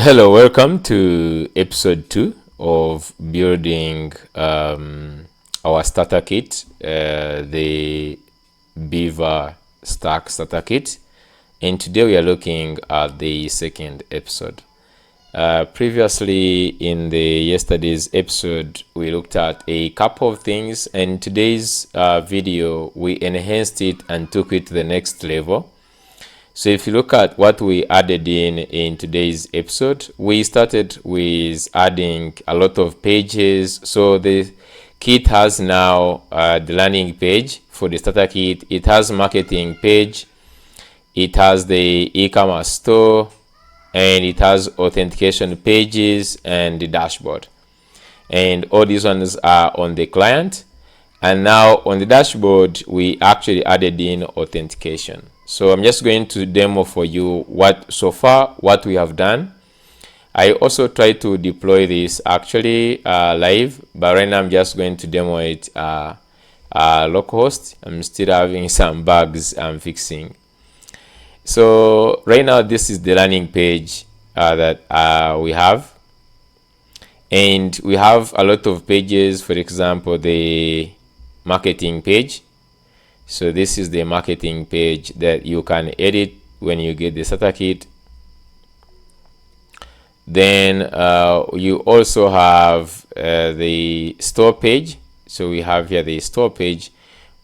Hello, welcome to episode 2 of building our starter kit, the BHVR stack starter kit. And today we are looking at the second episode. Previously in yesterday's episode, we looked at a couple of things, and today's video, we enhanced it and took it to the next level. So if you look at what we added in today's episode, we started with adding a lot of pages. So the kit has now the landing page for the starter kit. It has marketing page. It has the e-commerce store, and it has authentication pages and the dashboard. And all these ones are on the client. And now on the dashboard, we actually added in authentication. So I'm just going to demo for you what we have done. I also tried to deploy this actually live, but right now I'm just going to demo it localhost. I'm still having some bugs I'm fixing. So right now this is the landing page that we have. And we have a lot of pages, for example, the marketing page. So this is the marketing page that you can edit when you get the starter kit. Then you also have the store page. So we have here the store page,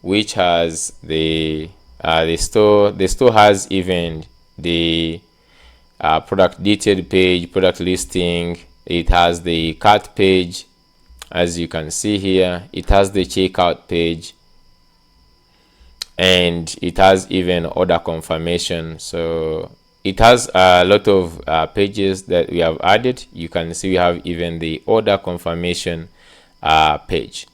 which has the store. The store has even the product detail page, product listing. It has the cart page, as you can see here. It has the checkout page, and it has even order confirmation. So it has a lot of pages that we have added. You can see we have even the order confirmation page.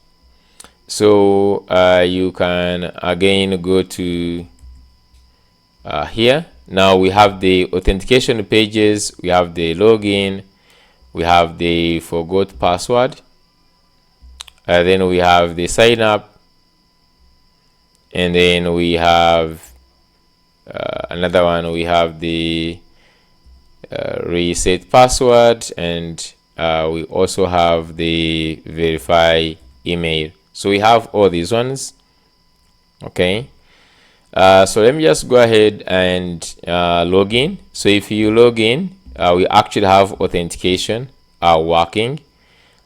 So you can again go to here. Now we have the authentication pages, we have the login, we have the forgot password, then we have the sign up, and then we have another one. We have the reset password, and we also have the verify email. So we have all these ones. Okay. So let me just go ahead and log in. So if you log in, we actually have authentication working.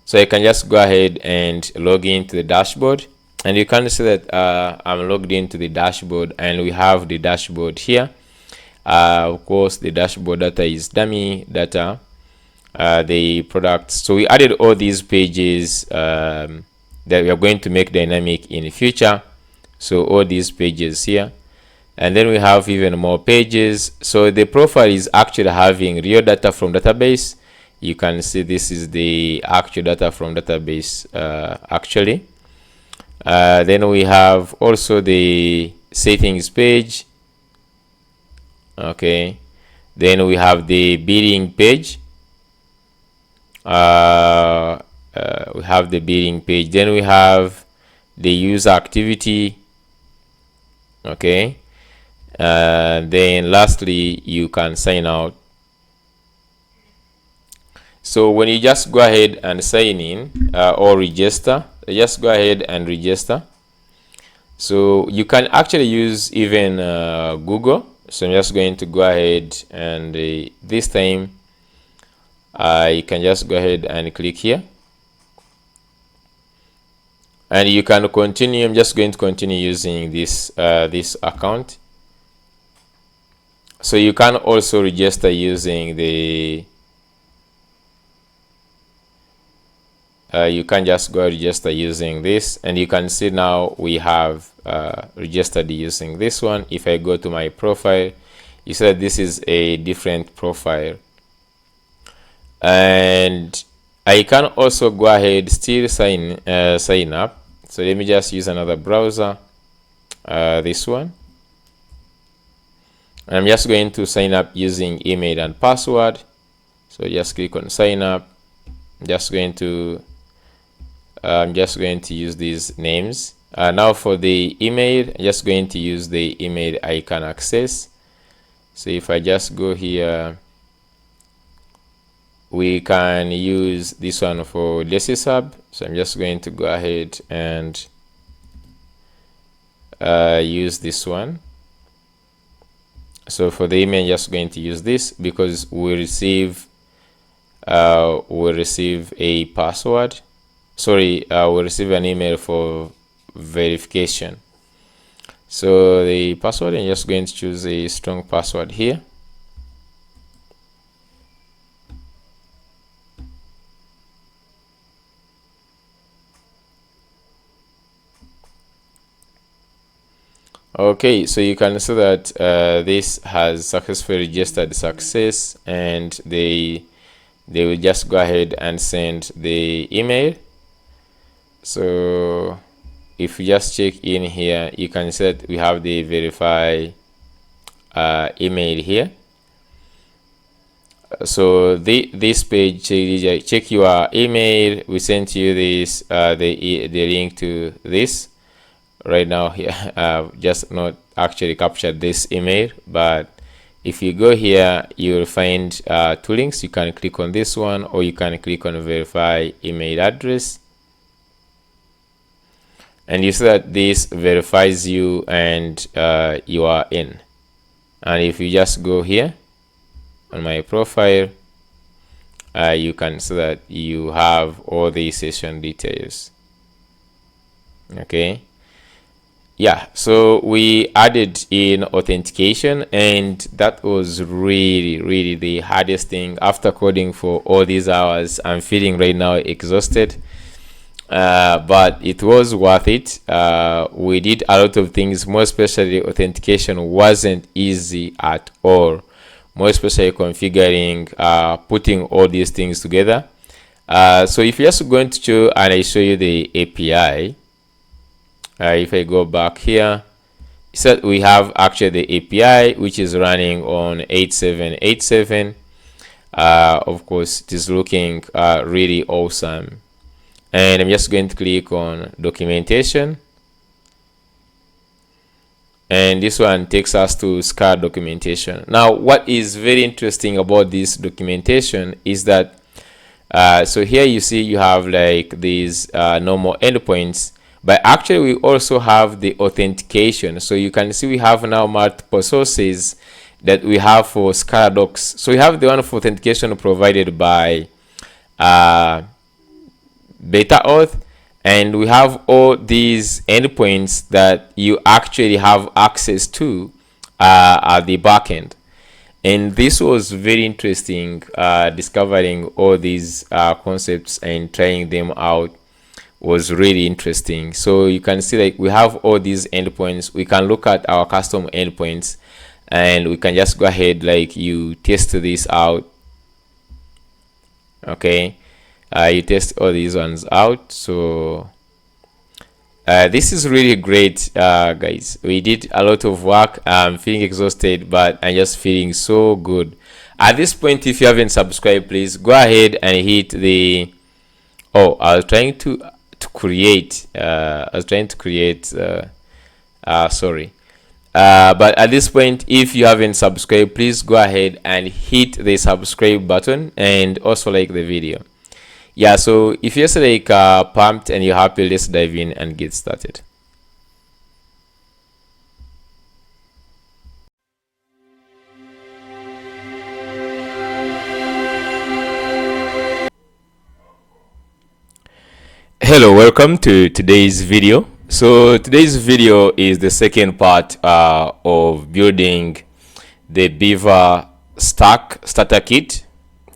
So I can just go ahead and log into the dashboard. And you can see that I'm logged into the dashboard, and we have the dashboard here. Of course, the dashboard data is dummy data, the products. So we added all these pages that we are going to make dynamic in the future. So all these pages here. And then we have even more pages. So the profile is actually having real data from database. You can see this is the actual data from database actually. Then we have also the settings page. Okay. Then we have the billing page. We have the billing page. Then we have the user activity. Okay. Then lastly, you can sign out. So when you just go ahead and sign in or register, just go ahead and register. So you can actually use even Google. So I'm just going to go ahead and this time you can just go ahead and click here, and you can continue. I'm just going to continue using this account. So you can also register using the you can just go register using this, and you can see now we have registered using this one. If I go to my profile, you see that this is a different profile, and I can also go ahead still sign up. So let me just use another browser, this one. And I'm just going to sign up using email and password. So just click on sign up. I'm just going to use these names. Now for the email, I'm just going to use the email I can access. So if I just go here we can use this one for DSS Hub. So I'm just going to go ahead and use this one. So for the email, I'm just going to use this because we receive a password. Sorry, we receive an email for verification. So the password, I'm just going to choose a strong password here. Okay, so you can see that this has successfully registered success, and they will just go ahead and send the email. So if you just check in here, you can see that we have the verify email here. So this page, check your email. We sent you this the link to this right now here. Just not actually captured this email, but if you go here, you will find two links. You can click on this one, or you can click on verify email address, and you see that this verifies you and you are in. And if you just go here on my profile, you can see that you have all the session details. Okay, yeah, so we added in authentication, and that was really the hardest thing. After coding for all these hours, I'm feeling right now exhausted, but it was worth it. We did a lot of things, more especially authentication wasn't easy at all, more especially configuring, putting all these things together. So if you're just going to show, and I show you the API, if I go back here, so we have actually the API, which is running on 8787. Of course, it is looking really awesome. And I'm just going to click on documentation, and this one takes us to SCAR documentation. Now, what is very interesting about this documentation is that so here you see you have like these normal endpoints, but actually we also have the authentication. So you can see we have now multiple sources that we have for SCAR docs. So we have the one for authentication provided by Beta Auth, and we have all these endpoints that you actually have access to at the backend. And this was very interesting, discovering all these concepts and trying them out was really interesting. So you can see like we have all these endpoints. We can look at our custom endpoints, and we can just go ahead, like you test this out. Okay, you test all these ones out. So this is really great, guys. We did a lot of work. I'm feeling exhausted, but I'm just feeling so good. At this point, if you haven't subscribed, please go ahead and hit the I was trying to create sorry, but at this point, if you haven't subscribed, please go ahead and hit the subscribe button, and also like the video. Yeah, so if you're like pumped and you're happy, let's dive in and get started. Hello, welcome to today's video. So today's video is the second part of building the Beaver Stack starter kit.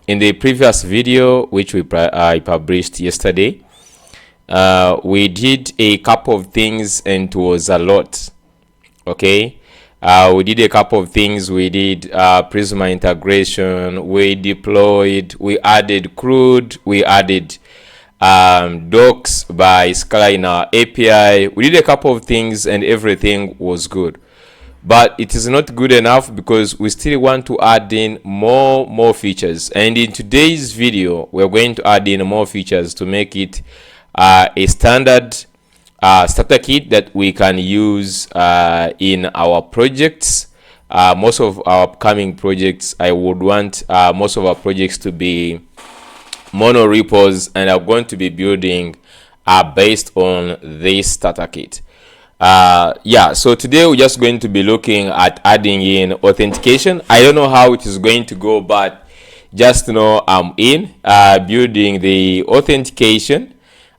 In the previous video, which I published yesterday, we did a couple of things, and it was a lot. Okay, we did a couple of things. We did Prisma integration, we deployed, we added CRUD, we added docs by Scala in our API. We did a couple of things, and everything was good. But it is not good enough, because we still want to add in more features. And in today's video, we're going to add in more features to make it a standard starter kit that we can use in our projects. Most of our upcoming projects, I would want most of our projects to be mono repos, and I'm going to be building based on this starter kit. Yeah, so today we're just going to be looking at adding in authentication. I don't know how it is going to go, but just know I'm in building the authentication.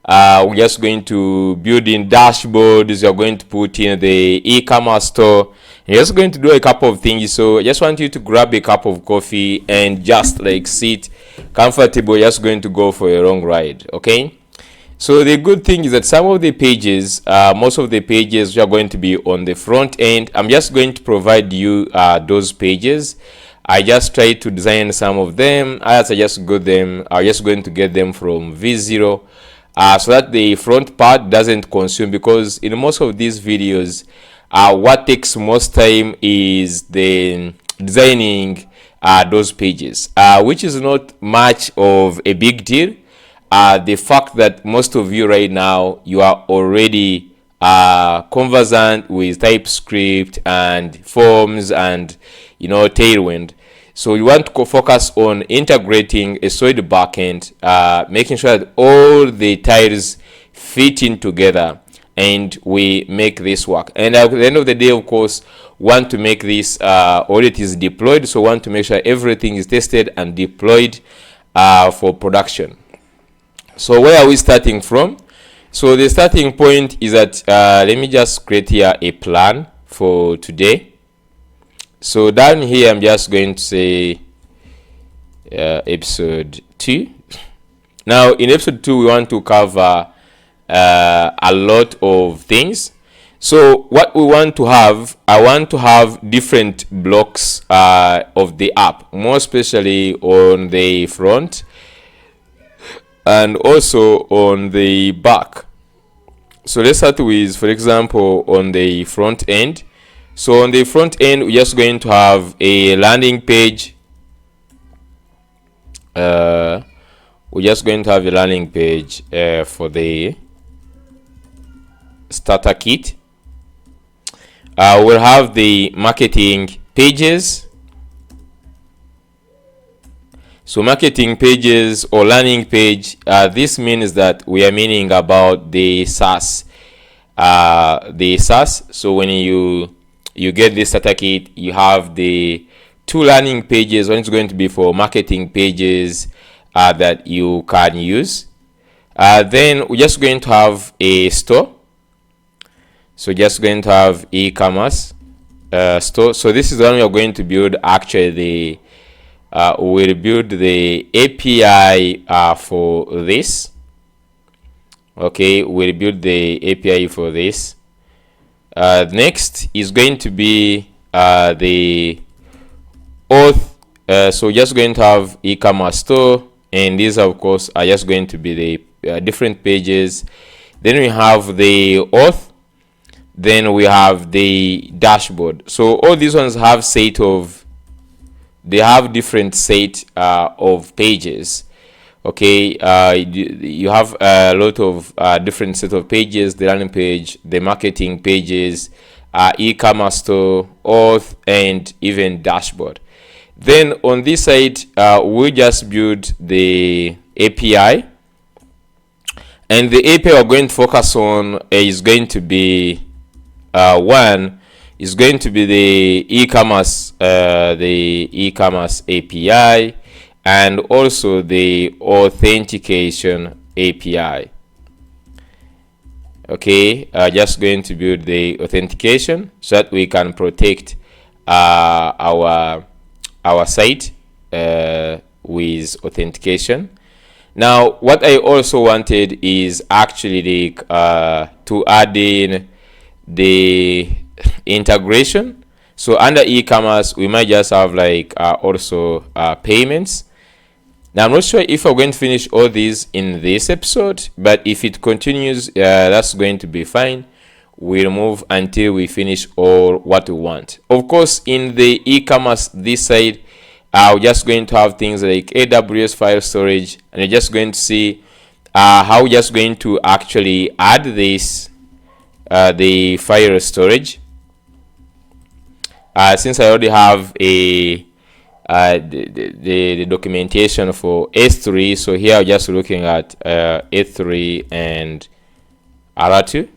We're just going to build in dashboards. You're going to put in the e-commerce store. You're just going to do a couple of things. So I just want you to grab a cup of coffee and just like sit comfortable. Just going to go for a long ride. Okay. So the good thing is that some of the pages, most of the pages are going to be on the front end. I'm just going to provide you those pages. I just tried to design some of them. As I just got them, I'm just going to get them from V0 so that the front part doesn't consume, because in most of these videos, what takes most time is the designing those pages, which is not much of a big deal. The fact that most of you right now, you are already conversant with TypeScript and forms and Tailwind. So you want to focus on integrating a solid backend, making sure that all the tiles fit in together, and we make this work. And at the end of the day, of course, want to make this audit is deployed. So want to make sure everything is tested and deployed for production. So where are we starting from? So the starting point is that let me just create here a plan for today. So down here, I'm just going to say episode 2. Now in episode 2, we want to cover a lot of things. So what we want to have, I want to have different blocks of the app, more especially on the front and also on the back. So let's start with, for example, on the front end. So on the front end, we're just going to have a landing page. We're just going to have a landing page for the starter kit. We'll have the marketing pages. So marketing pages or landing page, this means that we are meaning about the SaaS. So when you get this starter kit, you have the 2 landing pages. One is going to be for marketing pages that you can use. Then we're just going to have a store. So just going to have e-commerce store. So this is the one we are going to build. Actually, we'll build the API for this. Okay, we'll build the API for this. Next is going to be the Auth. So just going to have e-commerce store, and these of course are just going to be the different pages. Then we have the Auth. Then we have the dashboard. So all these ones have they have different set of pages. Okay, you have a lot of different set of pages: the landing page, the marketing pages, e-commerce store, Auth, and even dashboard. Then on this side, we just build the API, and the API we're going to focus on is going to be one is going to be the e-commerce API, and also the authentication API. Okay, just going to build the authentication so that we can protect our site with authentication. Now, what I also wanted is actually to add in the integration. So under e-commerce, we might just have also payments. Now I'm not sure if we're going to finish all these in this episode, but if it continues, that's going to be fine. We'll move until we finish all what we want. Of course, in the e-commerce this side, we're just going to have things like AWS file storage, and you're just going to see how we're just going to actually add this the file storage. Since I already have a the documentation for S3. So here I'm just looking at S3 and R2.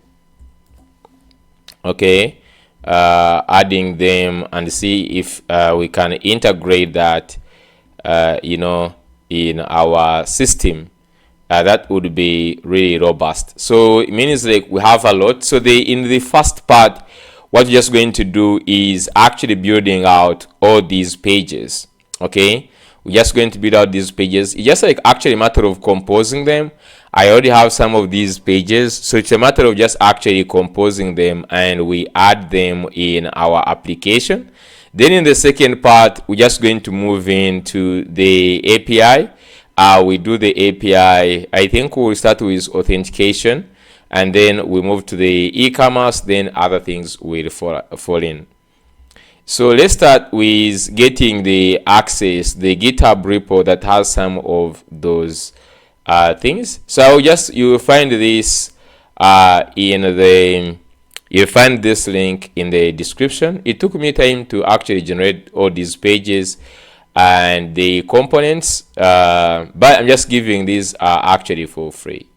Okay, adding them and see if we can integrate that in our system. That would be really robust. So it means like we have a lot. So in the first part, what we're just going to do is actually building out all these pages. Okay, we're just going to build out these pages. It's just like actually a matter of composing them. I already have some of these pages, so it's a matter of just actually composing them, and we add them in our application. Then in the second part, we're just going to move into the API. We do the API. I think we'll start with authentication, and then we move to the e-commerce, then other things will fall in. So let's start with getting the access, the GitHub repo that has some of those things. So you will find this you'll find this link in the description. It took me time to actually generate all these pages and the components, but I'm just giving these actually for free.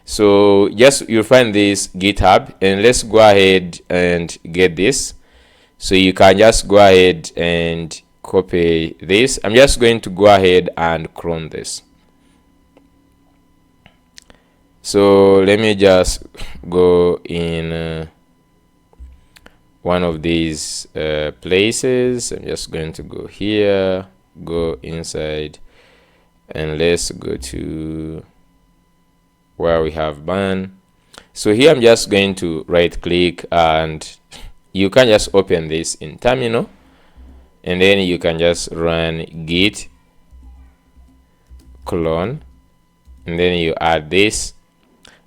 So you'll find this GitHub, and let's go ahead and get this. So you can just go ahead and copy this. I'm just going to go ahead and clone this. So let me just go in one of these places. I'm just going to go here, go inside, and let's go to where we have ban. So here I'm just going to right click, and you can just open this in terminal, and then you can just run git clone, and then you add this,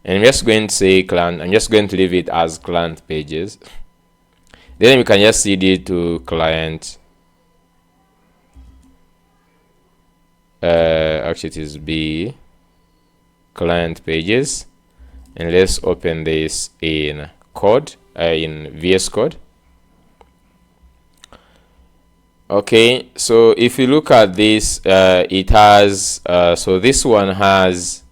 and I'm just going to say client. I'm just going to leave it as client pages. Then we can just cd to client. Actually it is B client pages, and let's open this in code, in VS Code. Okay, so if you look at this, it has so this one has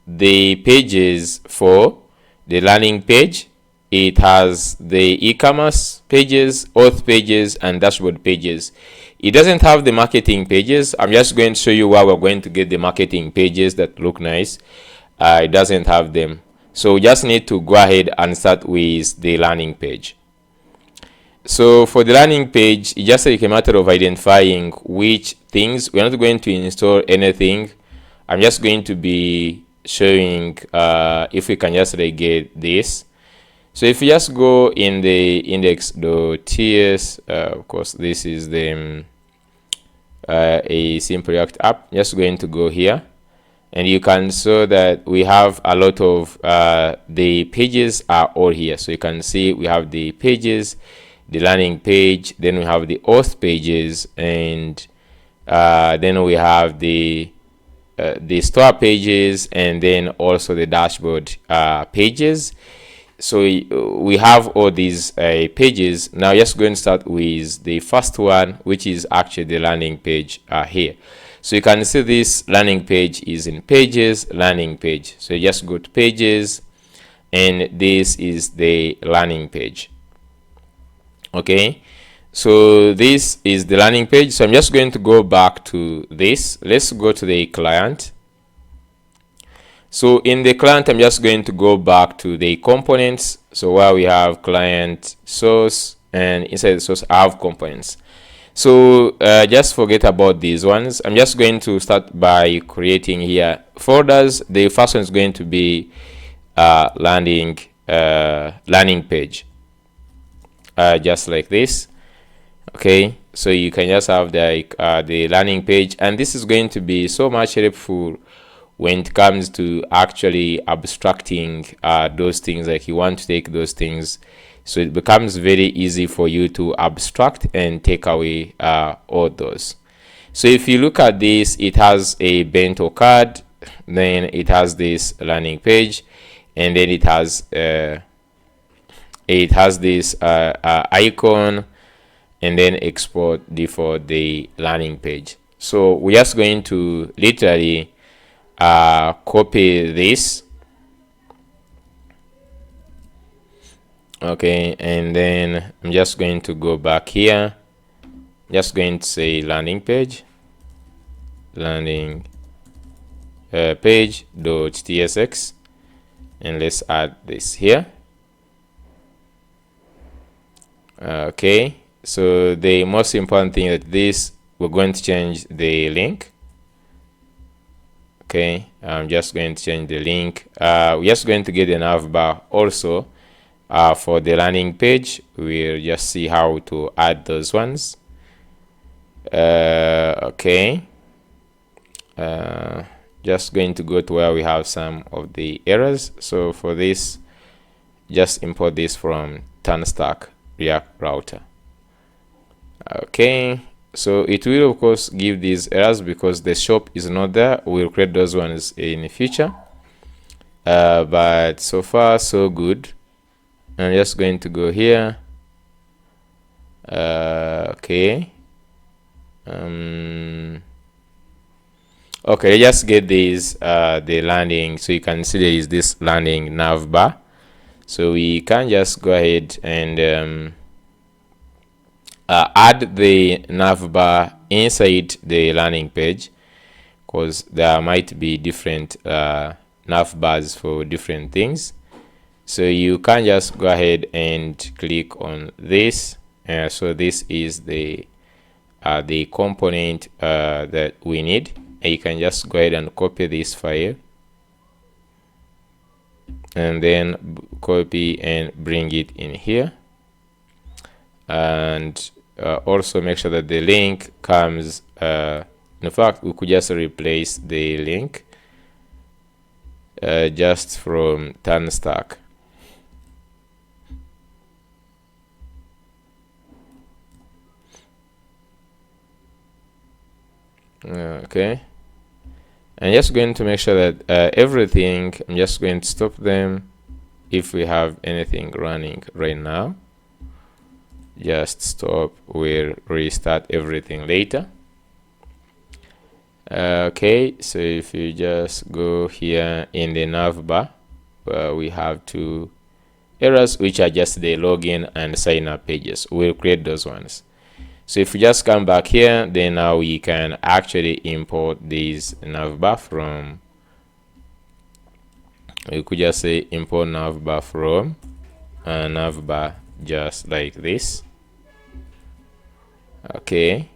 the pages for the landing page. It has the e-commerce pages, auth pages, and dashboard pages. It doesn't have the marketing pages. I'm just going to show you where we're going to get the marketing pages that look nice. It doesn't have them. So we just need to go ahead and start with the landing page. So for the landing page, it's just like a matter of identifying which things. We're not going to install anything. I'm just going to be showing if we can just get this. So if you just go in the index.ts, of course this is the a simple React app. Just going to go here, and you can see that we have a lot of the pages are all here. So you can see we have the pages, the landing page, then we have the auth pages, and then we have the store pages, and then also the dashboard pages. So we have all these pages. Now just going to start with the first one, which is actually the landing page here. So you can see this landing page is in pages, landing page. So you just go to pages, and this is the landing page. Okay, so this is the landing page. So I'm just going to go back to this. Let's go to the client. So in the client, I'm just going to go back to the components. So where we have client source, and inside the source I have components. So just forget about these ones. I'm just going to start by creating here folders. The first one is going to be landing page, just like this. Okay, so you can just have the landing page, and this is going to be so much helpful when it comes to actually abstracting those things. Like you want to take those things, so it becomes very easy for you to abstract and take away all those. So if you look at this, it has a bento card, then it has this landing page, and then it has this icon, and then export default the landing page. So we're just going to literally copy this, okay, and then I'm just going to go back here, just going to say landing page, landing page.tsx, and let's add this here. Okay, so the most important thing that this, we're going to change the link. Okay, I'm just going to change the link. We're just going to get a navbar also for the landing page. We'll just see how to add those ones. Okay, just going to go to where we have some of the errors. So for this, just import this from TurnStack React router. Okay, so it will of course give these errors because the shop is not there. We'll create those ones in the future, but so far so good. I'm just going to go here. Okay, okay, let's just get these the landing, so you can see there is this landing navbar. So we can just go ahead and add the navbar inside the landing page, because there might be different navbars for different things. So you can just go ahead and click on this. So this is the component that we need, and you can just go ahead and copy this file and then copy and bring it in here, and also make sure that the link comes, in fact we could just replace the link just from TurnStack. Okay, I'm just going to make sure that everything, I'm just going to stop them if we have anything running right now. Just stop, we'll restart everything later. Okay, so if you just go here in the navbar, we have two errors which are just the login and sign up pages. We'll create those ones. So if we just come back here, then now we can actually import these navbar from, we could just say import navbar from navbar, just like this. Okay,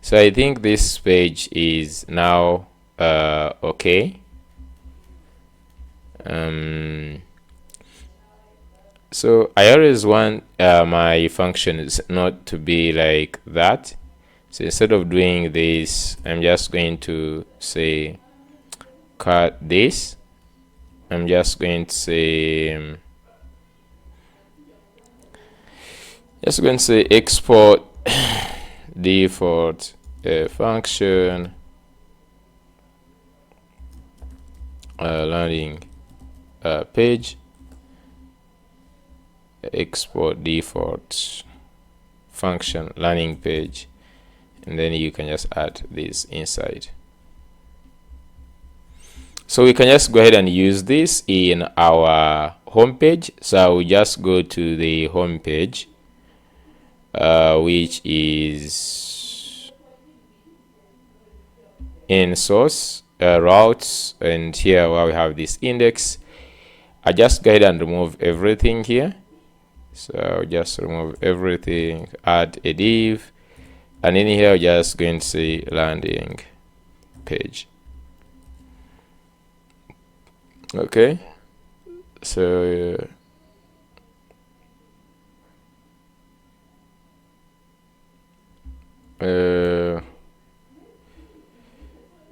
so I think this page is now okay. So I always want my functions not to be like that. So instead of doing this, I'm just going to say cut this. I'm just going to say export default function landing page, export default function landing page, and then you can just add this inside. So we can just go ahead and use this in our home page. So we just go to the home page, which is in source routes, and here where we have this index, I just go ahead and remove everything here. So just remove everything, add a div, and in here just going to say landing page. Okay, so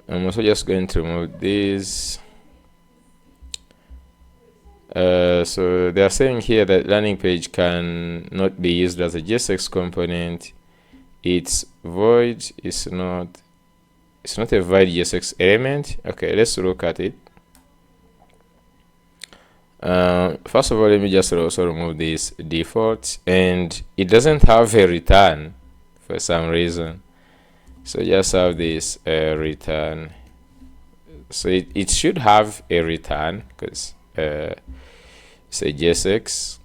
I'm also just going to remove this. So they are saying here that landing page can not be used as a JSX component. It's void. It's not a void JSX element. Okay, let's look at it. First of all, let me just also remove this default, and it doesn't have a return for some reason. So just have this return. So it should have a return because say JSX.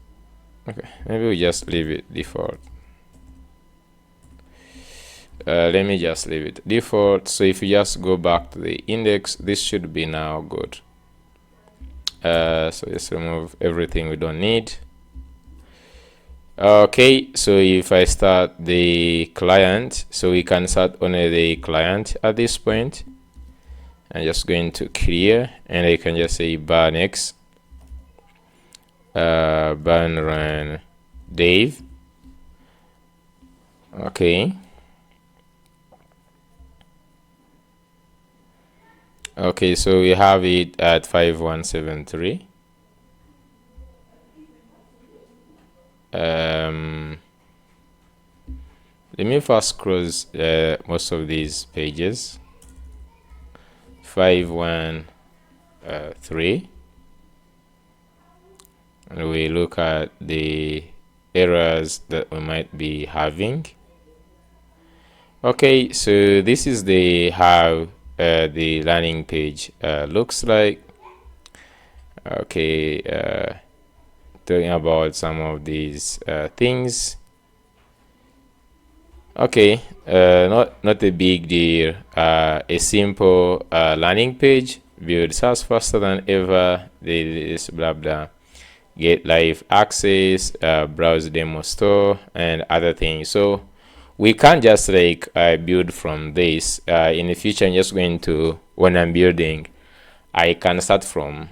Okay, maybe we just leave it default. Let me just leave it default. So if you just go back to the index, this should be now good. So just remove everything we don't need. Okay, so if I start the client, so we can start only the client at this point. I'm just going to clear, and I can just say bar next, burn run Dave. Okay. Okay, so we have it at 5173. Let me first close most of these pages. 513, and we look at the errors that we might be having. Okay, so this is the how the landing page looks like. Okay, talking about some of these things. Okay, not a big deal. A simple landing page builds us faster than ever. This blah blah. Get live access, browse demo store, and other things. So we can't just like build from this. In the future, I'm just going to, when I'm building, I can start from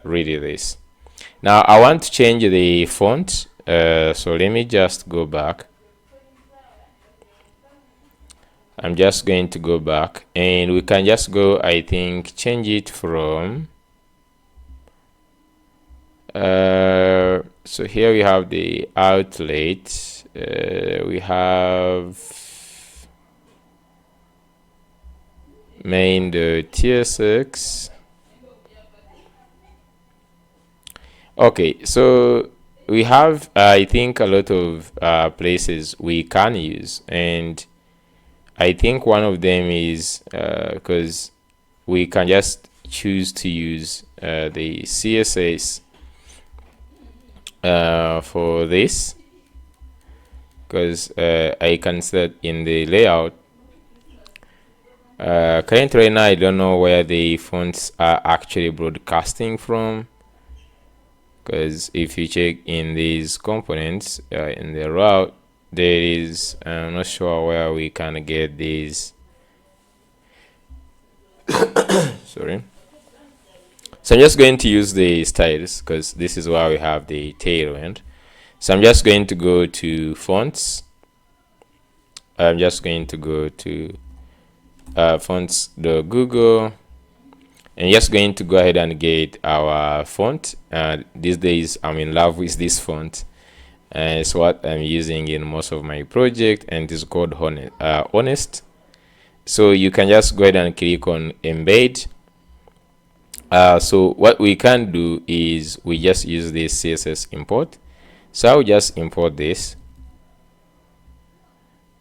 really this. Now I want to change the font. So let me just go back. I'm just going to go back, and we can just go, I think, change it from so here we have the outlet, we have main.tsx. Okay, so we have I think a lot of places we can use, and I think one of them is because we can just choose to use the CSS for this, because I can set in the layout. Currently right now I don't know where the fonts are actually broadcasting from, because if you check in these components in the route, there is, I'm not sure where we can get these. Sorry. So I'm just going to use the styles because this is where we have the tailwind. So I'm just going to go to fonts. I'm just going to go to fonts.google, and just going to go ahead and get our font. These days I'm in love with this font. It's what I'm using in most of my project, and it's called Honest. So you can just go ahead and click on embed. So what we can do is we just use this CSS import. So I'll just import this,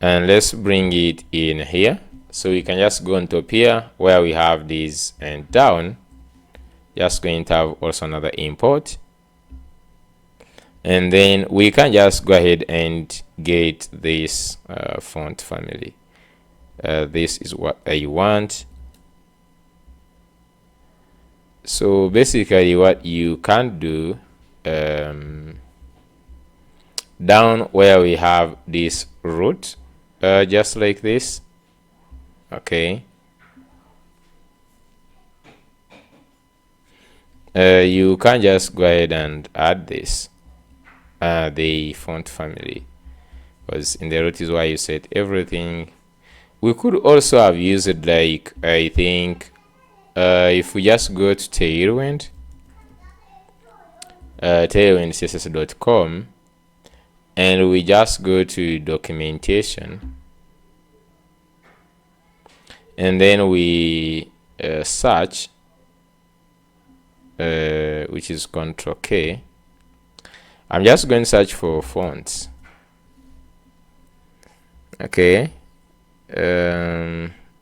and let's bring it in here. So we can just go on top here where we have these, and down just going to have also another import, and then we can just go ahead and get this font family. This is what I want. So basically what you can do, down where we have this root, just like this. Okay, you can just go ahead and add this, the font family, because in the root is why you set everything. We could also have used it like, I think, if we just go to tailwind, tailwindcss.com, and we just go to documentation, and then we search which is Control K. I'm just going to search for fonts. Okay.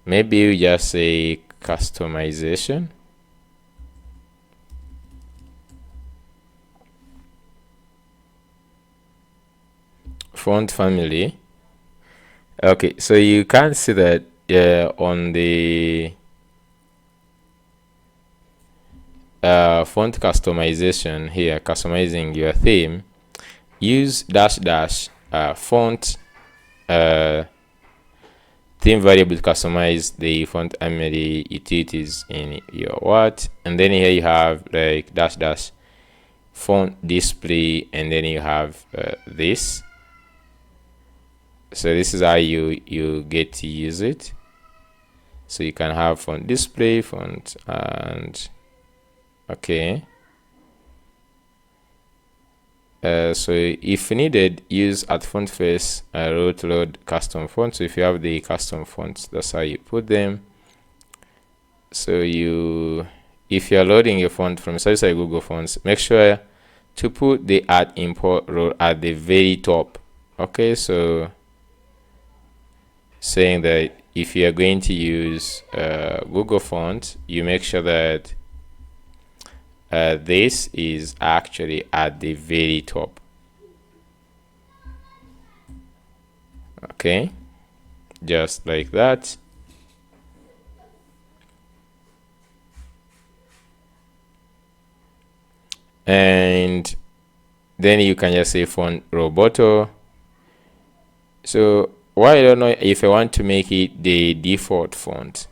Maybe we just say customization. Font family. Okay, so you can see that on the font customization here, customizing your theme, use -- font theme variable to customize the font family utilities in your what, and then here you have like -- font display, and then you have this. So this is how you get to use it. So you can have font display, font, and okay. So if needed, use at font face row to load custom fonts. So if you have the custom fonts, that's how you put them. So if you're loading your font from sites like Google Fonts, make sure to put the add import row at the very top. Okay, so saying that if you are going to use Google Fonts, you make sure that this is actually at the very top. Okay, just like that. And then you can just say font roboto. So I don't know if I want to make it the default font.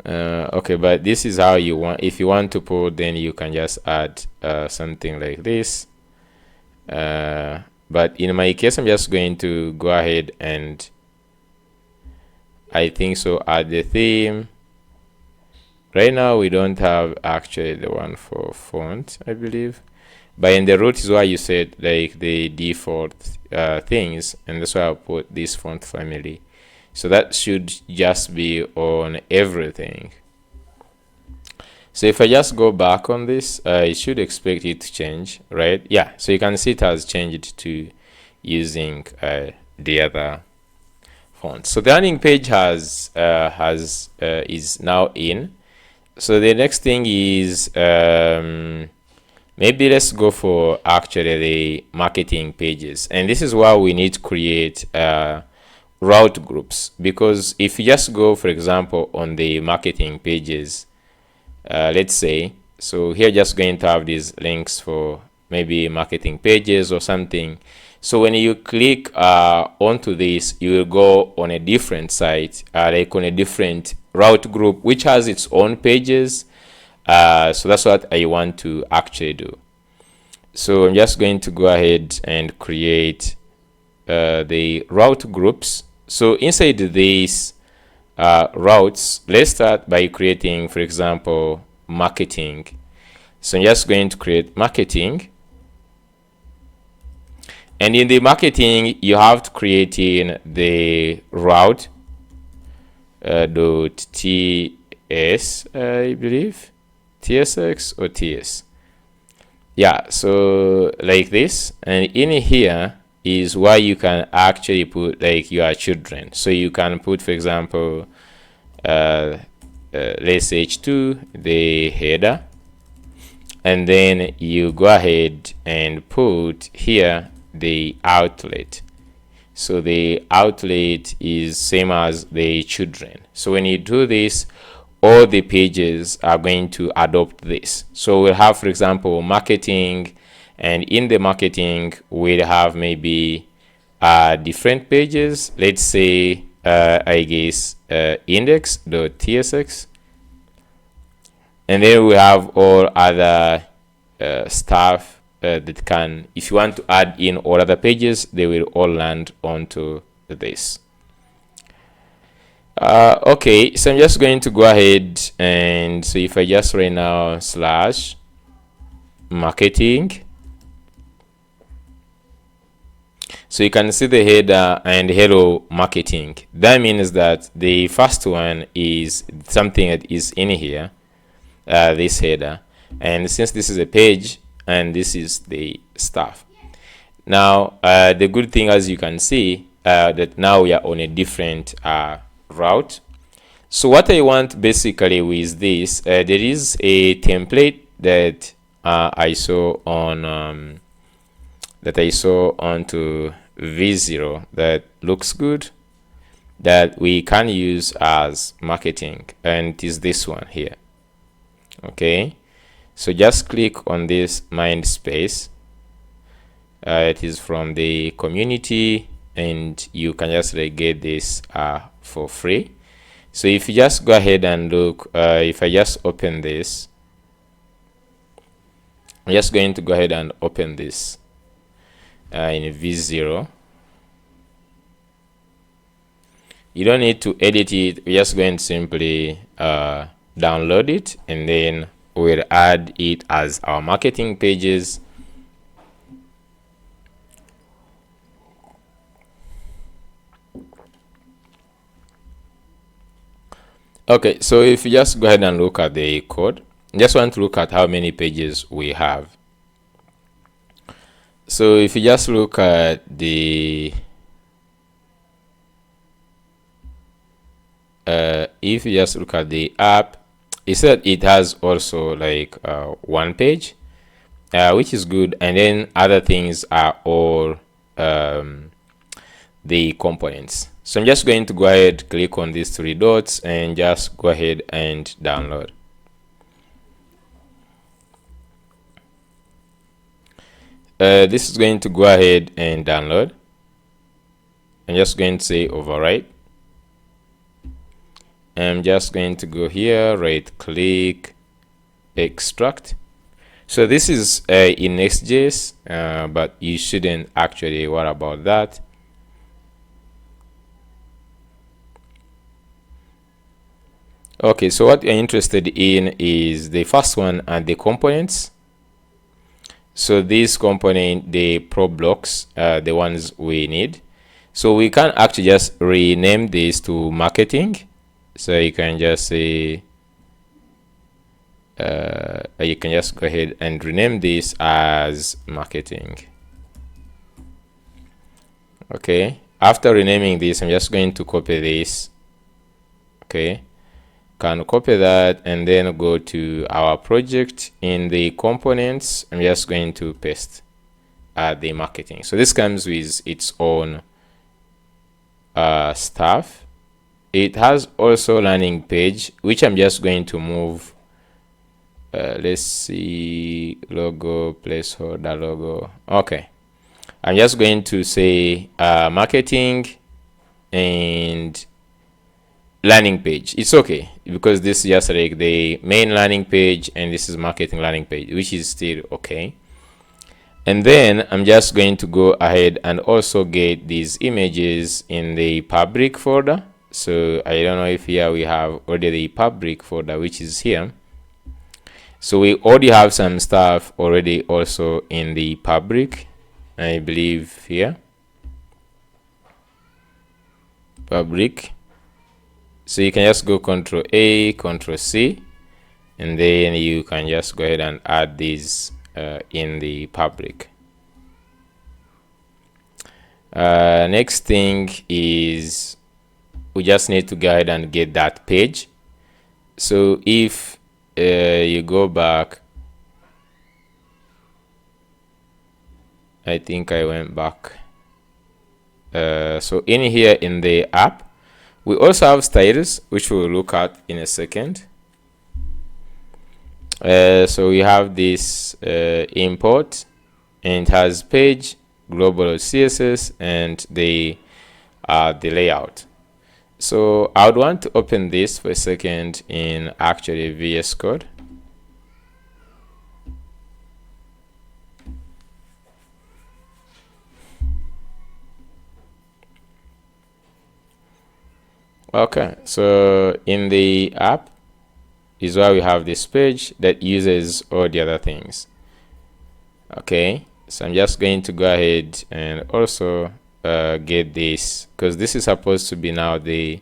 Okay, but this is how you want. If you want to put, then you can just add something like this. But in my case, I'm just going to go ahead and I think so add the theme. Right now we don't have actually the one for font, I believe. But in the root is why you said like the default things, and that's why I'll put this font family. So that should just be on everything. So if I just go back on this, I should expect it to change, right? Yeah, so you can see it has changed to using the other font. So the landing page is now in. So the next thing is maybe let's go for actually the marketing pages, and this is why we need to create route groups, because if you just go, for example, on the marketing pages, let's say, so here just going to have these links for maybe marketing pages or something. So when you click onto this, you will go on a different site, like on a different route group, which has its own pages. So that's what I want to actually do. So I'm just going to go ahead and create the route groups. So inside these routes, let's start by creating, for example, marketing. So I'm just going to create marketing. And in the marketing, you have to create in the route .ts, I believe, tsx or ts. Yeah, so like this, and in here is why you can actually put like your children. So you can put, for example, let's say H2, the header, and then you go ahead and put here the outlet. So the outlet is same as the children. So when you do this, all the pages are going to adopt this. So we'll have, for example, marketing, and in the marketing we'll have maybe different pages. Let's say I guess index.tsx, and then we have all other stuff that can, if you want to add in all other pages, they will all land onto this. Okay, so I'm just going to go ahead, and so if I just right now /marketing, So you can see the header and hello marketing. That means that the first one is something that is in here, this header, and since this is a page and this is the stuff. Now the good thing, as you can see, that now we are on a different route. So what I want basically with this, there is a template that I saw on onto V0 that looks good, that we can use as marketing, and it is this one here. Okay, so just click on this mind space. It is from the community, and you can just get this for free. So if you just go ahead and look, if I just open this, I'm just going to go ahead and open this in V0. You don't need to edit it. We're just going to simply download it, and then we'll add it as our marketing pages. Okay, so if you just go ahead and look at the code, I just want to look at how many pages we have. So if you just look at the if you just look at the app, it said it has also like one page, which is good, and then other things are all the components. So I'm just going to go ahead, click on these three dots, and just go ahead and download. This is going to go ahead and download. I'm just going to say overwrite. I'm just going to go here, right click, extract. So this is in Next.js, but you shouldn't actually worry about that. Okay, so what you're interested in is the first one and the components. So this component, the pro blocks, the ones we need. So we can actually just rename this to marketing. So you can just say, you can just go ahead and rename this as marketing. Okay, after renaming this, I'm just going to copy this. Okay, can copy that and then go to our project. In the components, I'm just going to paste the marketing. So this comes with its own stuff. It has also landing page, which I'm just going to move. Let's see, logo, placeholder logo. Okay, I'm just going to say marketing and landing page. It's okay because this is just like the main landing page, and this is marketing landing page, which is still okay. And then I'm just going to go ahead and also get these images in the public folder. So I don't know if here we have already the public folder, which is here. So we already have some stuff already also in the public, I believe here. Public. So you can just go Control A, Control C, and then you can just go ahead and add these in the public. Next thing is we just need to go ahead and get that page. So if you go back, I think I went back. So in here in the app, we also have styles, which we'll look at in a second. So we have this import, and it has page, global CSS, and the layout. So I would want to open this for a second in actually VS Code. Okay, so in the app is where we have this page that uses all the other things. Okay, so I'm just going to go ahead and also get this, because this is supposed to be now the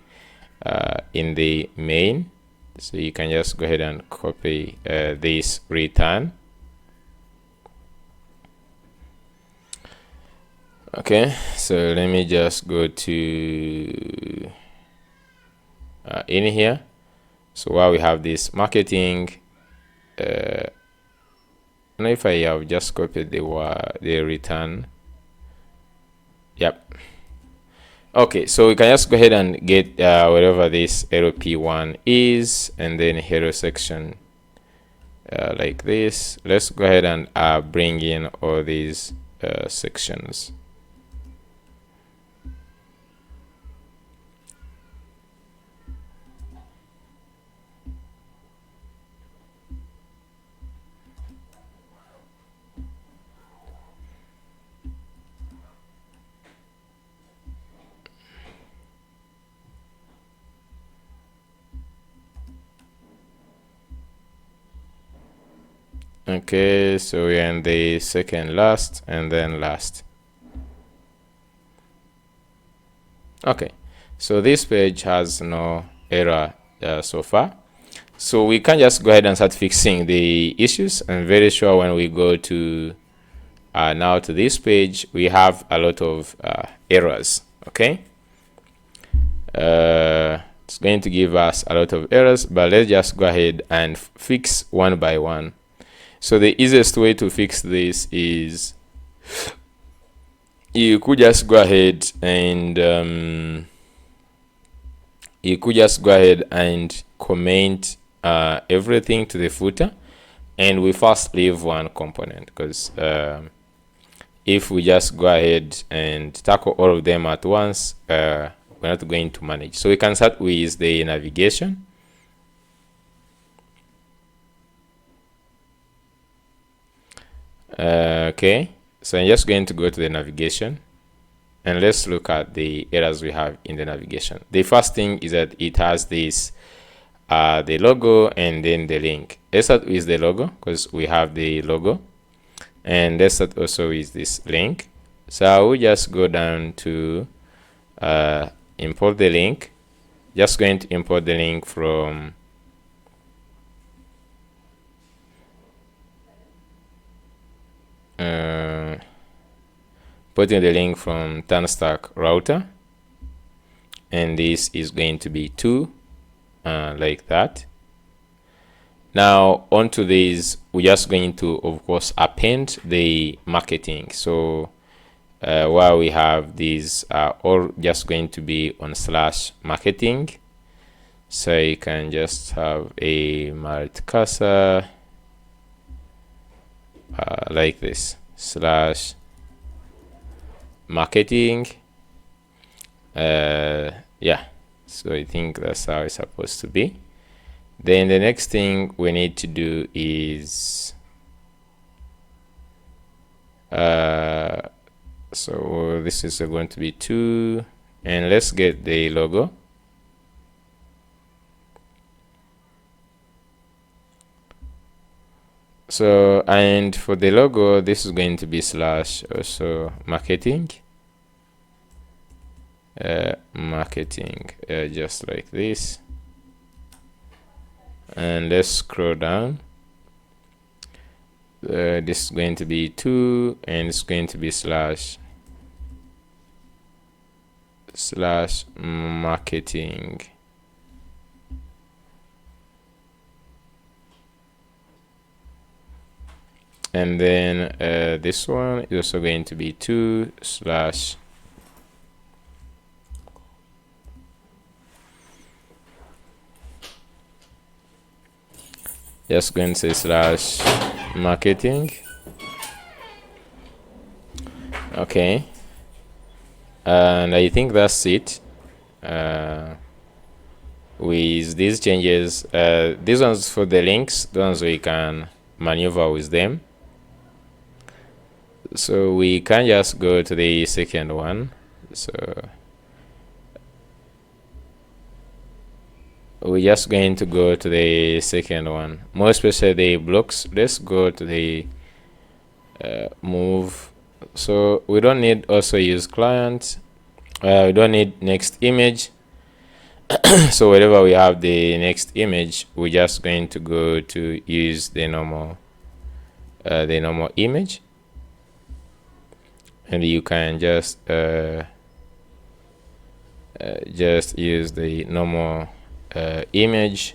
in the main. So you can just go ahead and copy this return. Okay, so let me just go to in here. So while we have this marketing, I don't know if I have just copied the return. Yep. Okay, so we can just go ahead and get whatever this LP1 is, and then hero section like this. Let's go ahead and bring in all these sections. Okay, so we're in the second last and then last. Okay, so this page has no error so far. So we can just go ahead and start fixing the issues. I'm very sure when we go to now to this page, we have a lot of errors. Okay, it's going to give us a lot of errors, but let's just go ahead and fix one by one. So the easiest way to fix this is you could just go ahead and comment everything to the footer, and we first leave one component, because if we just go ahead and tackle all of them at once, we're not going to manage. So we can start with the navigation. Okay, so I'm just going to go to the navigation, and let's look at the errors we have in the navigation. The first thing is that it has this the logo and then the link. Let's start with the logo, because we have the logo, and let's start also with this link. So I will just go down to import the link. Just going to import the link from putting the link from Tanstack router, and this is going to be 2 like that. Now onto this, we're just going to of course append the marketing. So while we have these all just going to be on /marketing, so you can just have a multi cursor like this /marketing. Yeah, so I think that's how it's supposed to be. Then the next thing we need to do is so this is going to be 2, and let's get the logo. So, and for the logo, this is going to be / also marketing, just like this. And let's scroll down. This is going to be 2, and it's going to be / marketing. And then this one is also going to be 2 / just going to say / marketing. Okay, and I think that's it. With these changes, these ones for the links, the ones we can maneuver with them. So we can just go to the second one. So we're just going to go to the second one, more especially the blocks. Let's go to the move So we don't need also use client. We don't need next image. So wherever we have the next image, we're just going to go to use the normal image, and you can just use the normal image.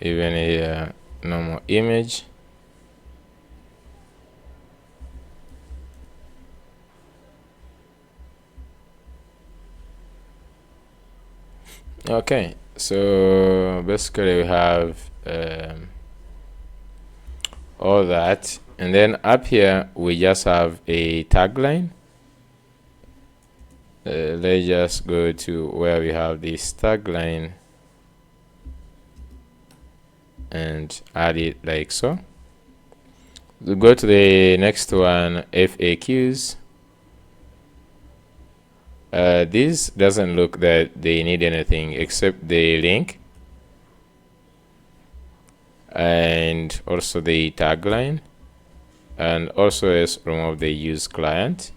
Even a normal image. Okay, so basically we have all that, and then up here we just have a tagline. Let's just go to where we have this tagline and add it like so. We'll go to the next one, FAQs. This doesn't look that they need anything except the link and also the tagline, and also let's remove the use client.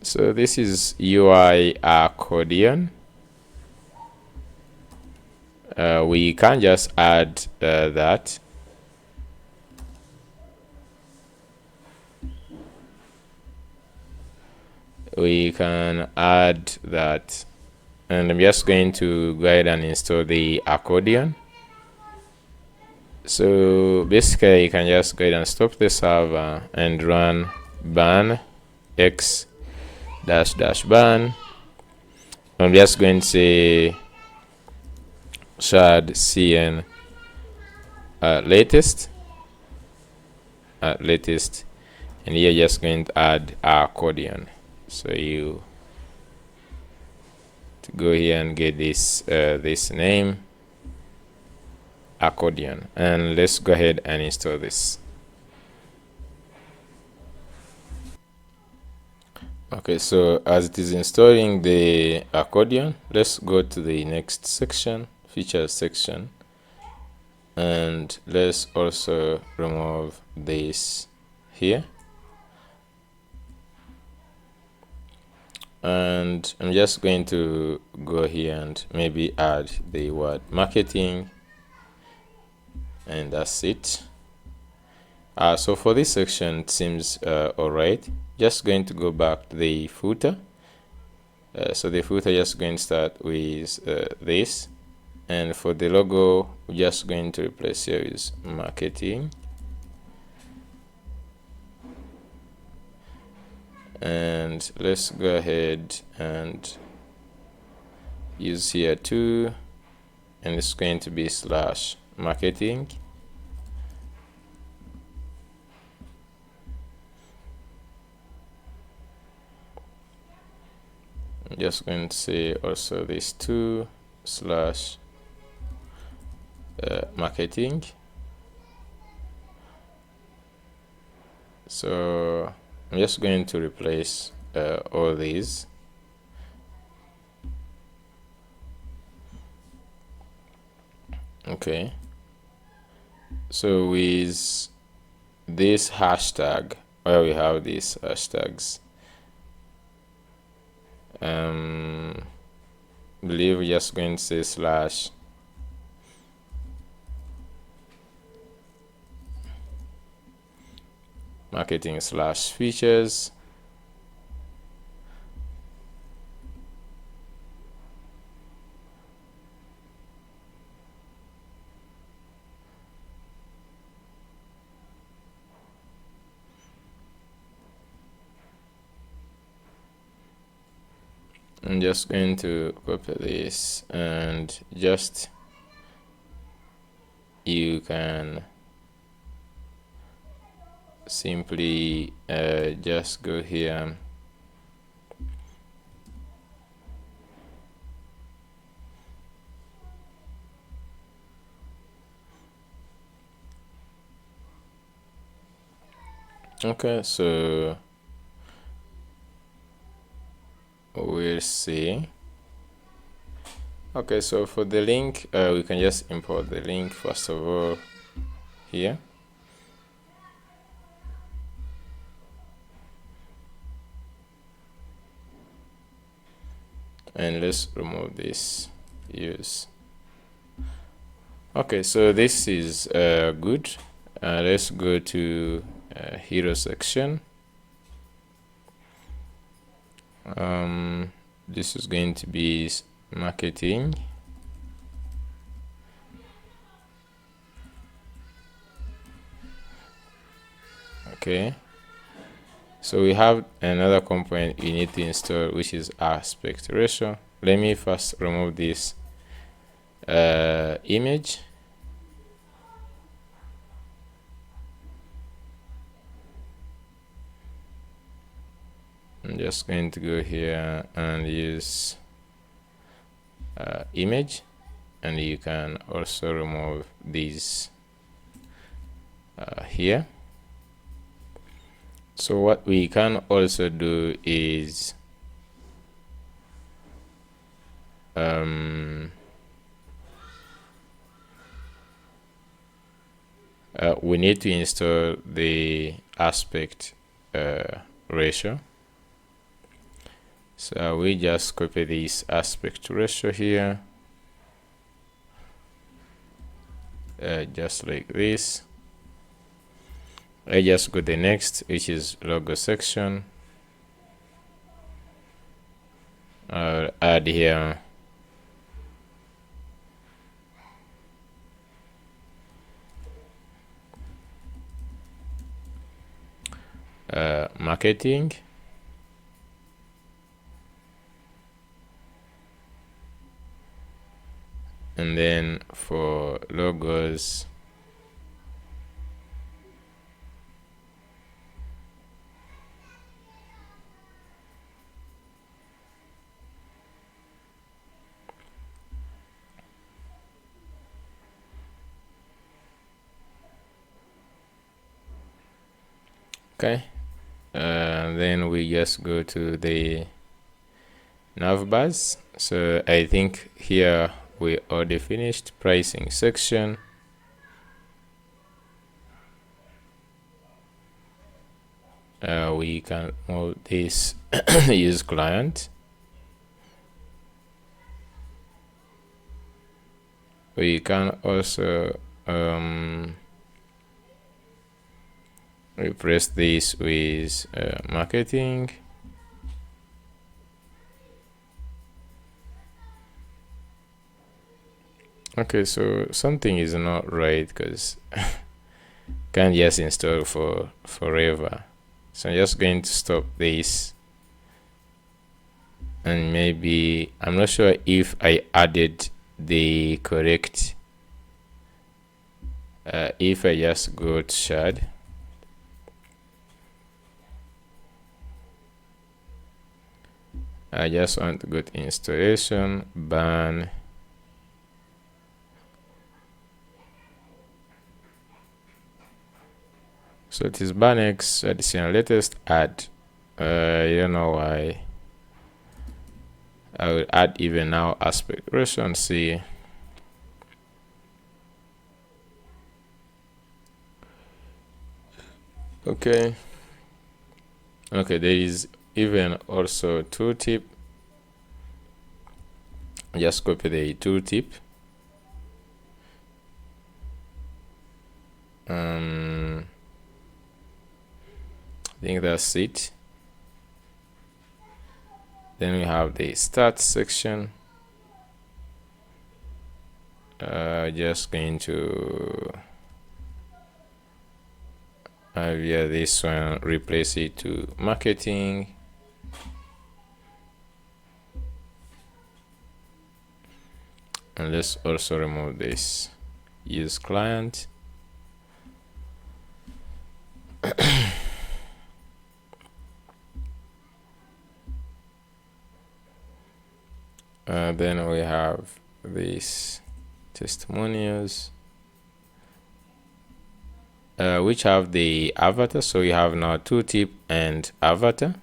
So this is UI accordion. We can just add that. We can add that, and I'm just going to go ahead and install the accordion. So basically you can just go ahead and stop the server and run ban x dash dash ban. I'm just going to say shard cn latest, and you're just going to add accordion. So you to go here and get this this name, accordion, and let's go ahead and install this. Okay, so as it is installing the accordion, let's go to the next section, features section, and let's also remove this here. And I'm just going to go here and maybe add the word marketing, and that's it. So for this section, it seems alright. Just going to go back to the footer. So the footer just going to start with this, and for the logo, we're just going to replace here with marketing, and let's go ahead and use here too, and it's going to be slash marketing. I'm just going to say also this too, slash marketing. So I'm just going to replace all these. Okay, so with this hashtag, where we have these hashtags, believe we're just going to say slash marketing slash features. I'm just going to copy this, and just you can simply just go here okay. So we'll see. Okay, so for the link, we can just import the link first of all here. And let's remove this use. Okay, so this is good. Let's go to hero section. This is going to be marketing. Okay, so we have another component you need to install, which is aspect ratio. Let me first remove this image. I'm just going to go here and use image, and you can also remove these here. So what we can also do is we need to install the aspect ratio. So we just copy this aspect ratio here, just like this. I just go to the next, which is logo section. I'll add here marketing. And then for logos, okay, then we just go to the navbars. So I think here we already finished pricing section. We can move this use client. We can also replace this with marketing. Okay, so something is not right because can't just install for forever. So I'm just going to stop this, and maybe I'm not sure if I added the correct if I just go to shard, I just want to go to installation, ban, so it is banx additional latest add. I don't know why. I will add even now aspect ratio and see. Okay, there is even also tooltip. Just copy the tooltip. I think that's it. Then we have the start section. Just going to via this one, replace it to marketing. And let's also remove this use client. Then we have these testimonials, which have the avatar. So you have now tooltip and avatar.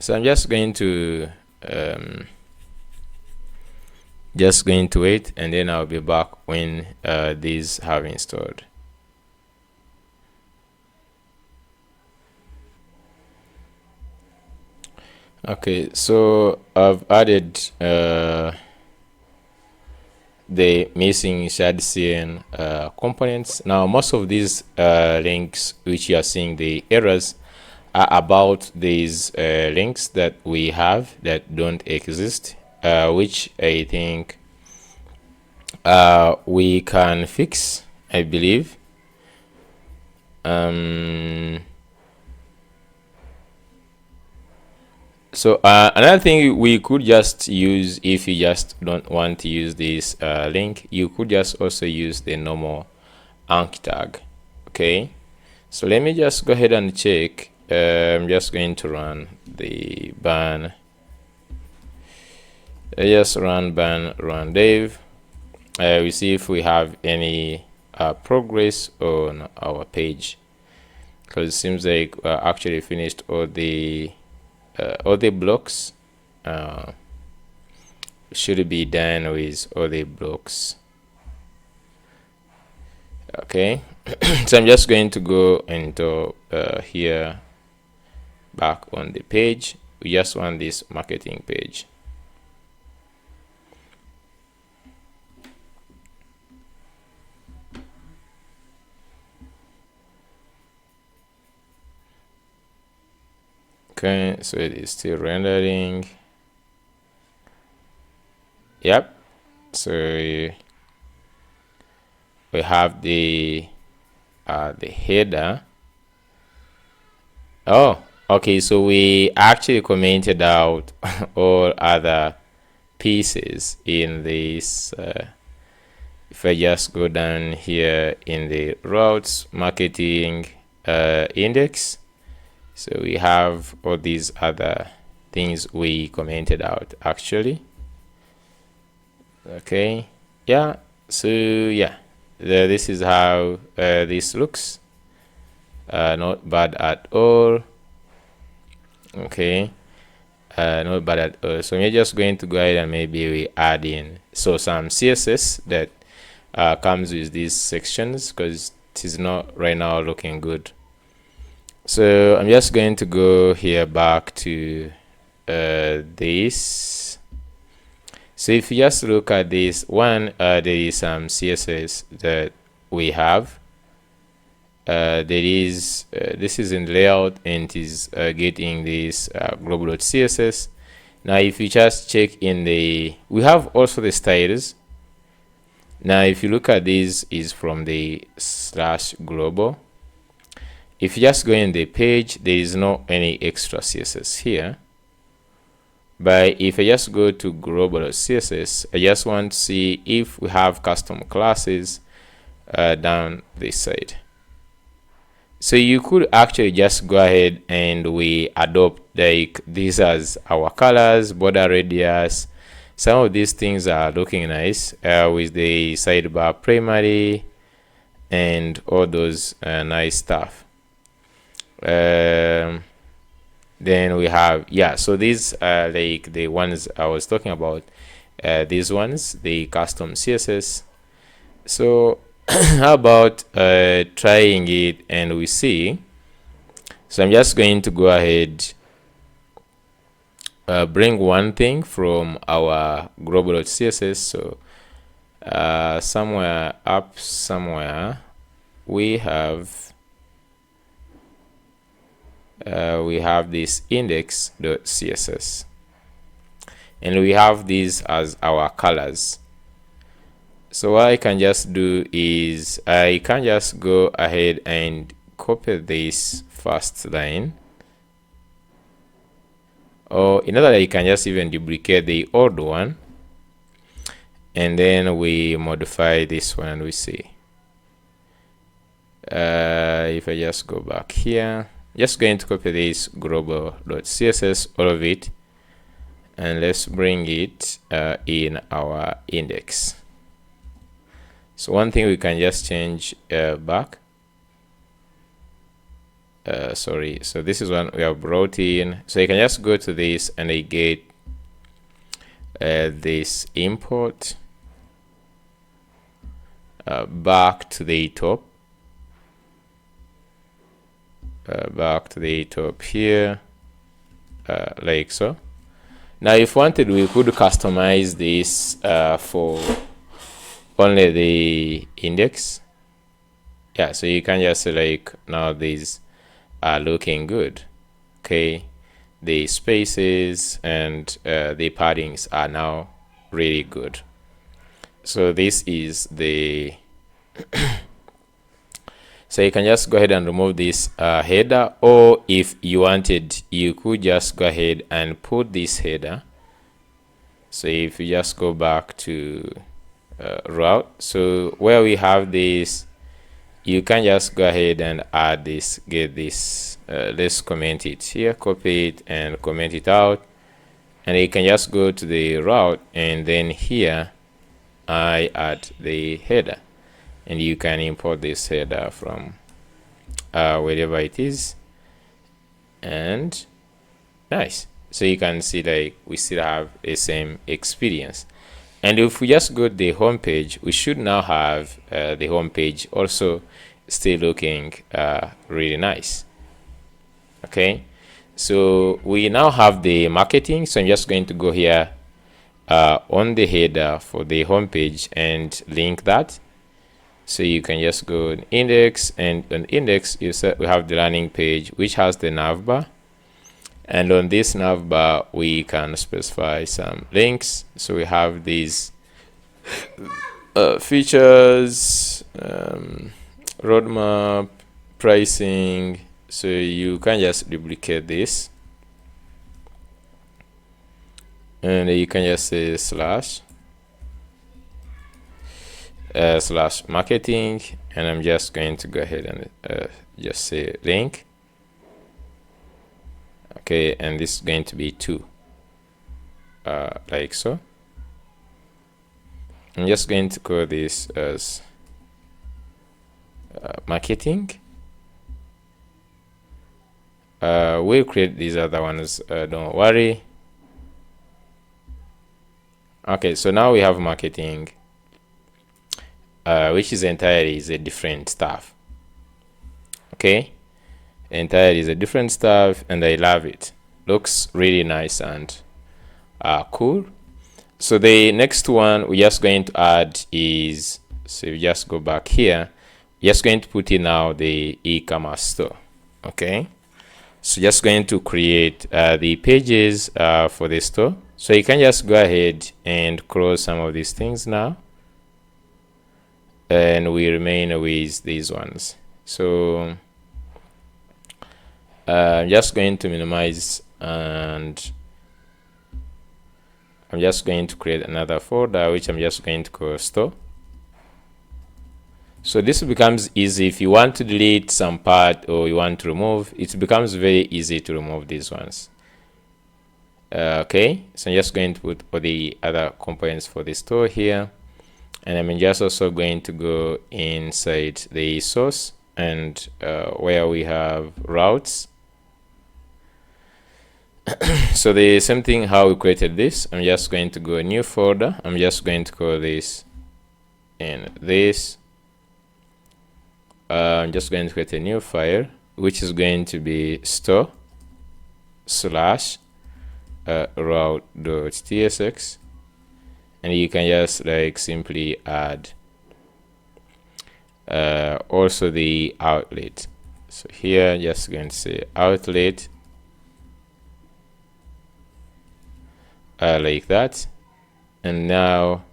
So I'm just going to wait, and then I'll be back when these have installed. Okay, so I've added the missing shared CN components. Now, most of these links which you are seeing the errors are about these links that we have that don't exist, which I think we can fix, I believe. So another thing we could just use, if you just don't want to use this link, you could just also use the normal ank tag. Okay, so let me just go ahead and check. I'm just going to run the ban. Just run ban run dev. We see if we have any progress on our page, because it seems like actually finished all the blocks. Should be done with all the blocks. Okay, so I'm just going to go into here, back on the page. We just want this marketing page. Okay, so it is still rendering. Yep, so we have the header. Oh, okay, so we actually commented out all other pieces in this. If I just go down here in the routes marketing index, so we have all these other things we commented out actually. Okay, yeah, so yeah, this is how this looks. Not bad at all. Okay, not bad at all. So we're just going to go ahead and maybe we add in some CSS that comes with these sections, because it is not right now looking good. So I'm just going to go here back to this. So if you just look at this one, there is some CSS that we have. There is this is in layout, and it is getting this global.css. Now if you just check in we have also the styles. Now if you look at this, is from the /global. If you just go in the page, there is no any extra CSS here. But if I just go to global.css, I just want to see if we have custom classes down this side. So you could actually just go ahead and we adopt like these as our colors, border radius. Some of these things are looking nice with the sidebar primary and all those nice stuff. Then we have, yeah, so these are like the ones I was talking about, these ones, the custom CSS. So how about trying it and we see. So I'm just going to go ahead, bring one thing from our global.css. So somewhere up somewhere we have this index.css, and we have these as our colors. So what I can just do is I can just go ahead and copy this first line, or in other way, you can just even duplicate the old one, and then we modify this one. We see if I just go back here, just going to copy this global.css, all of it, and let's bring it in our index. So one thing we can just change back, sorry, so this is one we have brought in. So you can just go to this and I get this import back to the top, here, like so. Now if wanted, we could customize this for only the index. Yeah, so you can just like, now these are looking good. Okay, the spaces and the paddings are now really good. So this is the so you can just go ahead and remove this header, or if you wanted, you could just go ahead and put this header. So if you just go back to route, so where we have this, you can just go ahead and add this, get this, let's comment it here, copy it and comment it out, and you can just go to the route, and then here I add the header, and you can import this header from wherever it is, and nice. So you can see like we still have the same experience. And if we just go to the home page, we should now have the home page also still looking really nice. Okay, so we now have the marketing. So I'm just going to go here on the header for the home page and link that. So you can just go on index, and on index you said we have the landing page which has the navbar, and on this navbar we can specify some links. So we have these features, roadmap, pricing. So you can just duplicate this, and you can just say slash marketing, and I'm just going to go ahead and just say link. Okay, and this is going to be 2, like so. I'm just going to call this as marketing. We'll create these other ones, don't worry. Okay, so now we have marketing, which is entirely is a different stuff. Okay, entirely is a different stuff, and I love it. Looks really nice and cool. So the next one we're just going to add is, so you just go back here, we're just going to put in now the e-commerce store. Okay, so just going to create the pages for the store. So you can just go ahead and close some of these things now, and we remain with these ones. So I'm just going to minimize, and I'm just going to create another folder which I'm just going to call store. So this becomes easy if you want to delete some part or you want to remove. It becomes very easy to remove these ones. Okay, so I'm just going to put all the other components for the store here, and I'm just also going to go inside the source and where we have routes. So the same thing how we created this, I'm just going to go a new folder. I'm just going to call this and this. I'm just going to create a new file which is going to be store slash route.tsx, and you can just like simply add also the outlet. So here just going to say outlet, like that. And now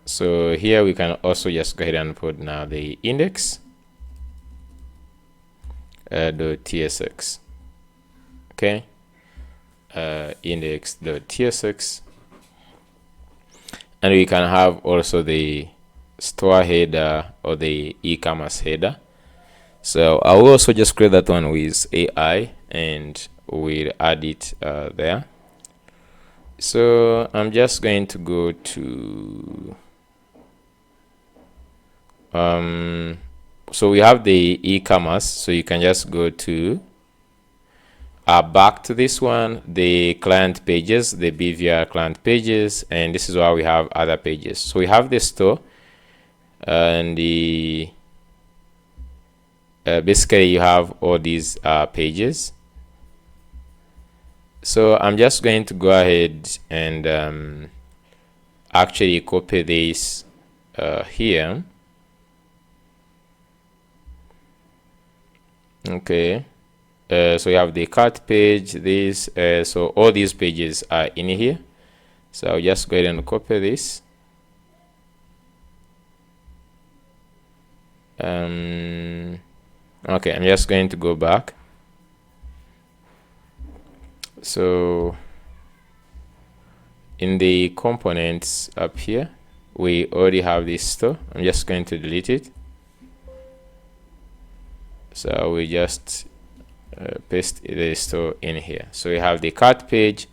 so here we can also just go ahead and put now the index .tsx. Okay, index.tsx, and we can have also the store header or the e-commerce header. So I will also just create that one with AI, and we'll add it there. So I'm just going to go to So we have the e-commerce, so you can just go to back to this one, the client pages, the BHVR client pages, and this is why we have other pages. So we have the store and the basically you have all these pages. So I'm just going to go ahead and actually copy this here. Okay, so you have the cart page, this, so all these pages are in here. So I'll just go ahead and copy this. Okay, I'm just going to go back. So in the components up here, we already have this store. I'm just going to delete it. So we just paste the store in here. So we have the cart page.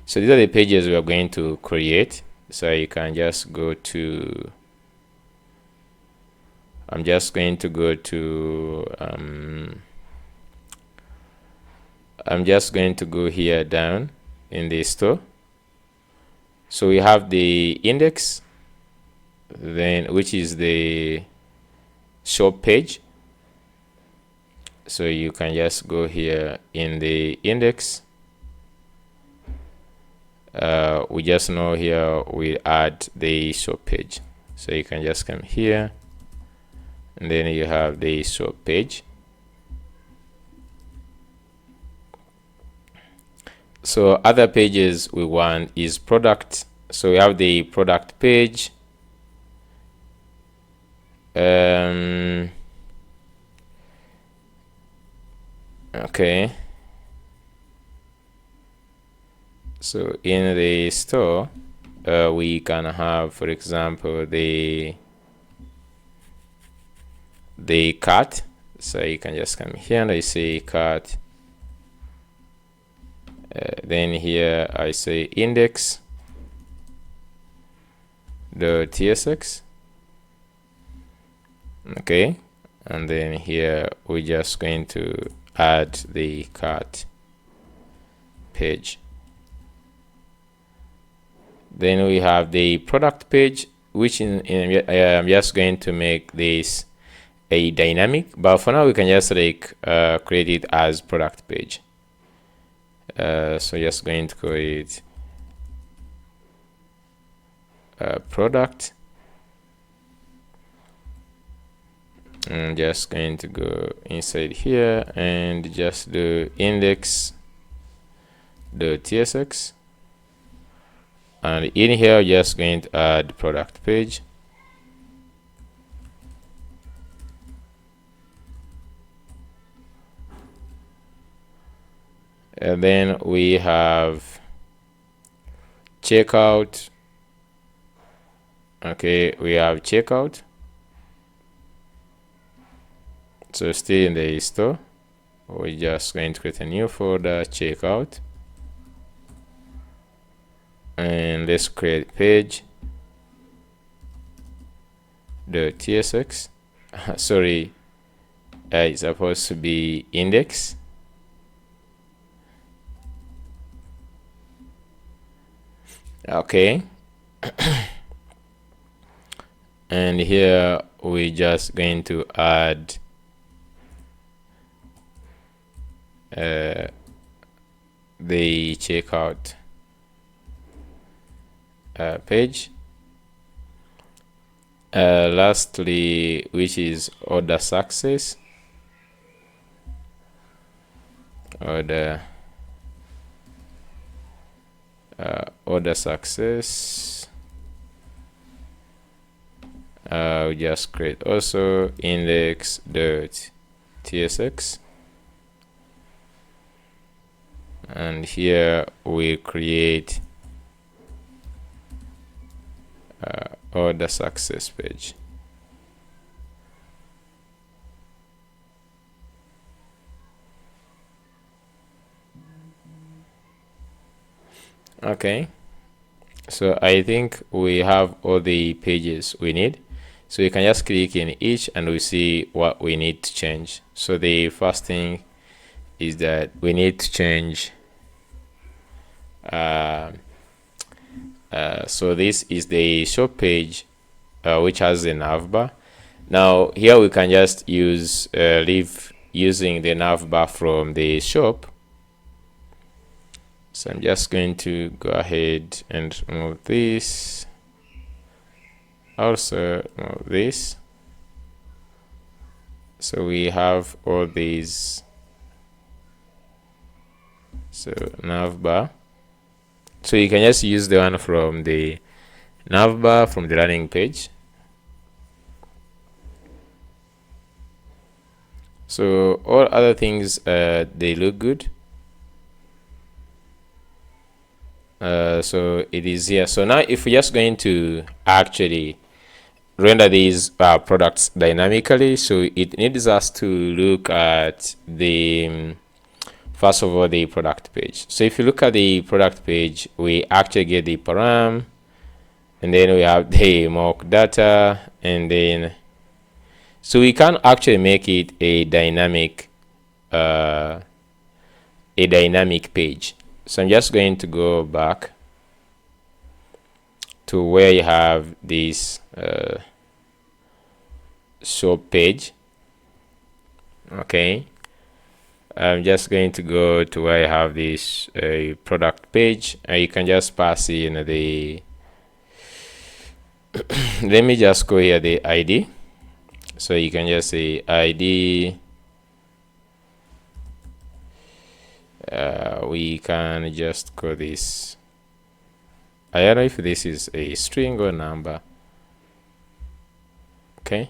So these are the pages we are going to create. So you can just go to, I'm just going to go to, I'm just going to go here down in the store. So we have the index, then which is the shop page. So you can just go here in the index. We just know here we add the shop page. So you can just come here and then you have the shop page. So other pages we want is product. So we have the product page. Okay. So in the store, we can have, for example, the cart. So you can just come here and I say cart. Then here I say index the tsx. Okay, and then here we're just going to add the cart page. Then we have the product page, which I'm just going to make this a dynamic, but for now we can just like create it as product page. So just going to create product, and just going to go inside here and just do index the tsx, and in here just going to add product page. And then we have checkout. Okay, we have checkout. So still in the store, we're just going to create a new folder, checkout, and let's create page the tsx. Sorry, it's supposed to be index. Okay. And here we're just going to add the checkout page. Lastly, which is order success, order success. We just create also index.tsx, and here we create order success page. Okay, so I think we have all the pages we need. So you can just click in each and we see what we need to change. So the first thing is that we need to change so this is the shop page which has the navbar. Now here we can just use leave using the navbar from the shop. So I'm just going to go ahead and remove this, also remove this. So we have all these. So navbar, so you can just use the one from the navbar from the landing page. So all other things they look good. So it is here. So now if we're just going to actually render these products dynamically, so it needs us to look at the first of all the product page. So if you look at the product page, we actually get the param, and then we have the mock data, and then so we can actually make it a dynamic page. So I'm just going to go back to where you have this shop page. Okay, I'm just going to go to where I have this product page, and you can just pass in the let me just go here, the ID. So you can just say ID. We can just call this, I don't know if this is a string or number. Okay,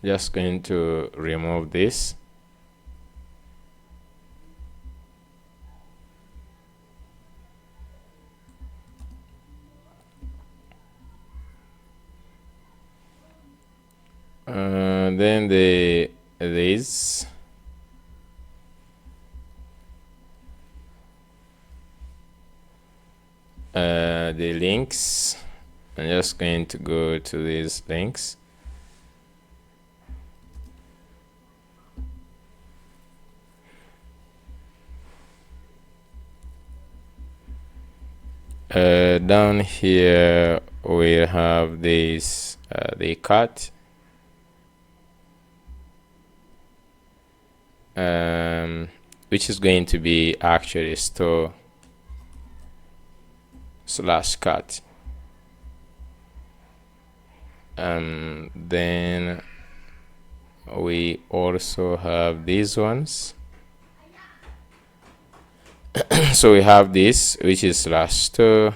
just going to remove this. Then this the links, I'm just going to go to these links. Down here we have this the cut, which is going to be actually store / cut. Then we also have these ones. So we have this, which is /store.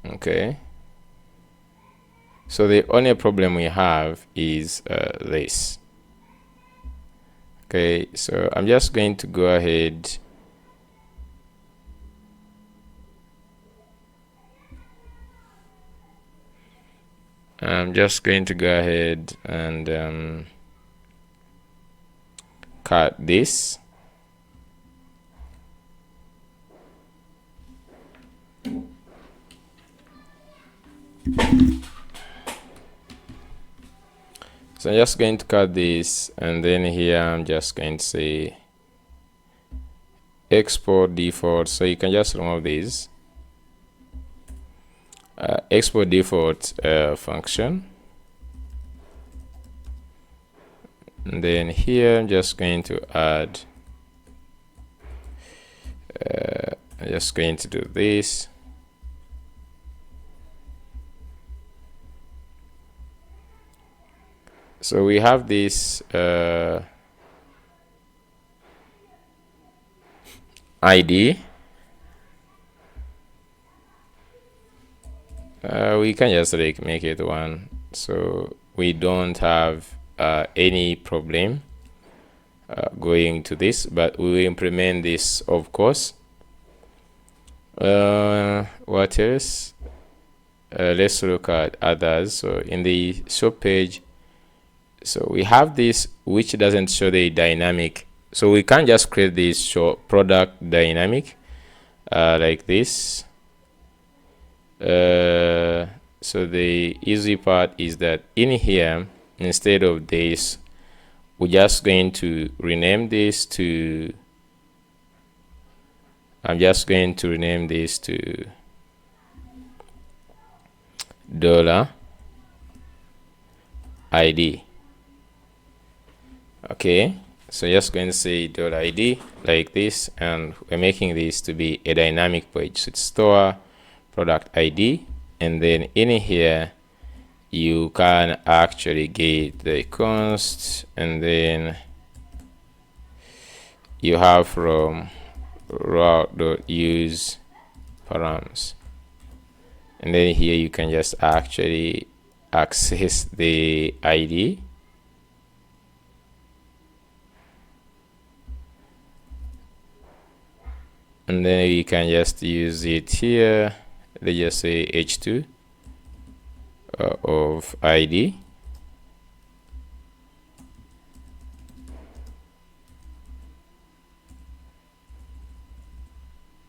Okay, so the only problem we have is this. Okay, so I'm just going to go ahead and cut this. So I'm just going to cut this, and then here I'm just going to say export default. So you can just remove these. Export default function. And then here I'm just going to add I'm just going to do this. So we have this ID. We can just like make it 1, so we don't have any problem. going to this, but we will implement this, of course. What else? Let's look at others. So in the shop page, so we have this which doesn't show the dynamic, so we can't just create this show product dynamic like this. So the easy part is that in here, instead of this, we're just going to rename this to, I'm just going to rename this to $ID. Okay, so just going to say $ID like this, and we're making this to be a dynamic page. So it's store product ID, and then in here you can actually get the const, and then you have from route.use params, and then here you can just actually access the ID, and then you can just use it here. Let's just say H2 of ID,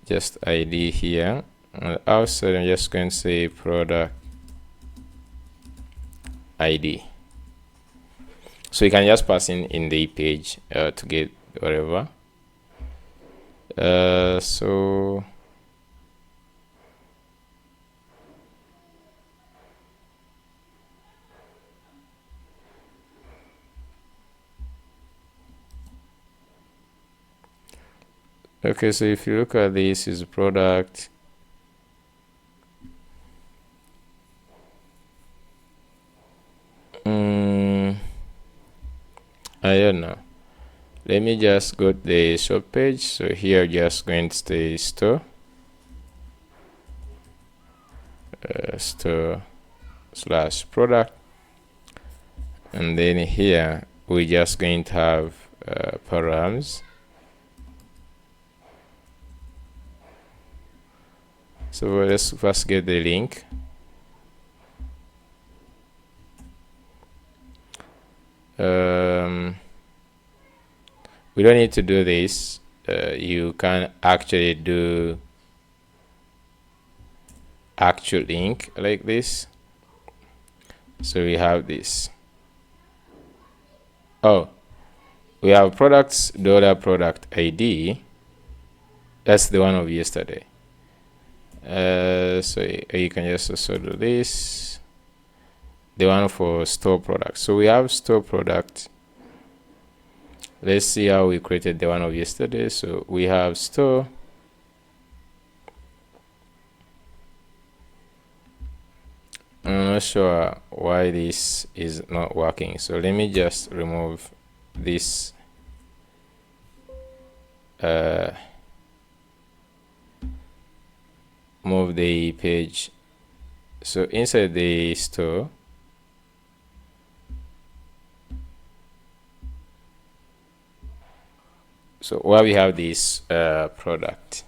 just ID here, and also I'm just going to say product ID. So you can just pass in the page to get whatever. So okay, so if you look at this, is product. I don't know. Let me just go to the shop page. So here, just going to stay store, store / product, and then here we're just going to have params. So let's first get the link. We don't need to do this. You can actually do actual link like this. So we have this. Oh, we have products $product ID. That's the one of yesterday. So you can just also do this, the one for store product. So we have store product. Let's see how we created the one of yesterday. So we have store, I'm not sure why this is not working, so let me just remove this move the page. So inside the store, so where we have this product,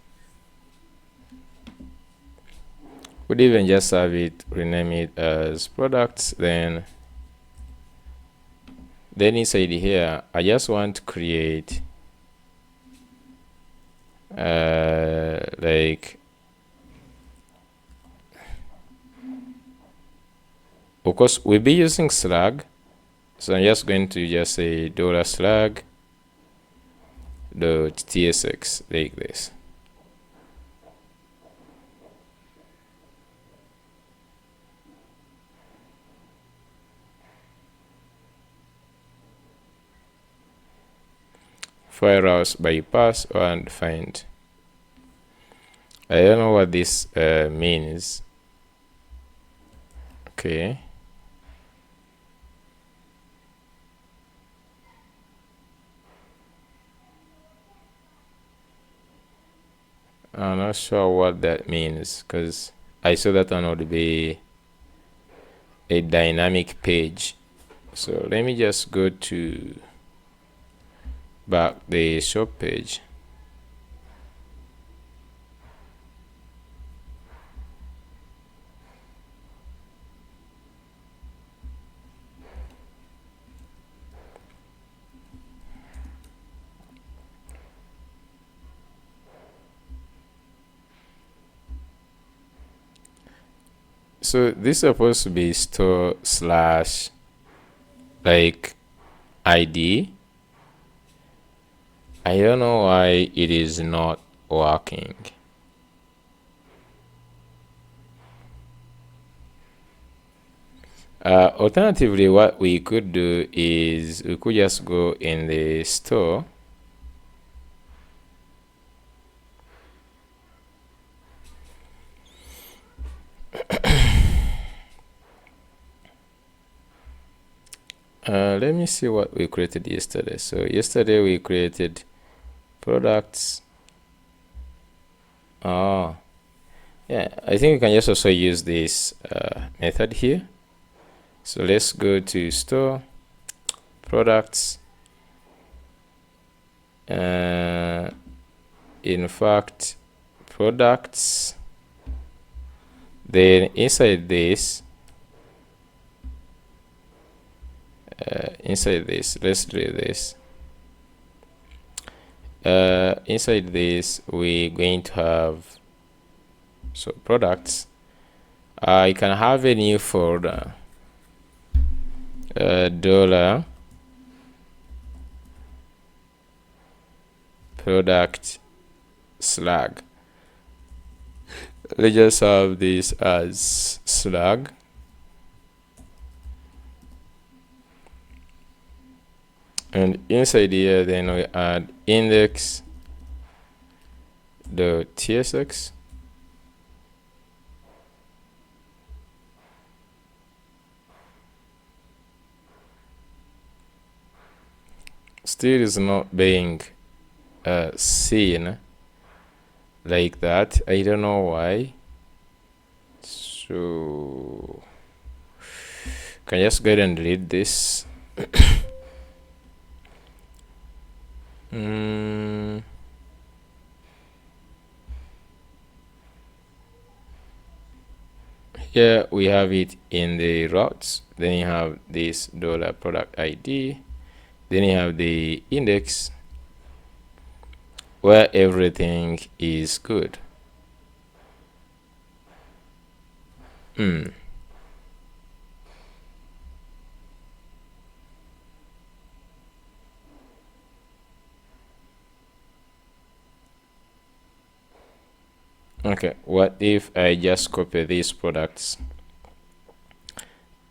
would even just have it, rename it as products. Then inside here, I just want to create like, of course we'll be using slug, so I'm just going to just say $slug.tsx like this. Firehouse bypass or undefined. I don't know what this means. Okay. I'm not sure what that means, because I saw that one would be a dynamic page. So let me just go to back the shop page. So this is supposed to be store slash like ID. I don't know why it is not working. Alternatively, what we could do is we could just go in the store let me see what we created yesterday. So yesterday we created products. Oh, yeah, I think we can just also use this method here. So let's go to store products. In fact, products. Then inside this, let's do this. Inside this, we're going to have products. I can have a new folder. Dollar product slug. Let's just have this as slug. And inside here, then we add index.tsx. Still is not being seen like that. I don't know why. So can I just go ahead and delete this? Here we have it in the routes. Then you have this dollar product ID. Then you have the index where everything is good. Okay, what if I just copy these products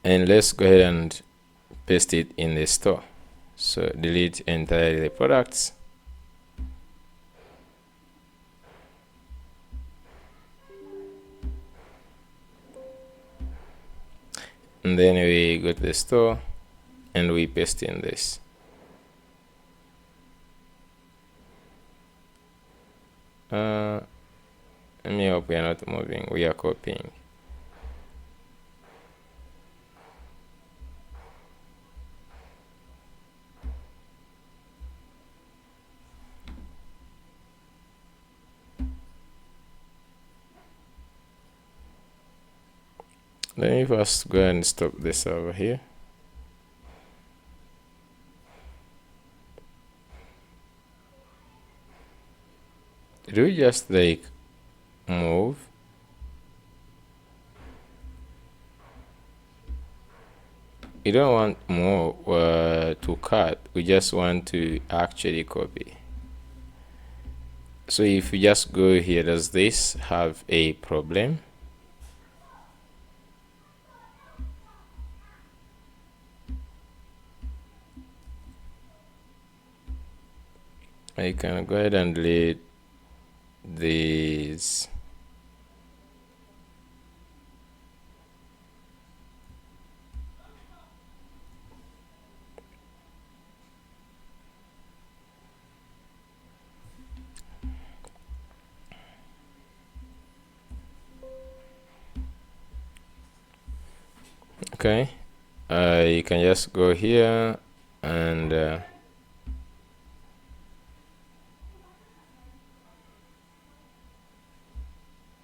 and let's go ahead and paste it in the store. So delete entirely the products. And then we go to the store and we paste in this. Let me hope we are not moving, we are copying. Let me first go and stop the server here. Do we just like move? We don't want more to cut, we just want to actually copy. So if you just go here, does this have a problem? I can go ahead and delete these. Okay, you can just go here and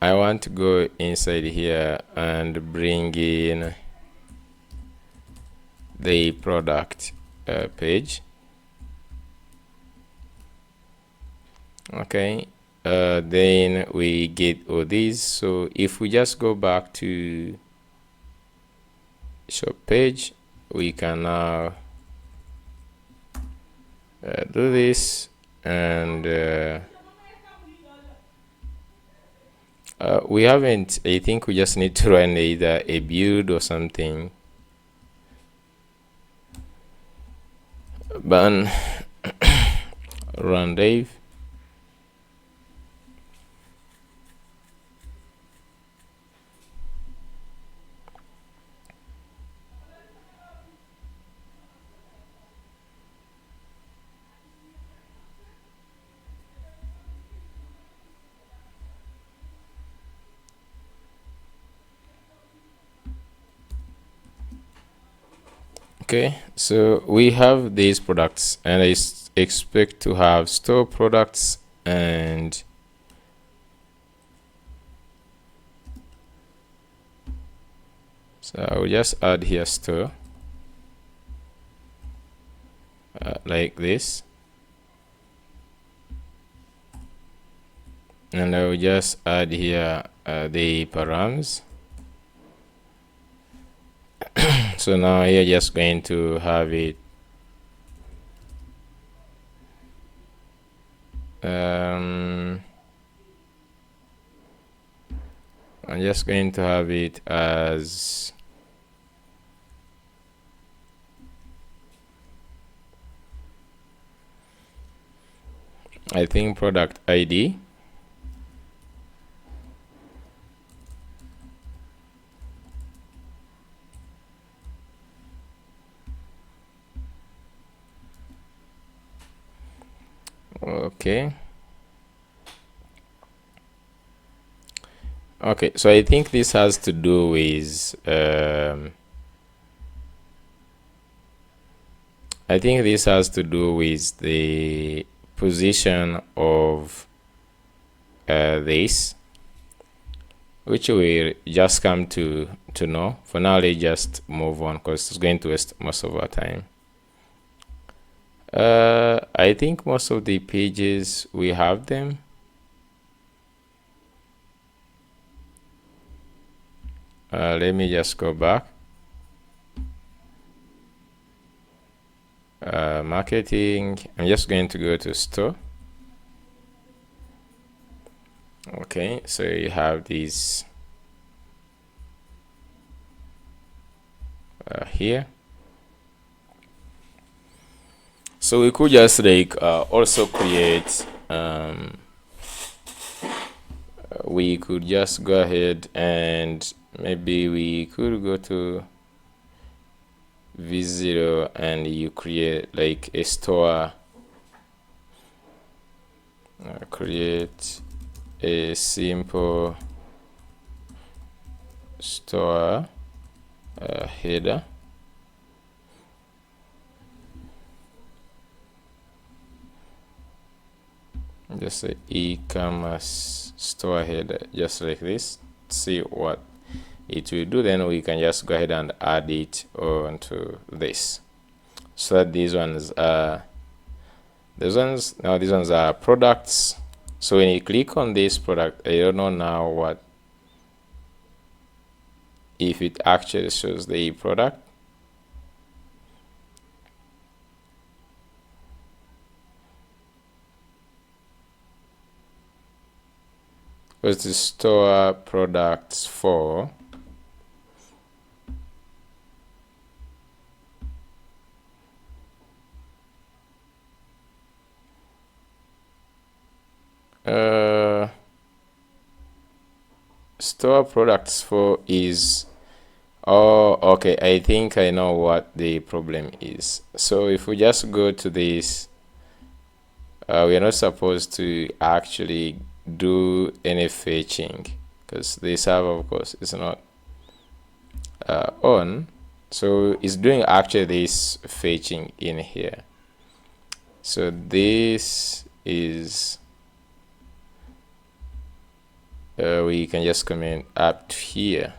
I want to go inside here and bring in the product page. Okay, then we get all these. So if we just go back to shop page, we can now do this, and we haven't, I think we just need to run either a build or something. Ban run Dave. Okay, so we have these products, and I expect to have store products, and so I'll just add here store like this, and I'll just add here the params. So now you're just going to have it I'm just going to have it as I think product ID. Okay. Okay, so I think this has to do with I think this has to do with the position of this, which we'll just come to know. For now, let's just move on because it's going to waste most of our time. I think most of the pages we have them. Let me just go back. Marketing. I'm just going to go to store. Okay, so you have these here. So we could just like also create we could just go ahead and maybe we could go to V0 and you create like a store, create a simple store header. Just say e-commerce store header, just like this. See what it will do. Then we can just go ahead and add it onto this, so that these ones are these ones are products. So when you click on this product, I don't know now what if it actually shows the product. Was the store products for store products for is, oh, okay, I think I know what the problem is. So if we just go to this, we are not supposed to actually do any fetching because the server, of course, is not on. So it's doing actually this fetching in here. So this is we can just comment up here.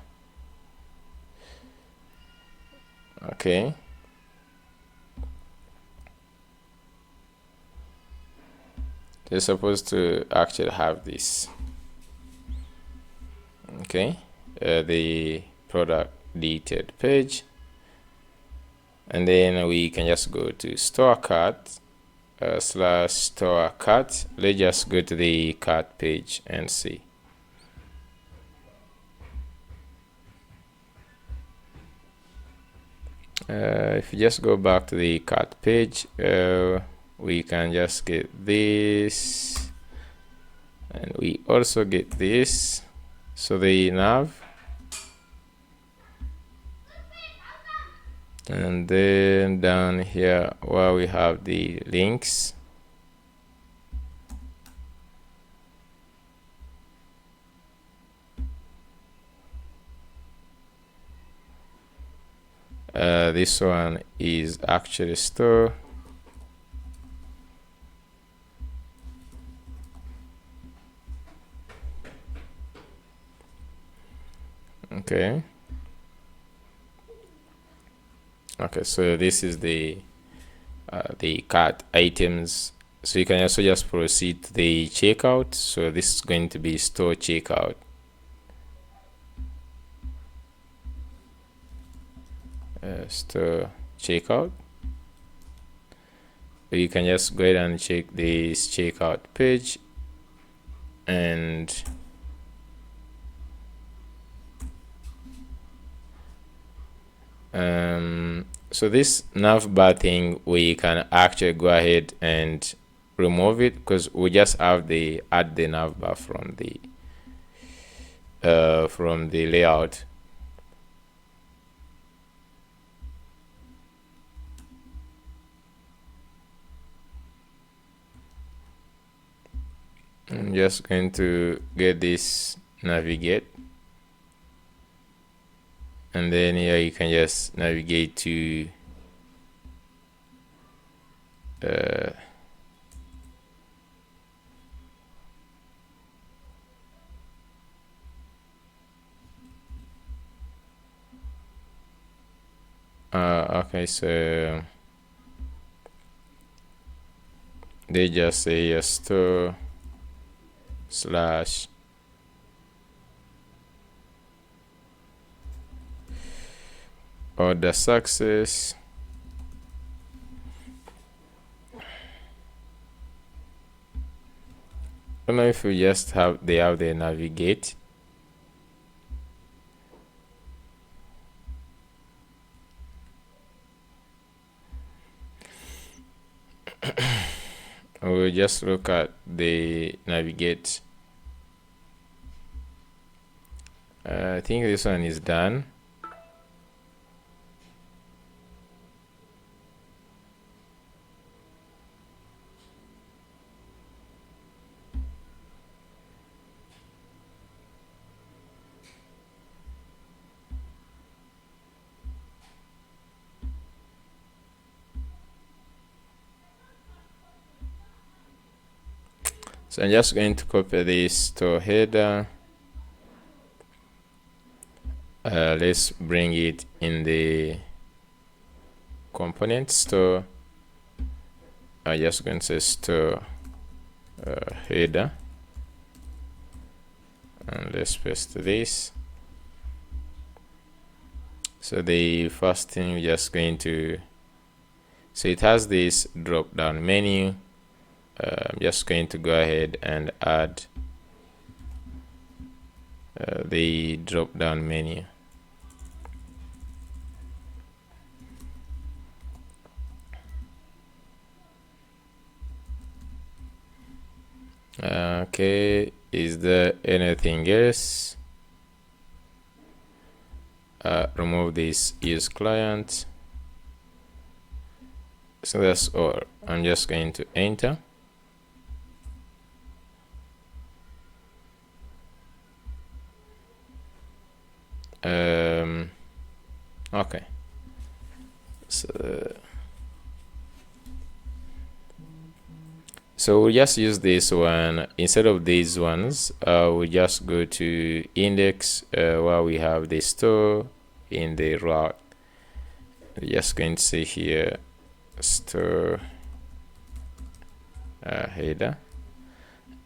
Okay, they're supposed to actually have this. Okay, the product detailed page, and then we can just go to store cart / store cart. Let's just go to the cart page and see. If you just go back to the cart page, we can just get this, and we also get this. So the nav, and then down here where we have the links, this one is actually store. Okay, so this is the cart items. So you can also just proceed to the checkout. So this is going to be store checkout. Store checkout. You can just go ahead and check this checkout page, and so this navbar thing, we can actually go ahead and remove it because we just have the add the navbar from the layout. I'm just going to get this navigate, and then here you can just navigate to okay, so they just say a store / order success. I don't know if we just have the navigate. We'll just look at the navigate. I think this one is done. So I'm just going to copy this to header. Let's bring it in the component store. I'm just going to say store header, and let's paste this. So the first thing we're just going to, so it has this drop down menu. I'm just going to go ahead and add the drop down menu. Okay, is there anything else? Remove this use client. So that's all. I'm just going to enter. Okay, so So we'll just use this one instead of these ones. We'll just go to index where we have the store in the route. We're just going to say here store header,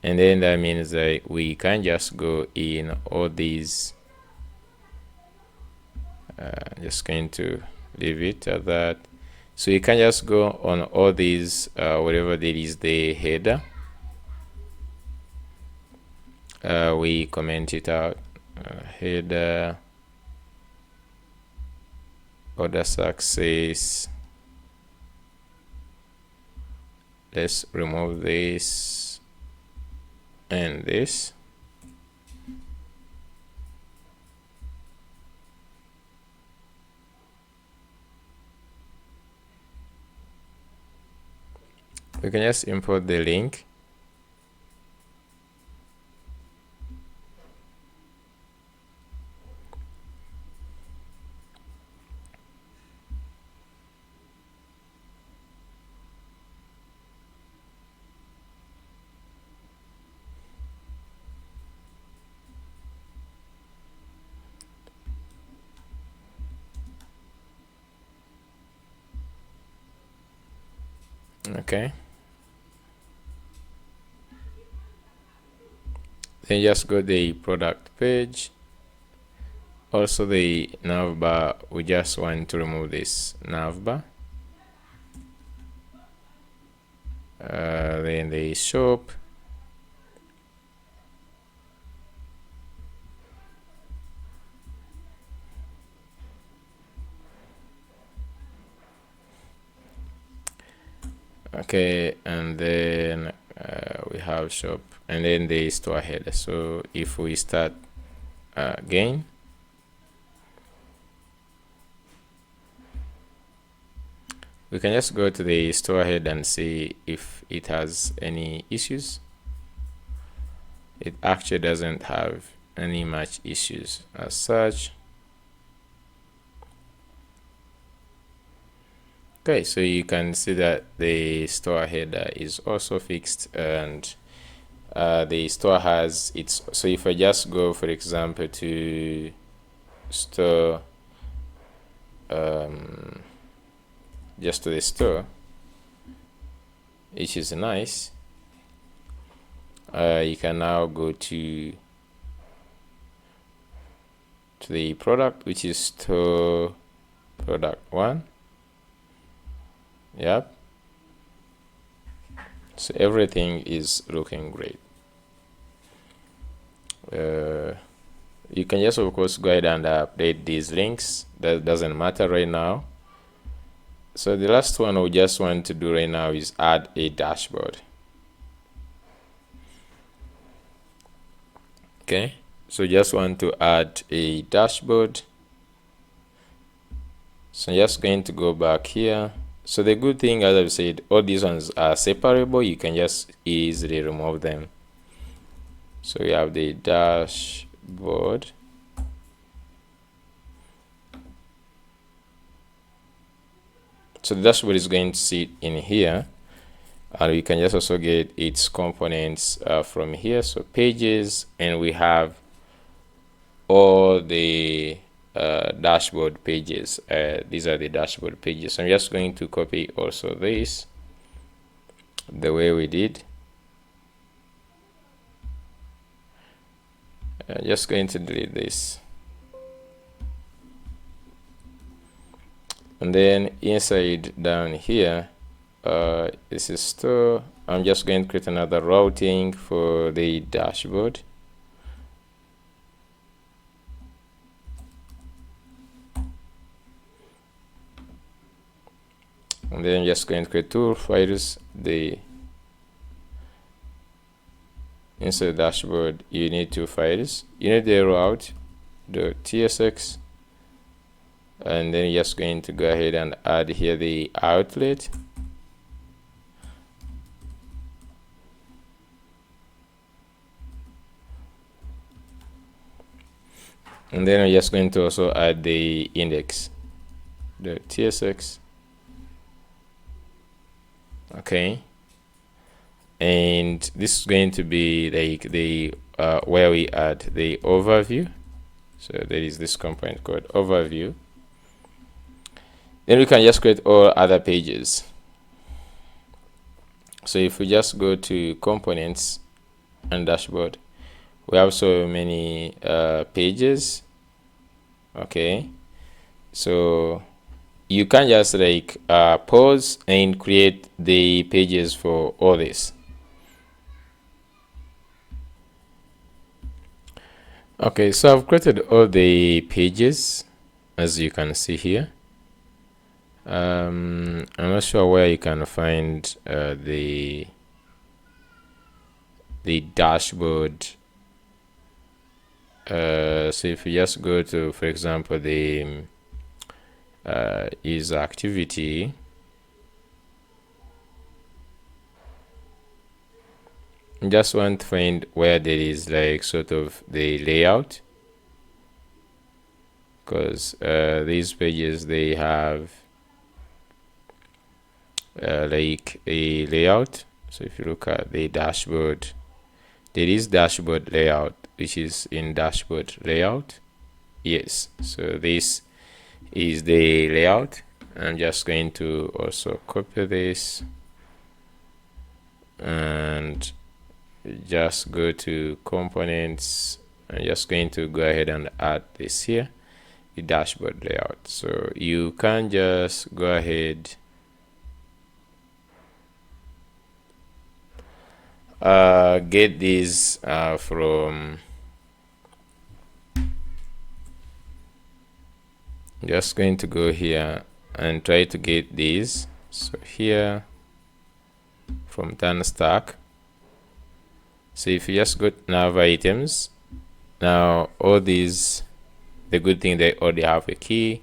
and then that means that we can just go in all these. Just going to leave it at that. So you can just go on all these whatever there is the header. We comment it out, header, order success. Let's remove this and this. We can just import the link. Okay. Then just go the product page. Also the navbar, we just want to remove this navbar. Then the shop. Okay, and then we have shop, and then the store header. So if we start again, we can just go to the store head and see if it has any issues. It actually doesn't have any much issues as such. Okay, so you can see that the store header is also fixed, and the store has its. So if I just go, for example, to store, just to the store, which is nice. You can now go to the product, which is store product 1. Yep. So everything is looking great. You can just, of course, go ahead and update these links. That doesn't matter right now. So the last one we just want to do right now is add a dashboard. Okay, so just want to add a dashboard. So I'm just going to go back here. So the good thing, as I've said, all these ones are separable. You can just easily remove them. So we have the dashboard. So the dashboard is going to sit in here, and we can just also get its components from here. So pages, and we have all the dashboard pages. These are the dashboard pages. So I'm just going to copy also this the way we did. Just going to delete this, and then inside down here, this is store. I'm just going to create another routing for the dashboard. And then I'm just going to create 2 files. The inside the dashboard, you need 2 files. You need the route.tsx, and then you're just going to go ahead and add here the outlet. And then I'm just going to also add the index.tsx. Okay, and this is going to be like the where we add the overview. So there is this component called overview. Then we can just create all other pages. So if we just go to components and dashboard, we have so many pages. Okay, so you can just like pause and create the pages for all this. Okay, so I've created all the pages as you can see here. I'm not sure where you can find the dashboard. So if you just go to, for example, the user activity, just want to find where there is like sort of the layout, because these pages, they have like a layout. So if you look at the dashboard, there is dashboard layout, which is in dashboard layout. Yes, so this is the layout. I'm just going to also copy this and just go to components. I'm just going to go ahead and add this here, the dashboard layout. So you can just go ahead get these from, just going to go here and try to get these. So here from Stack. So if you just go to nav items, now all these, the good thing, they already have a key.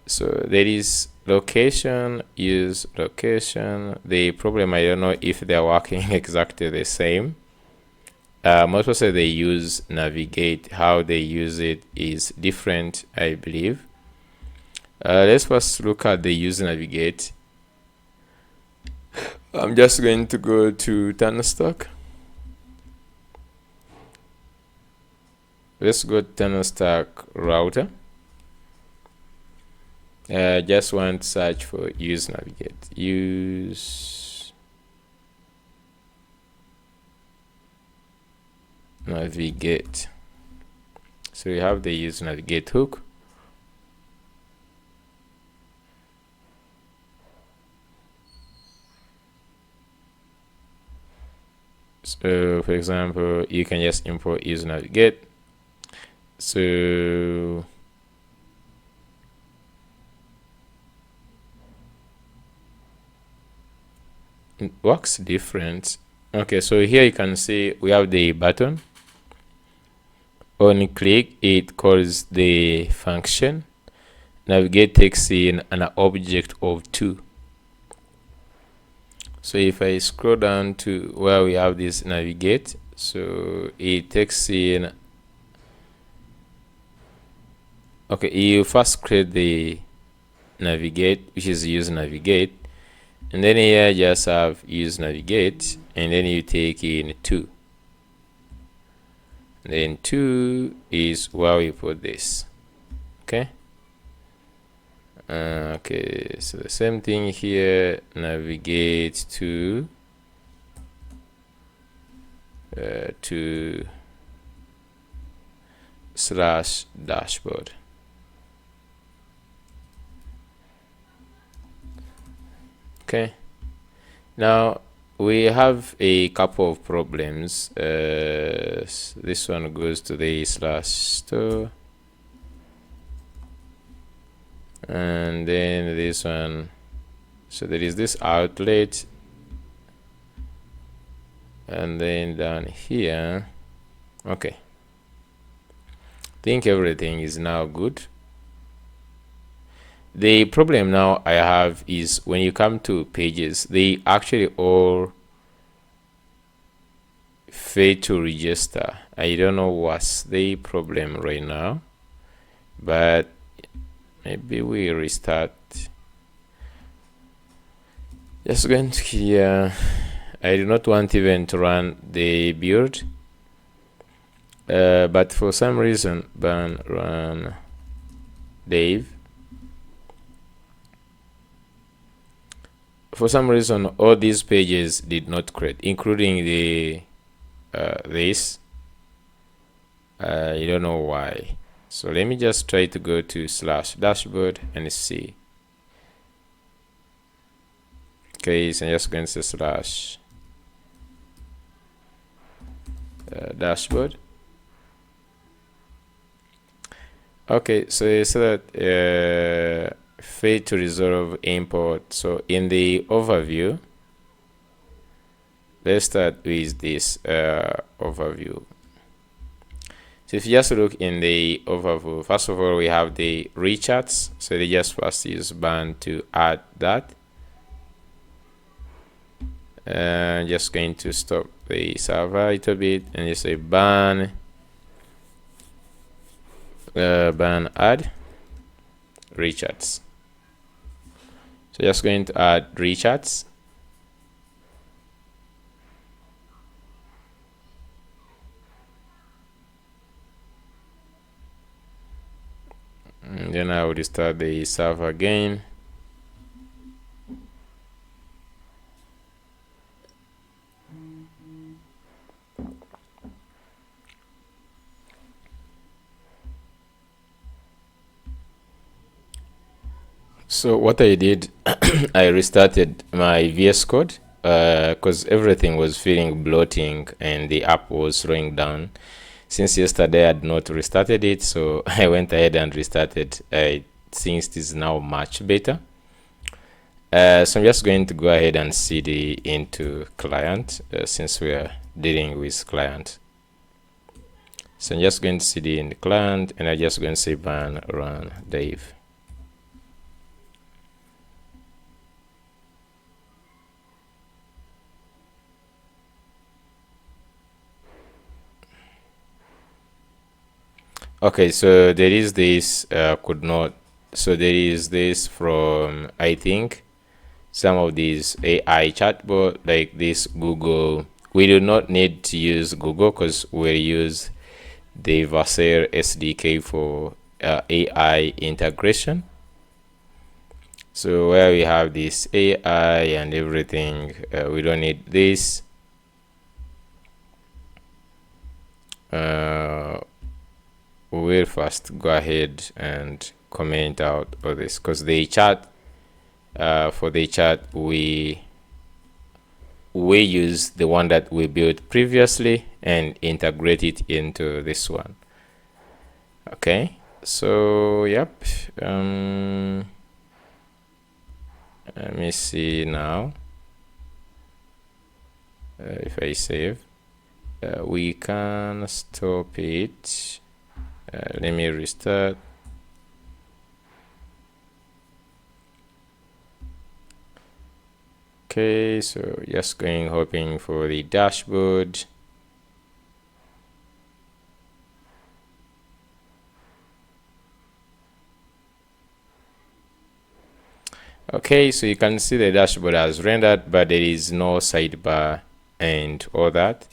So there is location, use location. The problem, I don't know if they're working exactly the same. Most people say they use navigate. How they use it is different, I believe. Let's first look at the use navigate. I'm just going to go to Stack. Let's go to Stack router. Just want to search for use navigate. Use navigate. So we have the use navigate hook. So for example, you can just import use navigate. So it works different. Okay, so here you can see we have the button. On click, it calls the function. Navigate takes in an object of 2. So if I scroll down to where we have this navigate, so it takes in, okay, you first create the navigate, which is use navigate, and then here just have use navigate, and then you take in 2. And then 2 is where we put this. Okay. Okay, so the same thing here, navigate to slash dashboard. Okay, now we have a couple of problems. This one goes to the slash store, and then this one, so there is this outlet, and then down here. Okay, I think everything is now good. The problem now I have is when you come to pages, they actually all fail to register. I don't know what's the problem right now, but maybe we restart. Just going to here I do not want even to run the build, but for some reason ban run Dave. For some reason all these pages did not create, including the this. You don't know why. So let me just try to go to /dashboard and see. Okay, so I'm just going to say /dashboard. Okay, so it said that fail to resolve import. So in the overview, let's start with this overview. So if you just look in the overview, first of all, we have the recharts. So they just first use ban to add that. Just going to stop the server a little bit and just say ban add recharts. So just going to add recharts. And then I will restart the server again. So what I did, I restarted my VS Code because everything was feeling bloating and the app was slowing down. Since yesterday I had not restarted it, so I went ahead and restarted. Things is now much better. So I'm just going to go ahead and cd into client since we are dealing with client. So I'm just going to cd in the client and I'm just going to say ban run Dave. Okay, so there is this could not. So there is this from, I think, some of these AI chatbot like this Google. We do not need to use Google because we use the Versailles SDK for AI integration. So where we have this AI and everything, we don't need this. We'll first go ahead and comment out all this because the chat for the chat we use the one that we built previously and integrate it into this one. Okay, so yep, let me see now if I save. We can stop it. Let me restart. Okay, so just hoping for the dashboard. Okay, so you can see the dashboard has rendered, but there is no sidebar and all that.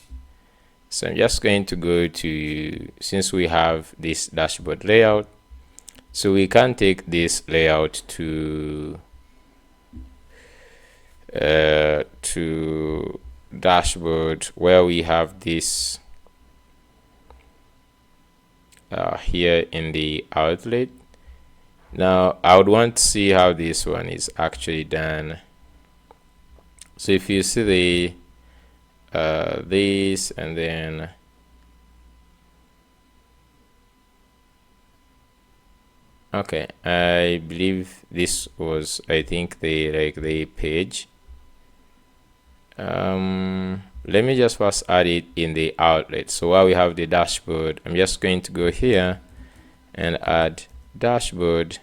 So I'm just going to go to, since we have this dashboard layout, so we can take this layout to dashboard where we have this here in the outlet. Now I would want to see how this one is actually done. So if you see the this and then okay, I believe this was, I think, the page. Let me just first add it in the outlet. So while we have the dashboard, I'm just going to go here and add dashboard.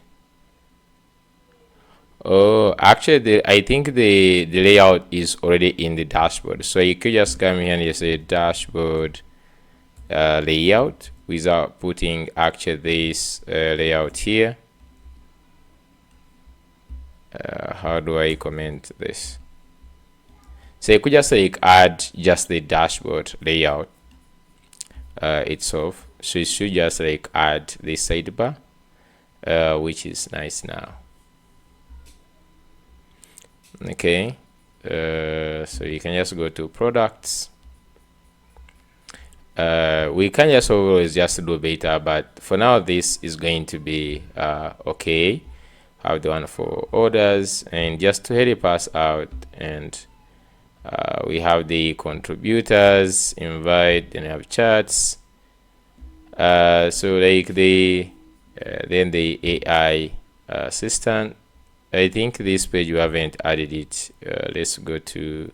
Oh, actually, I think the layout is already in the dashboard. So you could just come here and you say dashboard layout without putting actually this layout here. How do I comment this? So you could just like add just the dashboard layout itself. So you should just like add the sidebar, which is nice now. Okay, so you can just go to products. We can just always just do beta, but for now this is going to be okay. Have the one for orders, and just to help us out, and we have the contributors, invite, then we have chats. So like the then the AI assistant. I think this page we haven't added it. Let's go to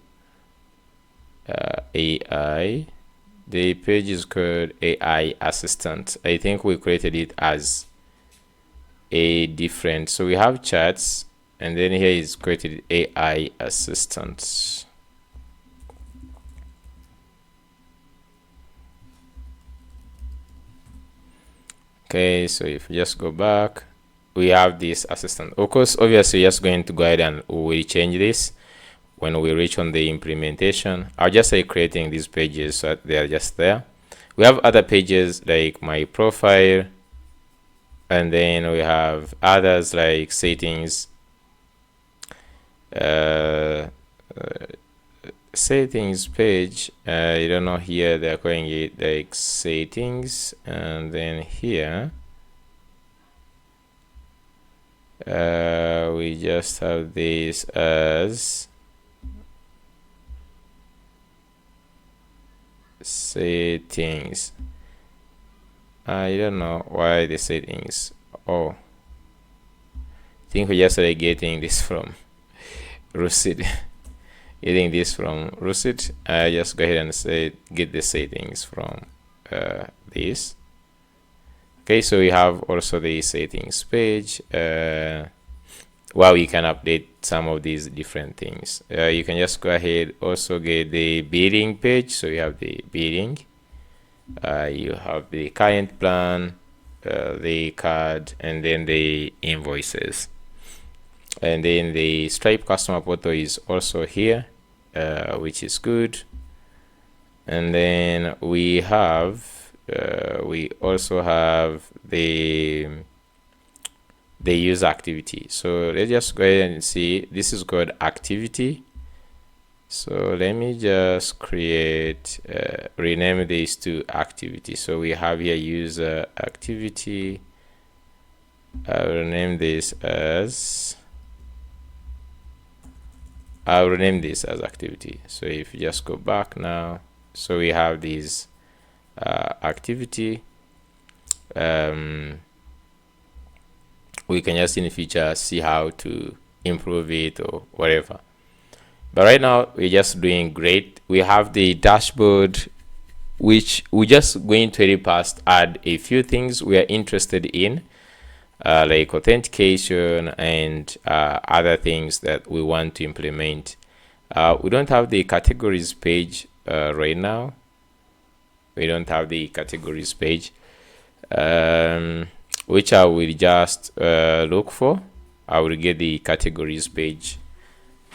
AI. The page is called AI assistant. I think we created it as a different. So we have chats, and then here is created AI assistant. Okay, so if you just go back, we have this assistant. Of course, obviously, just going to go ahead and we change this when we reach on the implementation. I'll just say creating these pages so they are just there. We have other pages like my profile, and then we have others like settings, settings page. You don't know, here they're calling it like settings, and then here we just have this as settings. I don't know why the settings. Oh, I think we just started getting this from Lucid. Getting this from Lucid. I just go ahead and say get the settings from this. Okay, so we have also the settings page where we can update some of these different things. You can just go ahead, also get the billing page. So you have the billing, you have the current plan, the card, and then the invoices. And then the Stripe customer portal is also here, which is good. And then we have we also have the user activity. So let's just go ahead and see. This is called activity. So let me just create rename this to activity. So we have here user activity. I'll rename this as activity. So if you just go back now, so we have these activity. We can just in the future see how to improve it or whatever, but right now we're just doing great. We have the dashboard, which we're just going to really past add a few things we are interested in, like authentication and other things that we want to implement. We don't have the categories page right now. We don't have the categories page, which I will just look for. I will get the categories page,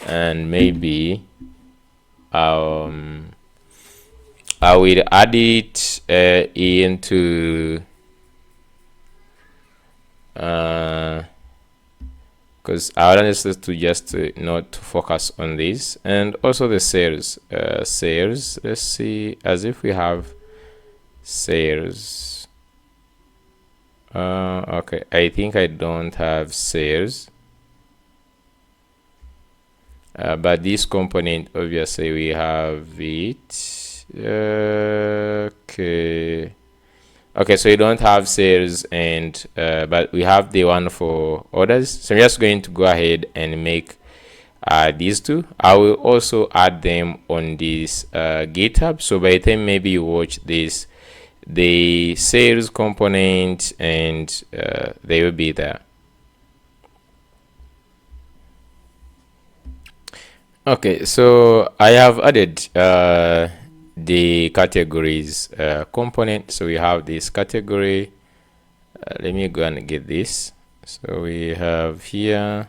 and maybe I will add it into because I want us to just not focus on this, and also the sales. Sales, let's see, as if we have sales. Okay, I think I don't have sales, but this component obviously we have it. Okay, so you don't have sales, and but we have the one for orders. So I'm just going to go ahead and make these two. I will also add them on this GitHub, so by the time maybe you watch this, the sales component, and they will be there. Okay, so I have added the categories component. So we have this category. Let me go and get this. So we have here,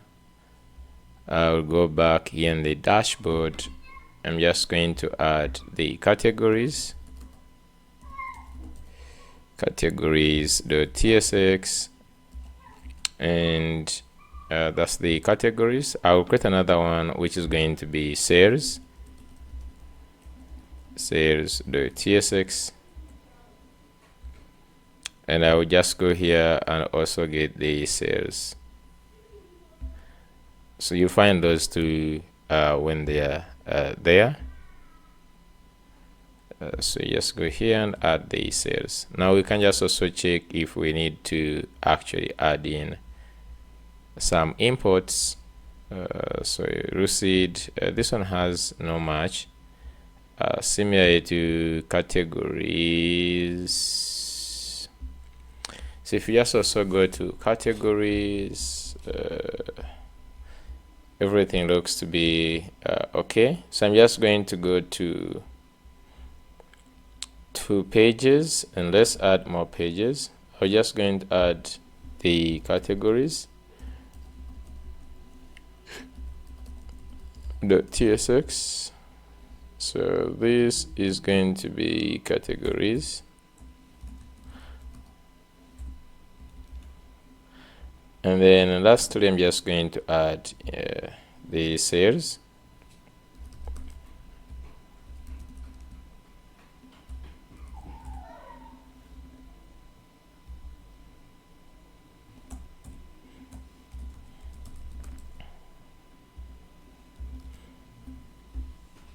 I'll go back here in the dashboard. I'm just going to add the categories, categories.tsx, and that's the categories. I'll create another one which is going to be sales.tsx, and I will just go here and also get the sales. So you find those two when they are there. So just go here and add the sales. Now we can just also check if we need to actually add in some imports. So receipt, this one has no much. Similar to categories. So if you just also go to categories, everything looks to be okay. So I'm just going to go to pages, and let's add more pages. I'm just going to add the categories .tsx. So this is going to be categories, and then lastly I'm just going to add the sales.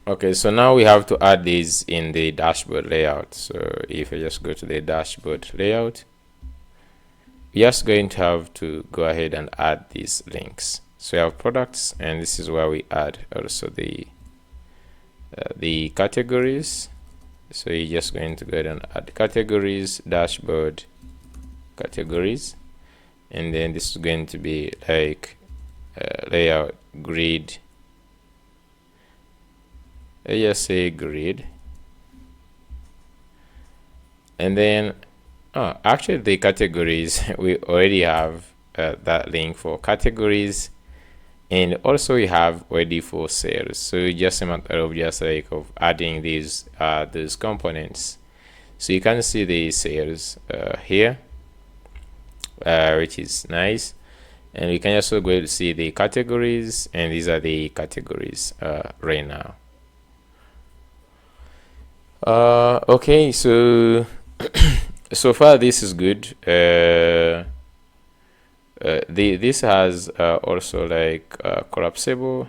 Okay, so now we have to add these in the dashboard layout. So if I just go to the dashboard layout, we're just going to have to go ahead and add these links. So we have products, and this is where we add also the categories. So you're just going to go ahead and add categories, dashboard, categories, and then this is going to be like layout grid. Let's just say grid, and then actually the categories we already have that link for categories, and also we have ready for sales. So it's just a matter of just like of adding these those components. So you can see the sales here, which is nice, and you can also go to see the categories, and these are the categories right now. Okay, so so far this is good. This has also like collapsible.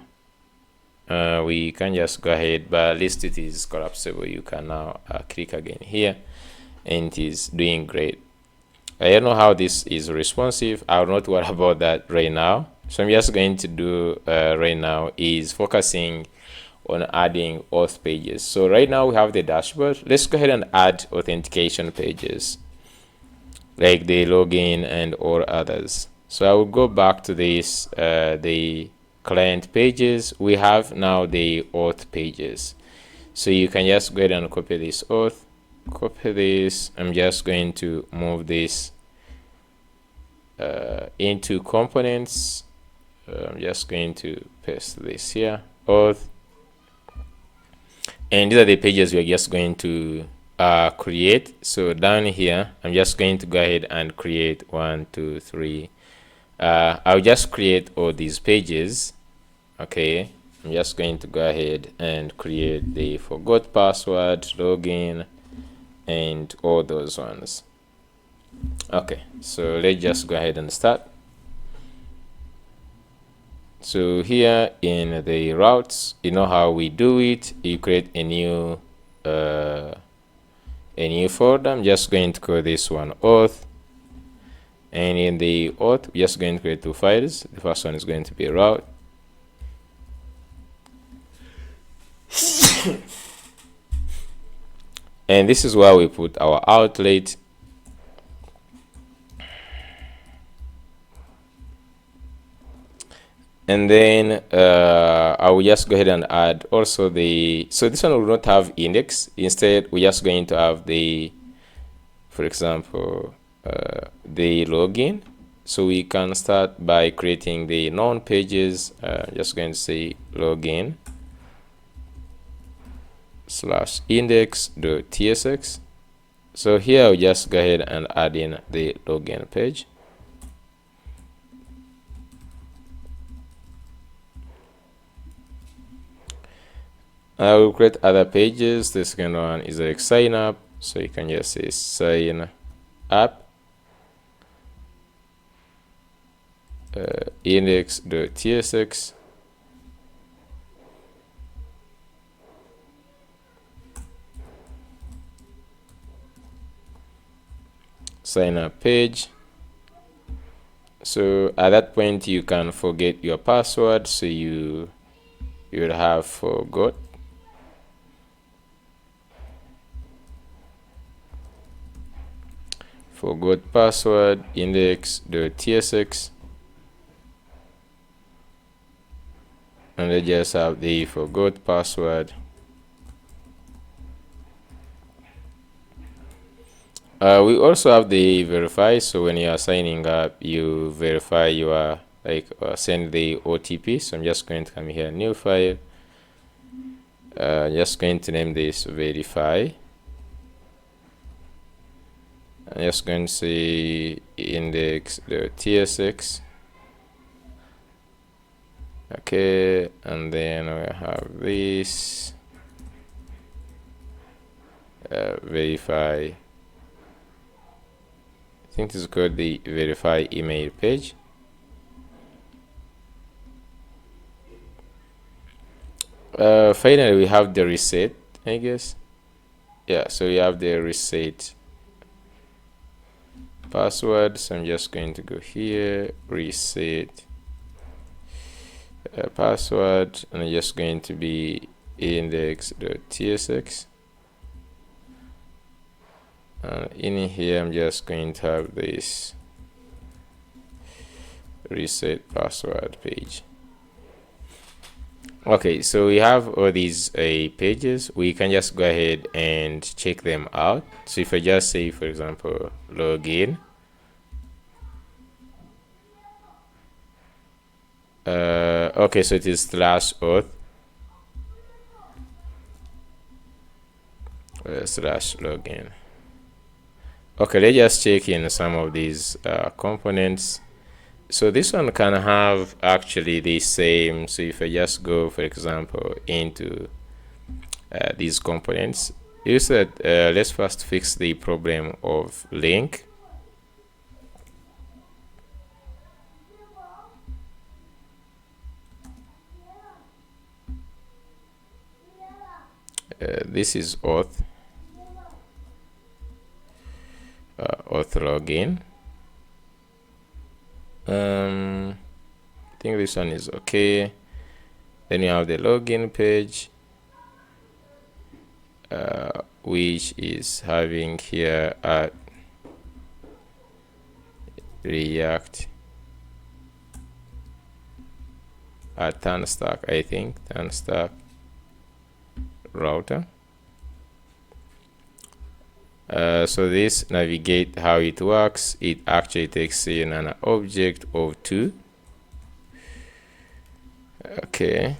We can just go ahead, but at least it is collapsible. You can now click again here, and it is doing great. I don't know how this is responsive. I'll not worry about that right now. So I'm just going to do right now is focusing on adding auth pages. So right now we have the dashboard. Let's go ahead and add authentication pages, like the login and all others. So I will go back to this the client pages. We have now the auth pages. So you can just go ahead and copy this auth, copy this. I'm just going to move this into components. I'm just going to paste this here, auth, and these are the pages we're just going to create. So down here I'm just going to go ahead and create 1, 2, 3. I'll just create all these pages. Okay, I'm just going to go ahead and create the forgot password, login, and all those ones. Okay, so let's just go ahead and start. So here in the routes, you know how we do it. You create a new folder. I'm just going to call this one auth, and in the auth we're just going to create 2 files. The first one is going to be route, and this is where we put our outlet. And then I will just go ahead and add also the, so this one will not have index. Instead, we're just going to have the, for example, the login. So we can start by creating the known pages. Just going to say login. index.tsx. So here I'll just go ahead and add in the login page. I will create other pages. The second one is like sign up, so you can just say sign up index.tsx. Sign up page. So at that point you can forget your password, so you would have forgot password index.tsx, and they just have the forgot password. We also have the verify, so when you are signing up, you verify you are send the OTP. So I'm just going to come here, new file, just going to name this verify. I'm just going to say index.tsx. Okay, and then we have this verify. I think this is called the verify email page. Finally, we have the reset, I guess. Yeah, so we have the reset password. So I'm just going to go here, reset password, and it's just going to be index.tsx. In here, I'm just going to have this reset password page. Okay, so we have all these pages. We can just go ahead and check them out. So if I just say, for example, login, okay, so it is /auth /login. Okay, let's just check in some of these components. So this one can have actually the same. So if I just go, for example, into these components, you said let's first fix the problem of link. This is auth login. I think this one is okay. Then you have the login page, which is having here at React at Tanstack, I think Tanstack router. So this navigate how it works. It actually takes in an object of 2. Okay.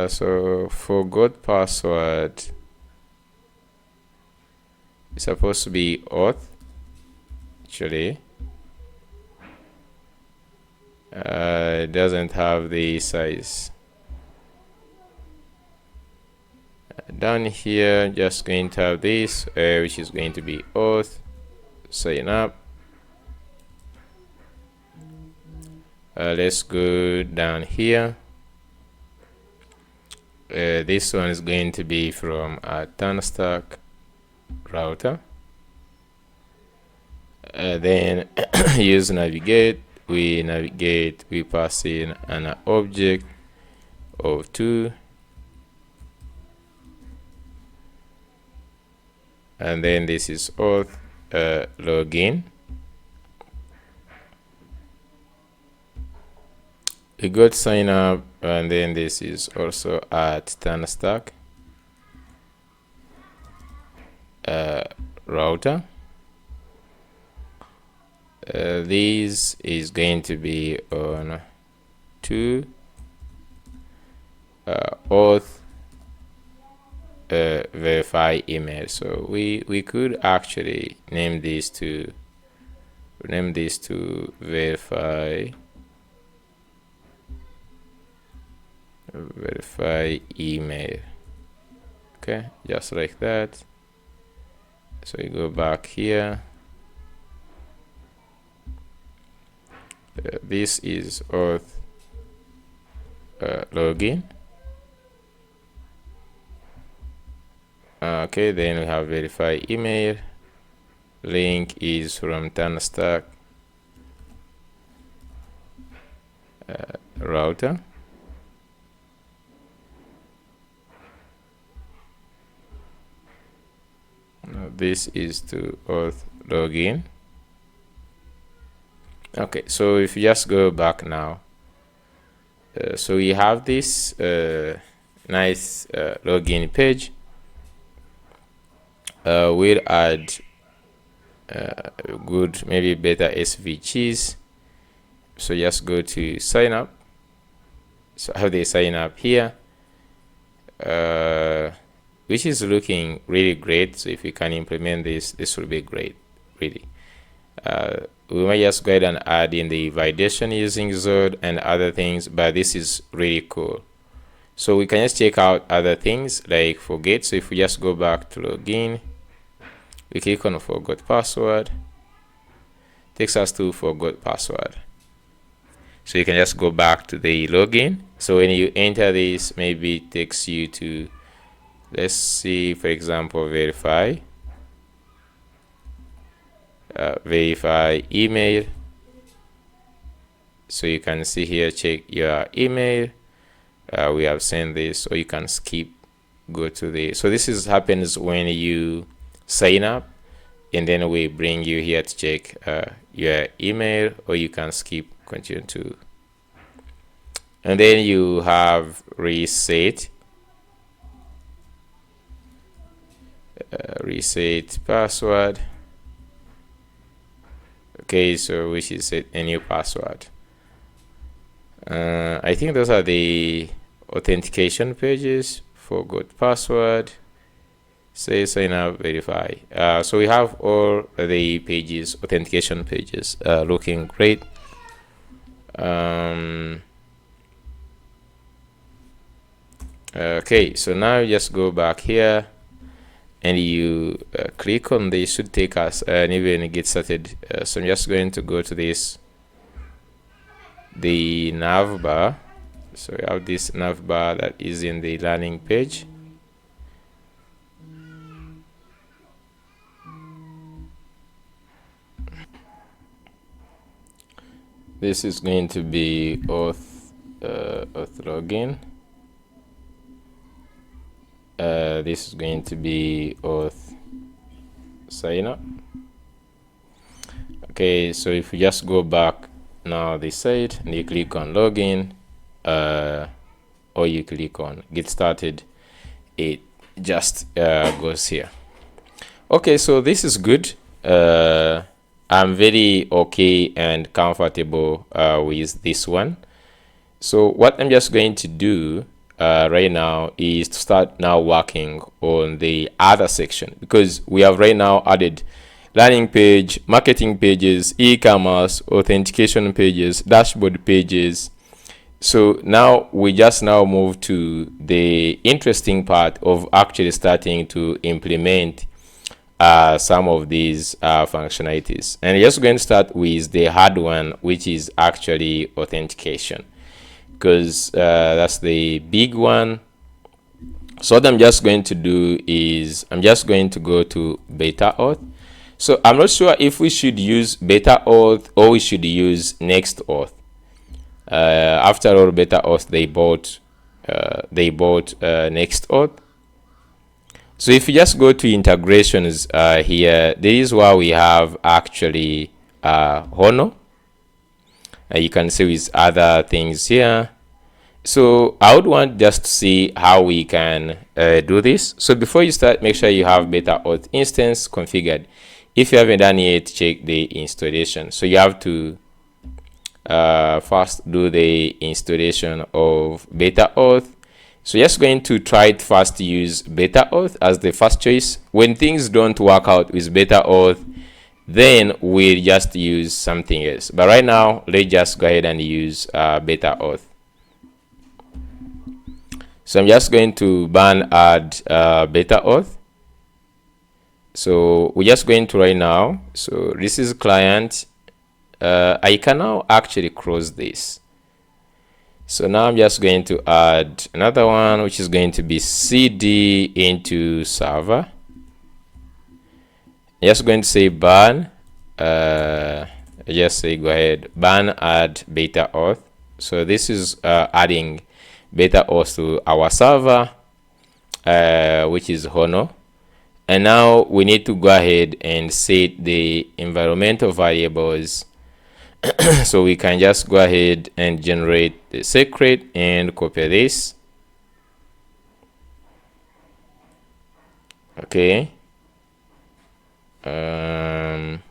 So forgot password is supposed to be auth. Actually, it doesn't have the size. Down here, just going to have this, which is going to be auth sign up. Let's go down here. This one is going to be from a Tanstack router. Then use navigate. We navigate. We pass in an object of 2. And then this is auth login. We got sign up, and then this is also at Tanstack router. This is going to be on 2. auth verify email. So we could actually name this to verify email. Okay, just like that. So you go back here. This is auth login. Okay, then we have verify email. Link is from Tanstack router. Now this is to auth login. Okay, so if you just go back now, so we have this nice login page. We'll add good, maybe better SVGs. So just go to sign up. So how they sign up here, which is looking really great. So if we can implement this will be great, really. We might just go ahead and add in the validation using Zod and other things, but this is really cool. So we can just check out other things like forget. So if we just go back to login, we click on forgot password, takes us to forgot password. So you can just go back to the login. So when you enter this, maybe it takes you to, let's see, for example, verify email. So you can see here, check your email. We have sent this, or you can skip, go to the, so this is happens when you sign up, and then we bring you here to check your email, or you can skip, continue to, and then you have reset password. Okay, so which is set a new password. I think those are the authentication pages. Forgot password, say sign up, verify. So we have all the pages, authentication pages, looking great. Okay, so now you just go back here and you click on this. Should take us and even get started. So I'm just going to go to this, the nav bar. So we have this nav bar that is in the landing page. This is going to be auth login. This is going to be auth sign up. Okay, so if you just go back now this side and you click on login, or you click on get started, it just goes here. Okay, so this is good. I'm very okay and comfortable with this one. So what I'm just going to do right now is to start now working on the other section, because we have right now added landing page, marketing pages, e-commerce, authentication pages, dashboard pages. So now we just now move to the interesting part of actually starting to implement some of these functionalities. And just going to start with the hard one, which is actually authentication, because that's the big one. So what I'm just going to do is I'm just going to go to beta auth. So I'm not sure if we should use beta auth or we should use next auth. After all, beta auth they bought next auth. So if you just go to integrations here, this is where we have actually Hono. You can see with other things here. So I would want just to see how we can do this. So before you start, make sure you have beta auth instance configured. If you haven't done yet, check the installation. So you have to first do the installation of beta auth. So just going to try it first to use beta auth as the first choice. When things don't work out with beta auth, then we'll just use something else. But right now, let's just go ahead and use beta auth. So I'm just going to add beta auth. So we're just going to right now. So this is client. I can now actually close this. So now I'm just going to add another one, which is going to be cd into server. I'm just going to say ban. Just say go ahead, ban add beta auth. So this is adding beta auth to our server, which is Honor. And now we need to go ahead and set the environmental variables. So we can just go ahead and generate the secret and copy this. Okay. I'm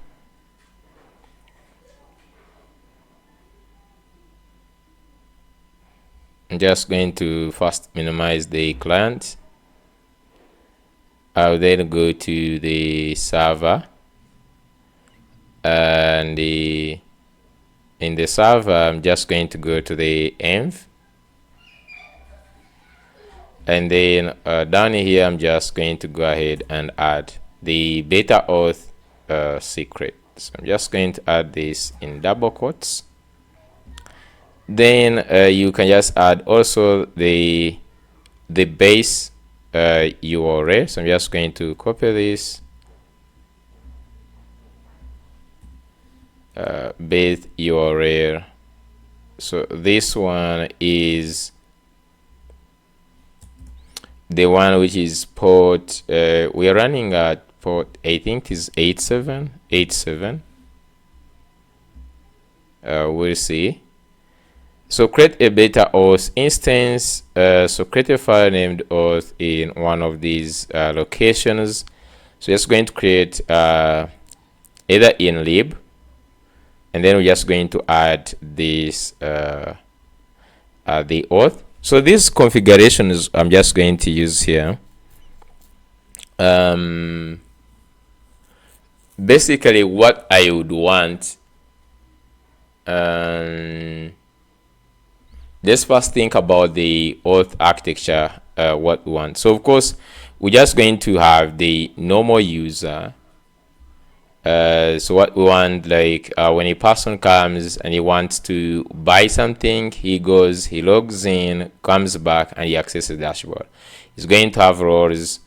just going to first minimize the client. I'll then go to the server, and in the server, I'm just going to go to the env, and then down here, I'm just going to go ahead and add the beta auth secret. So I'm just going to add this in double quotes. Then you can just add also the base URL. So I'm just going to copy this base URL. So this one is the one which is port. We are running at port, I think is 8787. We'll see. So create a beta auth instance. So create a file named auth in one of these locations. So just going to create either in lib, and then we're just going to add this the auth. So this configuration is I'm just going to use here. Basically what I would want, let's first think about the auth architecture, what we want. So of course we're just going to have the normal user. So what we want, like when a person comes and he wants to buy something, he goes, he logs in, comes back, and he accesses the dashboard. He's going to have roles.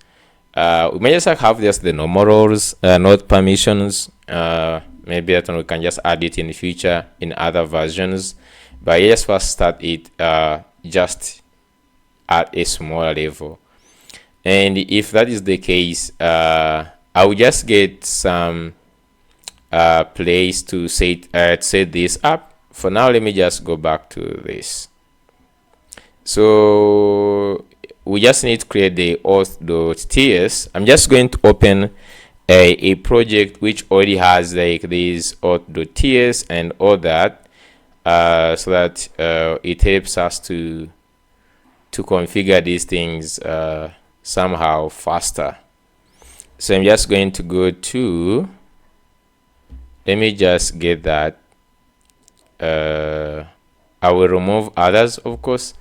We may just have just the normal roles, not permissions. Maybe that one we can just add it in the future in other versions. But let's first start it just at a smaller level. And if that is the case, I will just get some place to set this up. For now, let me just go back to this. So we just need to create the auth.ts. I'm just going to open a project which already has like this auth.ts and all that, so that it helps us to configure these things somehow faster. So I'm just going to go to, let me just get that. I will remove others, of course,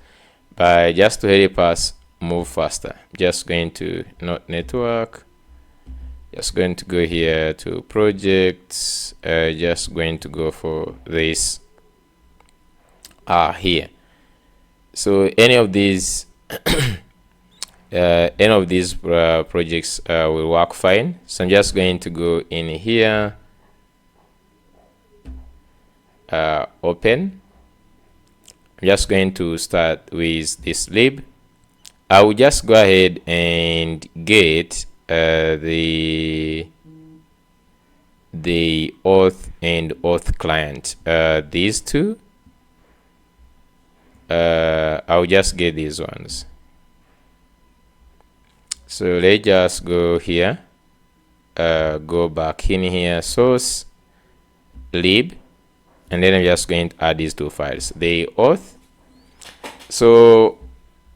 but just to help us move faster. Just going to not network, just going to go here to projects, just going to go for this here. So any of these projects will work fine. So I'm just going to go in here, open. I'm just going to start with this lib. I will just go ahead and get the auth and auth client, these two. I'll just get these ones. So let's just go here, go back in here, source, lib, and then I'm just going to add these two files, the auth. So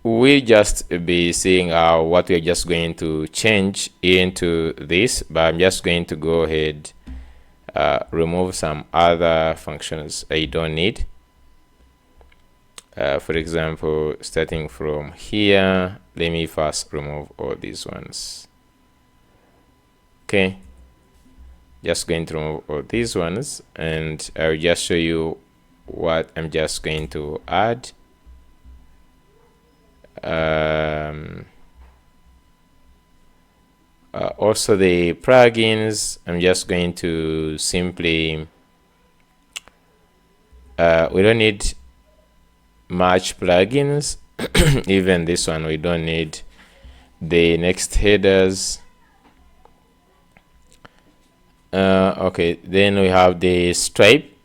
we'll just be seeing what we're just going to change into this, but I'm just going to go ahead, remove some other functions I don't need. For example, starting from here, let me first remove all these ones. Okay, just going to remove all these ones, and I'll just show you what I'm just going to add. Also the plugins, I'm just going to simply, we don't need much plugins. Even this one we don't need. The next headers, okay, then we have the stripe.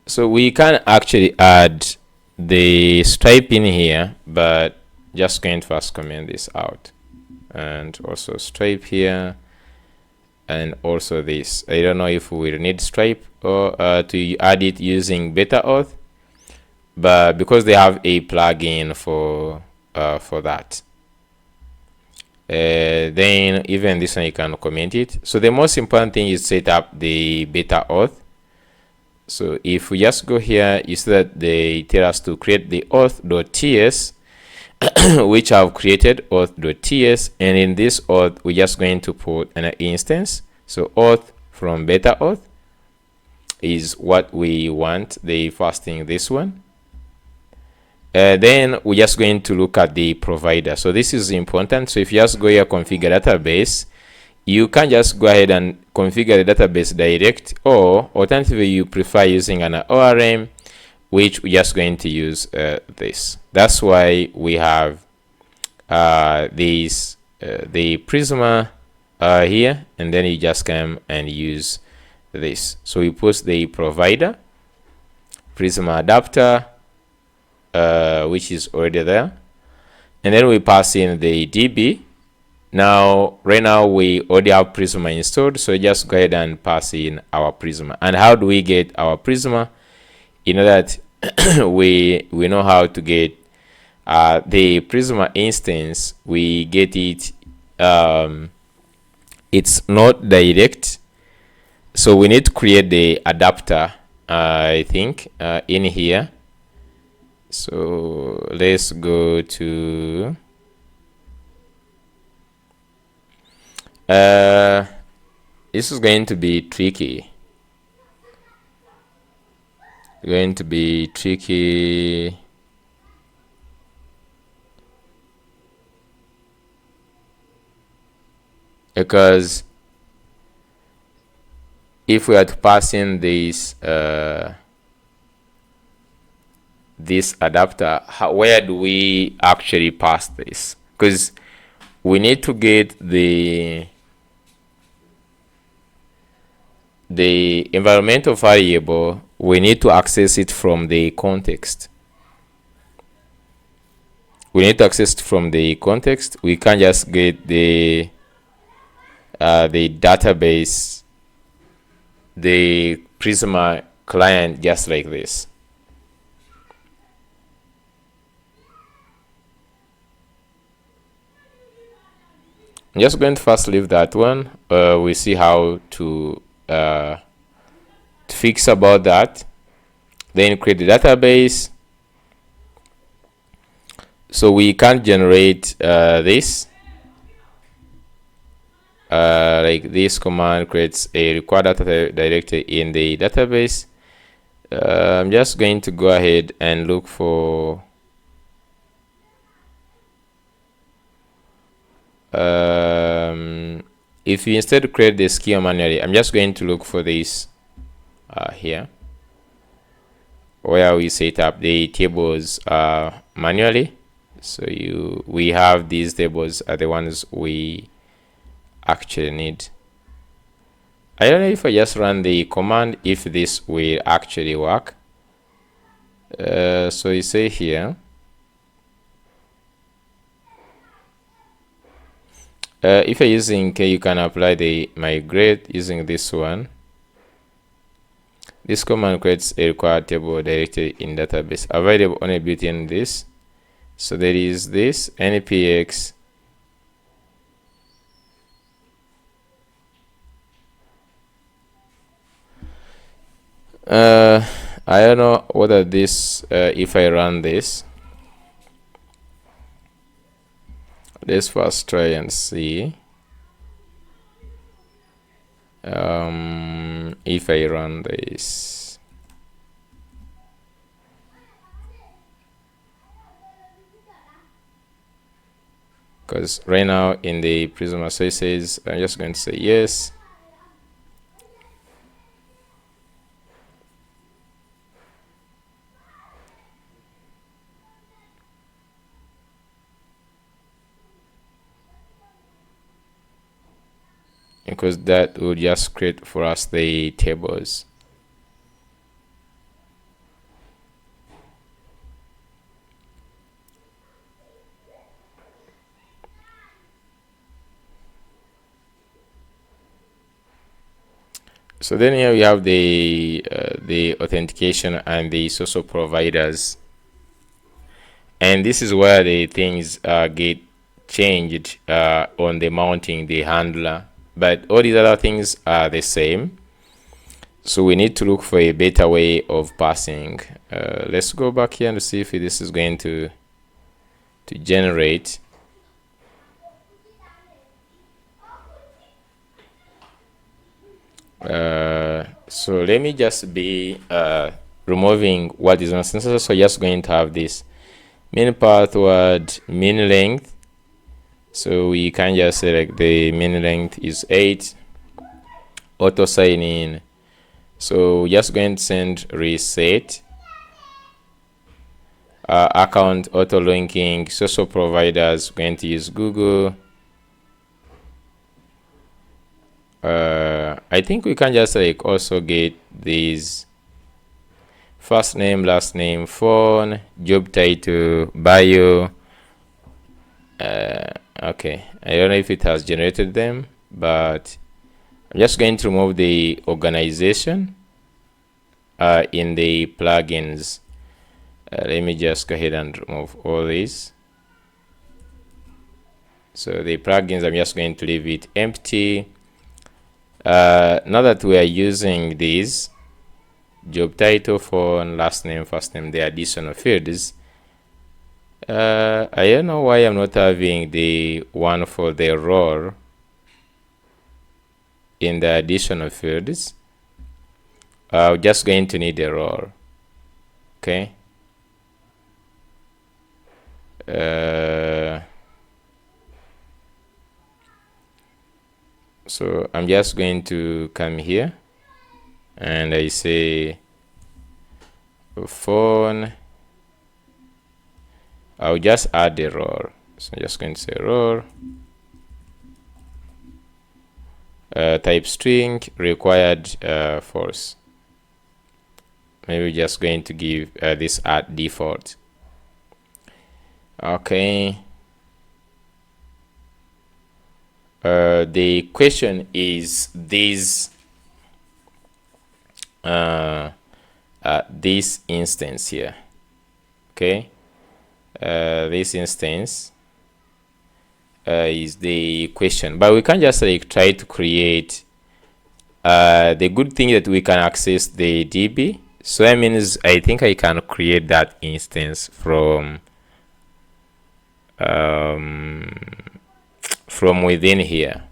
So we can actually add the stripe in here, but just going to first comment this out. And also stripe here, and also this. I don't know if we will need stripe or to add it using beta auth, but because they have a plugin for that, then even this one you can comment it. So the most important thing is set up the beta auth. So if we just go here, you see that they tell us to create the auth.ts, which I've created, auth.ts, and in this auth we're just going to put an instance. So auth from beta auth is what we want, the first thing, this one. Then we're just going to look at the provider. So this is important. So if you just go here, configure database, you can just go ahead and configure the database direct, or alternatively you prefer using an ORM, which we're just going to use this. That's why we have these the Prisma here, and then you just come and use this. So we post the provider, Prisma adapter, which is already there, and then we pass in the DB. Now, right now we already have Prisma installed, so just go ahead and pass in our Prisma. And how do we get our Prisma? You know that we know how to get the Prisma instance. We get it, it's not direct, so we need to create the adapter, I think, in here. So let's go to this is going to be tricky. Because if we are to pass in this this adapter, where do we actually pass this? Because we need to get the environmental variable, we need to access it from the context. We need to access it from the context. We can't just get the database, the Prisma client, just like this. I'm just going to first leave that one. We see how to fix about that. Then create the database. So we can generate this. Like this command creates a required data directory in the database. I'm just going to go ahead and look for if you instead create the schema manually, I'm just going to look for this here, where we set up the tables manually. So we have these tables are the ones we actually need. I don't know if I just run the command if this will actually work. So you say here, if you're using K, you can apply the migrate using this one. This command creates a required table directory in database available only built in this. So there is this npx I don't know whether this if I run this, let's first try and see if I run this. Because right now in the Prisma, so it says, I'm just going to say yes. Because that would just create for us the tables. So then here we have the authentication and the social providers, and this is where the things get changed on the mounting the handler, but all these other things are the same. So we need to look for a better way of passing. Let's go back here and see if this is going to generate. So let me just be removing what is not necessary. So just going to have this min pathword min length. So we can just select the min length is 8. Auto sign in. So just going to send reset. Account auto linking. Social providers going to use Google. I think we can just like also get these first name, last name, phone, job title, bio. Okay, I don't know if it has generated them, but I'm just going to remove the organization in the plugins. Let me just go ahead and remove all these. So the plugins, I'm just going to leave it empty. Now that we are using these job title, phone, last name, first name, the additional fields, I don't know why I'm not having the one for the role in the additional fields. I'm just going to need a role. Okay. So I'm just going to come here and I say phone. I'll just add the role. So I'm just going to say role. Type string required false. Maybe just going to give this at default. Okay. The question is this this instance here. Okay. This instance is the question, but we can just like try to create the good thing that we can access the DB. So that means I think I can create that instance from within here.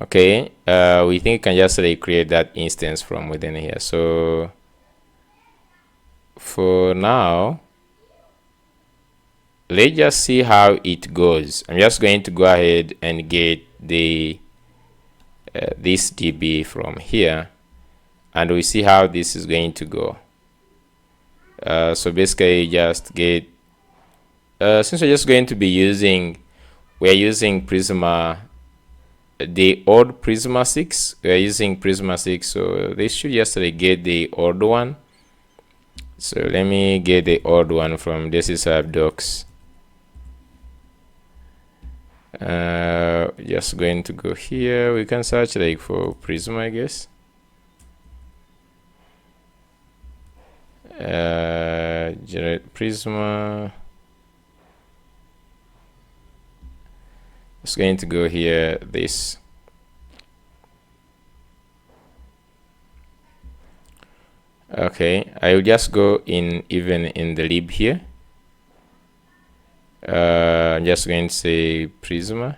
Okay, we think we can just like create that instance from within here. So for now, let's just see how it goes. I'm just going to go ahead and get the this DB from here, and we see how this is going to go. So basically, just get since we're just going to be using, we're using Prisma, the old Prisma 6. We're using Prisma 6, so they should just like get the old one. So let me get the old one from this is docs. Just going to go here. We can search like for Prisma, I guess. Generate Prisma. It's going to go here, this. Okay, I will just go in even in the lib here. I'm just going to say Prisma.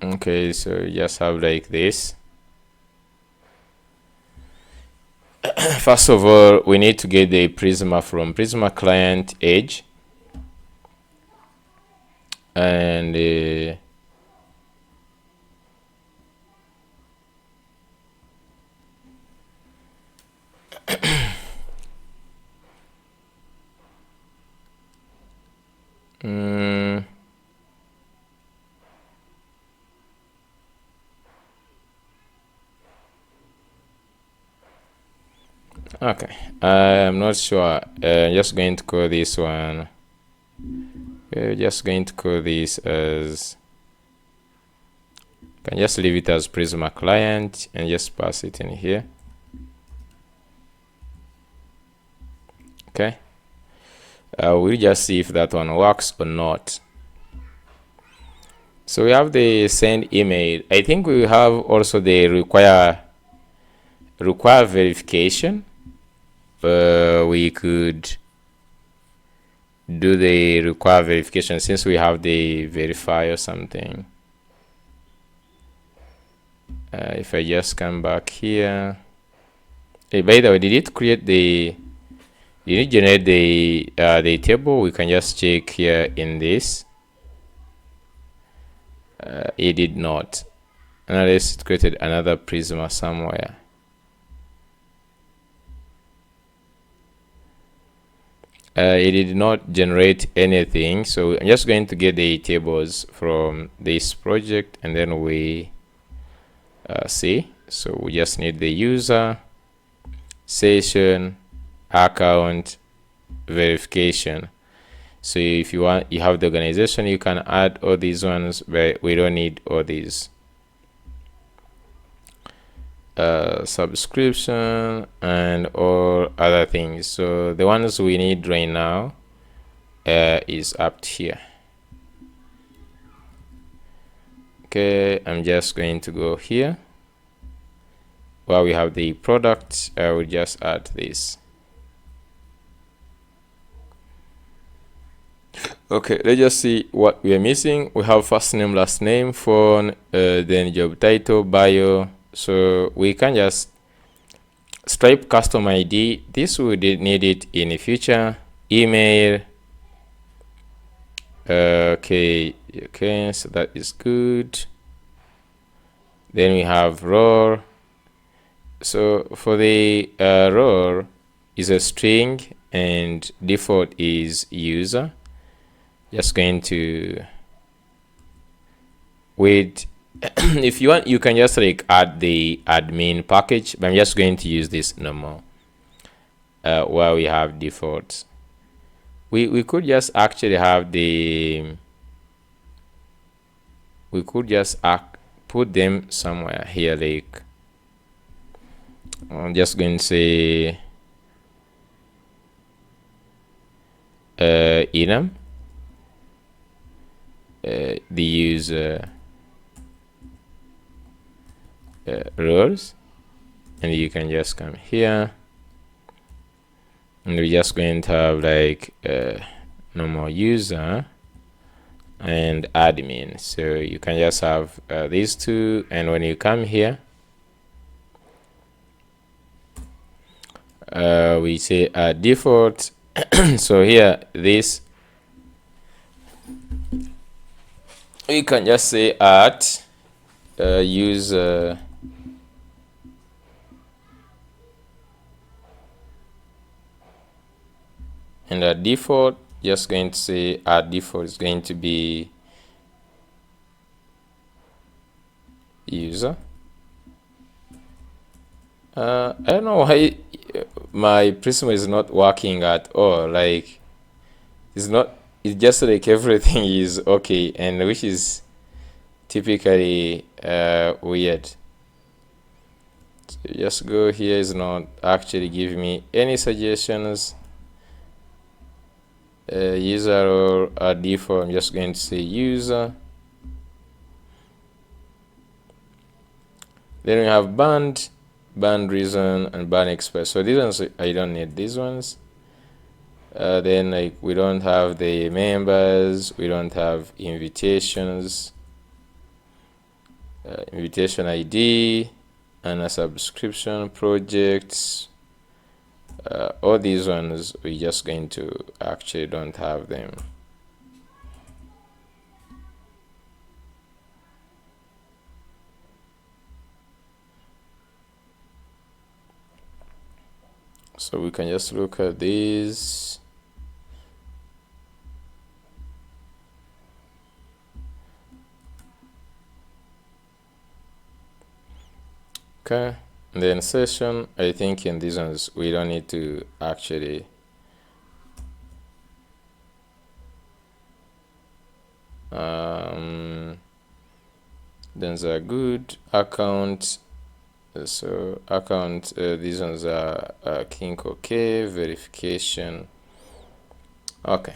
Okay, so you just have like this. First of all, we need to get the Prisma from Prisma client edge, and okay, I'm not sure. Just going to call this one. We're just going to call this as. Can just leave it as Prisma client and just pass it in here. Okay. We'll just see if that one works or not. So we have the send email. I think we have also the require verification. We could do the require verification since we have the verify or something. If I just come back here. Hey, by the way, did it generate the table? We can just check here in this. It did not, unless it created another Prisma somewhere. It did not generate anything, so I'm just going to get the tables from this project and then we see. So we just need the user, session, account, verification. So if you want, you have the organization, you can add all these ones, but we don't need all these. Subscription and all other things. So the ones we need right now is up here. Okay, I'm just going to go here where we have the product. I will just add this. Okay, let's just see what we are missing. We have first name, last name, phone, then job title, bio. So we can just Stripe custom ID. This we did need it in the future. Email. Okay, so that is good. Then we have role. So for the role is a string and default is user. Just going to with if you want, you can just like add the admin package, but I'm just going to use this normal where we have defaults. We could just actually have the put them somewhere here, like I'm just going to say enum the user roles, and you can just come here and we're just going to have like normal user and admin. So you can just have these two, and when you come here we say default. So here this we can just say at user and our default, just going to say our default is going to be user. I don't know why my Prisma is not working at all. Like it's just like everything is okay, and which is typically weird. So just go here, is not actually giving me any suggestions. User or default, I'm just going to say user. Then we have banned reason, and ban express. So these ones I don't need these ones. Then like we don't have the members, we don't have invitations, invitation ID, and a subscription projects. All these ones we're just going to actually don't have them. So we can just look at these. Okay, and then session, I think in these ones we don't need to actually then the good account. So account, these ones are kink okay, verification. Okay.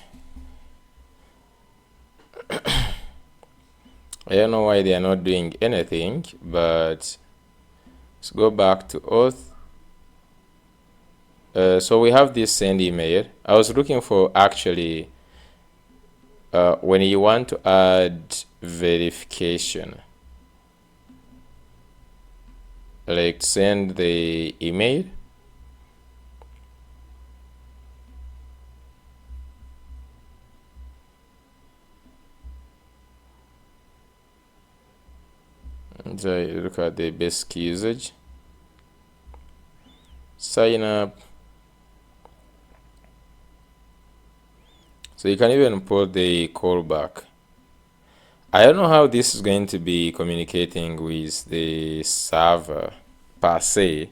I don't know why they are not doing anything, but let's go back to Auth. So we have this send email. I was looking for actually when you want to add verification, like send the email. So look at the basic usage. Sign up. So you can even put the callback. I don't know how this is going to be communicating with the server per se.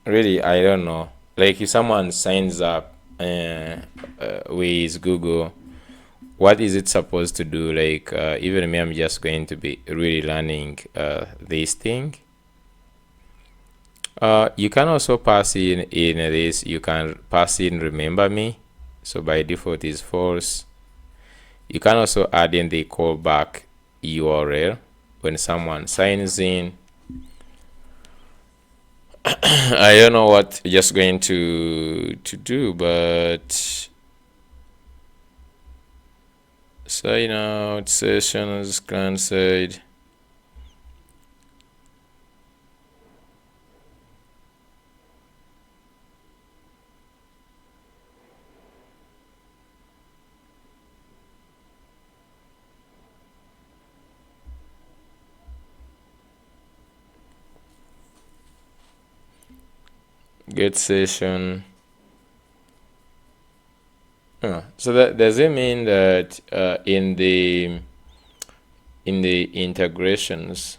Really, I don't know. Like if someone signs up with Google, what is it supposed to do? Like even me, I'm just going to be really learning this thing. You can also pass in this. You can pass in remember me. So by default is false. You can also add in the callback URL when someone signs in. I don't know what you're just going to do, but sign out, sessions, client side. Get session. So that does it mean that in the integrations,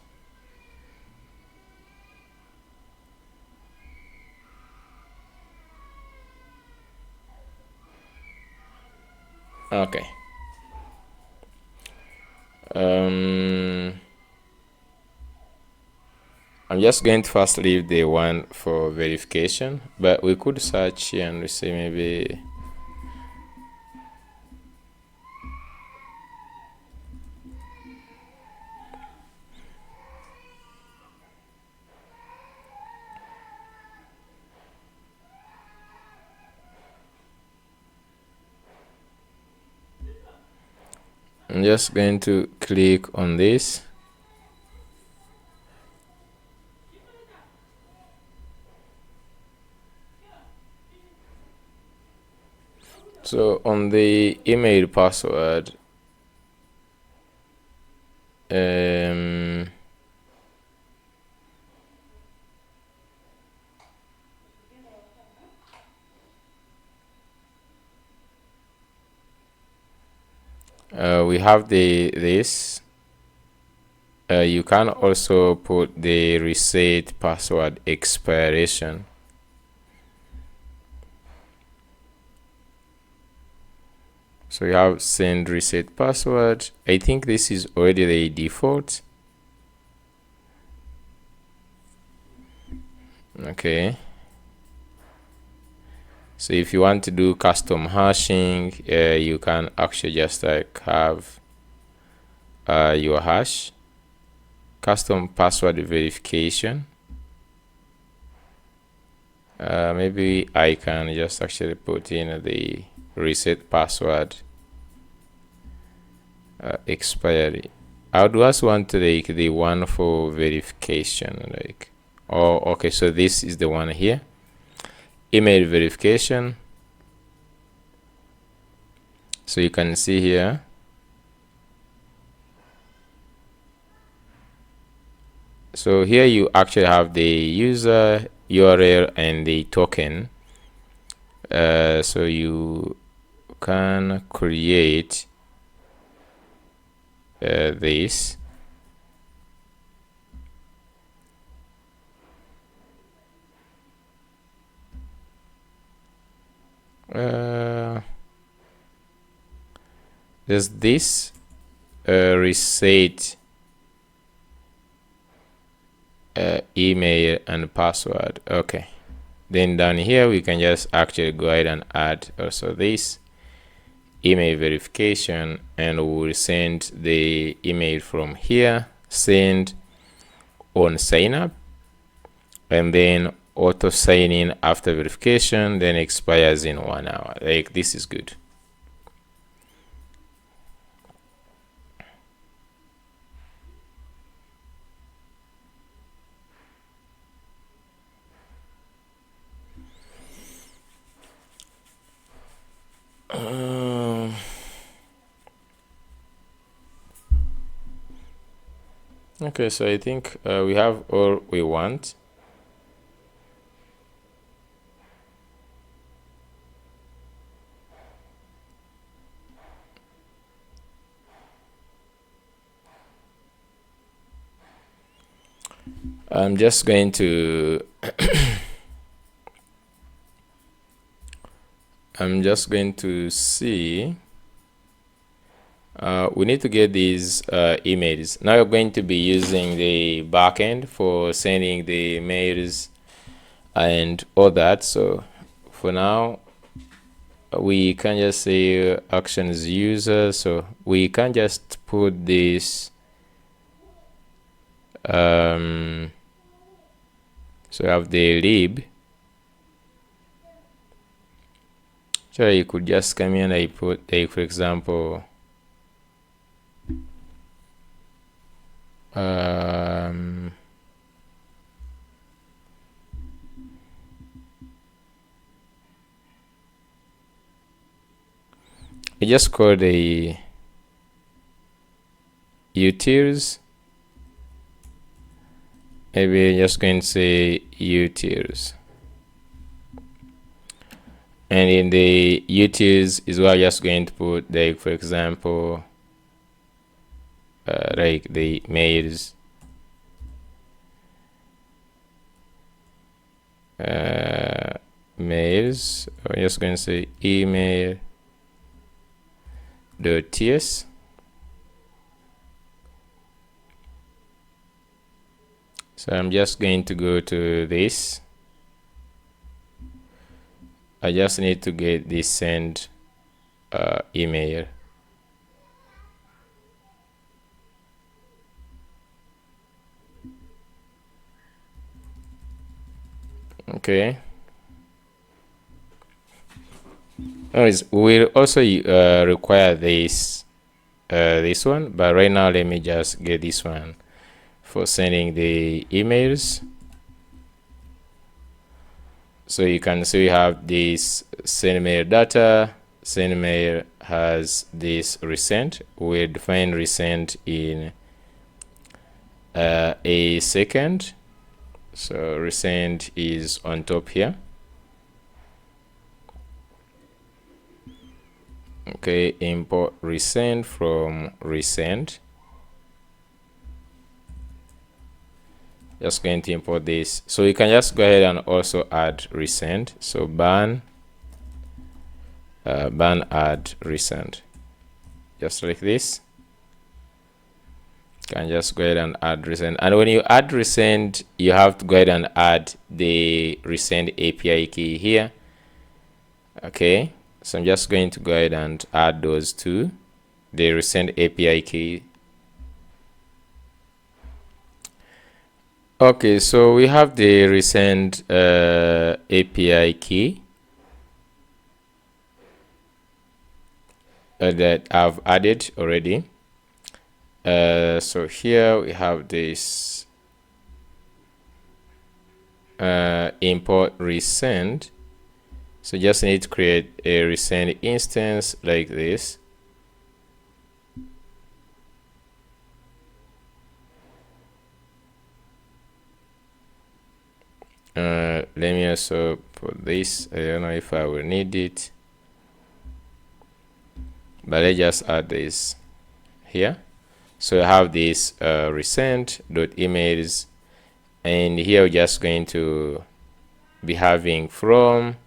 okay. I'm just going to first leave the one for verification, but we could search here and we say maybe I'm just going to click on this. So on the email password, we have this. You can also put the reset password expiration. So you have send reset password. I think this is already the default. Okay. So if you want to do custom hashing, you can actually just like have your hash, custom password verification. Maybe I can just actually put in the reset password expiry. I would just want to like the one for verification, like, oh, okay, so this is the one here, email verification. So you can see here, so here you actually have the user URL and the token. So you can create this. There's this reset email and password. Okay, then down here we can just actually go ahead and add also this email verification, and we'll send the email from here, send on sign up, and then auto sign in after verification, then expires in 1 hour. Like, this is good. Okay, so I think we have all we want. I'm just going to see. We need to get these emails. Now we're going to be using the backend for sending the mails and all that. So for now, we can just say actions user. So we can just put this. So I have the lib. So you could just come in and I put, like, for example, I just call the utils. Maybe just going to say utils. And in the utils is where I'm just going to put, like, for example, like the mails, mails. I'm just going to say email.ts. So I'm just going to go to this. I just need to get this send email. Okay. We'll also require this one, but right now let me just get this one for sending the emails. So you can see we have this send mail data. Send mail has this resend. We'll define resend in a second. So resend is on top here. Okay, import resend from resend. Just going to import this. So you can just go ahead and also add resend. So ban ban add resend, just like this. You can just go ahead and add resend, and when you add resend, you have to go ahead and add the resend API key here. Okay, so I'm just going to go ahead and add those two, the resend API key. Okay, so we have the resend API key that I've added already. So here we have this import resend. So just need to create a resend instance like this. Let me also put this. I don't know if I will need it, but let's just add this here. So I have this resend.emails, and here we're just going to be having from,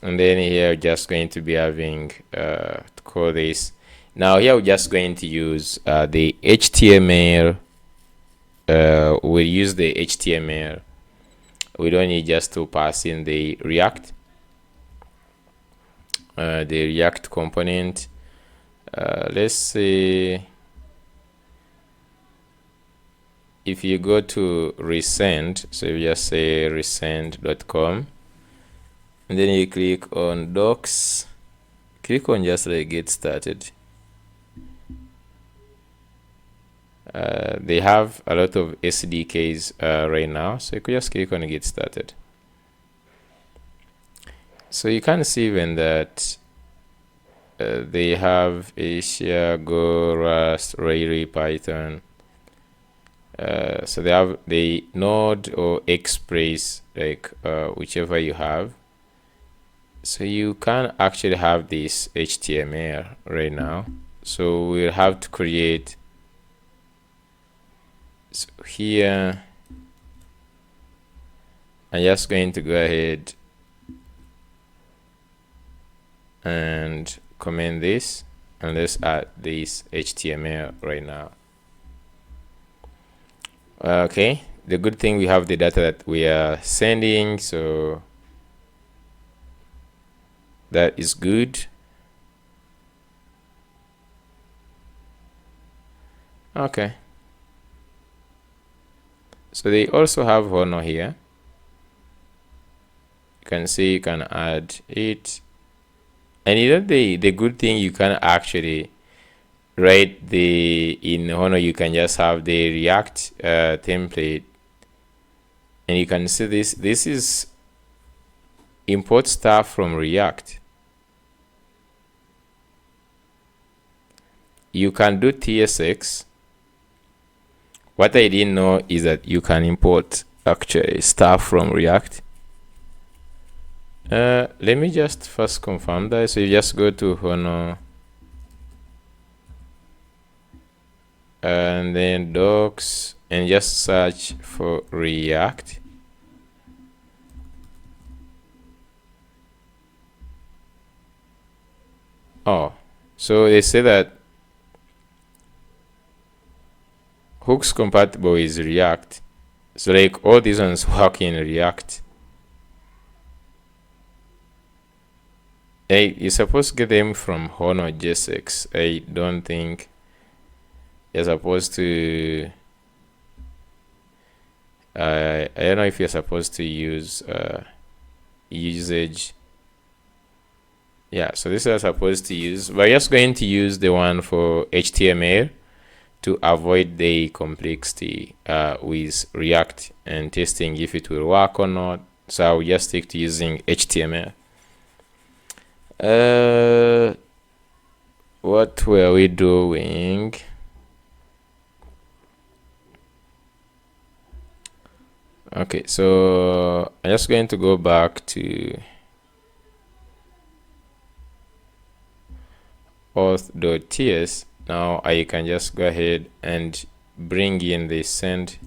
and then here we're just going to be having to call this. Now here we're just going to use the HTML. We'll use the HTML. We don't need just to pass in the React component. Let's say if you go to resend, so you just say resend.com, and then you click on docs, click on just like get started. They have a lot of SDKs right now, so you could just click on get started. So you can see even that they have Asia, Go, Rust, Rails, Python. So they have the Node or Express, like whichever you have. So you can actually have this HTML right now. So we'll have to create. So here, I'm just going to go ahead and comment this, and let's add this HTML right now. Okay, the good thing, we have the data that we are sending, so that is good. Okay, so they also have Honor here. You can see you can add it, and you know the good thing, you can actually write in Honor, you can just have the React template, and you can see this is import stuff from React. You can do TSX. What I didn't know is that you can import actually stuff from React. Let me just first confirm that. So you just go to Honor and then docs and just search for React. Oh, so they say that hooks compatible is React. So like all these ones work in React. Hey, you're supposed to get them from Honor JSX. I don't think you're supposed to. I don't know if you're supposed to use usage. Yeah, so this is supposed to use. We're just going to use the one for HTML to avoid the complexity with React and testing if it will work or not. So I'll just stick to using HTML. What were we doing? Okay, so I'm just going to go back to auth.ts. Now I can just go ahead and bring in the send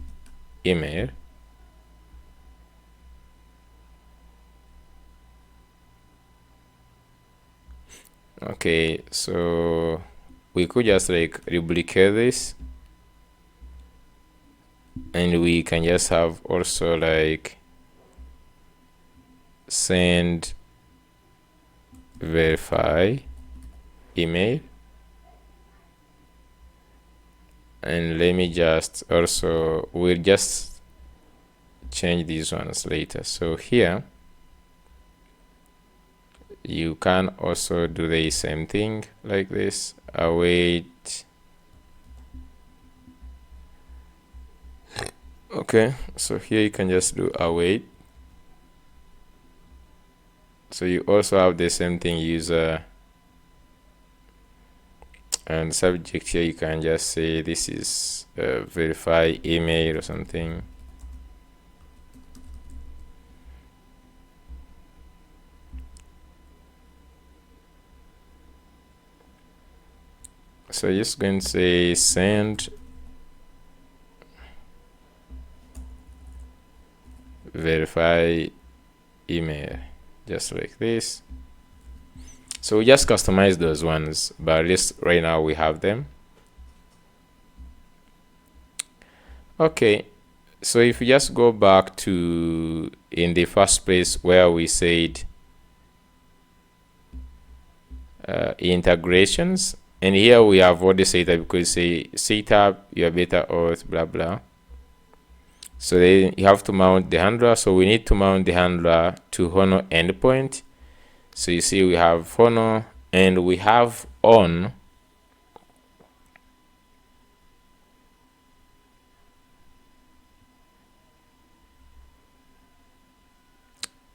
email. Okay, so we could just like duplicate this, and we can just have also like send verify email, and let me just also, we'll just change these ones later. So here you can also do the same thing like this, await. Okay, so here you can just do await. So you also have the same thing, user and subject. Here you can just say this is verify email or something. So just going to say send verify email, just like this. So we just customize those ones, but at least right now we have them. Okay, so if we just go back to in the first place where we said integrations, and here we have already said that because say setup your beta auth blah blah. So then you have to mount the handler. So we need to mount the handler to Honor endpoint. So you see we have Honor and we have on.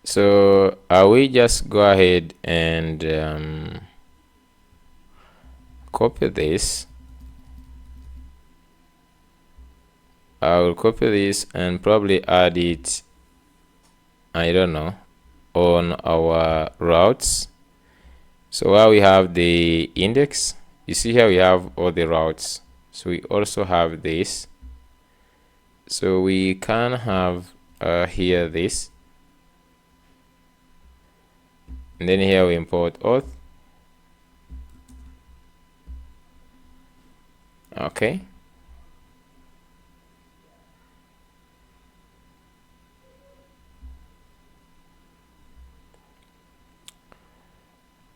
So I will just go ahead and copy this. I will copy this and probably add it, I don't know, on our routes. So while we have the index, you see here we have all the routes. So we also have this. So we can have here this. And then here we import auth. Okay.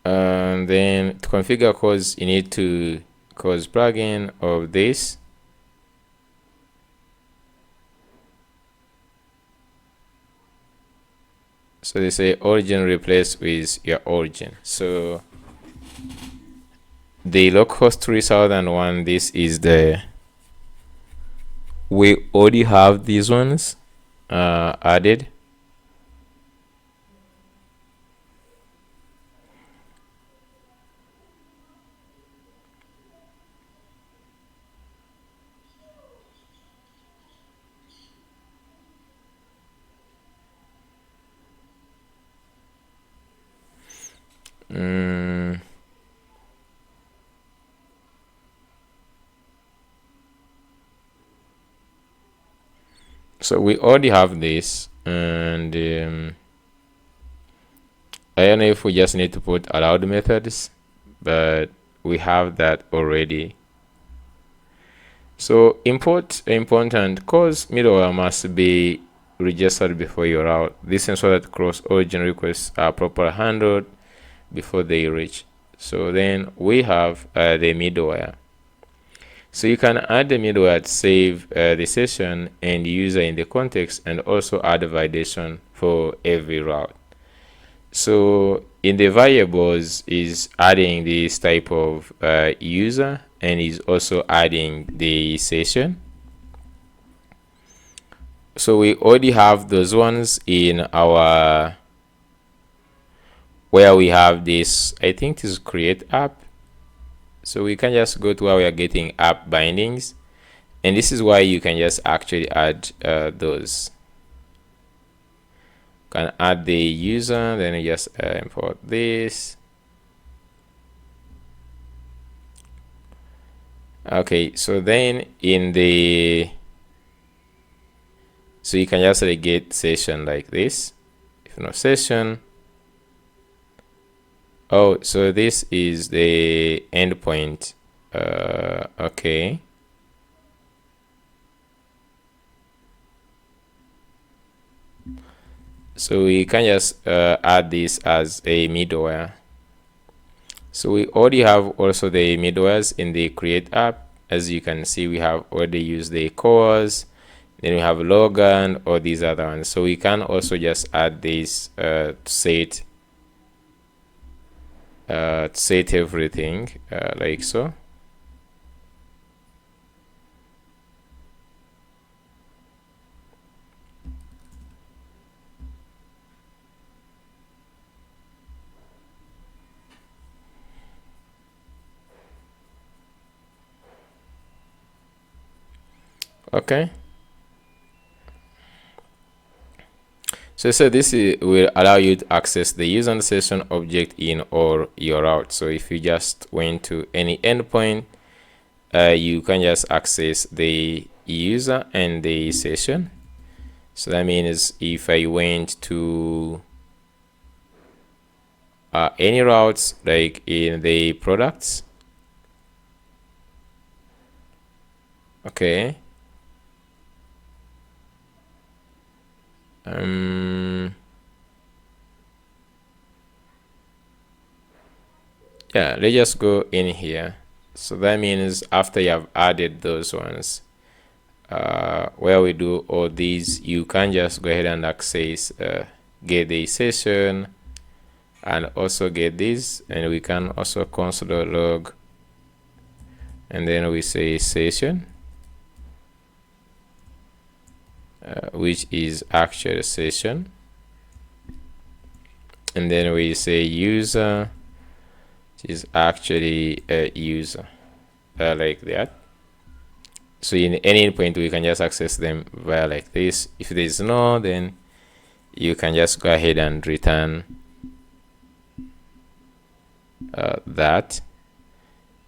And then to configure cause, you need to cause plugin of this. So they say origin replace with your origin. So the localhost 3001, this is the, we already have these ones added. So we already have this, and I don't know if we just need to put allowed methods, but we have that already. So import important, cause middleware must be registered before you route. This ensures that cross origin requests are properly handled before they reach. So then we have the middleware. So you can add the middleware to save the session and user in the context, and also add a validation for every route. So in the variables is adding this type of user, and is also adding the session. So we already have those ones in our, where we have this, I think this is create app. So we can just go to where we are getting app bindings, and this is why you can just actually add those. Can add the user, then you just import this. Okay, so then in the, so you can just get session like this. If no session, Oh, so this is the endpoint. Okay. So we can just add this as a middleware. So we already have also the middlewares in the create app. As you can see, we have already used the cores, then we have Logan or these other ones. So we can also just add this set everything like so. Okay. So this will allow you to access the user and session object in or your route. So if you just went to any endpoint, you can just access the user and the session. So that means if I went to any routes like in the products, okay, yeah, let's just go in here. So that means after you have added those ones, where we do all these, you can just go ahead and access get the session and also get this, and we can also console log, and then we say session, which is actual session, and then we say user, which is actually a user, like that. So in any endpoint, we can just access them via like this. If there is no, then you can just go ahead and return that.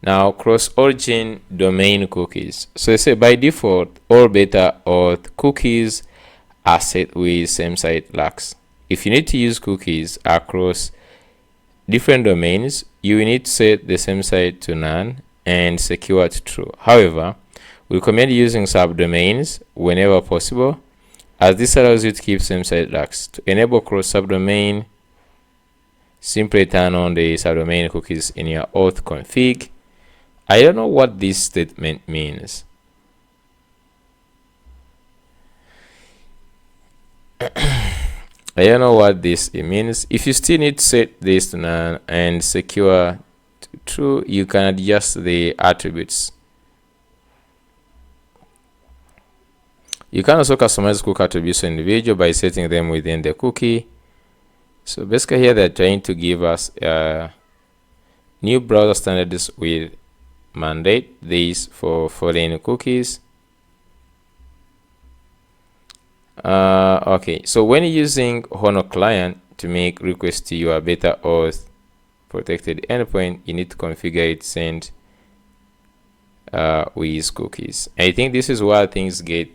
Now, cross-origin domain cookies. So they say by default, all beta auth cookies are set with same-site lags. If you need to use cookies across different domains, you will need to set the same site to none and secure to true. However, we recommend using subdomains whenever possible, as this allows you to keep same-site lags. To enable cross-subdomain, simply turn on the subdomain cookies in your auth config. I don't know what this statement means. I don't know what this means. If you still need to set this to none and secure to true, you can adjust the attributes. You can also customize cookie attributes to individual by setting them within the cookie. So basically here they're trying to give us new browser standards with mandate this for foreign cookies. Okay, so when using Honor client to make requests to your beta auth protected endpoint, you need to configure it send with cookies. I think this is where things get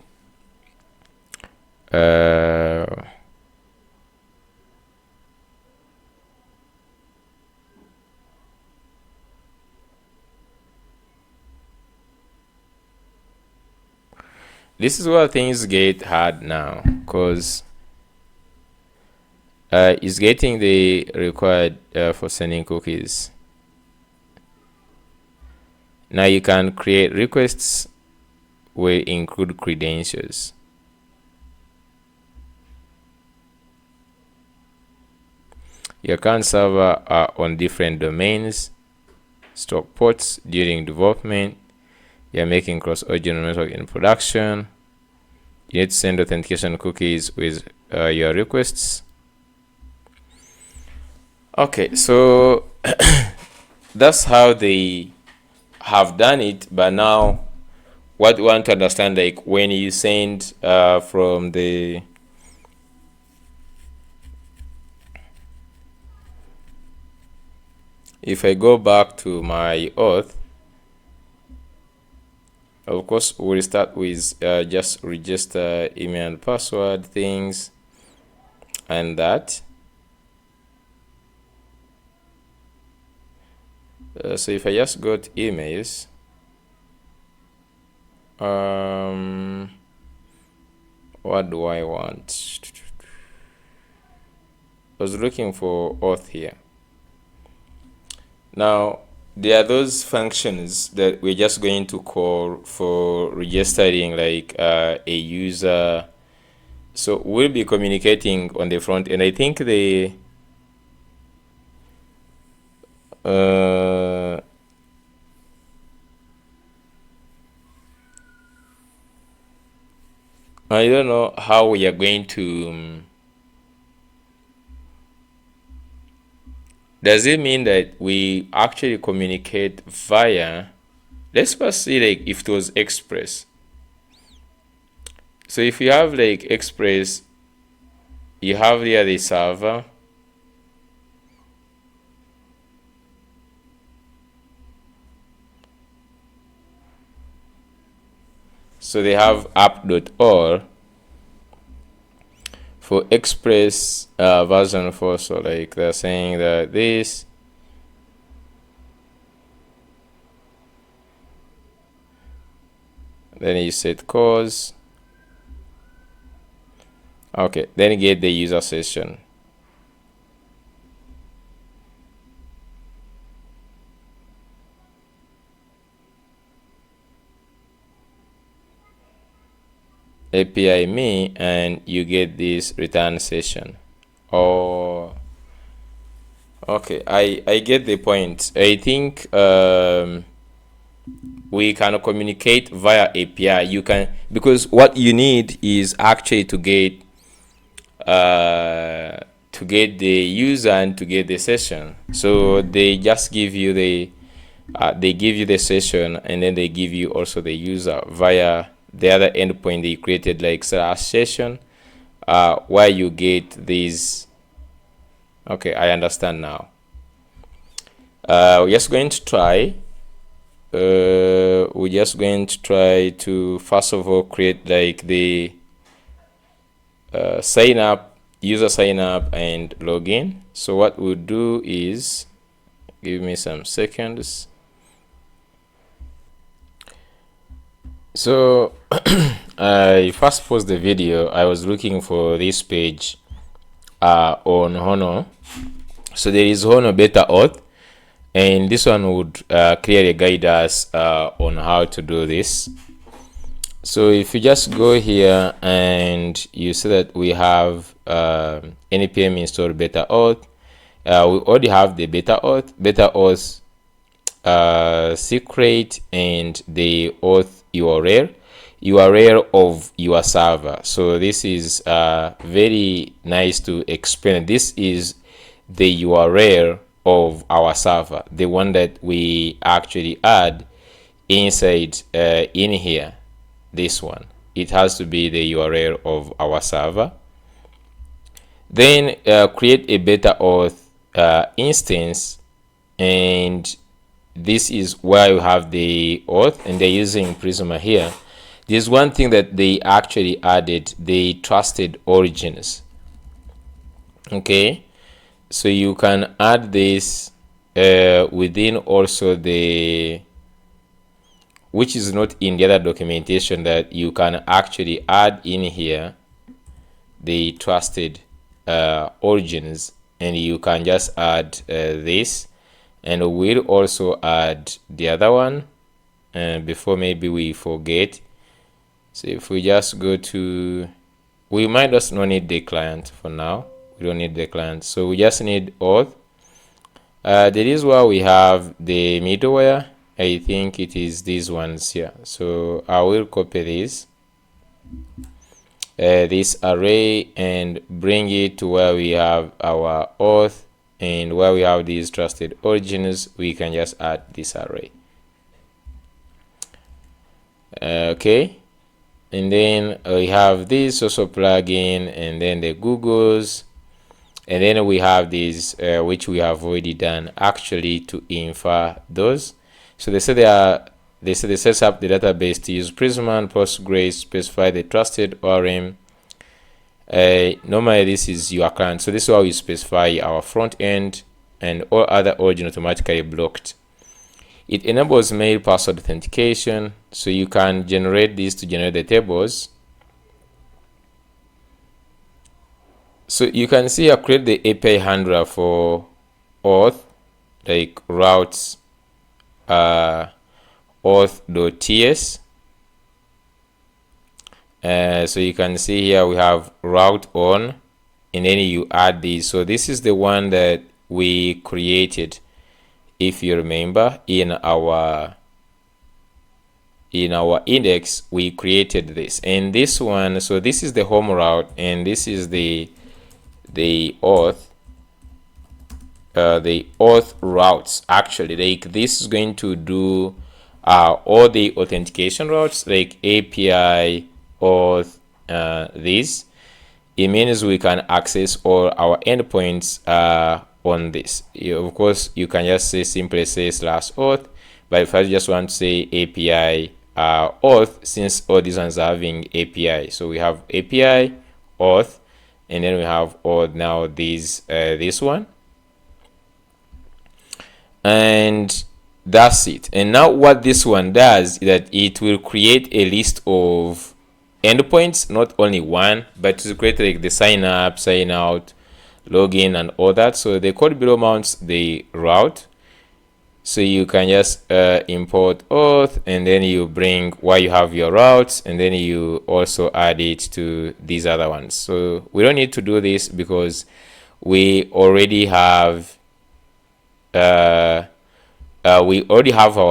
this is where things get hard now, because it's getting the required for sending cookies. Now you can create requests will include credentials. Your account server are on different domains, stock ports during development. You're making cross-origin network in production. You need to send authentication cookies with your requests. Okay, so that's how they have done it. But now, what we want to understand, like when you send from the if I go back to my auth, of course, we'll start with just register email and password things and that. So if I just go to emails, what do I want? I was looking for auth here. Now, there are those functions that we're just going to call for registering like a user. So we'll be communicating on the front end. I think the I don't know how we are going to. Does it mean that we actually communicate via? Let's first see like if it was Express. So if you have like Express, you have there the server. So they have app.all for Express version 4. So like they're saying that this. Then you set cause. Okay, then you get the user session. API me, and you get this return session. Oh, okay, I get the point. I think we can communicate via API. You can, because what you need is actually to get the user and to get the session. So they just give you the session, and then they give you also the user via the other endpoint they created, like /session, where you get these. Okay, I understand now. We're just going to try. We're just going to try to first of all create like the sign up, user sign up and login. So what we'll do is, give me some seconds. So I first paused the video. I was looking for this page on Honor. So there is Honor Beta Auth, and this one would clearly guide us on how to do this. So if you just go here and you see that we have npm install Beta Auth, we already have the Beta Auth secret and the auth URL of your server. So this is very nice to explain. This is the URL of our server, the one that we actually add inside in here. This one, it has to be the URL of our server. Then create a Beta Auth instance, and this is where you have the auth, and they're using Prisma here. There's one thing that they actually added, the trusted origins. Okay, so you can add this within also the, which is not in the other documentation, that you can actually add in here the trusted origins, and you can just add this, and we'll also add the other one before maybe we forget. So if we just go to, we might just not need the client for now. We don't need the client, so we just need auth. That is where we have the middleware. I think it is these ones here. So I will copy this array and bring it to where we have our auth, and where we have these trusted origins, we can just add this array. Okay, and then we have this also plugin, and then the Googles, and then we have these which we have already done actually to infer those. So they say they set up the database to use Prisma and Postgres, specify the trusted ORM. Normally this is your client, so this is how we specify our front end, and all other origin automatically blocked. It enables mail password authentication, so you can generate this to generate the tables. So you can see I create the API handler for auth, like routes auth.ts. So you can see here we have route on, and then you add these. So this is the one that we created, if you remember, in our index. We created this, and this one, so this is the home route, and this is the auth routes. Actually, like this is going to do all the authentication routes, like API, auth, this. It means we can access all our endpoints on this. Of course, you can just simply say /auth, but if I just want to say API auth, since all these ones are having API, so we have API auth, and then we have auth. Now this one, and that's it. And now what this one does is that it will create a list of endpoints, not only one, but to create like the sign up, sign out, login, and all that. So the code below mounts the route, so you can just import auth, and then you bring where you have your routes, and then you also add it to these other ones. So we don't need to do this because we already have our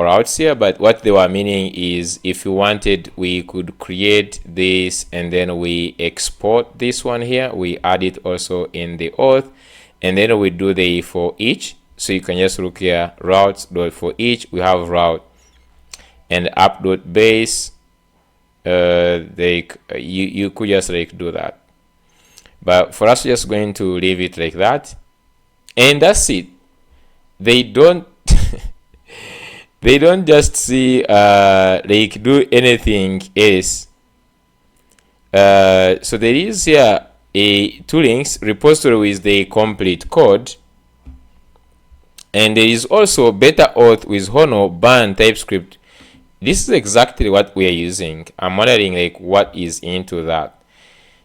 routes here. But what they were meaning is, if you wanted, we could create this, and then we export this one here, we add it also in the auth, and then we do the for each. So you can just look here, routes.for each, we have route, and app.base. You could just like do that, but for us, just going to leave it like that, and that's it. They don't they don't just see like do anything else. So there is here two links: repository with the complete code, and there is also beta auth with Honor ban TypeScript. This is exactly what we are using. I'm wondering like what is into that.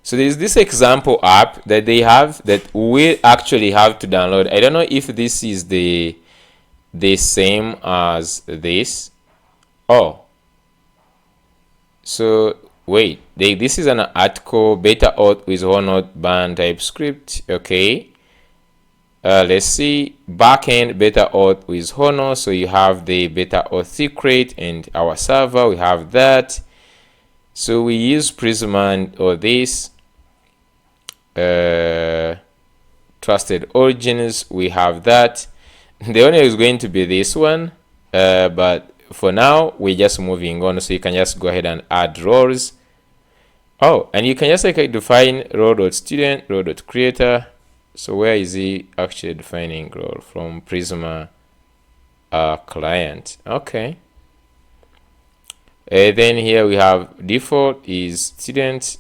So there is this example app that they have that we actually have to download. I don't know if this is the same as this. Oh, so wait, this is an article, beta auth with Honor ban TypeScript. Okay, let's see, backend beta auth with Honor. So you have the beta auth secret and our server, we have that. So we use Prisma or this trusted origins, we have that. The only is going to be this one, but for now we're just moving on. So you can just go ahead and add roles. Oh, and you can just like define role.student, role.creator. So where is he actually defining role? From Prisma client. Okay. Then here we have default is student.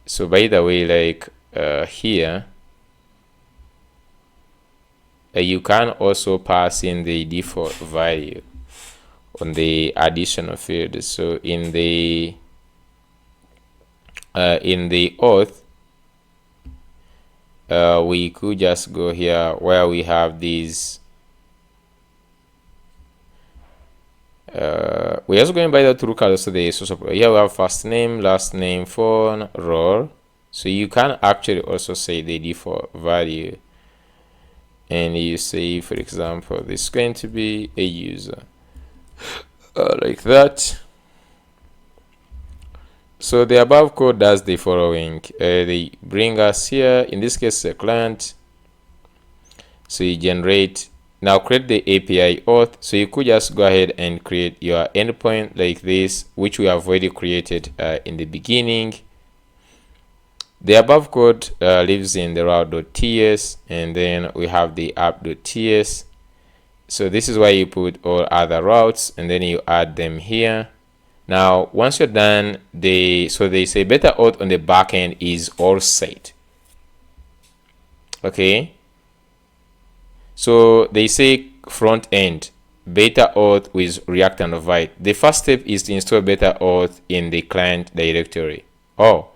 So by the way, like here, you can also pass in the default value on the additional field. So in the auth, we could just go here where we have these. We're also going by the to look at also the source of here we have first name, last name, phone, role. So you can actually also say the default value, and you say, for example, this is going to be a user, like that. So the above code does the following. They bring us here, in this case, a client. So you generate, now create the API auth. So you could just go ahead and create your endpoint like this, which we have already created in the beginning. The above code lives in the route.ts, and then we have the app.ts. So this is why you put all other routes, and then you add them here. Now, once you're done, so they say beta auth on the backend is all set. Okay. So they say front end beta auth with React and Vite. The first step is to install beta auth in the client directory. Oh,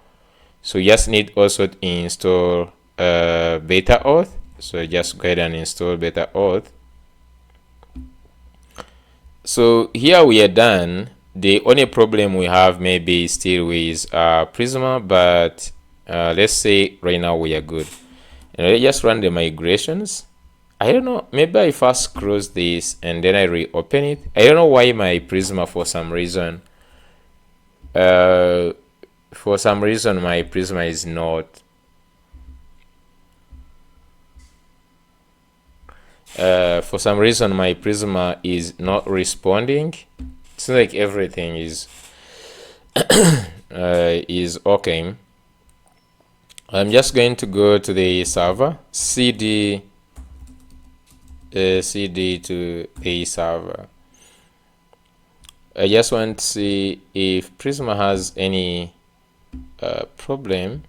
so you just need also to install beta auth. So just go ahead and install beta auth. So here we are done. The only problem we have maybe still with Prisma, but let's say right now we are good. And let's just run the migrations. I don't know, maybe I first close this and then I reopen it. I don't know why my Prisma for some reason my Prisma is not for some reason my Prisma is not responding. It's like everything is okay. I'm just going to go to the server, cd to a server. I just want to see if Prisma has any problem,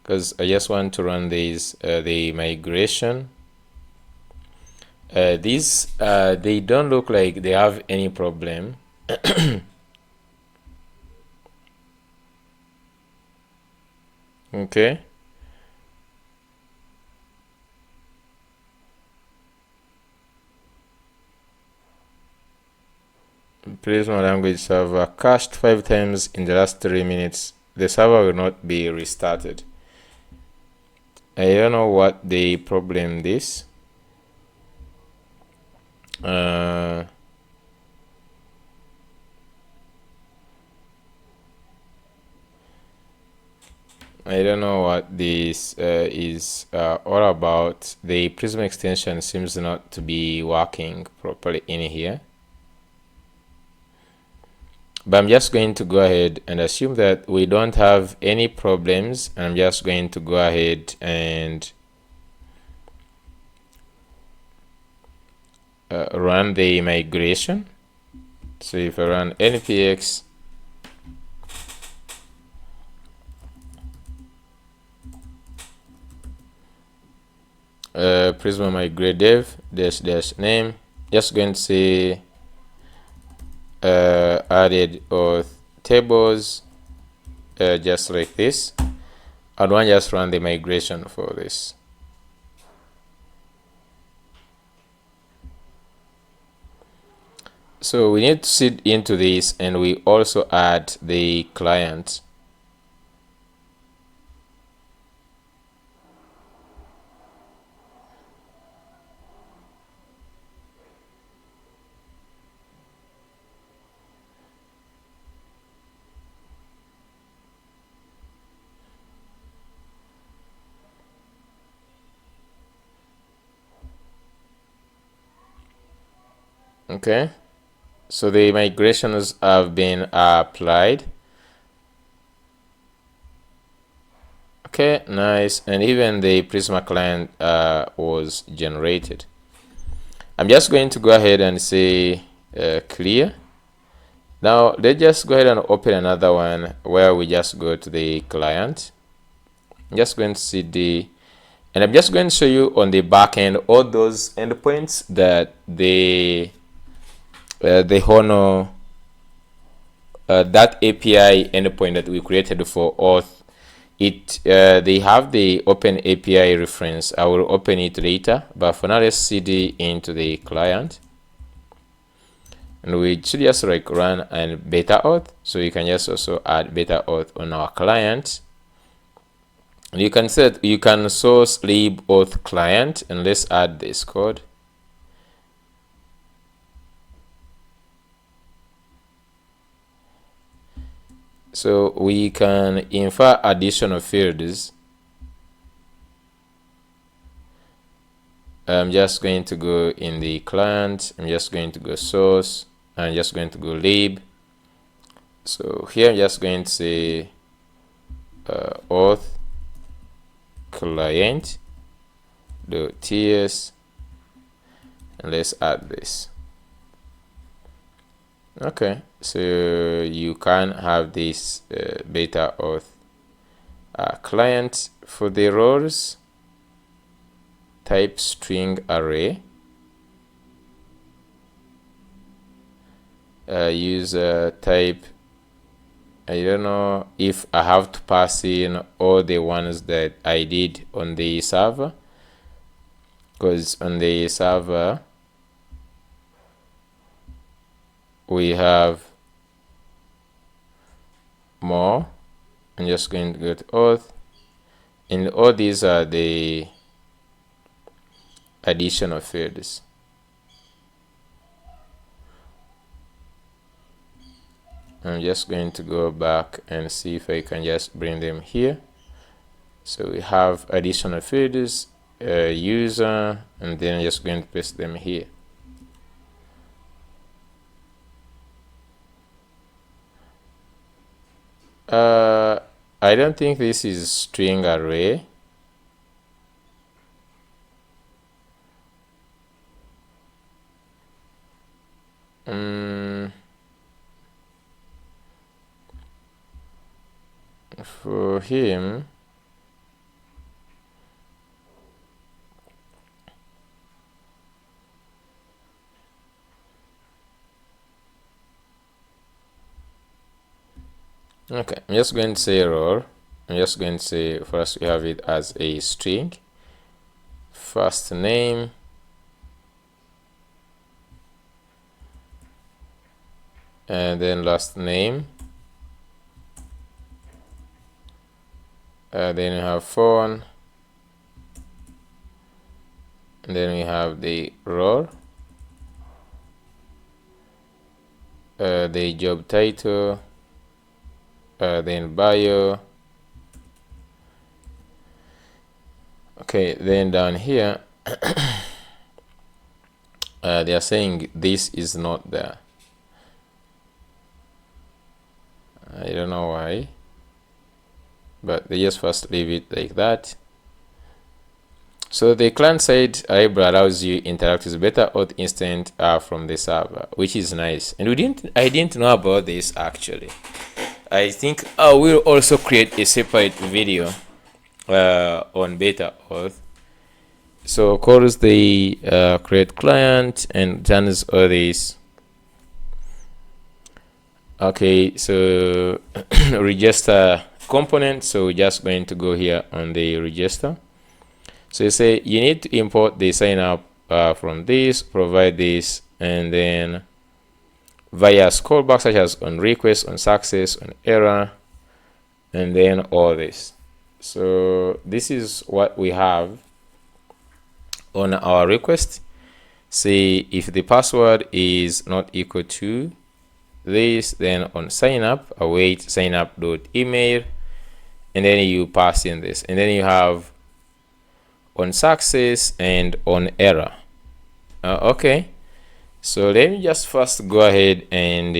because I just want to run these the migration. These they don't look like they have any problem. Okay. Prisma language server cached 5 times in the last 3 minutes. The server will not be restarted. I don't know what the problem is. I don't know what this is all about. The Prisma extension seems not to be working properly in here. But I'm just going to go ahead and assume that we don't have any problems. I'm just going to go ahead and run the migration. So if I run npx Prisma migrate dev -name, just going to say added auth tables, just like this. I don't just run the migration for this. So we need to seed into this, and we also add the client. Okay, so the migrations have been applied. Okay, nice. And even the Prisma client was generated. I'm just going to go ahead and say clear. Now let's just go ahead and open another one where we just go to the client. I'm just going to cd, and I'm just going to show you on the back end all those endpoints that the Honor that API endpoint that we created for Auth. They have the open API reference. I will open it later, but for now let's cd into the client, and we should just like run and beta auth. So you can just also add beta auth on our client, and you can set, you can source lib auth client, and let's add this code. So we can infer additional fields. I'm just going to go in the client. I'm just going to go source. I'm just going to go lib. So here I'm just going to say auth client .ts, and let's add this. Okay, so you can have this beta auth client for the roles type string array. user type. I don't know if I have to pass in all the ones that I did on the server, because on the server we have more. I'm just going to go to Auth, and all these are the additional fields. I'm just going to go back and see if I can just bring them here. So we have additional fields, user, and then I'm just going to paste them here. I don't think this is string array. For him, okay, I'm just going to say role. I'm just going to say first we have it as a string, first name, and then last name, then we have phone, and then we have the role, the job title, then bio. Okay, then down here they are saying this is not there. I don't know why, but they just first leave it like that. So the client side library allows you interact with better auth instant from the server, which is nice. And I didn't know about this actually. I think I will also create a separate video on beta auth. So calls the create client and turns all this. Okay, so register component. So we're just going to go here on the register. So you say you need to import the sign up from this, provide this, and then via callback such as on request, on success, on error, and then all this. So this is what we have on our request. Say if the password is not equal to this, then on sign up, await sign up dot email, and then you pass in this, and then you have on success and on error. Okay, so let me just first go ahead and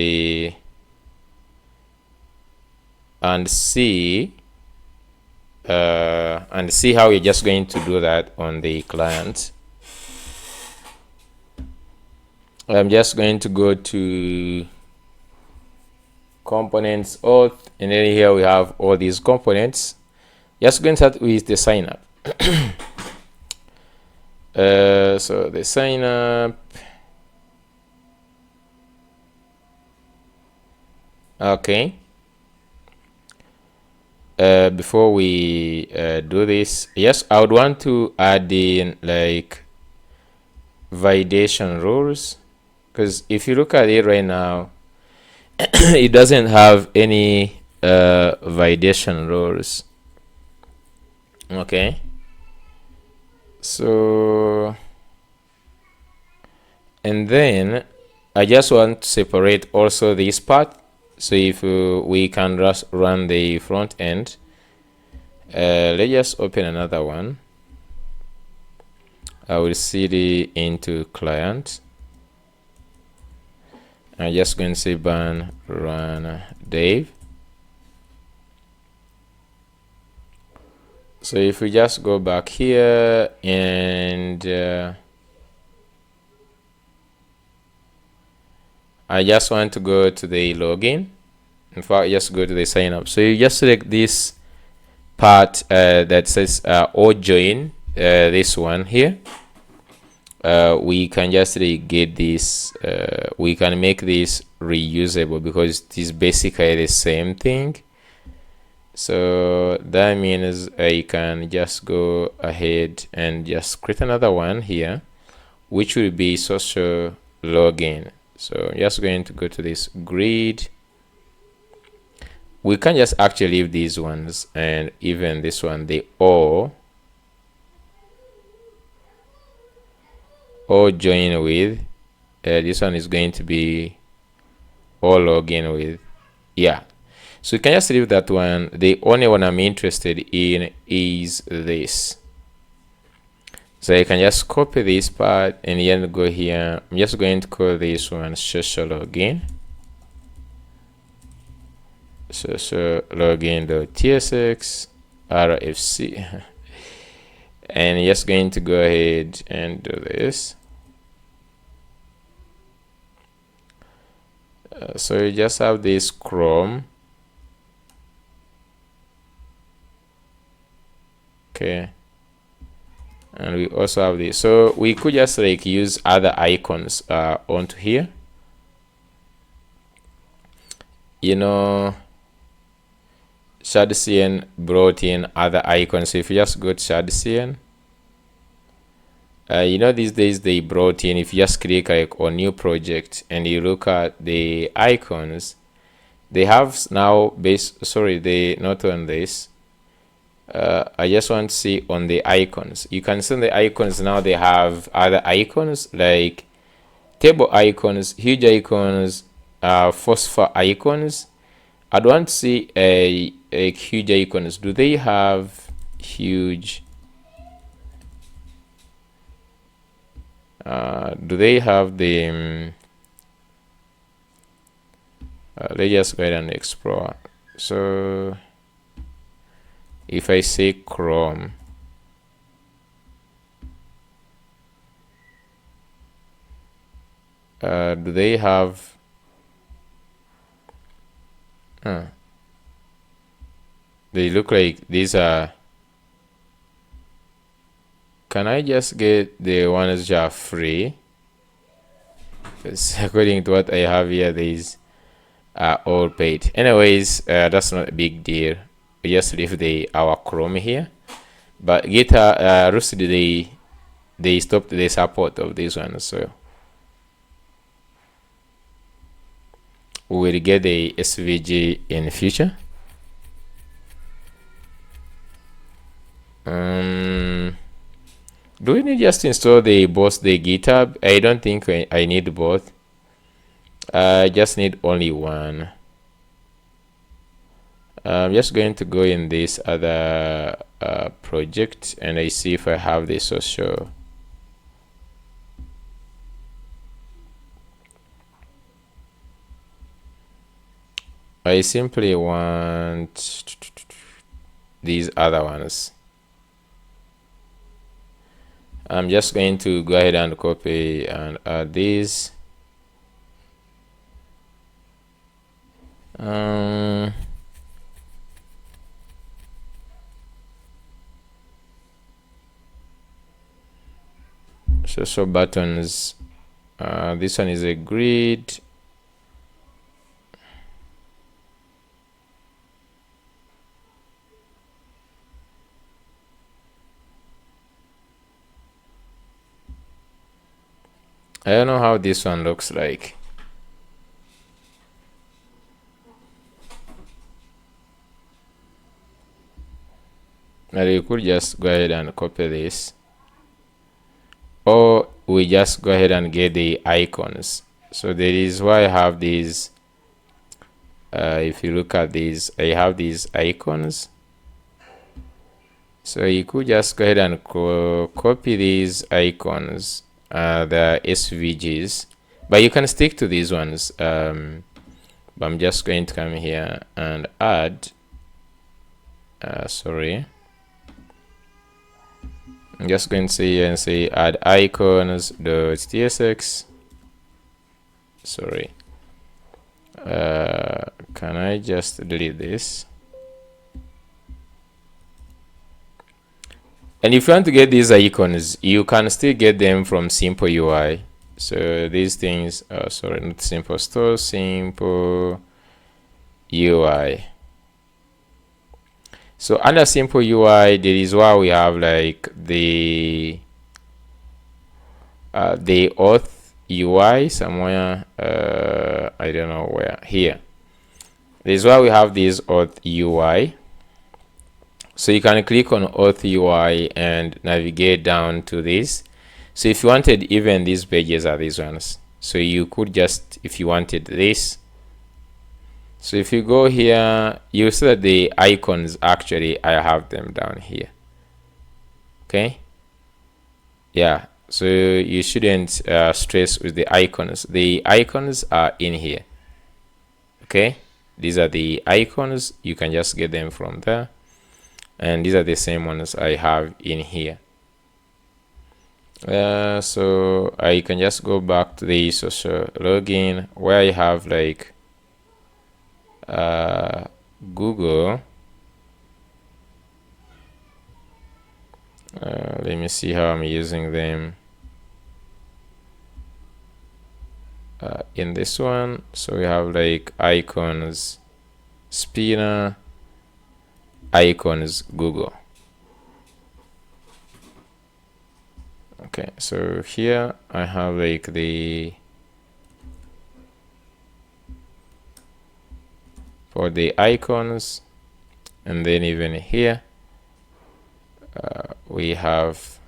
see how you're just going to do that on the client. I'm just going to go to components auth, and then here we have all these components. Just going to start with the sign up. So the sign up. Okay. Before we do this, yes, I would want to add in like validation rules, because if you look at it right now, it doesn't have any validation rules. Okay, so and then I just want to separate also this part. So if we can just run the front end, let's just open another one. I will cd into client. I'm just going to say ban run dev. So if we just go back here and I just want to go to the login. In fact, just go to the sign up. So you just select this part that says or join, this one here. we can just get this, we can make this reusable because it is basically the same thing. So that means I can just go ahead and just create another one here, which will be social login. So I'm just going to go to this grid. We can just actually leave these ones, and even this one, they all join with. This one is going to be all login with. Yeah. So you can just leave that one. The only one I'm interested in is this. So I can just copy this part and then go here. I'm just going to call this one social login. Social login.tsx rfc. And just going to go ahead and do this. So you just have this Chrome. Okay. And we also have this. So we could just like use other icons onto here. You know, ShadCN brought in other icons. So if you just go to ShadCN, you know, these days they brought in, if you just click like on new project and you look at the icons, they have now they not on this. I just want to see on the icons. You can see on the icons now they have other icons like table icons, huge icons, phosphor icons. I don't want to see a huge icons. Do they have huge? Do they have the? Let's just go ahead and explore. So if I say Chrome, do they have? They look like these are. Can I just get the ones that are free? Because according to what I have here, these are all paid. Anyways, that's not a big deal. We just leave our Chrome here. But GitHub, Rusty, they stopped the support of this one, so we will get the SVG in the future. Do we need just install both the GitHub? I don't think I need both. I just need only one. I'm just going to go in this other project and I see if I have the social. I simply want these other ones. I'm just going to go ahead and copy and add these. Social buttons. This one is a grid. I don't know how this one looks like. But you could just go ahead and copy this, or we just go ahead and get the icons. So that is why I have these. If you look at these, I have these icons. So you could just go ahead and copy these icons, the SVGs, but you can stick to these ones. But I'm just going to come here and add. I'm just going to say here and say add icons.tsx. Can I just delete this? And if you want to get these icons, you can still get them from Simple UI. So these things, sorry, not Simple Store, Simple UI. So under Simple UI, there is why we have like the Auth UI somewhere. I don't know where. Here. This is why we have this Auth UI. So you can click on Auth UI and navigate down to this. So if you wanted even these pages are these ones. So you could just, if you wanted this. So if you go here, you see that the icons, actually, I have them down here. Okay. Yeah. So you shouldn't stress with the icons. The icons are in here. Okay. These are the icons. You can just get them from there. And these are the same ones I have in here. So I can just go back to the social login where I have like Google. Let me see how I'm using them in this one. So we have like icons, spinner, icons, Google. Okay, so here I have like for the icons, and then even here we have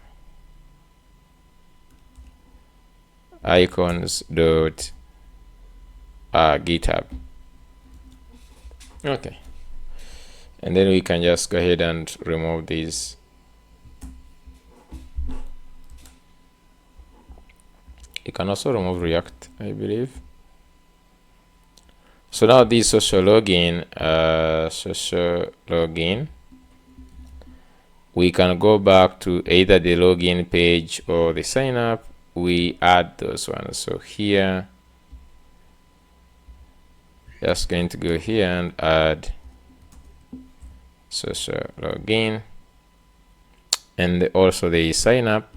icons dot GitHub. Okay, and then we can just go ahead and remove these. You can also remove React, I believe. So now this social login, we can go back to either the login page or the sign up. We add those ones. So here, just going to go here and add social login, and also the sign up.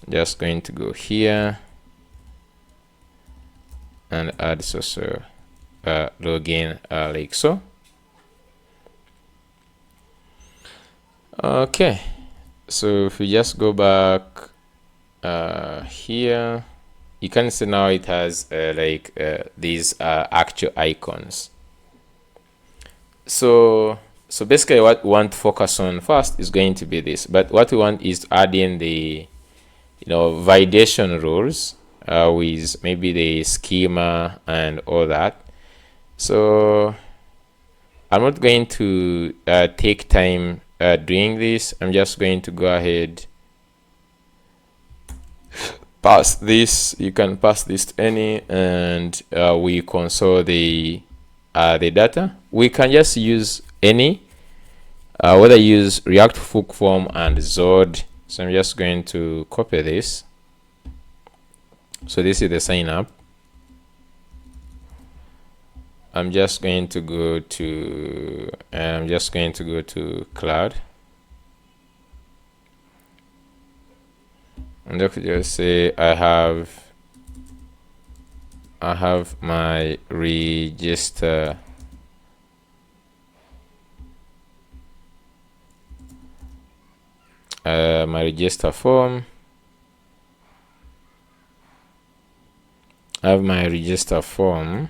Just going to go here and add social login like so. Okay, so if you just go back here, you can see now it has these actual icons. So basically what we want to focus on first is going to be this, but what we want is to add in the validation rules with maybe the schema and all that. So I'm not going to take time doing this. I'm just going to go ahead, pass this. You can pass this to any, and we console the data. We can just use any, whether use React Hook Form and Zod. So I'm just going to copy this. So this is the sign up. I'm just going to go to cloud, and let's just say I have my register form. I have my register form,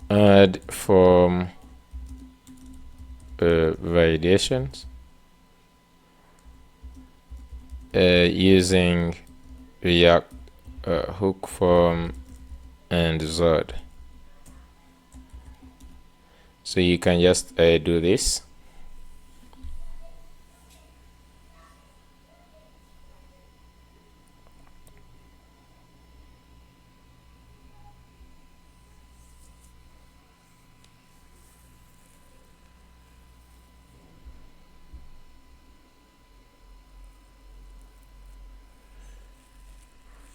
add form validations using React Hook Form and Zod. So you can just do this.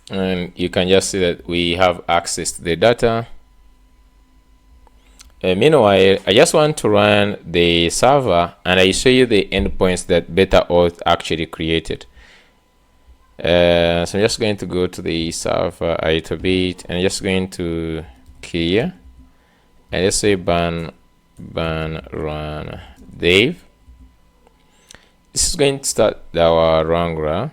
And you can just see that we have access to the data. Meanwhile, I just want to run the server and I show you the endpoints that Auth actually created. So I'm just going to go to the server a little bit and I'm just going to clear and let's say ban run dev. This is going to start our Wrangler.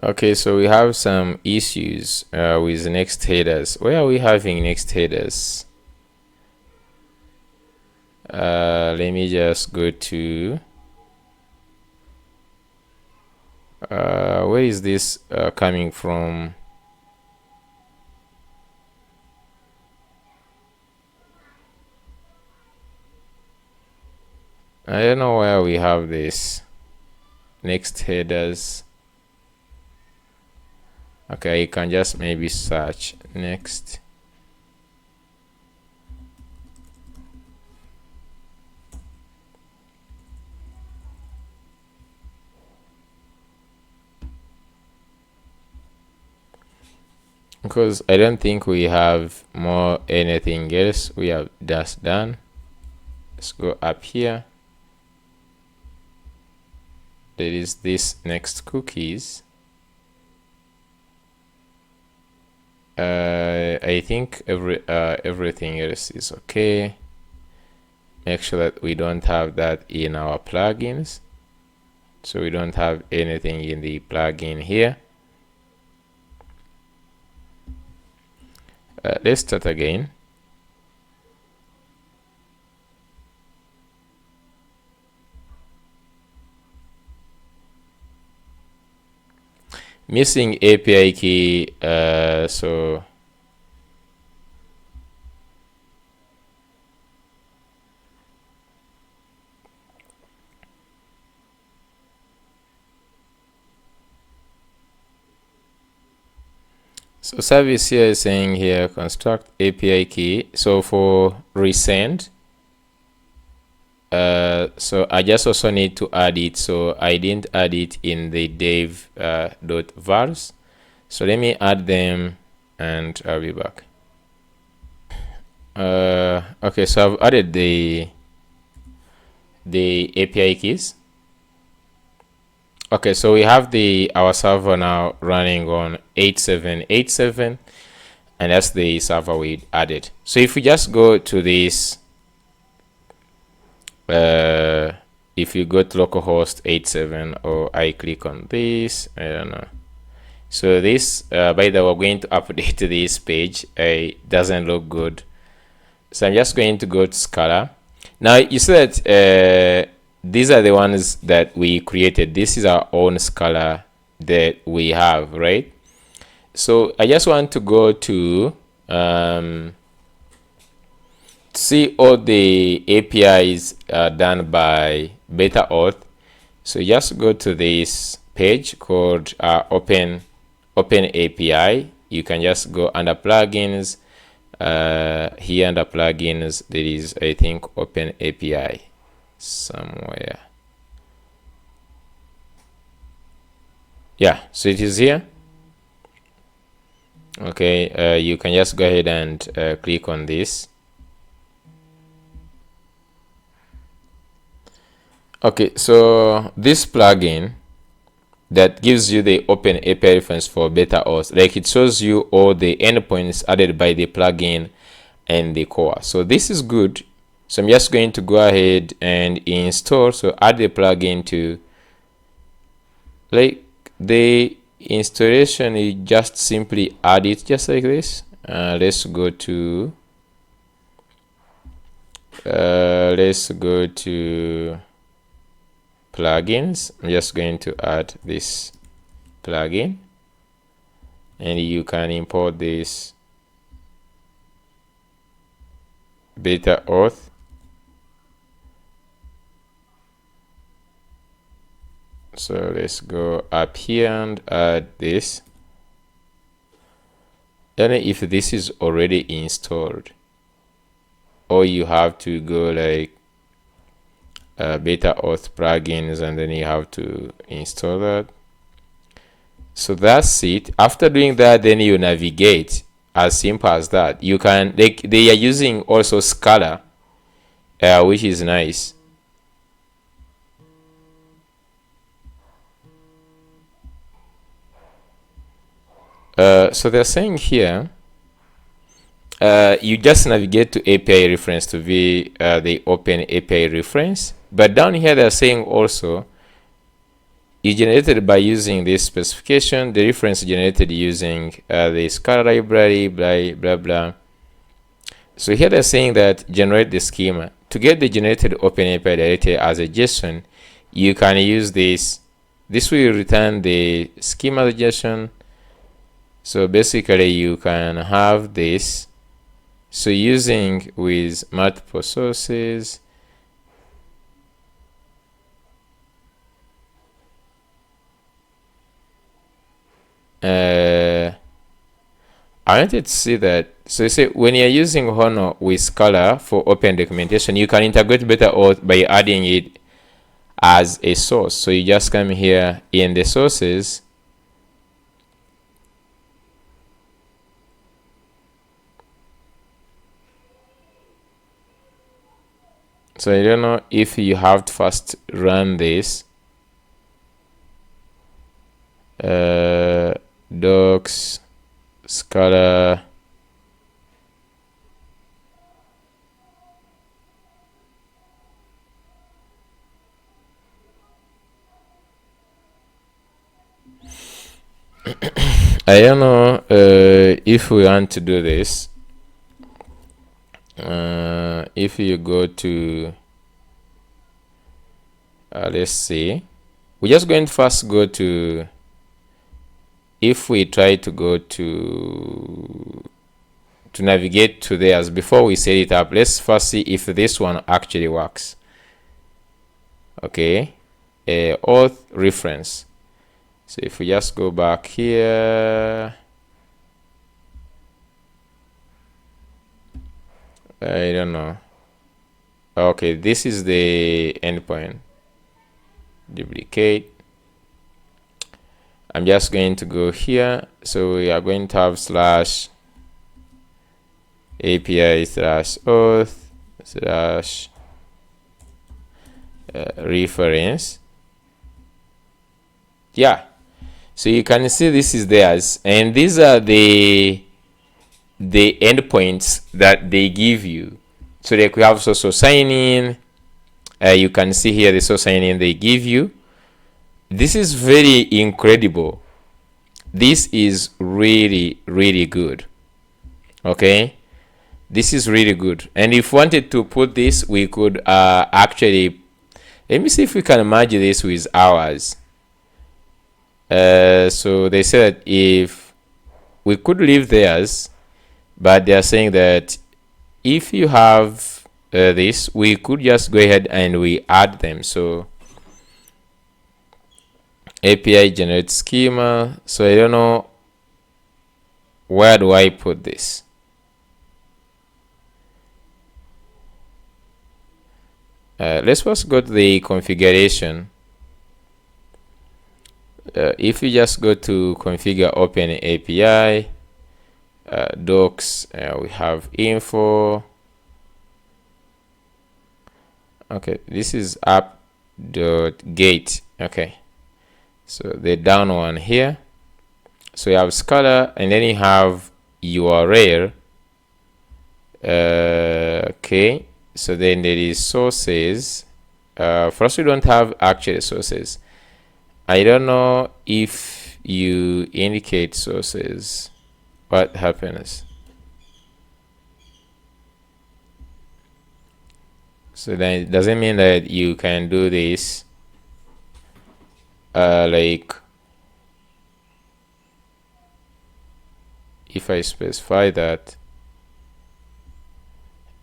Okay, so we have some issues with next headers. Where are we having next headers? Let me just go to where is this coming from? I don't know where we have this next headers. Okay, you can just maybe search next. Because I don't think we have more anything else. We have just done. Let's go up here. There is this next cookies. I think everything else is okay. Make sure that we don't have that in our plugins. So we don't have anything in the plugin here. Let's start again. Missing API key, so service here is saying here construct API key. So for resend, so I just also need to add it. So I didn't add it in the dev .vars. So let me add them and I'll be back. Okay, so I've added the API keys. Okay, so we have our server now running on 8787, and that's the server we added. So if we just go to this, if you go to localhost 87, or I click on this, I don't know. So this, by the way, we're going to update this page. It doesn't look good. So I'm just going to go to Scala. Now you see that these are the ones that we created. This is our own Scala that we have, right? So I just want to go to see all the APIs done by Auth. So just go to this page called Open API. You can just go under plugins. Here under plugins, there is, I think, Open API somewhere. Yeah, so it is here. Okay, you can just go ahead and click on this. Okay, so this plugin that gives you the Open API reference for Auth, like it shows you all the endpoints added by the plugin and the core. So this is good. So I'm just going to go ahead and install. So add the plugin to, like, the installation, you just simply add it just like this. Let's go to plugins. I'm just going to add this plugin, and you can import this Auth. So let's go up here and add this. And if this is already installed, or you have to go like beta auth plugins, and then you have to install that. So that's it. After doing that, then you navigate. As simple as that. You can they are using also Scala, which is nice. So they're saying here, you just navigate to API reference to view the open API reference. But down here they're saying also, is generated by using this specification, the reference generated using the Scala library, blah blah blah. So here they're saying that generate the schema. To get the generated OpenAPI directly as a JSON, you can use this. This will return the schema JSON. So basically you can have this. So using with multiple sources, I wanted to see that. So you say when you're using Honor with Scala for open documentation, you can integrate better Auth by adding it as a source. So you just come here in the sources, so I don't know if you have to first run this docs Scala. I don't know if we want to do this. If you go to let's see, we're just going to first go to, if we try to go to navigate to theirs before we set it up, let's first see if this one actually works. Okay, auth reference. So if we just go back here, I don't know. Okay, this is the endpoint. Duplicate. I'm just going to go here. So we are going to have slash API slash auth slash reference. Yeah. So you can see this is theirs, and these are the endpoints that they give you. So like we have also sign in. You can see here the source sign in they give you. This is very incredible. This is really good. Okay, this is really good. And if we wanted to put this, we could actually, let me see if we can merge this with ours. So they said if we could leave theirs, but they are saying that if you have this, we could just go ahead and we add them. So API generate schema. So I don't know, where do I put this? Let's first go to the configuration. If you just go to configure open API, docs, we have info. Okay, this is app.gate. Okay, so the down one here. So you have Scala, and then you have URL. Okay, so then there is sources. First, we don't have actual sources. I don't know if you indicate sources, what happens. So then it doesn't mean that you can do this like if I specify that,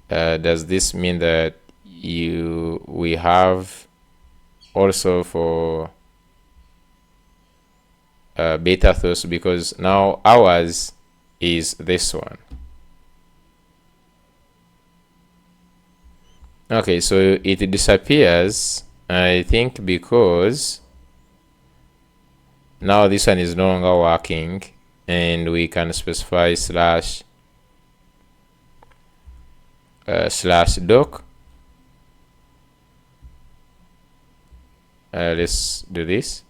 does this mean that we have also for beta source, because now ours is this one. Okay, so it disappears, I think, because now this one is no longer working, and we can specify slash doc. Let's do this.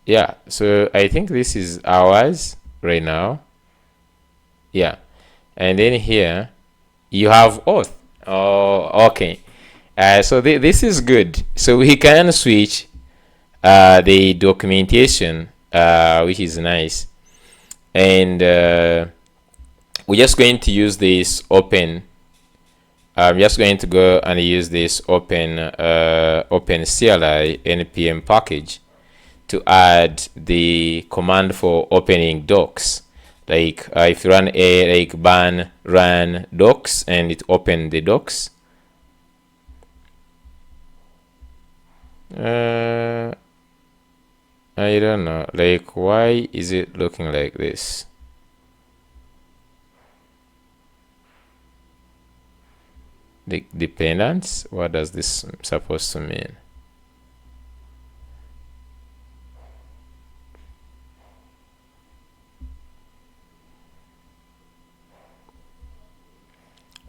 Yeah, so I think this is ours right now. Yeah, and then here you have Auth. Oh, okay. So this is good. So we can switch the documentation, which is nice, and we're just going to use this open. I'm just going to go and use this open CLI npm package to add the command for opening docs. Like if you run ban run docs and it open the docs. I don't know, like, why is it looking like this? The dependence, what does this supposed to mean?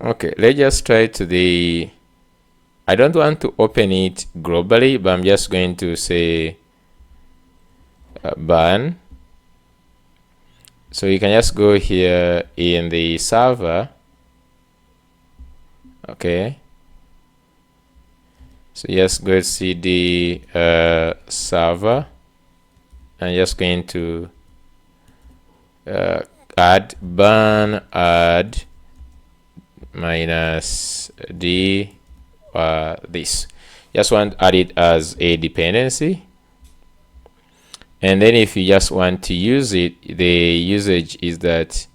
Okay, let's just try to the, I don't want to open it globally, but I'm just going to say ban. So you can just go here in the server. Okay, so just go cd server, and just going to add ban add minus d this. Just want to add it as a dependency, and then if you just want to use it, the usage is that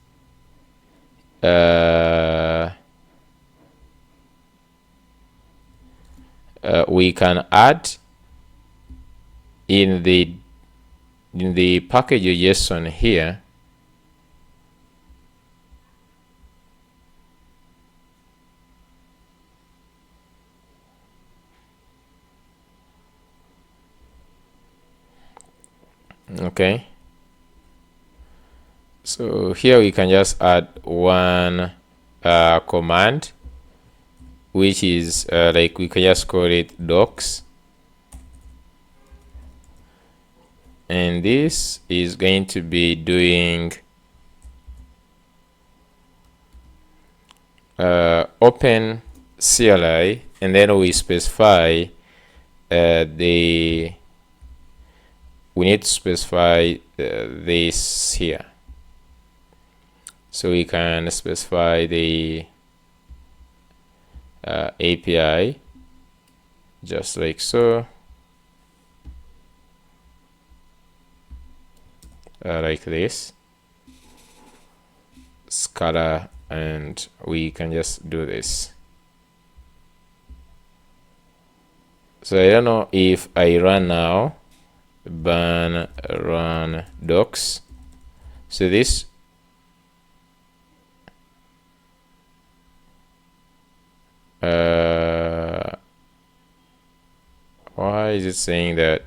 we can add in the package JSON here okay. So here we can just add one command, which is like, we can just call it docs, and this is going to be doing open CLI, and then we specify we need to specify this here. So we can specify the API just like so, like this, Scala, and we can just do this. So I don't know if I run now ban run docs, so this why is it saying that?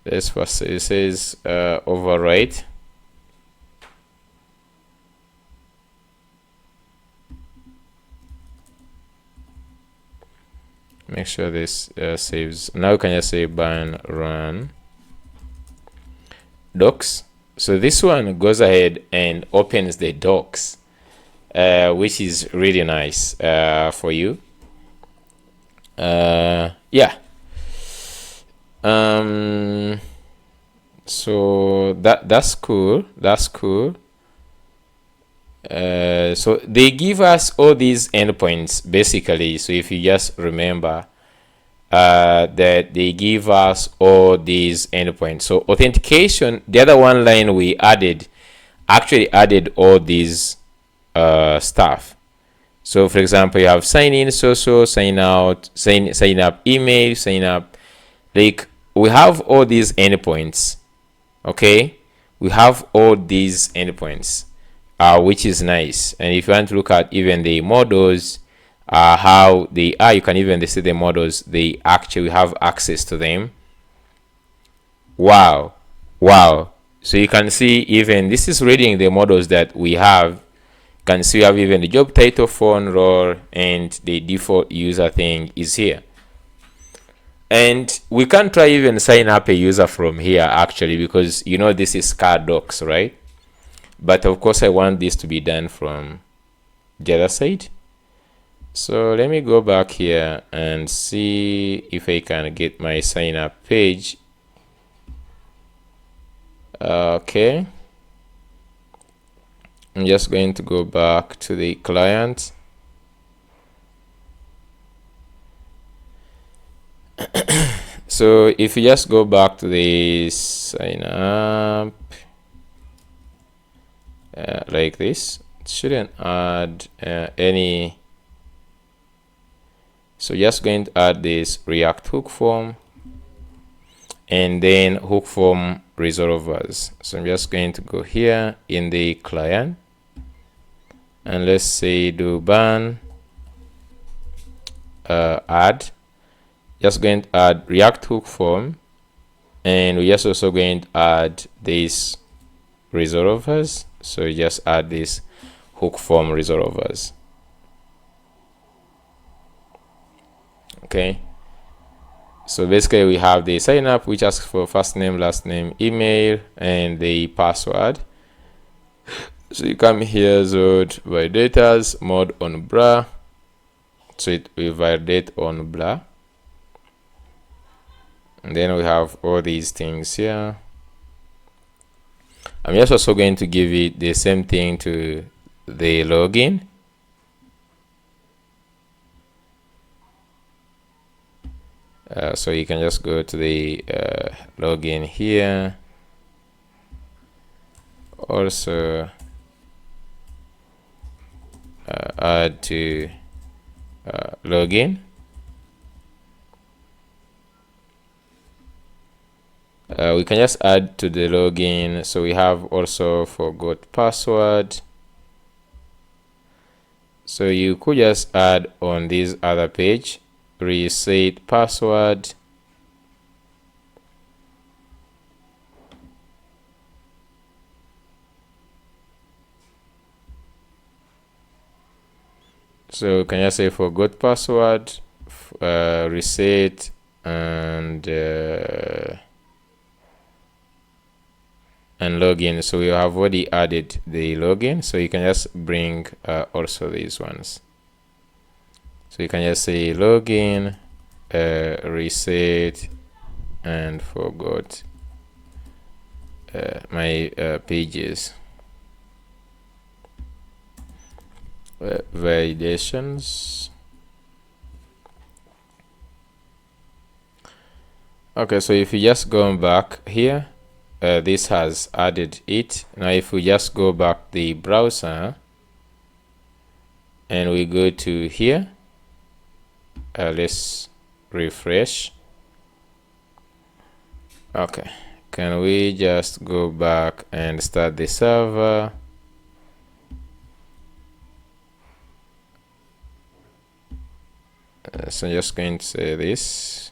This first, it says overwrite. Make sure this saves. Now you can just say ban run docs. So this one goes ahead and opens the docs, which is really nice for you. Yeah. So that's cool. That's cool. So they give us all these endpoints basically. So if you just remember that they give us all these endpoints. So authentication, the other one line we added, actually added all these stuff. So for example, you have sign in, social, sign out, sign up, email, sign up. Like, we have all these endpoints. Okay, we have all these endpoints, which is nice. And if you want to look at even the models, how they are, you can even see the models, they actually have access to them. Wow. So you can see even this is reading the models that we have. You can see we have even the job title, phone, role, and the default user thing is here. And we can try even sign up a user from here actually, because you know this is car docs, right? But of course I want this to be done from the other side. So let me go back here and see if I can get my sign up page. Okay, I'm just going to go back to the client. So if you just go back to the sign up like this, it shouldn't add any. So just going to add this React hook form and then hook form resolvers. So I'm just going to go here in the client and let's say do ban add. Just going to add React hook form, and we're just also going to add these resolvers. So you just add this hook form resolvers. Okay, so basically we have the sign up, which asks for first name, last name, email, and the password. So you come here, Zod validators, mode on blah. So we validate on blah. And then we have all these things here. I'm just also going to give it the same thing to the login. So you can just go to the login here. Also add to login. We can just add to the login. So we have also forgot password. So you could just add on this other page, reset password. So can you say forgot password, reset, and login. So we have already added the login, so you can just bring also these ones. So you can just say login, reset, and forgot my pages. Validations. Okay, so if you just go back here, this has added it. Now if we just go back the browser and we go to here, let's refresh. Okay, can we just go back and start the server? So I'm just going to say this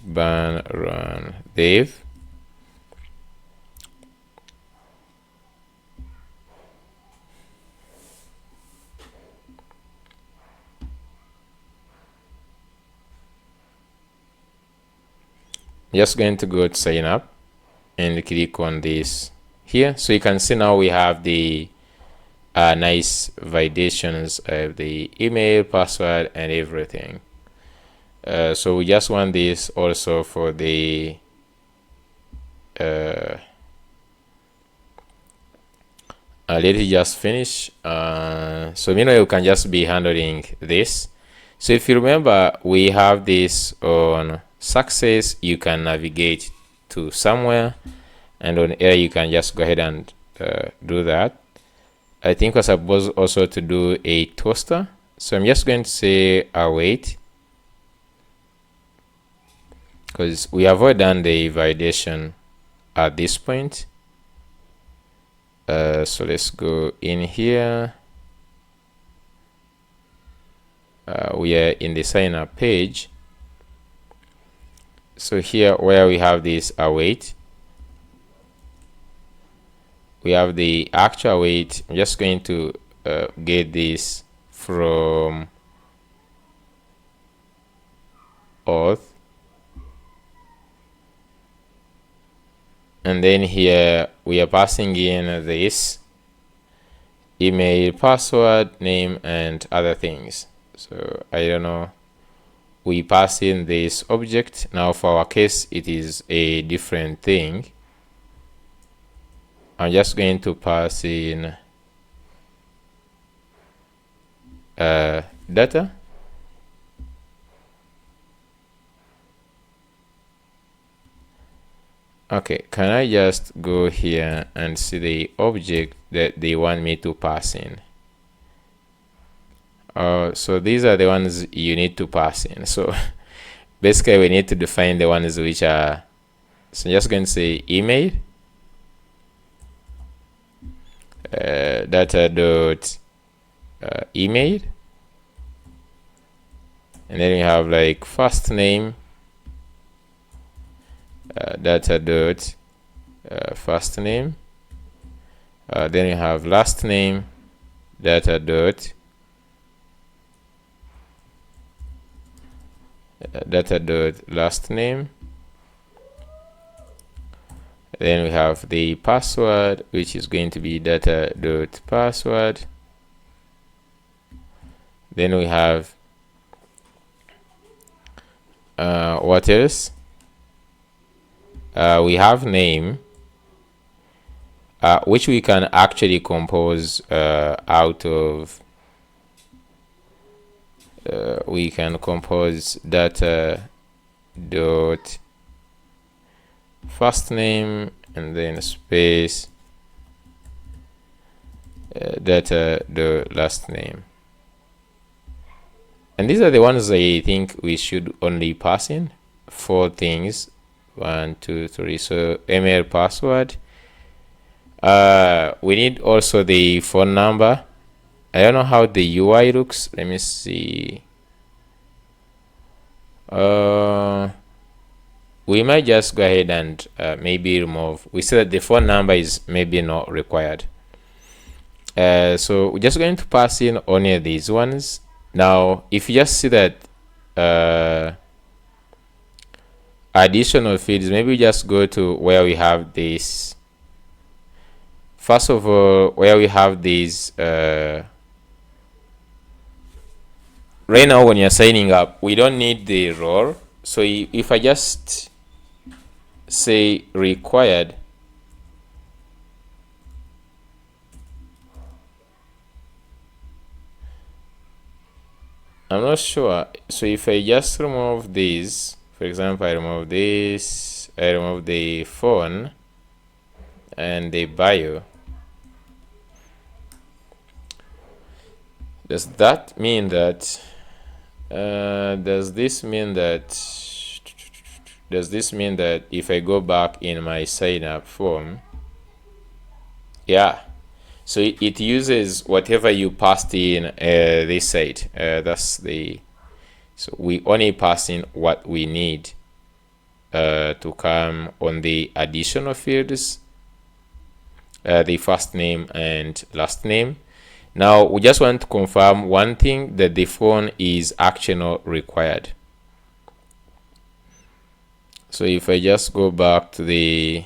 ban run dev. Just going to go to sign up and click on this here. So you can see now we have the nice validations of the email, password, and everything. So we just want this also for the let it just finish. So meanwhile you can just be handling this. So if you remember, we have this on success. You can navigate to somewhere, and on error you can just go ahead and do that. I think we're supposed also to do a toaster. So I'm just going to say await, because we have already done the validation at this point. So let's go in here. We are in the sign up page. So here where we have this await, we have the actual await. I'm just going to get this from Auth, and then here we are passing in this email, password, name, and other things. So I don't know, we pass in this object. Now for our case it is a different thing. I'm just going to pass in data. Okay, can I just go here and see the object that they want me to pass in? So these are the ones you need to pass in. So basically we need to define the ones which are, so I'm just going to say email, data dot email, and then we have like first name, data dot first name, then you have last name, data dot last name, then we have the password, which is going to be data dot password. Then we have what else? We have name, which we can actually compose out of. We can compose data dot first name and then space data dot last name. And these are the ones I think we should only pass in. 4 things. 1, 2, 3. So email, password. We need also the phone number. I don't know how the UI looks. Let me see. We might just go ahead and maybe remove. We said that the phone number is maybe not required. So we're just going to pass in only these ones. Now, if you just see that additional fields, maybe just go to where we have this. First of all, where we have these, right now when you're signing up, we don't need the role. So if I just say required, I'm not sure. So if I just remove these, for example, I remove this, I remove the phone and the bio, does that mean that does this mean that if I go back in my sign up form, yeah, so it uses whatever you passed in this site. That's the, so we only pass in what we need to come on the additional fields, the first name and last name. Now we just want to confirm one thing, that the phone is actually not required. So if I just go back to the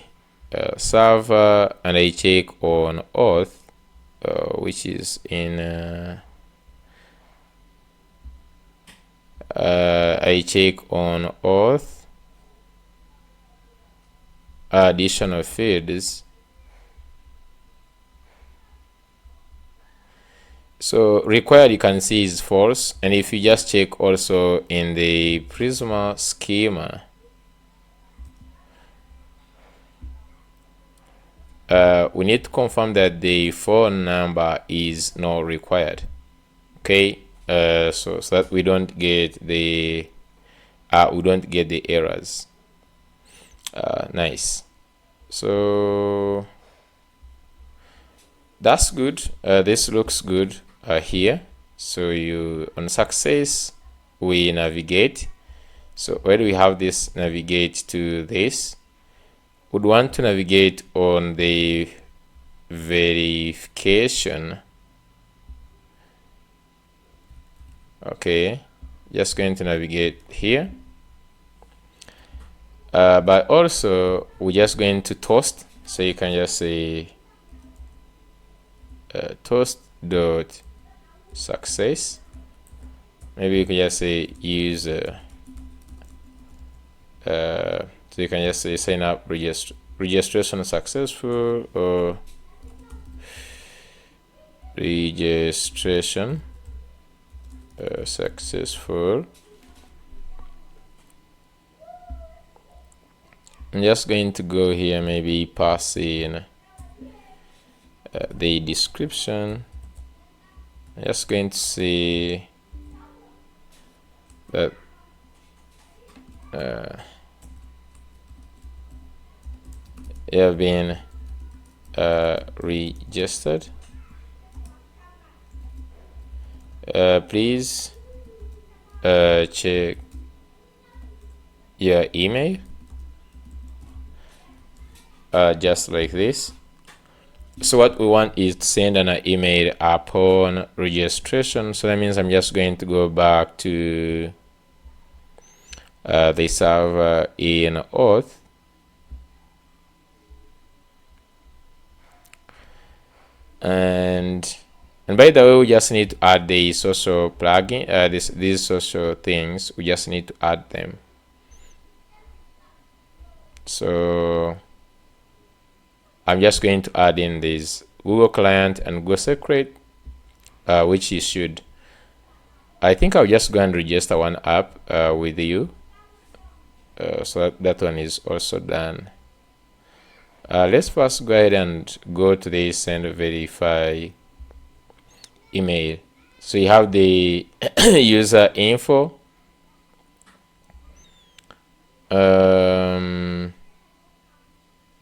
server and I check on Auth, which is in I check on Auth additional fields. So required, you can see, is false. And if you just check also in the Prisma schema, we need to confirm that the phone number is not required. Okay, so that we don't get the errors. Nice. So That's good. This looks good here. So you on success, we navigate. So where do we have this navigate to this? Would want to navigate on the verification. Okay, just going to navigate here. But also we're just going to toast. So you can just say toast dot success. Maybe you can just say user. So you can just say sign up registration successful or registration successful. I'm just going to go here, maybe pass in the description. I'm just going to say that you have been registered. Please check your email. Just like this. So what we want is to send an email upon registration. So that means I'm just going to go back to the server in Auth. And by the way, we just need to add the social plugin, these social things, we just need to add them. So I'm just going to add in this Google client and Google secret, which you should. I think I'll just go and register one app with you. So that one is also done. Let's first go ahead and go to the send verify email. So you have the user info.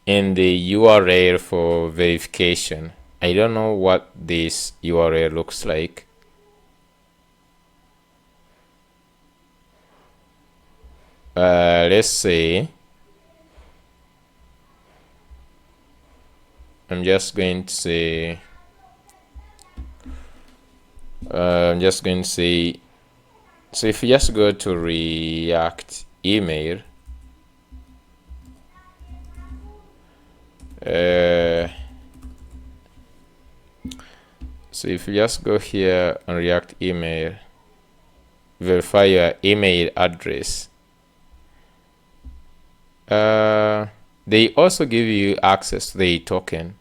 In the URL for verification. I don't know what this URL looks like. Let's say I'm just going to say so if you just go to React email, so if you just go here on React email, verify your email address. They also give you access to the token.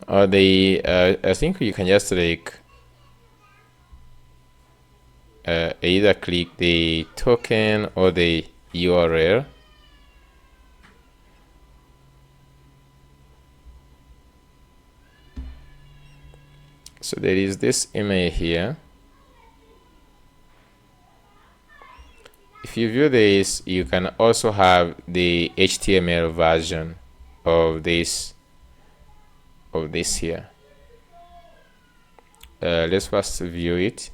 Or I think you can just like either click the token or the URL. So there is this email here. If you view this, you can also have the HTML version of this here. Let's first view it.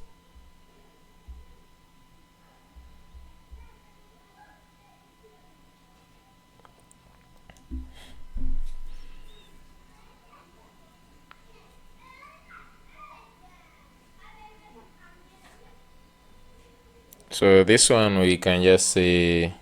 So this one we can just say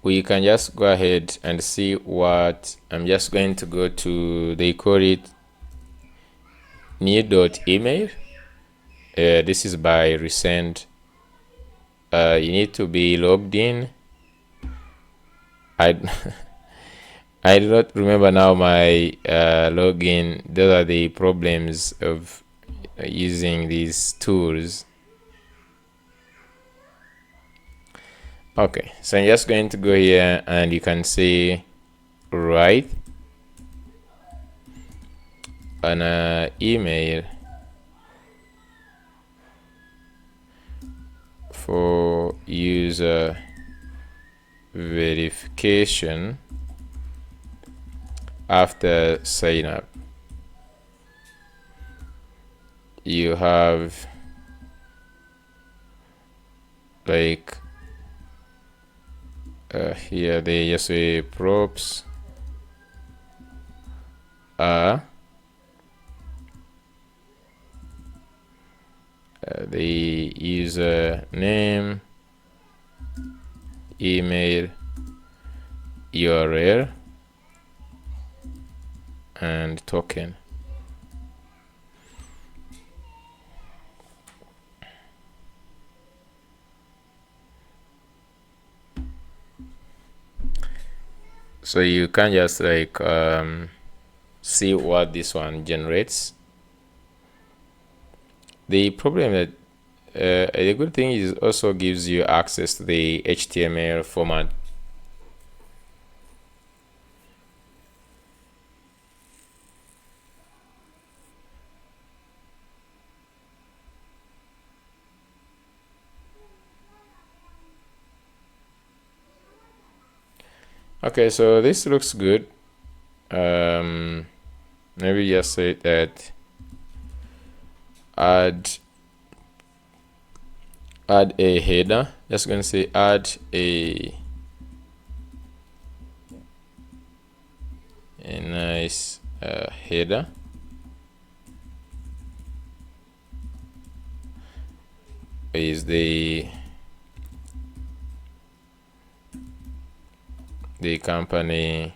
we can just go ahead and see what I'm just going to go to. They call it new.email. This is by recent. You need to be logged in. I do not remember now my login. Those are the problems of using these tools. Okay, so I'm just going to go here and you can see right. an email for user verification after sign up. You have like here they just say props are the user name, email, URL, and token. So you can just like see what this one generates. The problem that the good thing is it also gives you access to the HTML format. Okay, so this looks good. Maybe just say that add a header. Just gonna say add a nice header. Is the company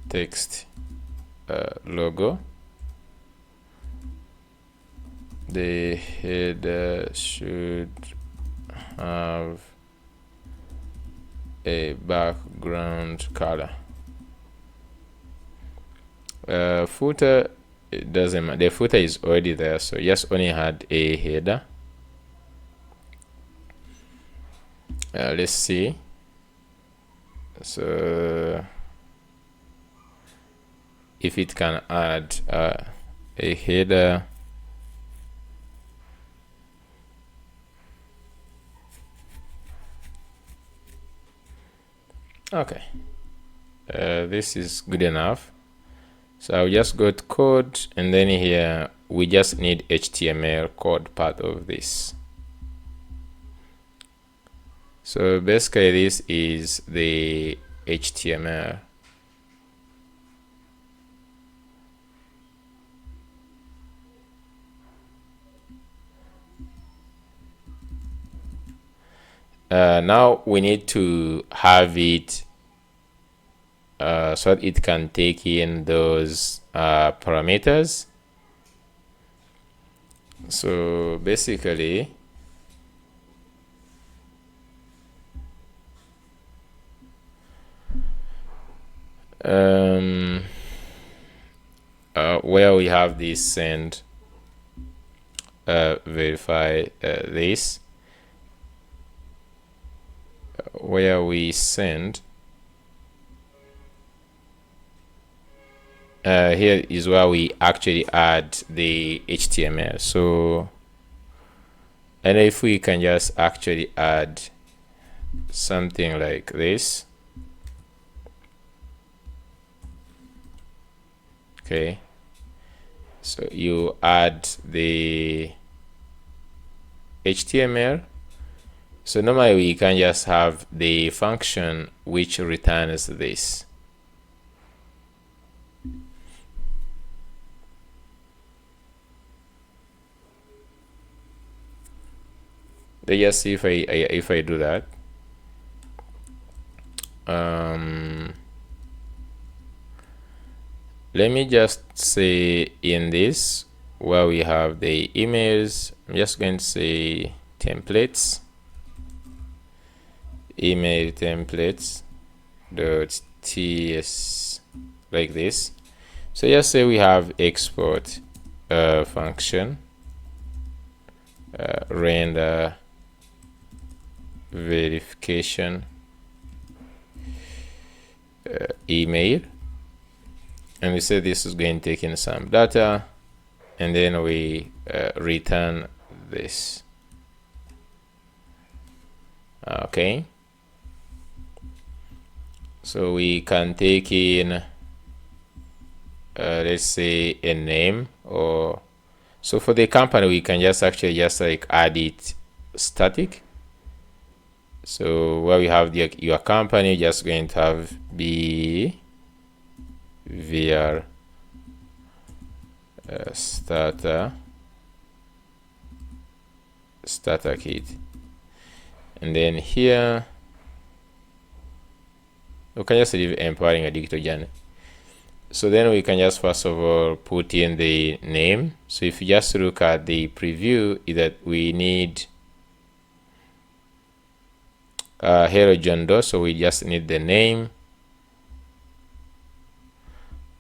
text logo. The header should have a background color. Footer, it doesn't matter. The footer is already there, so just only had a header. Let's see. So if it can add a header, okay, this is good enough. So I'll just go to code, and then here we just need HTML code part of this. So basically this is the HTML. Now we need to have it so that it can take in those parameters. So basically where we have this send verify this, where we send, here is where we actually add the HTML. So, and if we can just actually add something like this, okay, so you add the HTML. So normally we can just have the function which returns this. Let's just see if I do that. Let me just say in this where we have the emails, I'm just going to say templates, email templates dot ts, like this. So just say we have export function render verification email, and we say this is going to take in some data, and then we return this. Okay, so we can take in let's say a name, or so for the company we can just actually just like add it static. So where we have your company, just going to have BHVR starter kit, and then here we can just leave empowering a digital journey. So then we can just first of all put in the name. So if you just look at the preview, is that we need Hello John Doe, so we just need the name.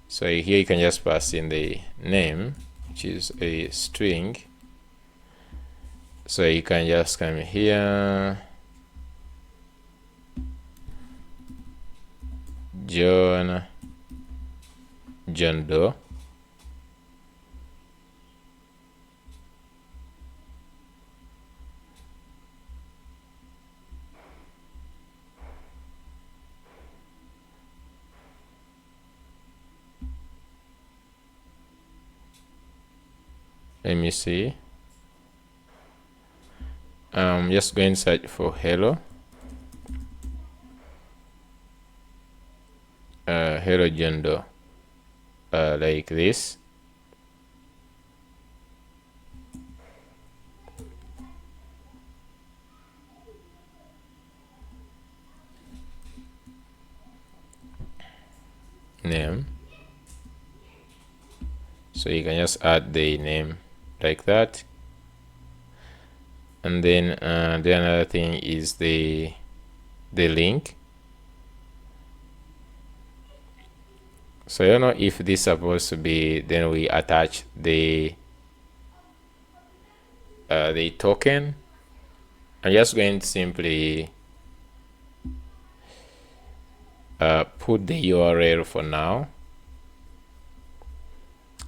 So here you can just pass in the name, which is a string. So you can just come here, John Doe. Let me see. Just go and search for hello. Hello John Doe. Like this. Name. So you can just add the name like that. And then the another thing is the link. So I don't know if this is supposed to be, then we attach the token. I'm just going to simply put the URL for now.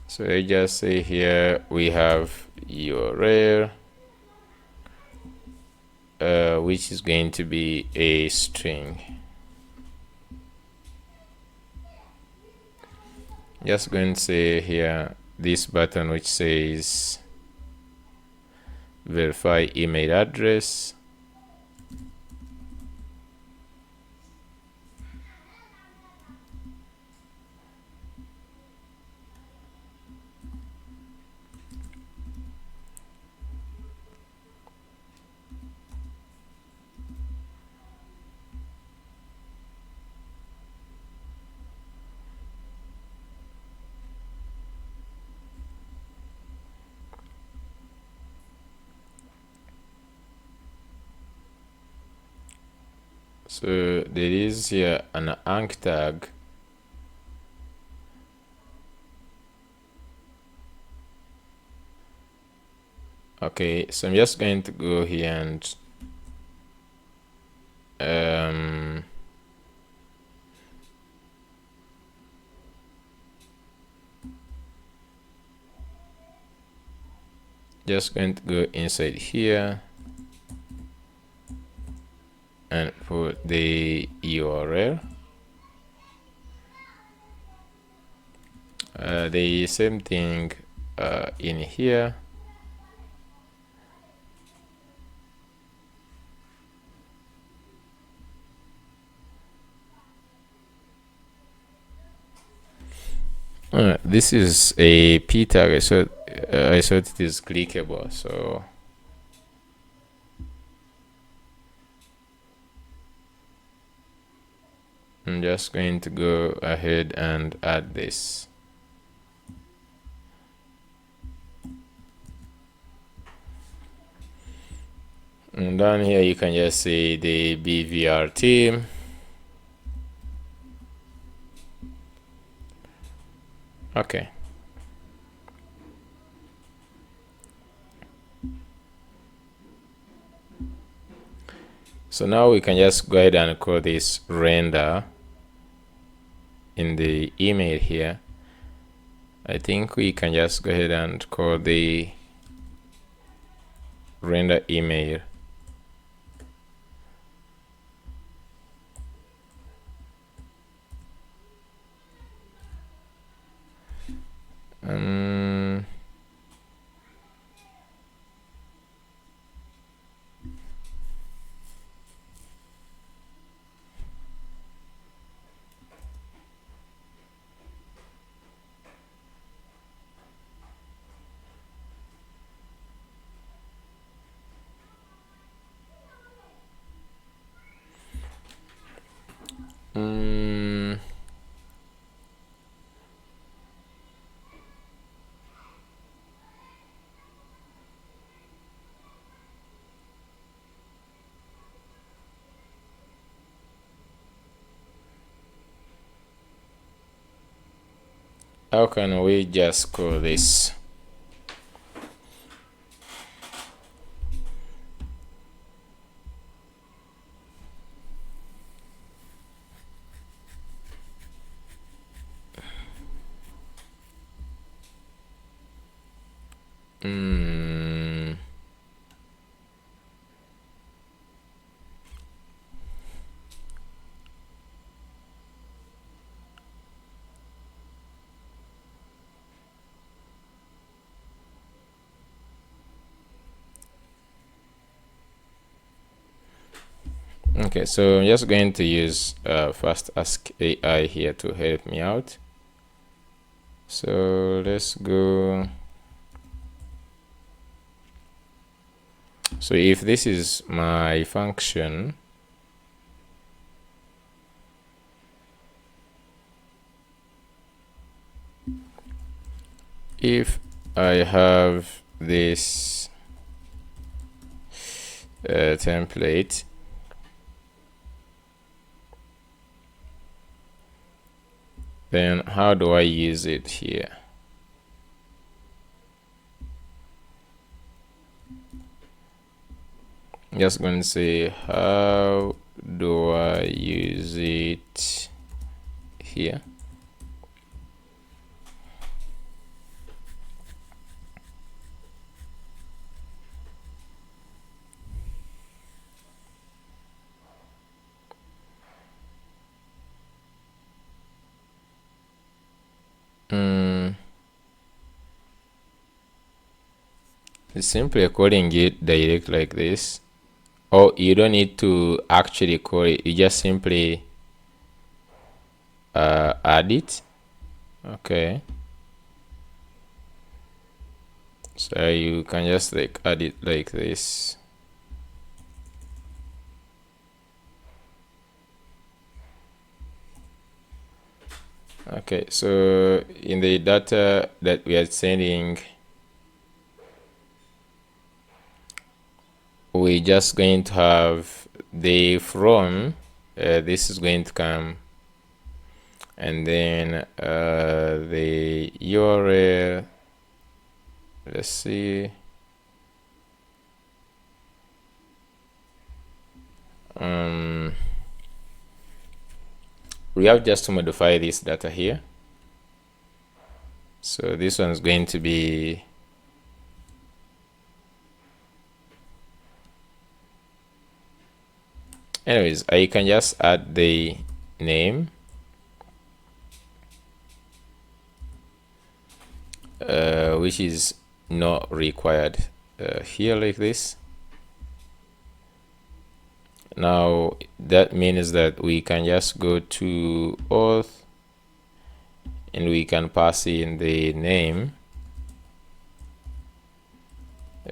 So I just say here we have URL, which is going to be a string. Just going to say here this button which says verify email address. So there is here an anch tag. Okay, so I'm just going to go here and just going to go inside here and put the URL. The same thing in here. This is a p tag. I thought it is clickable, so I'm just going to go ahead and add this. And down here you can just see the BHVR team. Okay. So now we can just go ahead and call this render in the email here. I think we can just go ahead and call the render email. How can we just call this? Okay, so I'm just going to use Fast Ask AI here to help me out. So let's go. So if this is my function, if I have this template, then how do I use it here? I'm just going to say, how do I use it here? It's simply calling it direct like this. Or you don't need to actually call it, you just simply add it. Okay, so you can just like add it like this. Okay, so in the data that we are sending, we're just going to have the from, this is going to come, and then the URL, let's see, we have just to modify this data here. So this one's going to be anyways, I can just add the name, which is not required here like this. Now that means that we can just go to Auth and we can pass in the name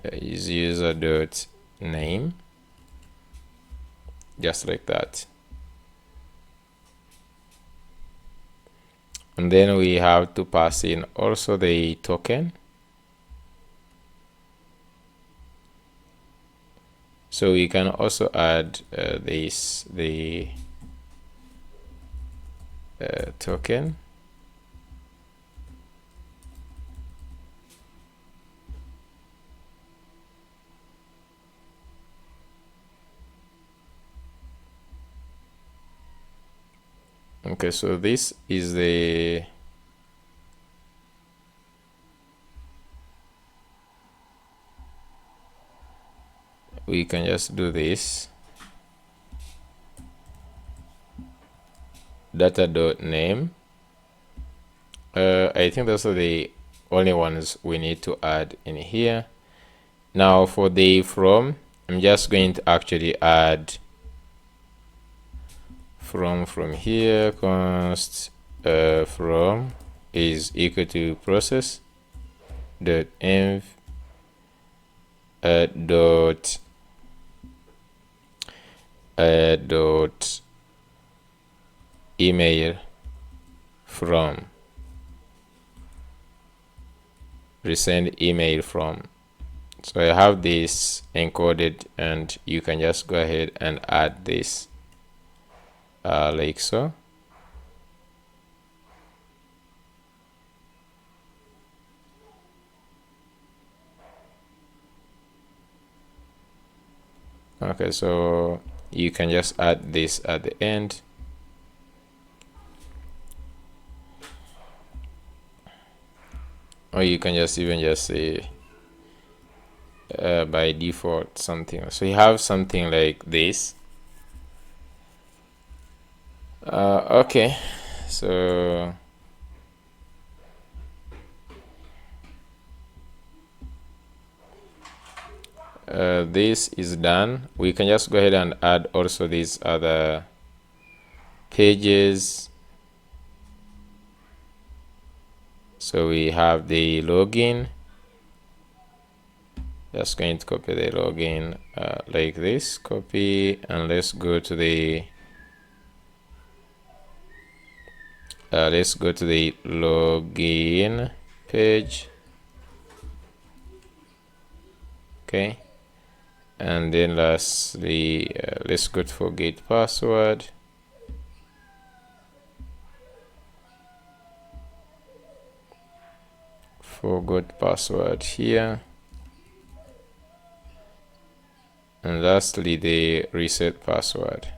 is user.name, just like that. And then we have to pass in also the token. So we can also add the token. Okay, so this is the we can just do this data.name. I think those are the only ones we need to add in here. Now for the from, I'm just going to actually add from here. Const from is equal to process dot env dot email from, resend email from. So I have this encoded, and you can just go ahead and add this like so. Okay, so you can just add this at the end. Or you can just even just say by default something. So you have something like this. Okay, so this is done. We can just go ahead and add also these other pages. So we have the login. Just going to copy the login like this. Copy, and let's go to the login page. Okay, and then lastly, let's go to forget password. Forgot password here, and lastly the reset password.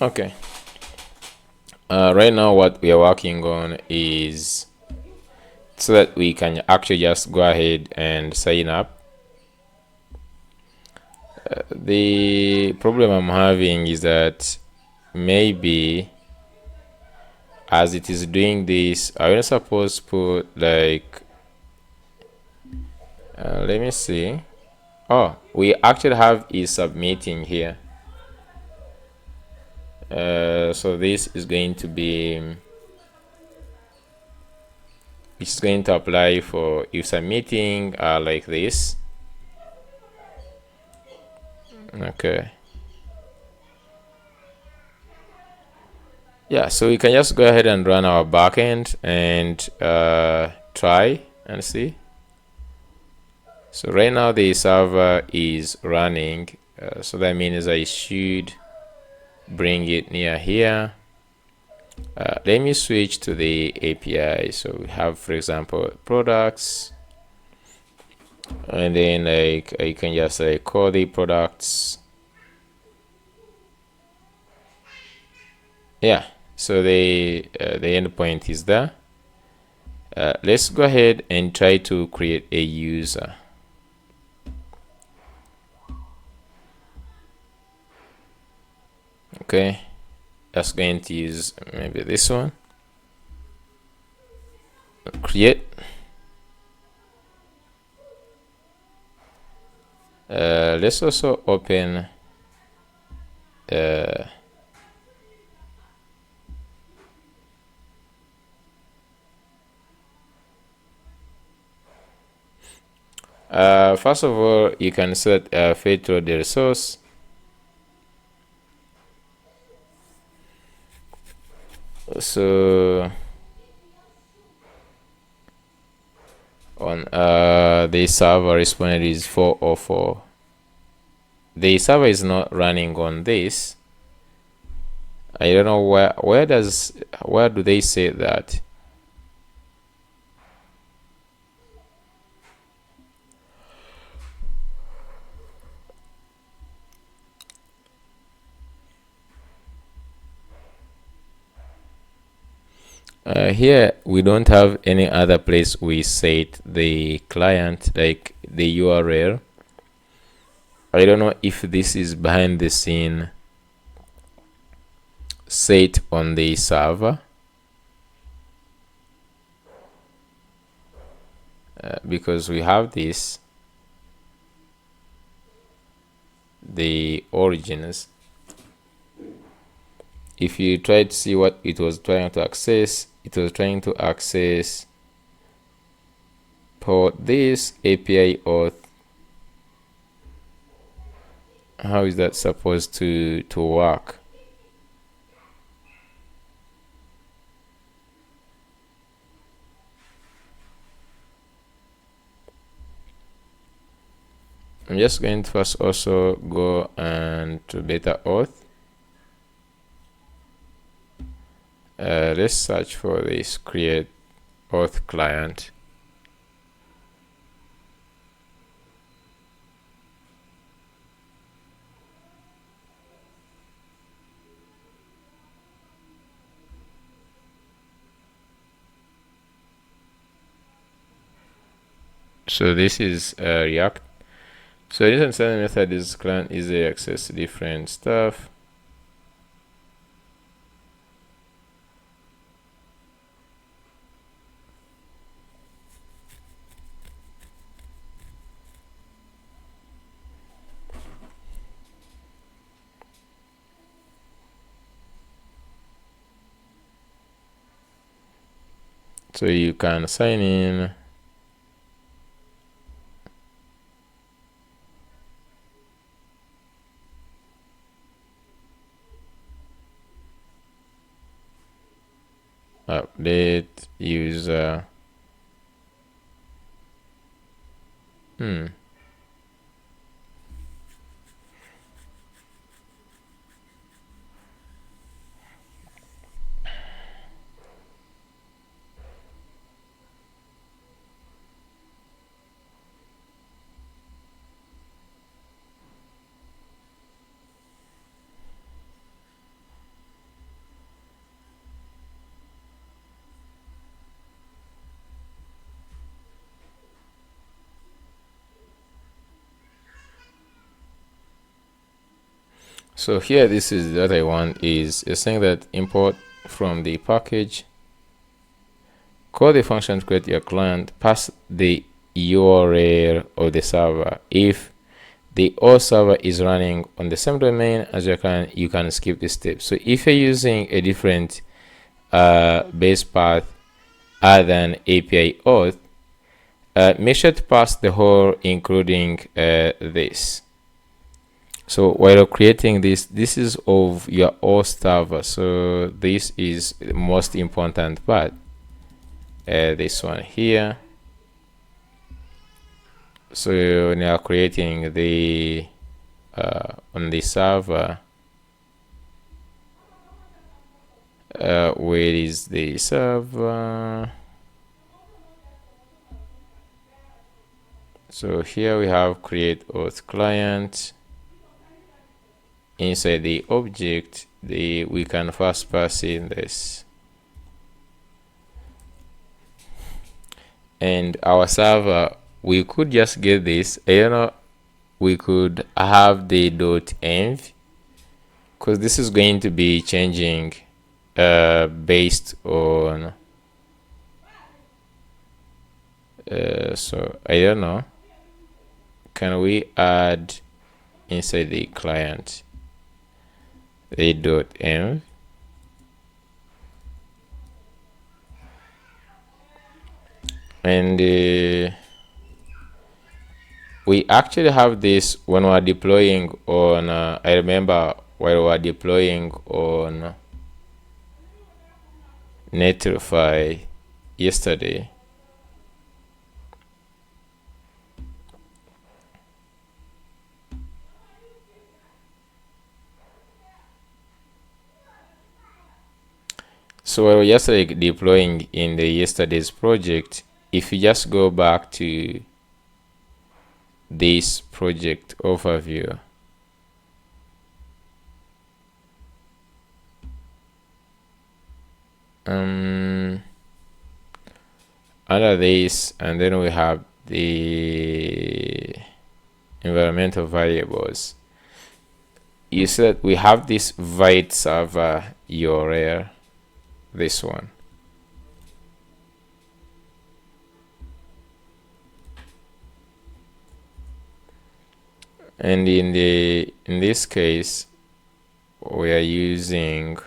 Okay, right now what we are working on is so that we can actually just go ahead and sign up. The problem I'm having is that maybe as it is doing this, I was supposed to put like let me see. Oh, we actually have is submitting here. So this is going to be, it's going to apply for if submitting like this. Okay, yeah, so we can just go ahead and run our backend and try and see. So right now the server is running, so that means I should bring it near here. Let me switch to the API. So we have, for example, products, and then like I can just call the products. Yeah, so the endpoint is there. Let's go ahead and try to create a user. Okay, that's going to use maybe this one. Create. Let's also open first of all, you can set filter the resource. So on the server responded is 404. The server is not running on this. I don't know where do they say that? Here we don't have any other place we set the client, like the URL. I don't know if this is behind the scene set on the server, because we have this, the origins. If you try to see what it was trying to access, it was trying to access port this API auth. How is that supposed to work? I'm just going to first also go and to beta auth. Let's search for this create auth client. So this is React. So this and send method is client easy access different stuff. So you can sign in. Update user. So here, this is what I want is saying that import from the package, call the function to create your client, pass the URL of the server. If the Auth server is running on the same domain as your client, you can skip this step. So if you're using a different base path other than API Auth, make sure to pass the whole, including this. So while creating this is of your Auth server. So this is the most important part. This one here. So when you are creating the on the server, where is the server? So here we have create auth client. Inside the object, we can first pass in this, and our server, we could just get this. We could have the .env, because this is going to be changing based on so I don't know, can we add inside the client the .env? And we actually have this when we're deploying on I remember while we're deploying on Netlify yesterday. So while we're yesterday deploying in the yesterday's project, if you just go back to this project overview, under this, and then we have the environmental variables. You said we have this void server URL, this one. And in this case, we are using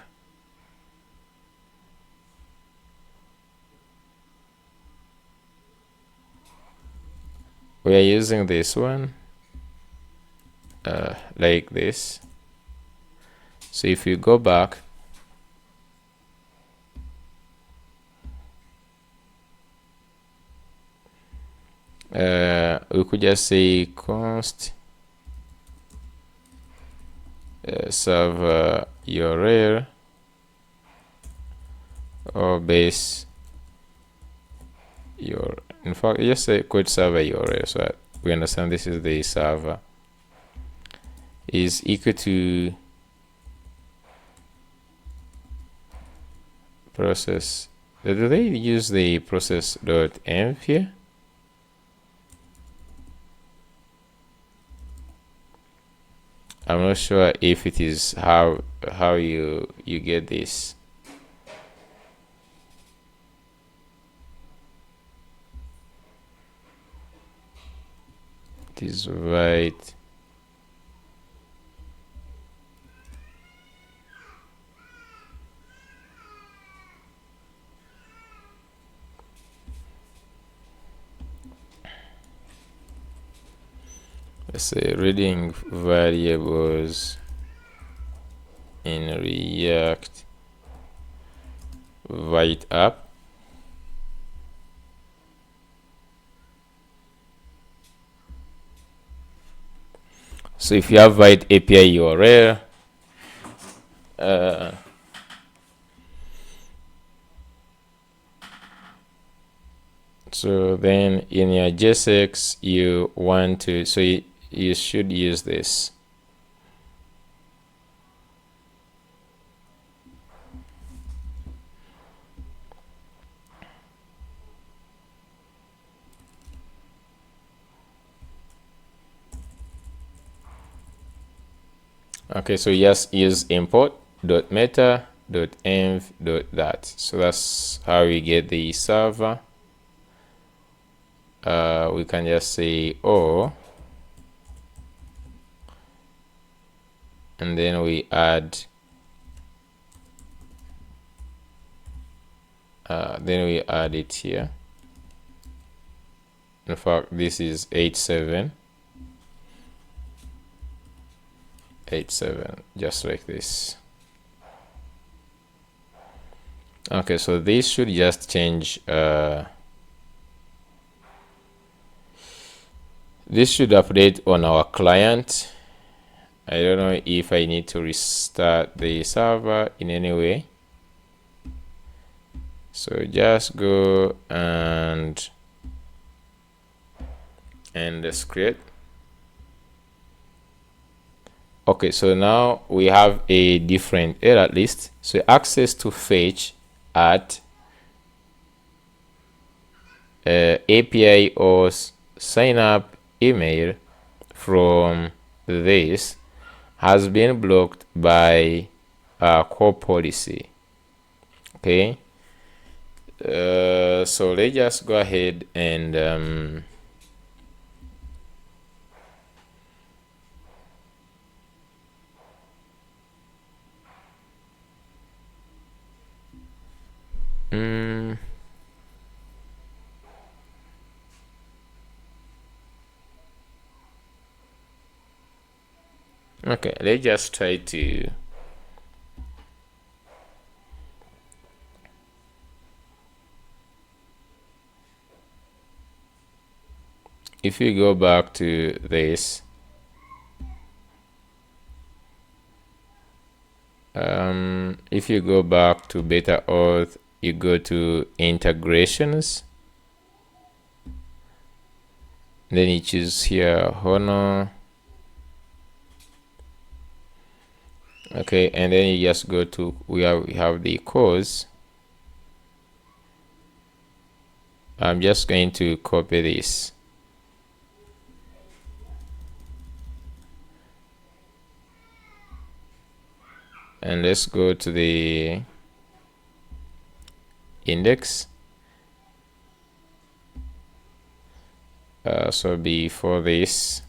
this one, like this. So if you go back, we could just say const server URL or base your, in fact, just say quote server URL so that we understand this is the server, is equal to process. Do they use the process.env here? I'm not sure if it is how you get this. It is right. Let's say reading variables in React void app. So if you have void API URL, so then in your JSX you want to, so you should use this. Okay, so just use import.meta.env.that. So that's how we get the server. We can just say O, and then we add it here. In fact, this is 87, just like this. Okay, so this should just change. This should update on our client. I don't know if I need to restart the server in any way. So just go and let's create. Okay, so now we have a different error list. So access to fetch at API or sign up email from this has been blocked by core policy. Okay, so let's just go ahead and okay, let's just try to if you go back to this, if you go back to beta auth, you go to integrations, then you choose here Honor. Okay, and then you just go to we have the cause. I'm just going to copy this. And let's go to the index. So before this,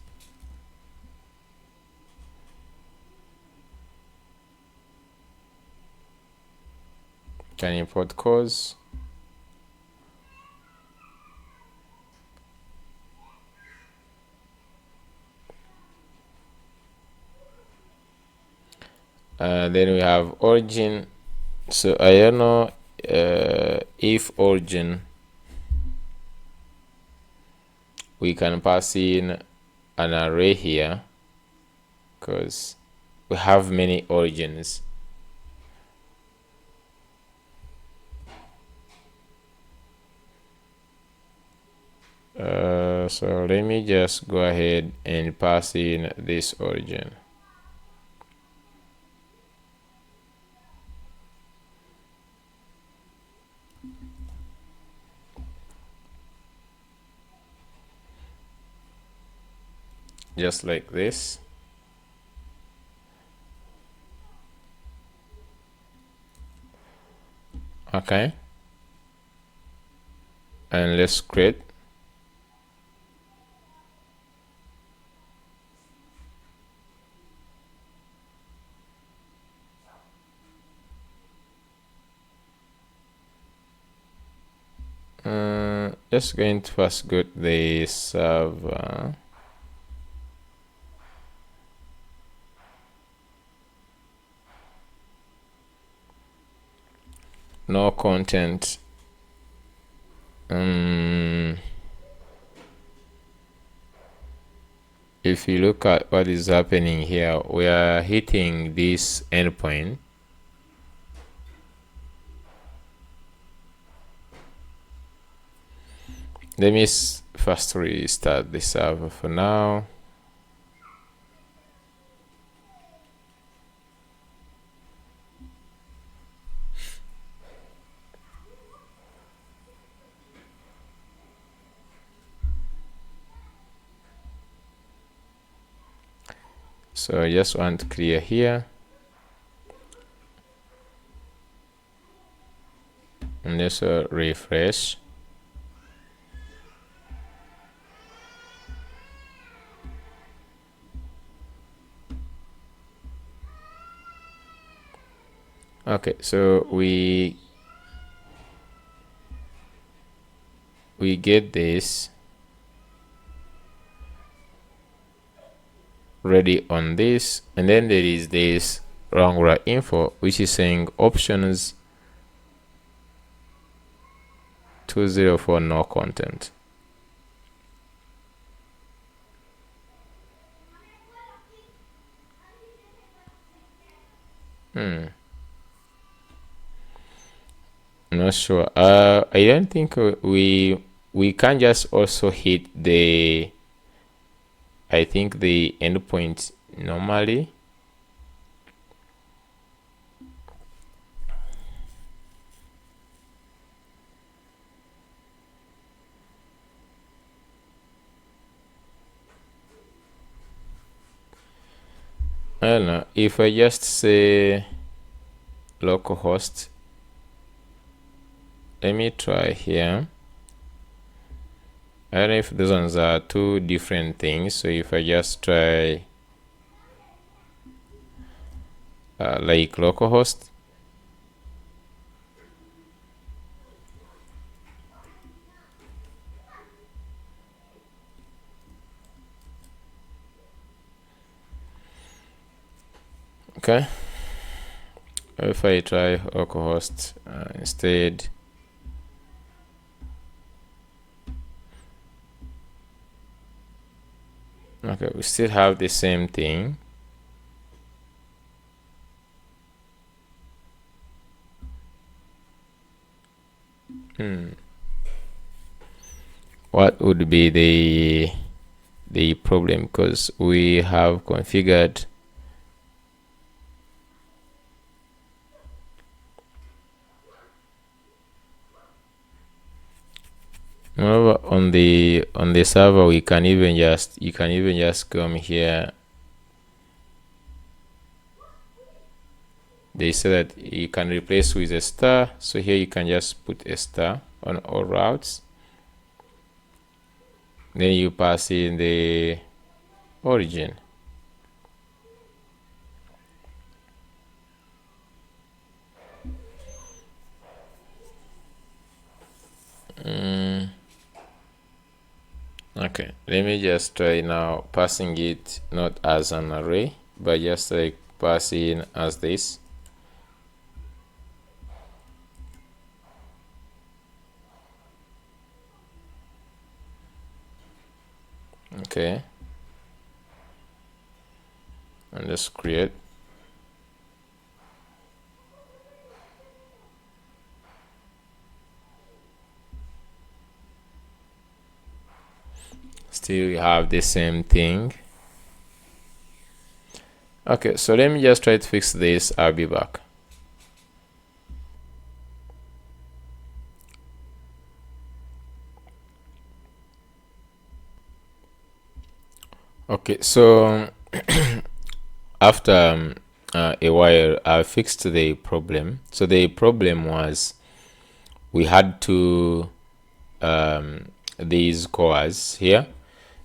can import cause. Then we have origin. So I don't know if origin, we can pass in an array here because we have many origins. So let me just go ahead and pass in this origin. Just like this. Okay. And let's create. Just going to first go to the server. No content. If you look at what is happening here, we are hitting this endpoint. Let me first restart the server for now. So I just want to clear here. And let's refresh. Okay, so we get this ready on this, and then there is this wrangler info which is saying options 204 no content. Not sure. I don't think we can just also hit the, I think, the endpoint normally. I don't know if I just say localhost. Let me try here. I don't know if those ones are two different things. So if I just try like localhost, okay. If I try localhost instead, okay, we still have the same thing. What would be the problem? Because we have configured Moreover, on the server, you can even just come here. They say that you can replace with a star, so here you can just put a star on all routes. Then you pass in the origin. Okay, let me just try now passing it not as an array, but just like passing as this. Okay, and just create. Still you have the same thing. Okay, so let me just try to fix this. I'll be back. Okay, so after a while, I fixed the problem. So the problem was we had these cores here.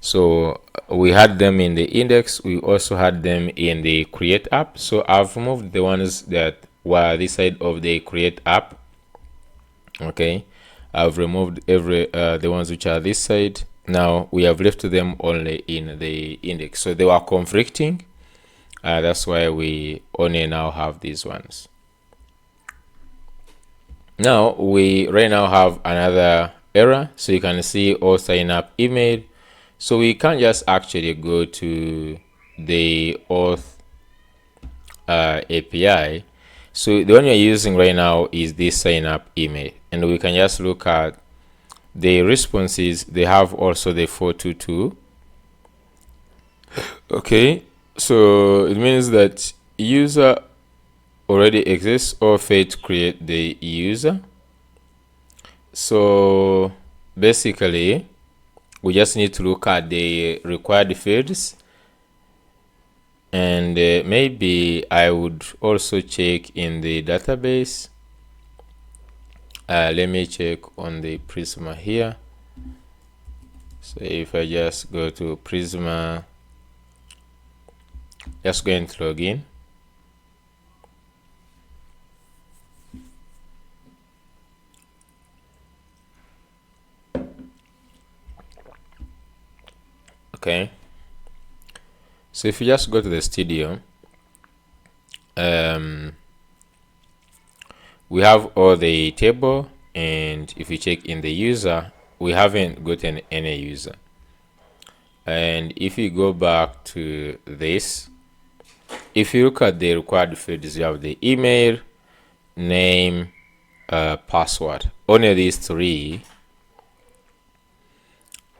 So we had them in the index. We also had them in the create app. So I've removed the ones that were this side of the create app. Okay, I've removed the ones which are this side. Now we have left them only in the index, so they were conflicting. That's why we only now have these ones. Now we right now have another error, so you can see all sign up email. So we can't just actually go to the Auth API. So the one we're using right now is this sign up email, and we can just look at the responses. They have also the 422. Okay, so it means that user already exists or failed to create the user. So basically we just need to look at the required fields, and maybe I would also check in the database. Let me check on the Prisma here. So if I just go to Prisma, just going to log in. Okay, so if you just go to the studio, we have all the table, and if you check in the user, we haven't gotten any user. And if you go back to this, if you look at the required fields, you have the email, name, password. Only these three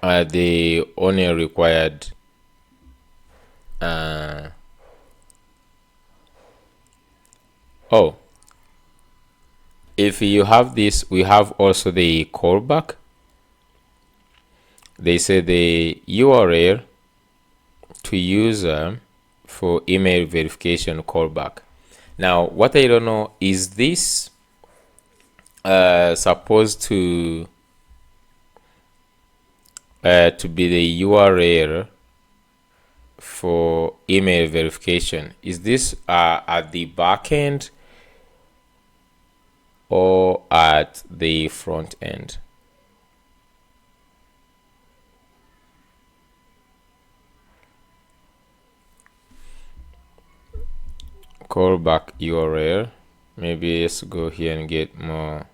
are the only required if you have this, we have also the callback. They say the URL to user for email verification callback. Now what I don't know is this supposed to be the URL for email verification. Is this at the back end or at the front end? Callback URL. Maybe let's go here and get more.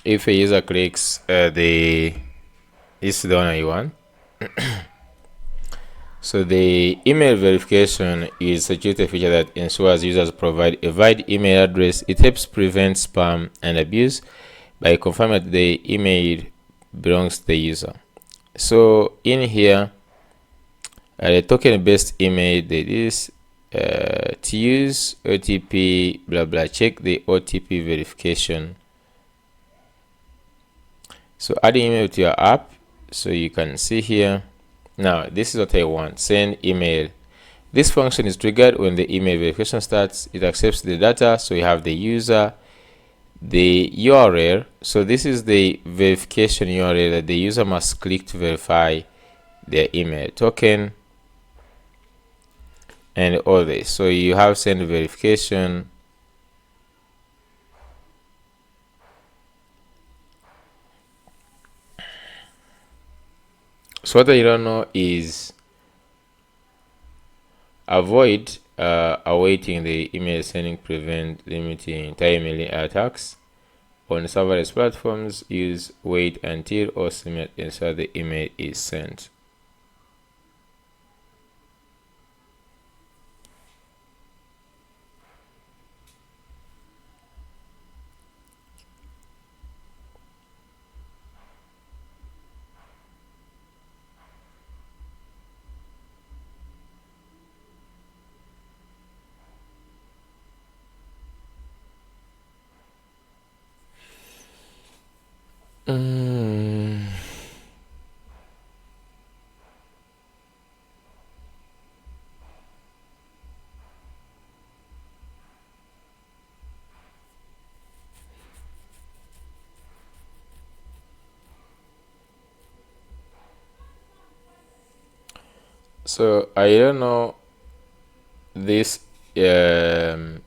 If a user clicks this is the one I want. So the email verification is a security feature that ensures users provide a valid email address. It helps prevent spam and abuse by confirming that the email belongs to the user. So in here, the token based email, that is to use OTP blah blah, check the OTP verification. So add email to your app. So you can see here. Now this is what I want. Send email. This function is triggered when the email verification starts. It accepts the data. So you have the user, the URL. So this is the verification URL that the user must click to verify their email, token, and all this. So you have send verification. So what I don't know is avoid awaiting the email sending, prevent limiting entire emailing attacks. On serverless platforms, use wait until or submit inside the email is sent. So I don't know this the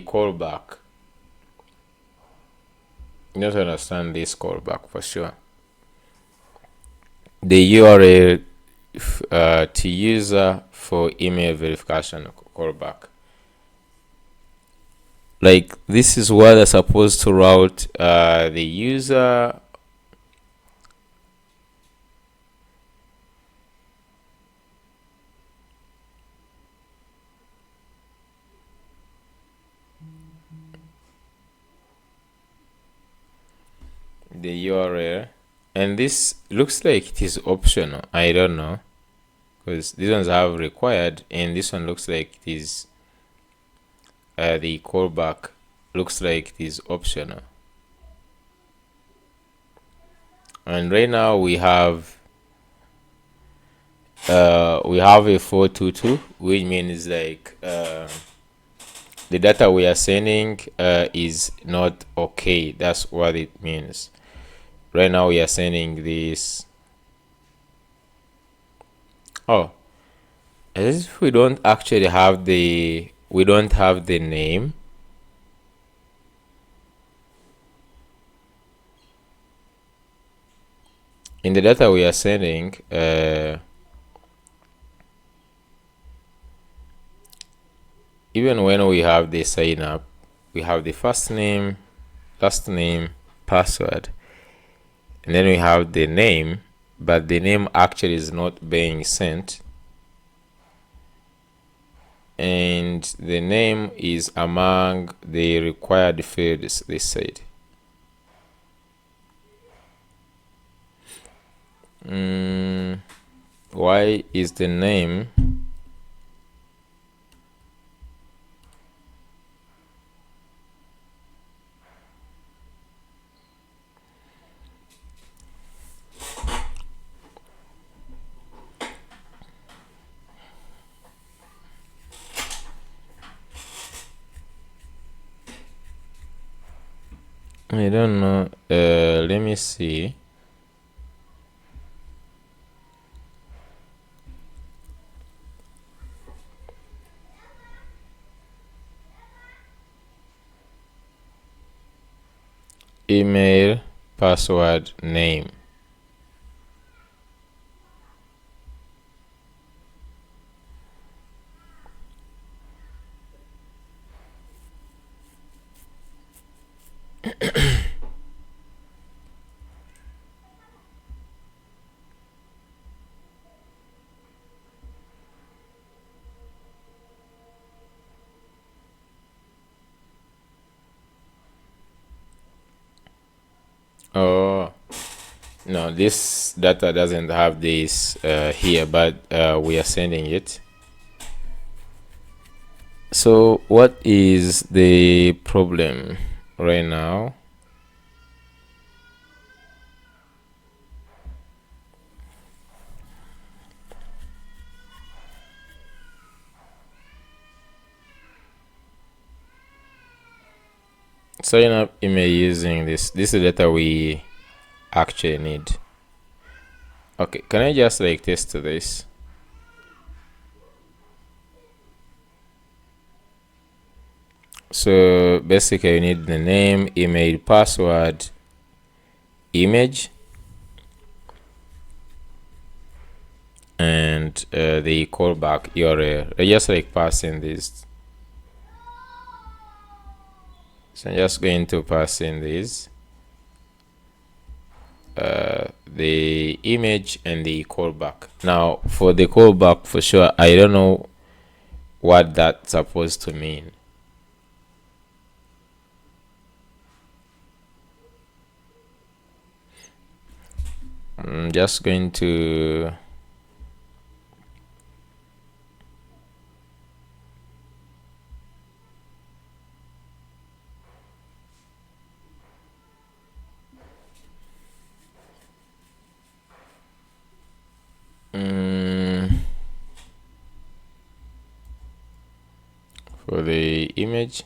callback. You don't understand this callback for sure. The URL to user for email verification callback. Like this is what are supposed to route the user. The URL, and this looks like it is optional. I don't know, because these ones have required, and this one looks like it is the callback looks like it is optional. And right now we have a 422, which means like the data we are sending is not okay. That's what it means. Right now we are sending this. Oh, as if we don't actually have the name. In the data we are sending, even when we have the sign up, we have the first name, last name, password, and then we have the name, but the name actually is not being sent, and the name is among the required fields, they said. Why is the name I don't know. Let me see. Email, password, name. Oh, No, this data doesn't have this here, but we are sending it. So what is the problem right now? Sign up email using this is the data we actually need. Okay, can I just like test this? So basically you need the name, email, password, image, and the callback URL. I just like pass in this. So I'm just going to pass in this, the image and the callback. Now for the callback, for sure, I don't know what that's supposed to mean. I'm just going to for the image.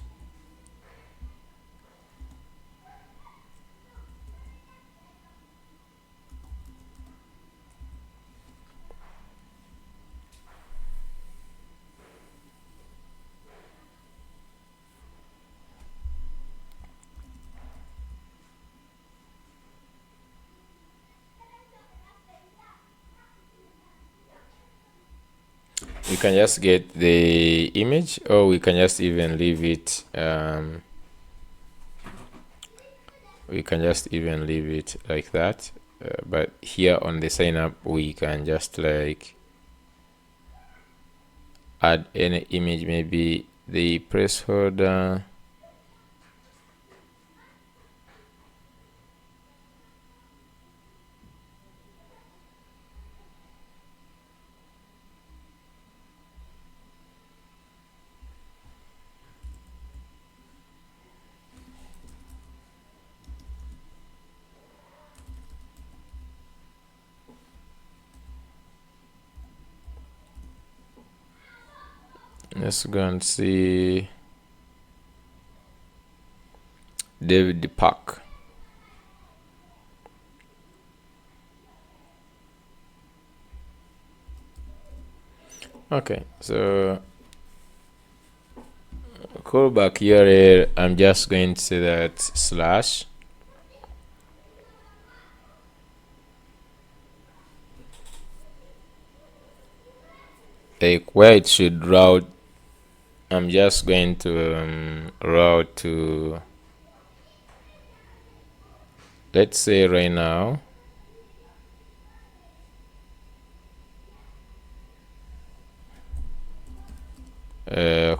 We can just get the image, or we can just even leave it. We can just even leave it like that. But here on the sign up, we can just like add any image, maybe the press holder. Let's go and see David Park. Okay, so callback URL, I'm just going to say that slash like where it should route. I'm just going to route to, let's say right now,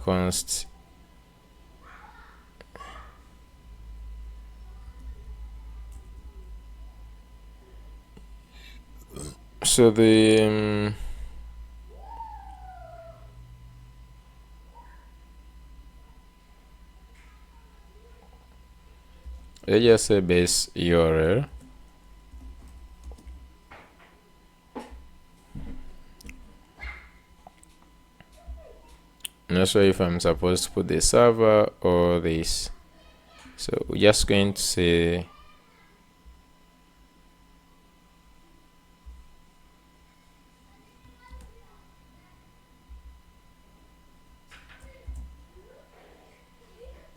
const so the let's just say base URL. I'm not sure if I'm supposed to put the server or this, so we're just going to say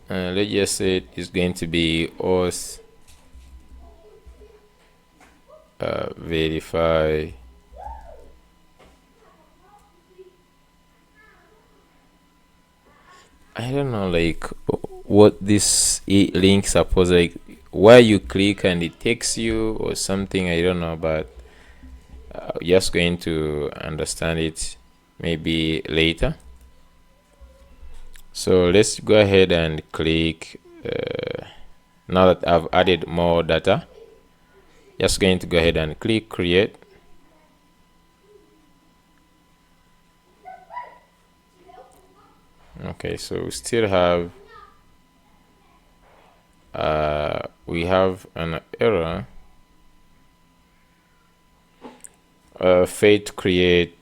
let's just say it's going to be auth verify I don't know like what this link suppose like where you click and it takes you or something, I don't know, but just going to understand it maybe later. So let's go ahead and click now that I've added more data. Just going to go ahead and click create. Okay, so we still have we have an error. Failed to create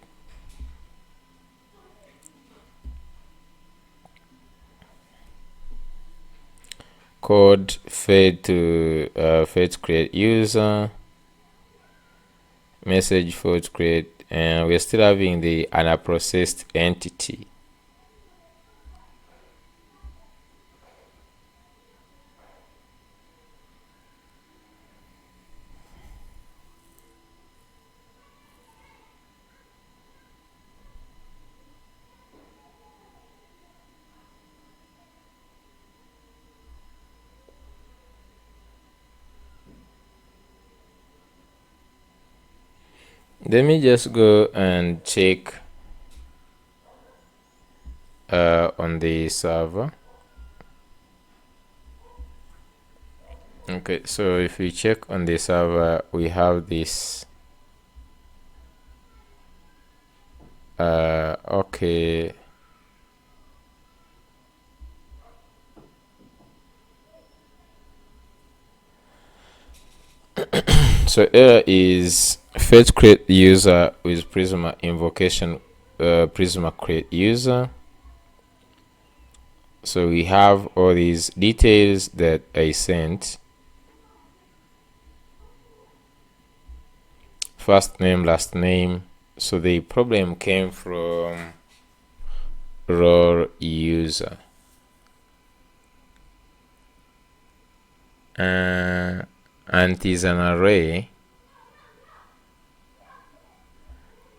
code, failed to create user, message failed to create, and we're still having the unprocessed entity. Let me just go and check on the server. Okay, so if we check on the server, we have this okay, so error is failed to create user with Prisma invocation, Prisma create user. So we have all these details that I sent: first name, last name. So the problem came from role user, and it is an array.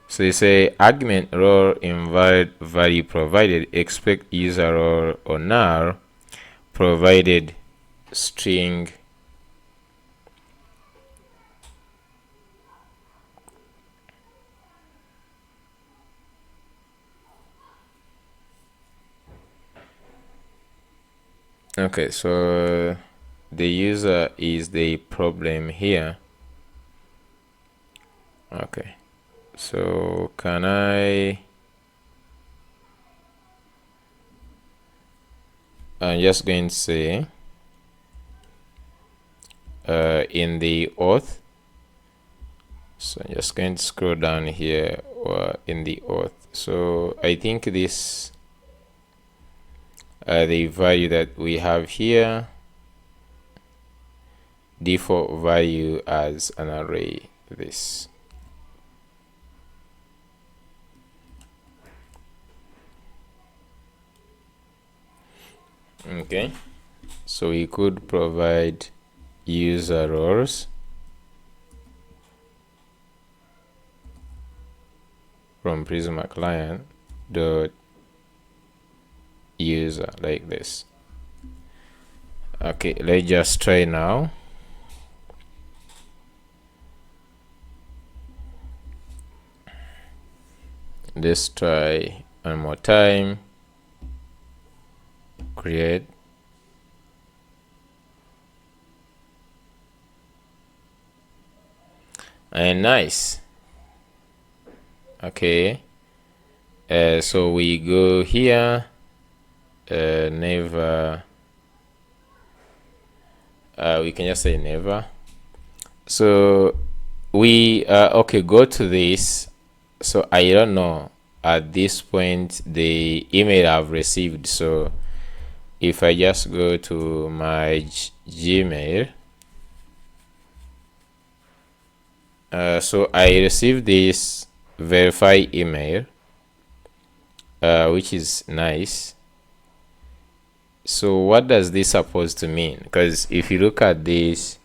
So you say argument role invalid value provided, expect user role or null provided string Okay, so the user is the problem here. Okay, so can I'm just going to say in the auth, so I'm just going to scroll down here, or in the auth. So I think this the value that we have here, default value as an array, this. Okay, so we could provide user roles from Prisma client dot user, like this. Okay, let's just try now. Let's try one more time. Create. And nice. Okay, so we go here, never, we can just say never. So we okay, go to this. So I don't know at this point the email I've received. So if I just go to my Gmail, so I received this verify email, which is nice. So what does this supposed to mean? Because if you look at this,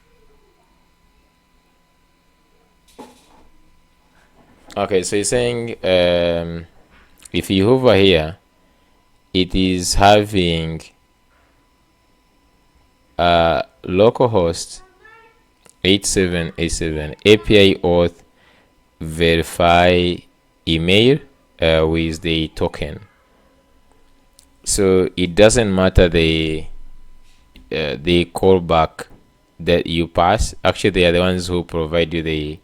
okay, so it's saying if you hover here, it is having localhost 8787 API auth verify email with the token. So it doesn't matter the callback that you pass, actually they are the ones who provide you the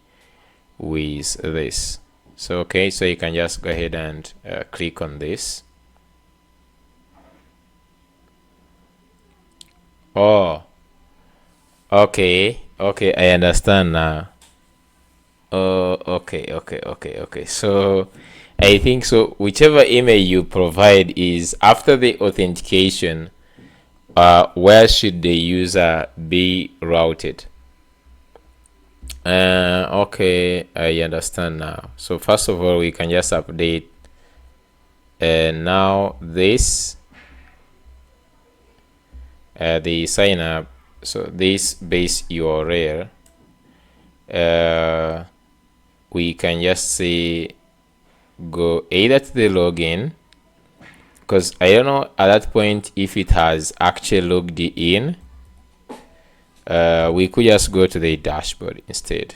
with this. So okay, so you can just go ahead and click on this. Oh, okay, I understand now. Oh, okay. So I think so whichever email you provide is after the authentication, where should the user be routed? Okay, I understand now. So first of all, we can just update now this the sign up. So this base URL, we can just say go either to the login, because I don't know at that point if it has actually logged in. We could just go to the dashboard instead.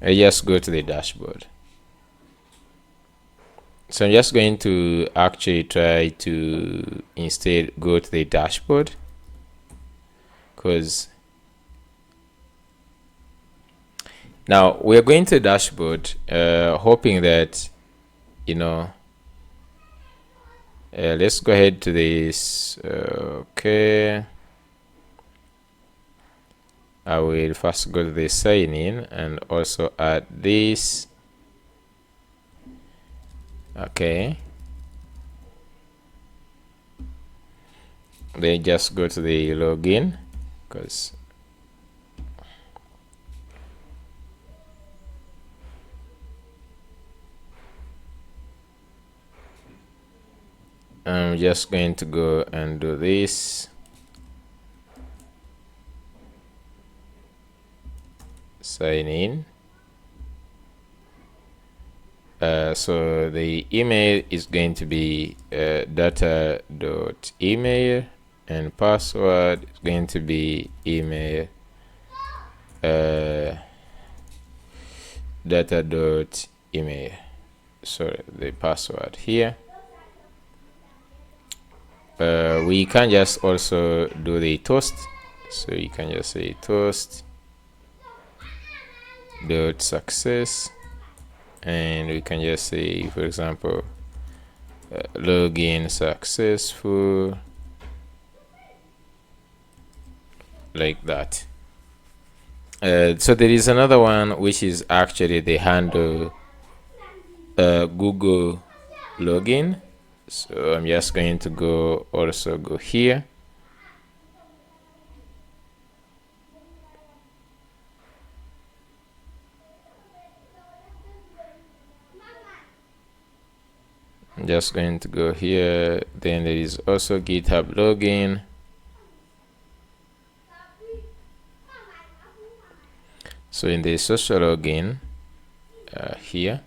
I just go to the dashboard. So I'm just going to actually try to instead go to the dashboard, because now we're going to the dashboard, hoping that, you know, let's go ahead to this. Okay, I will first go to the sign in and also add this. Okay, then just go to the login, because I'm just going to go and do this. Sign in. So the email is going to be data.email, and password is going to be email data.email. Sorry, the password here. We can just also do the toast. So you can just say toast dot success, and we can just say, for example, login successful, like that. So there is another one which is actually the handle Google login. So I'm just going to go here. I'm just going to go here. Then there is also GitHub login. So in the social login here,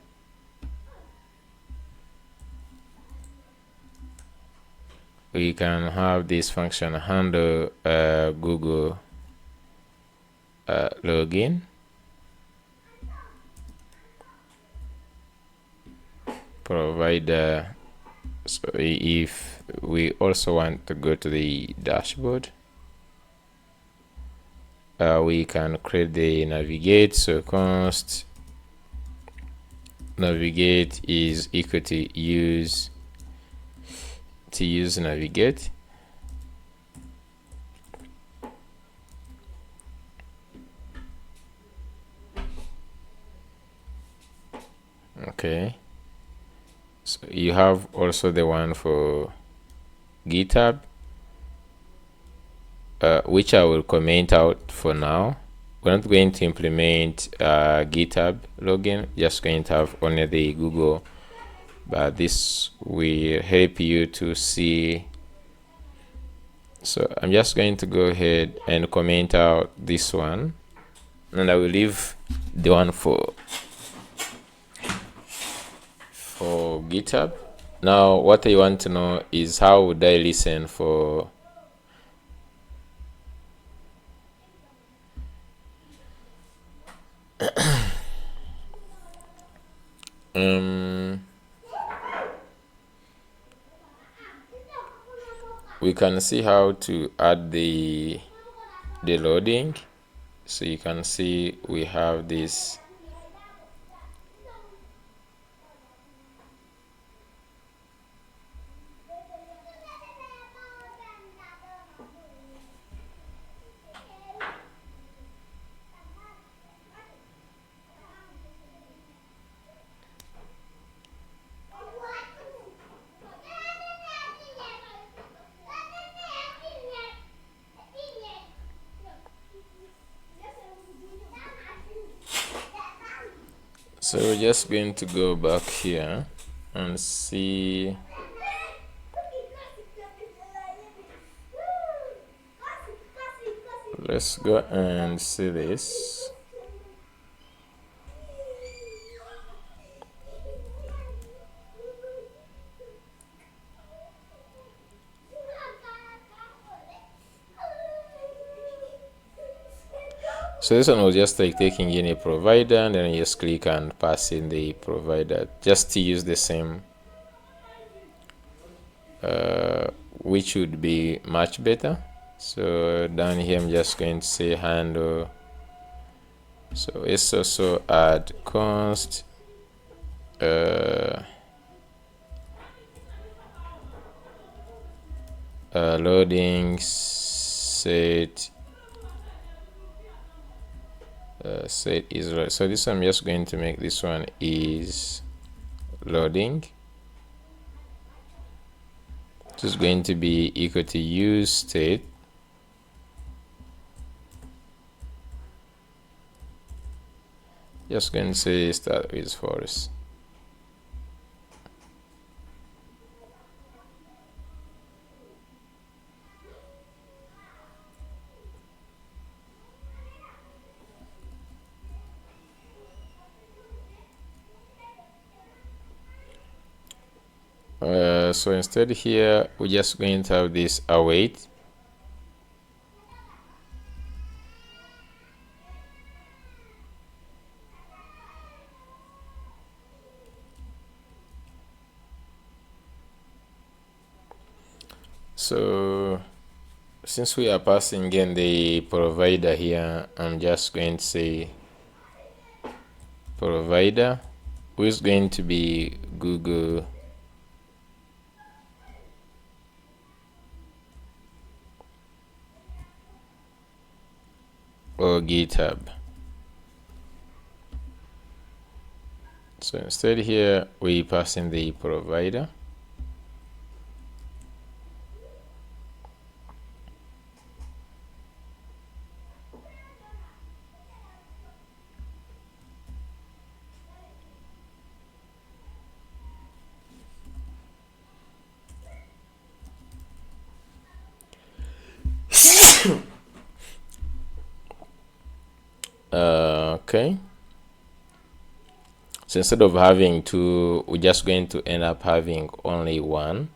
we can have this function handle Google login. Provider. So if we also want to go to the dashboard, we can create the navigate. So const navigate is equal to use navigate. Okay, so you have also the one for GitHub, which I will comment out for now. We're not going to implement GitHub login, just going to have only the Google, but this will help you to see. So I'm just going to go ahead and comment out this one, and I will leave the one for GitHub. Now what I want to know is how would I listen for we can see how to add the loading. So you can see we have this so we're just going to go back here and see. Let's go and see this. So this one was just like taking in a provider, and then you just click and pass in the provider just to use the same, which would be much better. So down here I'm just going to say handle. So it's also add const loading set set is right. So this I'm just going to make this one is loading. This is going to be equal to use state. Just going to say start with false. So instead here we're just going to have this await. So since we are passing in the provider here, I'm just going to say provider, who is going to be Google or GitHub. So instead here we pass in the provider. Okay. So instead of having two, we're just going to end up having only one.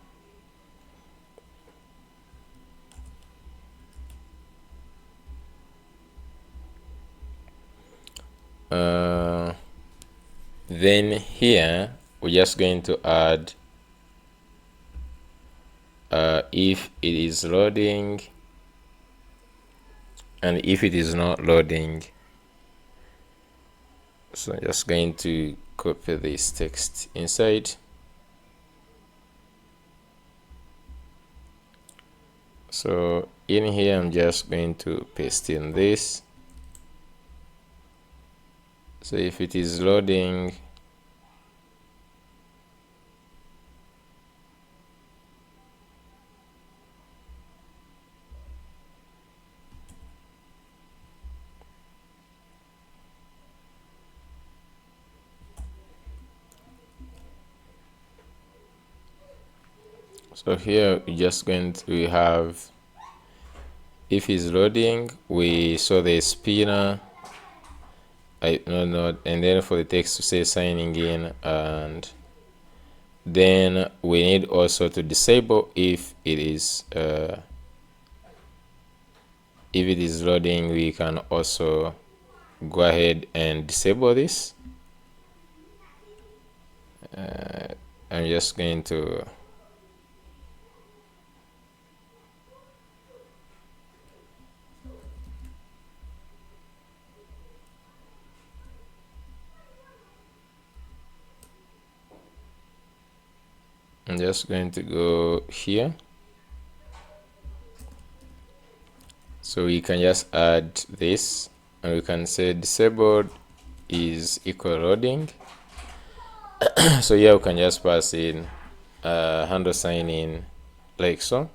Then here we're just going to add if it is loading and if it is not loading. So I'm just going to copy this text inside. So in here I'm just going to paste in this. So if it is loading, so here we're just going to have if it's loading, we saw the spinner, and then for the text to say signing in, and then we need also to disable if it is loading. We can also go ahead and disable this. I'm just going to just going to go here. So we can just add this, and we can say disabled is equal loading. So here we can just pass in handle sign in like so.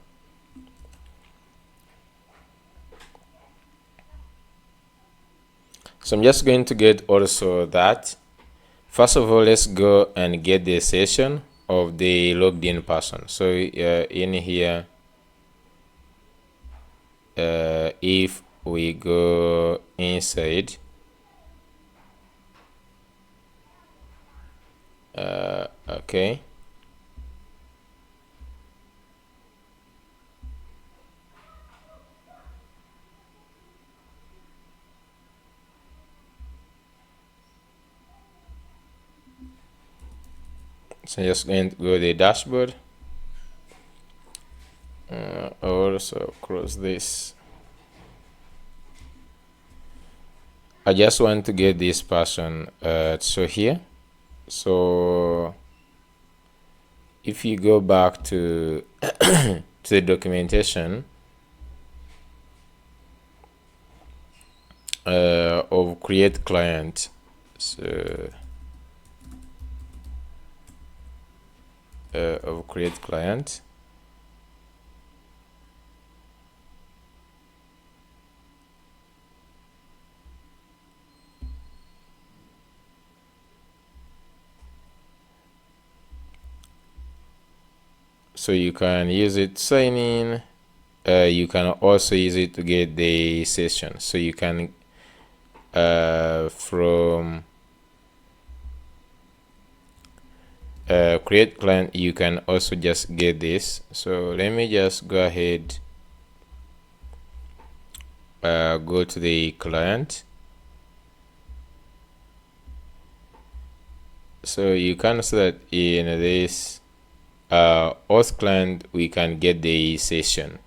So I'm just going to get also that. First of all, let's go and get the session of the logged in person. So in here, if we go inside, okay. So just going to go to the dashboard. Also close this. I just want to get this person so here. So if you go back to to the documentation of create client, so of create client, so you can use it sign in. You can also use it to get the session. So you can from create client, you can also just get this. So let me just go ahead, go to the client. So you can see that in this Auth client we can get the session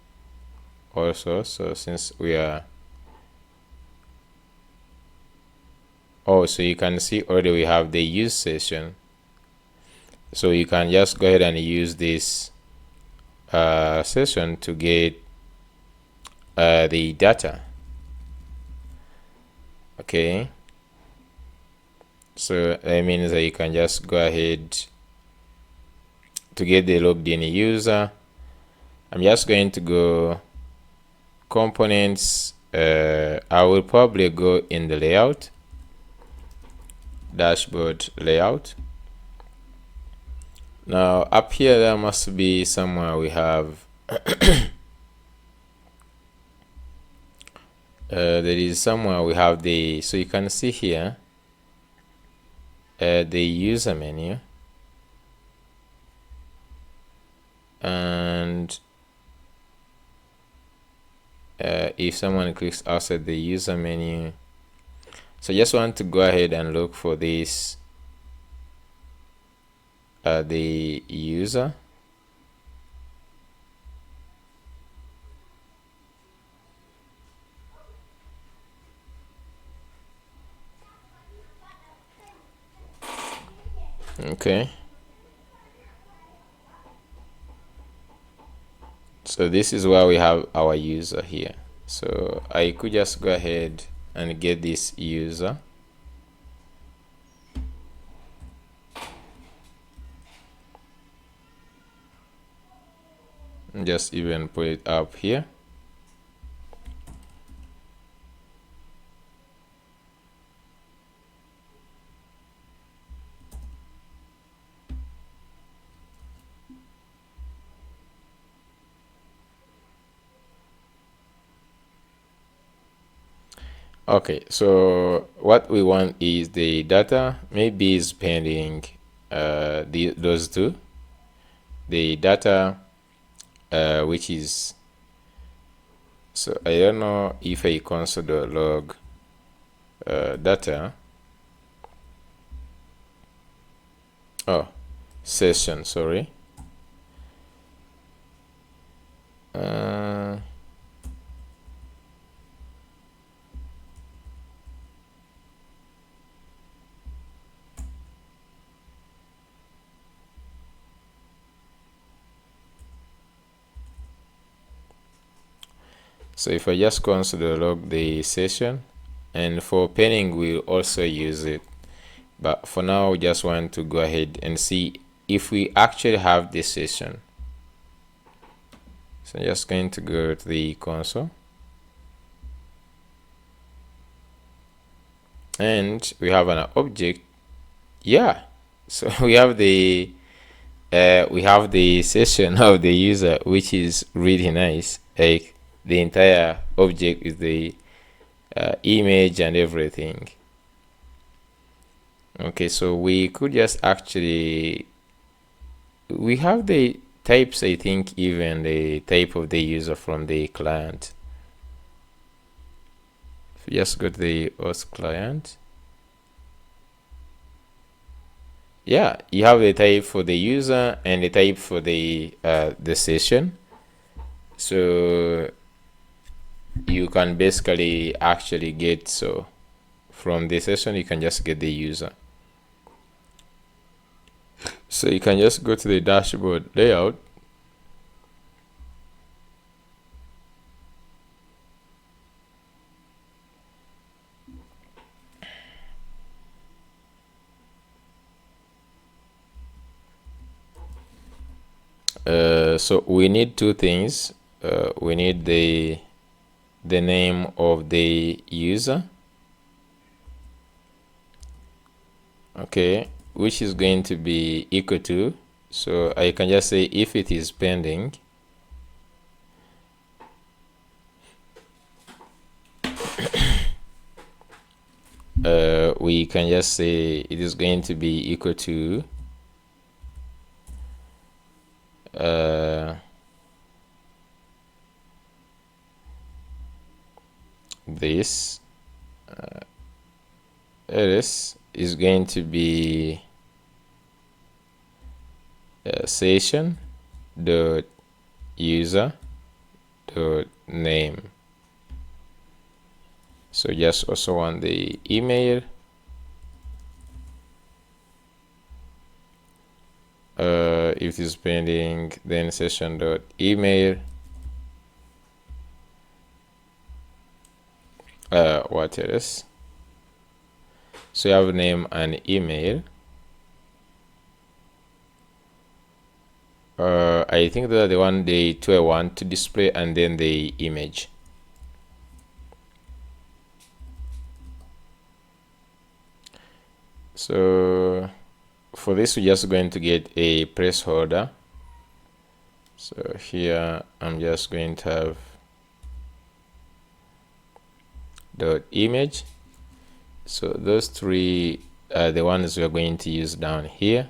also. So since we are, so you can see already we have the use session. So you can just go ahead and use this session to get the data. Okay, so that means that you can just go ahead to get the logged in user. I'm just going to go components. I will probably go in the layout, dashboard layout. Now up here there must be somewhere we have there is somewhere we have the, so you can see here the user menu, and if someone clicks outside the user menu, so just want to go ahead and look for this the user. Okay, so this is where we have our user here. So I could just go ahead and get this user. And just even put it up here. Okay, so what we want is the data, maybe is pending those two, the data which is, so I don't know if I console.log data, session, sorry, So if I just console log the session, and for penning we'll also use it, but for now we just want to go ahead and see if we actually have this session. So I'm just going to go to the console, and we have an object. Yeah, so we have the session of the user, which is really nice. Like the entire object is the image and everything. Okay, so we could just actually, we have the types, I think, even the type of the user from the client. If you just go to the Auth client, yeah, you have the type for the user and the type for the session. So you can basically actually get, so from the session you can just get the user. So you can just go to the dashboard layout, so we need two things. We need the name of the user, okay, which is going to be equal to, so I can just say if it is pending, we can just say it is going to be equal to this ls is going to be session dot user dot name. So just also want the email, if it is pending, then session dot email, what else? So you have name and email. I think that the two I want to display, and then the image. So for this we're just going to get a placeholder. So here I'm just going to have dot image. So those three are the ones we're going to use down here.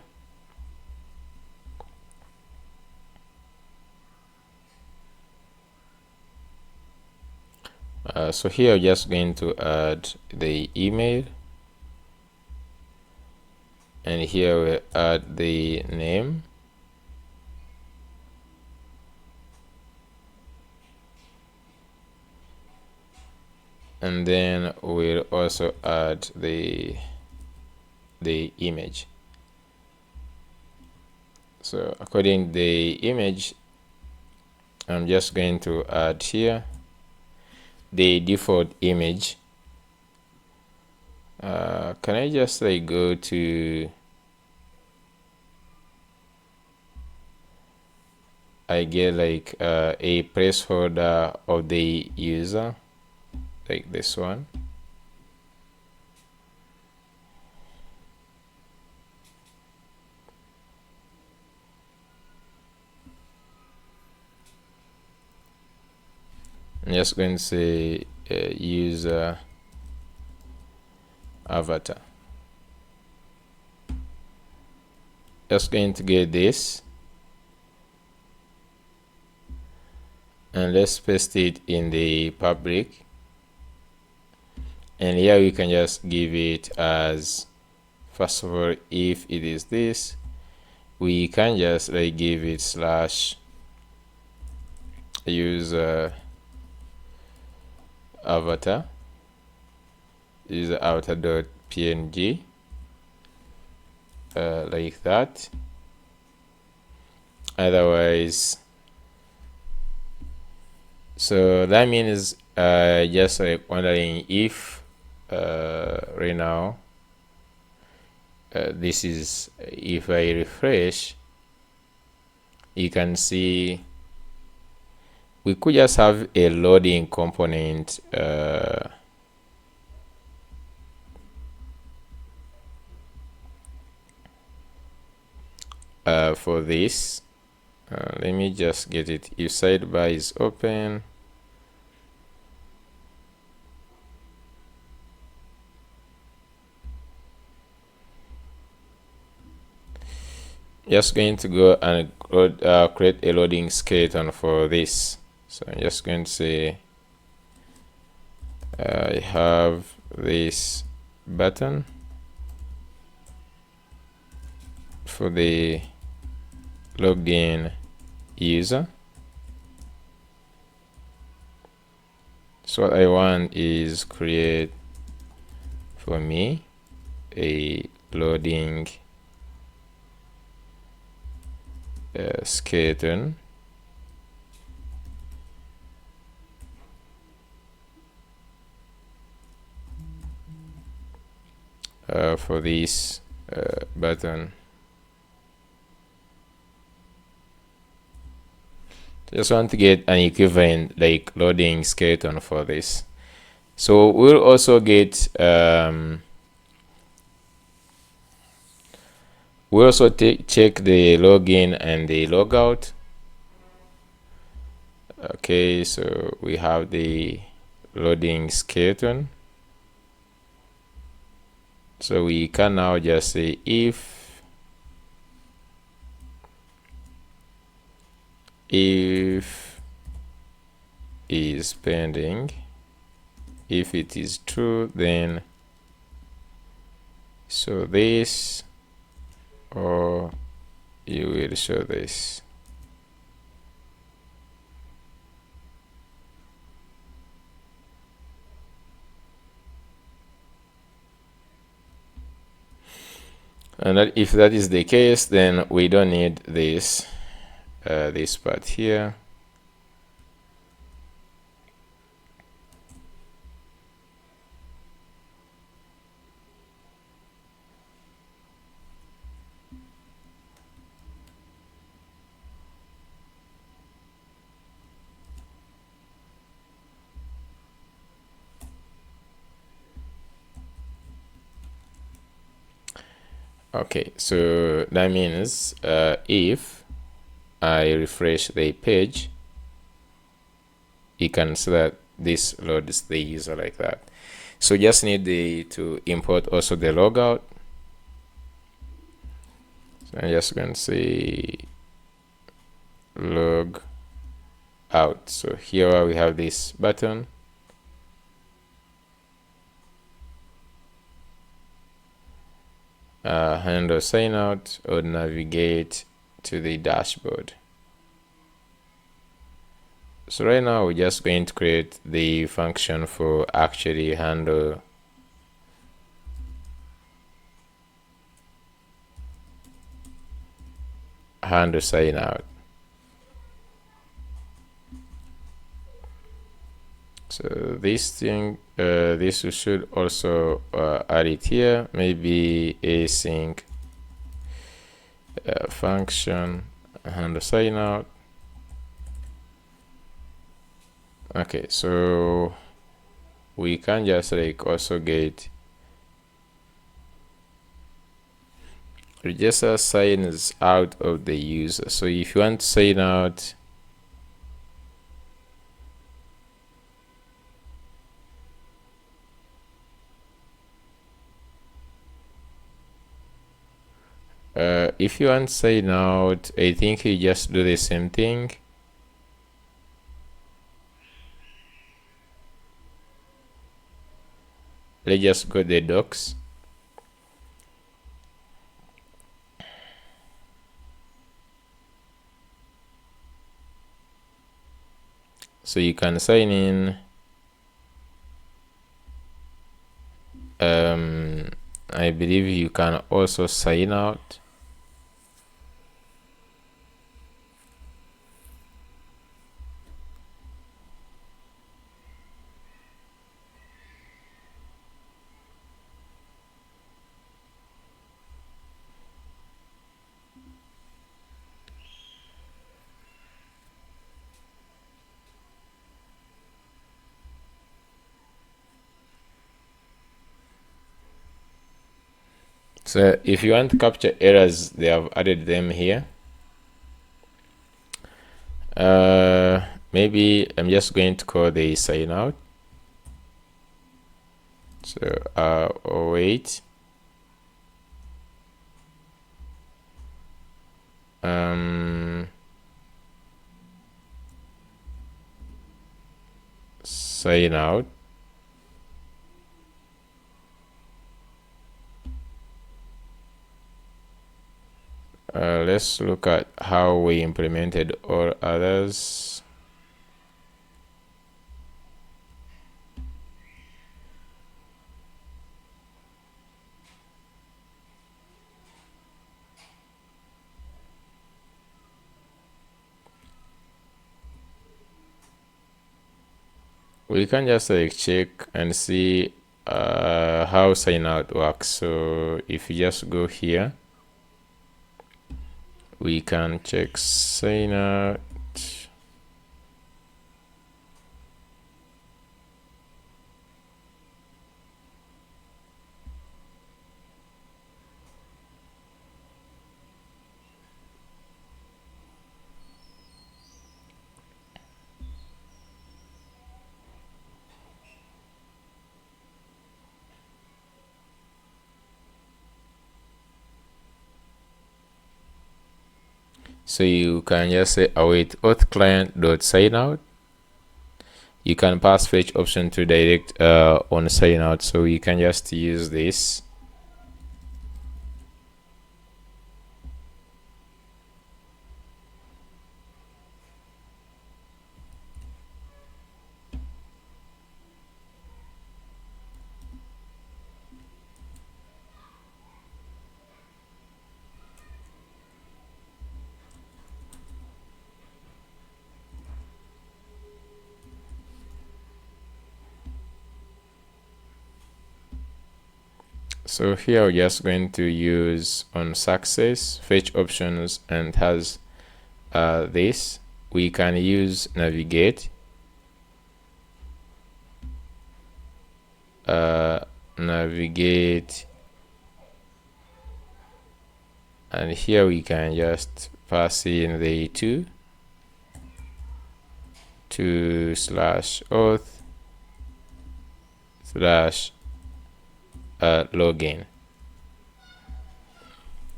So here I'm just going to add the email, and here we add the name, and then we'll also add the image. So according to the image, I'm just going to add here the default image. Can I just like go to, I get like a placeholder of the user, like this one. I'm just going to say user avatar. Just going to get this, and let's paste it in the public, and here we can just give it as, first of all, if it is this, we can just like give it slash user avatar, user avatar.png, like that. Otherwise, So that means just like wondering if right now this is, if I refresh, you can see we could just have a loading component for this. Let me just get it. If sidebar is open, just going to go and create a loading skeleton for this. So I'm just going to say I have this button for the logged in user. So what I want is create for me a loading skeleton for this button. Just want to get an equivalent like loading skeleton for this. So we'll also get we also check the login and the logout. Okay, so we have the loading skeleton. So we can now just say if is pending. If it is true, then show this, or you will show this. And that, if that is the case, then we don't need this this part here. Okay, so that means if I refresh the page, you can see that this loads the user like that. So just need to import also the logout. So I'm just going to say log out. So here we have this button. Handle sign out or navigate to the dashboard. So right now we're just going to create the function for actually handle sign out. So this thing, this should also add it here, maybe async function handle sign out. Okay, so we can just like also get register signs out of the user. So if you want to sign out, if you want to sign out, I think you just do the same thing. Let's just go to the docs. So you can sign in. I believe you can also sign out. So if you want to capture errors, they have added them here. Maybe I'm just going to call the sign out. So wait. Sign out. Let's look at how we implemented all others. We can just like check and see how sign out works. So if you just go here, we can check sign out. So you can just say await auth client dot sign out. You can pass fetch option to direct on sign out. So you can just use this. So here we're just going to use on success fetch options, and has this. We can use navigate, navigate, and here we can just pass in the to slash auth slash login.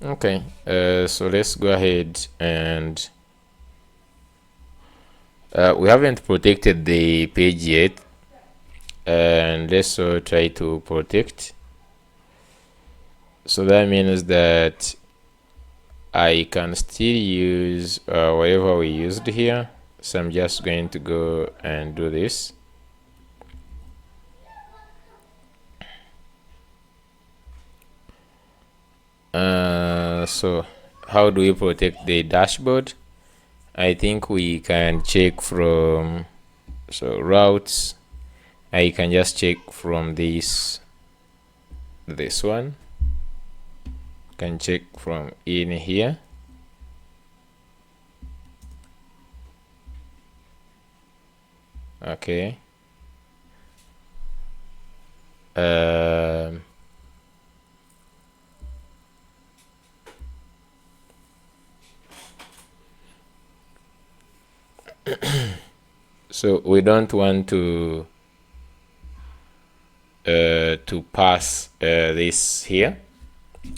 Okay, so let's go ahead and we haven't protected the page yet, and let's try to protect. So that means that I can still use whatever we used here. So I'm just going to go and do this. So how do we protect the dashboard? I think we can check from routes. I can just check from this one. Can check from in here. Okay. So we don't want to pass this here.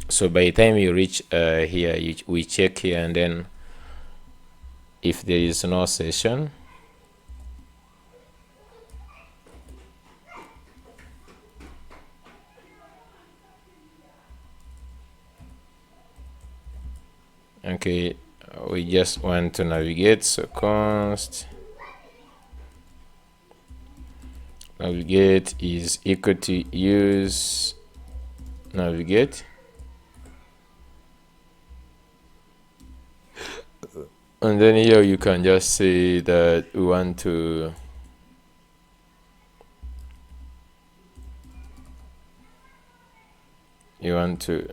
So by the time you reach here, we check here, and then if there is no session, okay, we just want to navigate. So const navigate is equal to use navigate, and then here you can just say that we want to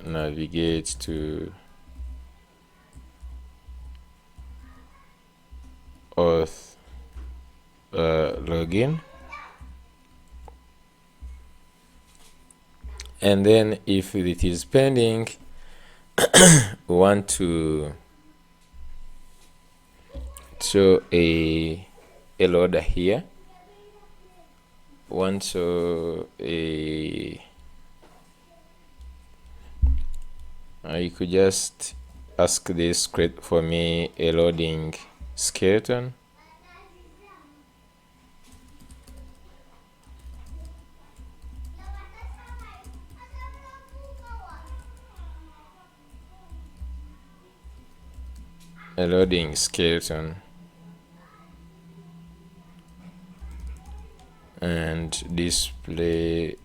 navigate to auth login, And then if it is pending, we want to show a loader here. Want to you could just ask this, create for me a loading skeleton. A loading skeleton. And display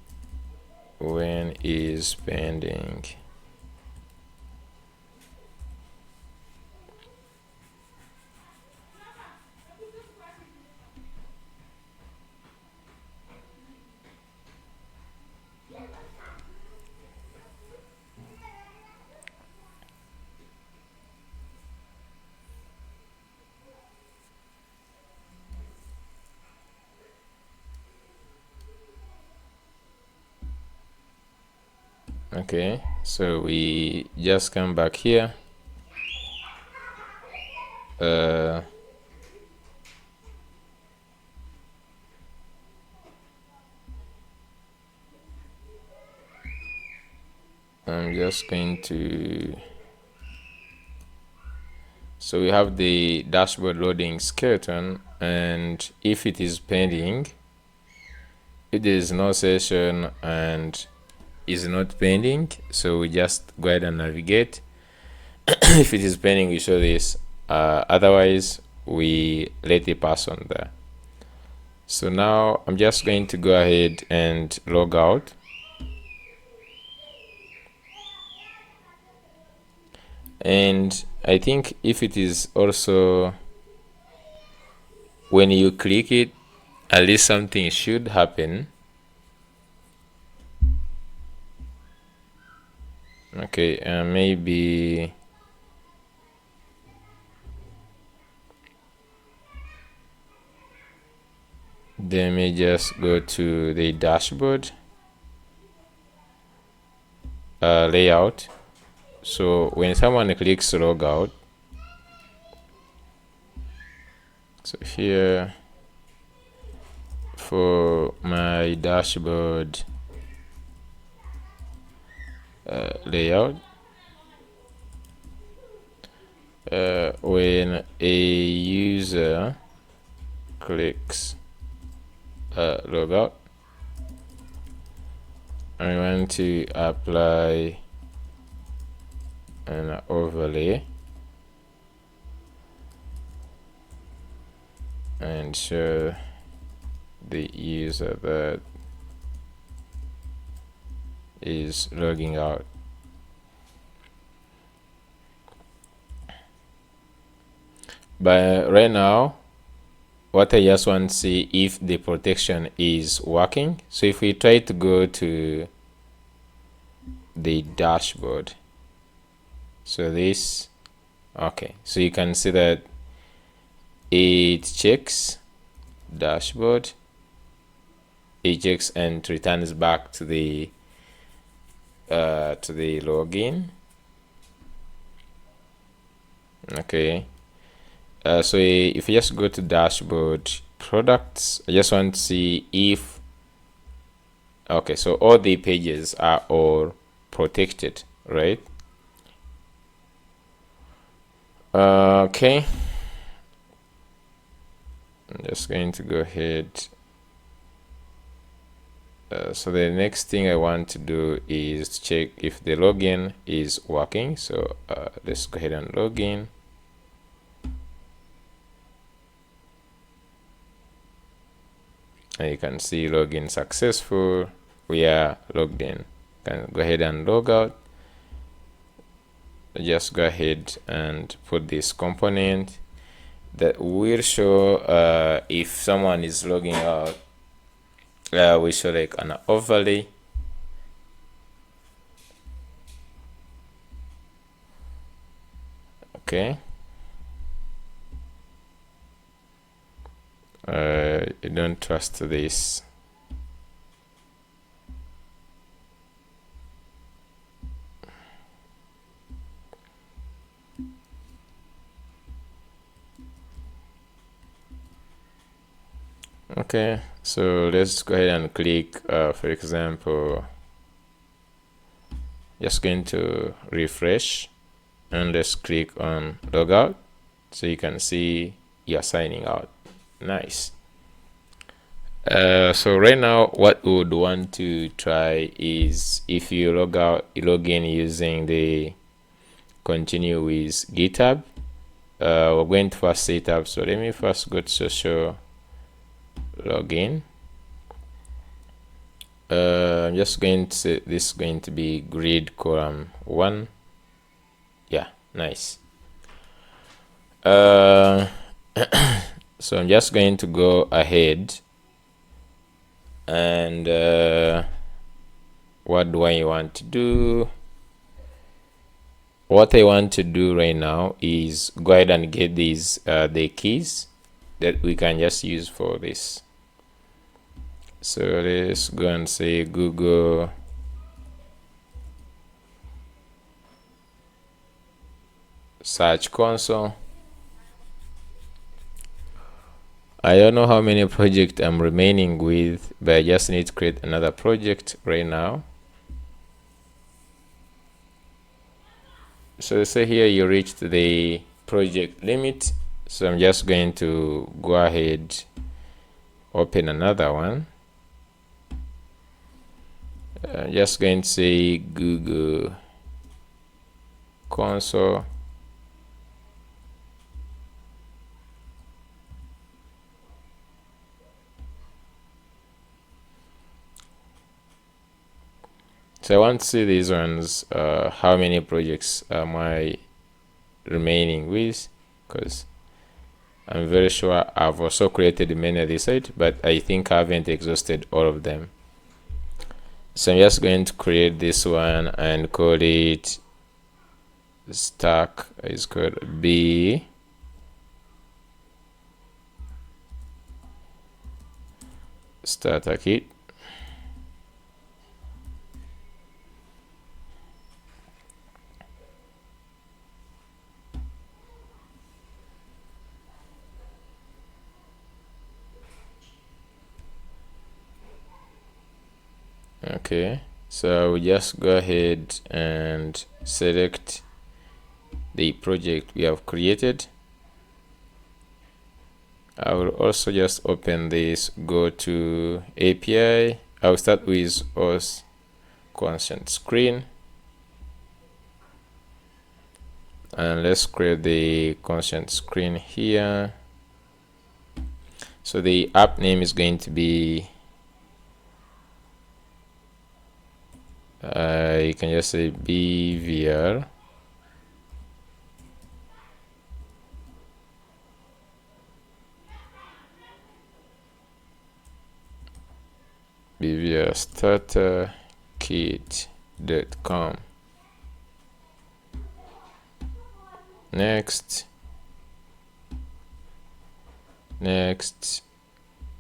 when is pending. Okay, so we just come back here. I'm just going to, so we have the dashboard loading skeleton, and if it is pending, if there is no session and is not pending, so we just go ahead and navigate. If it is pending, we show this. Otherwise, we let it pass on there. So now I'm just going to go ahead and log out. And I think if it is also, when you click it, at least something should happen. Okay, maybe then we just go to the dashboard layout. So when someone clicks log out, so here for my dashboard layout, when a user clicks log out, I want to apply an overlay and show the user that is logging out. But right now, what I just want to see if the protection is working. So if we try to go to the dashboard, so this, okay, so you can see that it checks dashboard, it checks and returns back to the login. Okay, so if you just go to dashboard products, I just want to see if, okay, so all the pages are all protected, right? Okay, I'm just going to go ahead. So the next thing I want to do is check if the login is working. So let's go ahead and log in. And you can see login successful. We are logged in. Can go ahead and log out. Just go ahead and put this component that will show if someone is logging out. We show like an overlay. Okay. I don't trust this. Okay, so let's go ahead and click, for example, just going to refresh, and let's click on logout, so you can see you're signing out. Nice. So right now what we would want to try is if you log in using the continue with GitHub. We're going to first set up, so let me first go to social login. I'm just going to say this is going to be grid column 1. Yeah, nice. So I'm just going to go ahead and what do I want to do? What I want to do right now is go ahead and get these the keys that we can just use for this. So let's go and say Google Search Console. I don't know how many projects I'm remaining with, but I just need to create another project right now. So say here you reached the project limit, so I'm just going to go ahead, open another one. I'm just going to say Google Console. So I want to see these ones, how many projects am I remaining with, because I'm very sure I've also created many of this site, but I think I haven't exhausted all of them. So I'm just going to create this one and call it stack. It's called B starter kit. Okay, so we just go ahead and select the project we have created. I will also just open this, go to API. I'll start with Auth consent screen, and let's create the consent screen here. So the app name is going to be you can just say BHVR. BHVR starter kit.com. Next,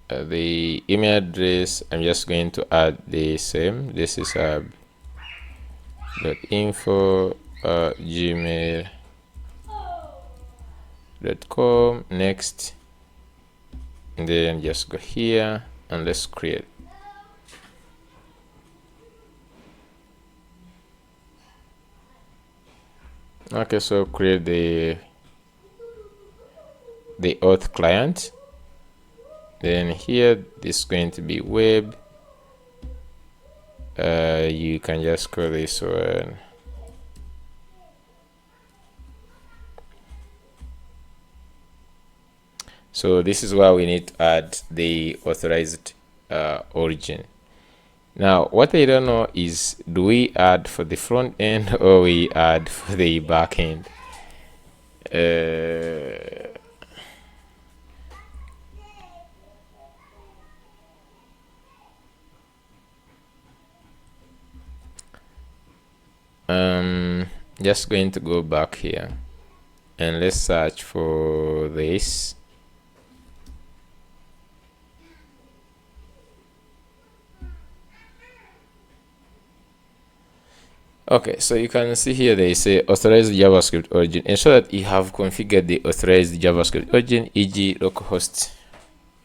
the email address, I'm just going to add the same. This is info@gmail.com. Next, and then just go here and let's create. Okay, so create the Auth client. Then here this is going to be web. You can just call this one so this is why we need to add the authorized origin. Now what I don't know is, do we add for the front end or we add for the back end? Just going to go back here and let's search for this. Okay, so you can see here they say authorized JavaScript origin. Ensure that you have configured the authorized JavaScript origin, e.g. localhost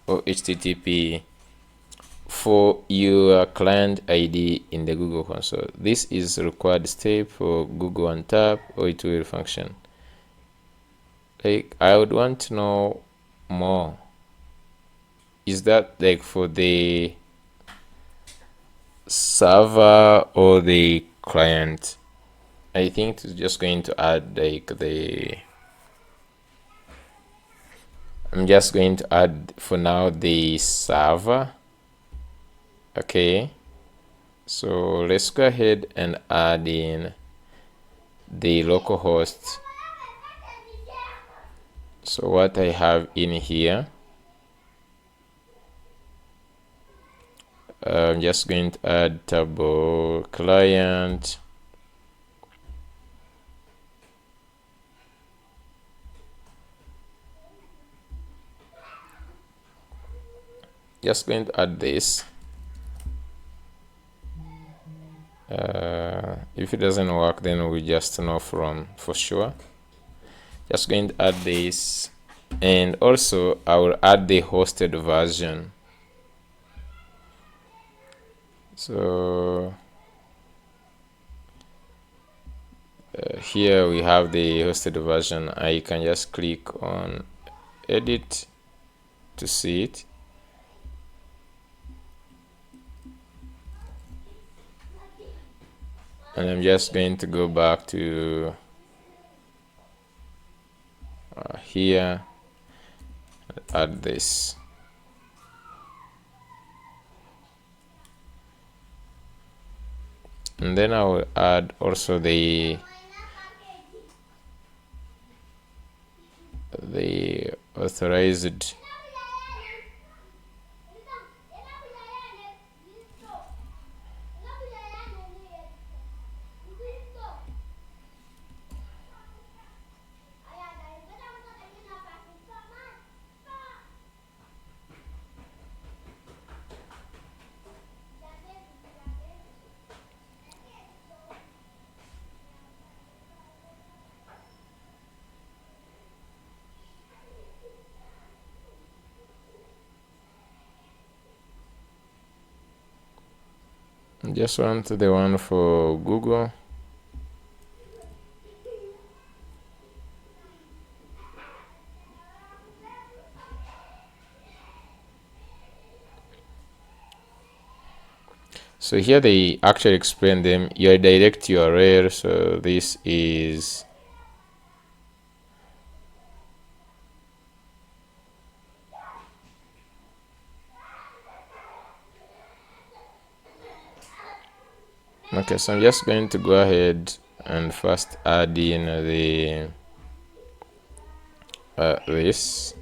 or HTTP for your client ID in the Google console. This is a required step for Google on tap, or it will function. Like, I would want to know more. Is that like for the server or the client? I think it's just going to add like I'm just going to add for now the server. Okay, so let's go ahead and add in the localhost. So what I have in here, I'm just going to add table client. Just going to add this. If it doesn't work, then we just know for sure. Just going to add this, and also I will add the hosted version. So here we have the hosted version. I can just click on edit to see it. And I'm just going to go back to here, add this. And then I will add also the authorized just want the one for Google. So here they actually explain them your direct URL. So this is okay. So I'm just going to go ahead and first add in the this.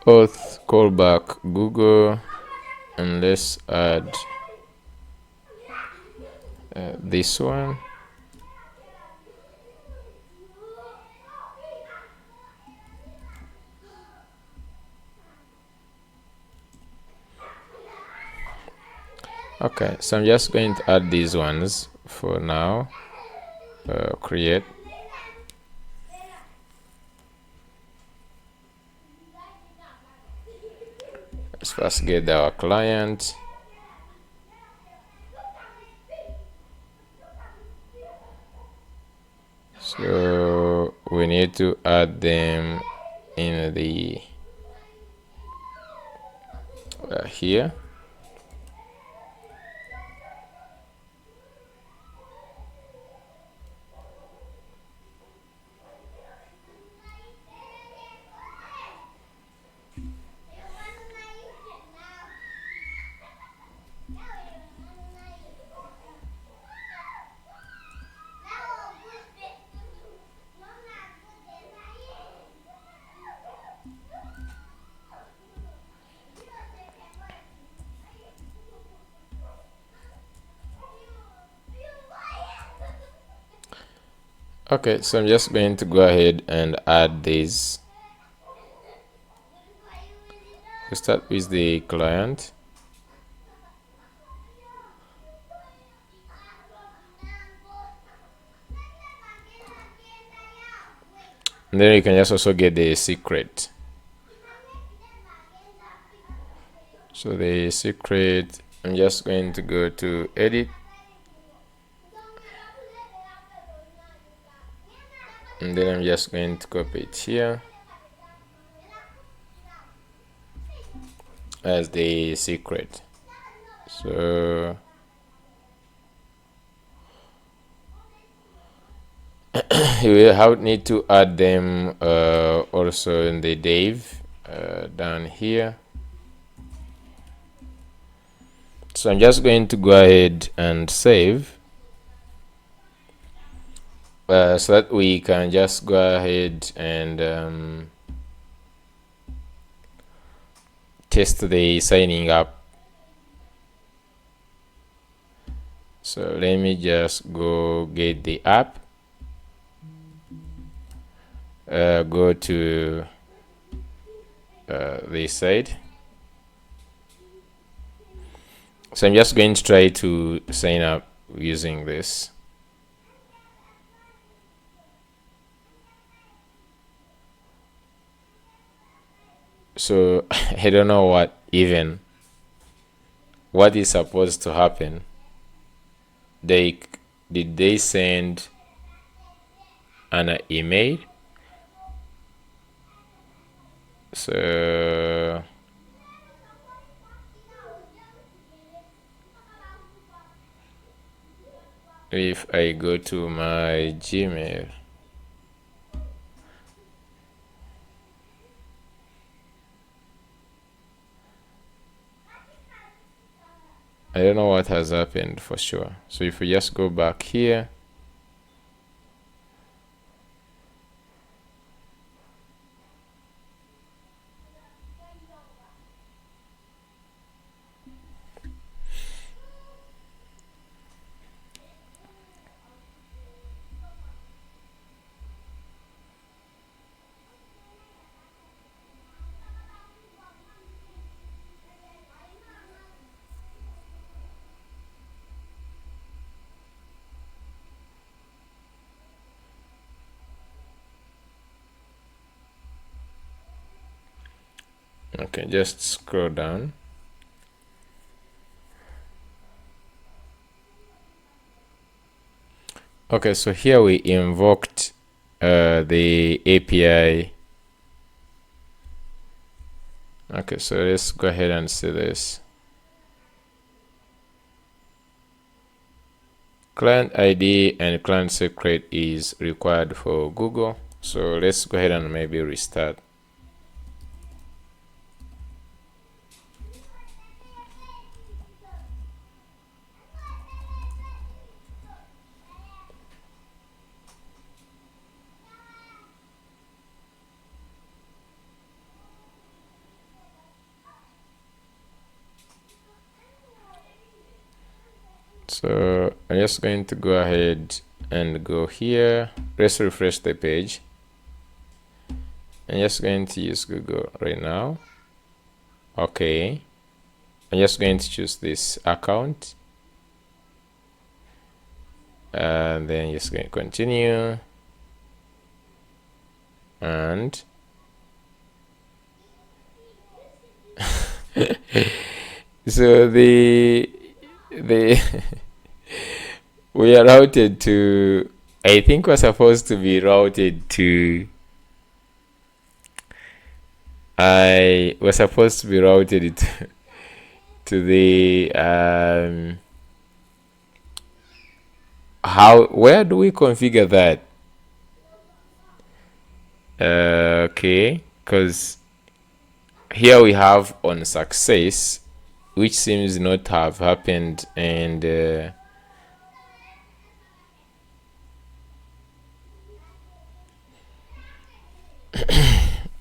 Auth callback Google, and let's add this one. Okay, so I'm just going to add these ones for now. Create. Let's first get our client. So we need to add them in the here. Okay, so I'm just going to go ahead and add these. We start with the client. And then you can just also get the secret. So the secret, I'm just going to go to edit. And then I'm just going to copy it here as the secret. So you will need to add them also in the div down here. So I'm just going to go ahead and save so that we can just go ahead and test the signing up. So let me just go get the app, go to this side. So I'm just going to try to sign up using this. So I don't know what is supposed to happen. Did they send an email? So if I go to my Gmail, I don't know what has happened for sure. So if we just go back here, okay, just scroll down. Okay, so here we invoked the API. Okay, so let's go ahead and see this. Client ID and client secret is required for Google. So let's go ahead and maybe restart. So I'm just going to go ahead and go here. Let's refresh the page. I'm just going to use Google right now. Okay. I'm just going to choose this account. And then just going to continue. And so the we are routed to, I think we're supposed to be routed to, we're supposed to be routed to the where do we configure that? Okay, because here we have on success, which seems not to have happened, and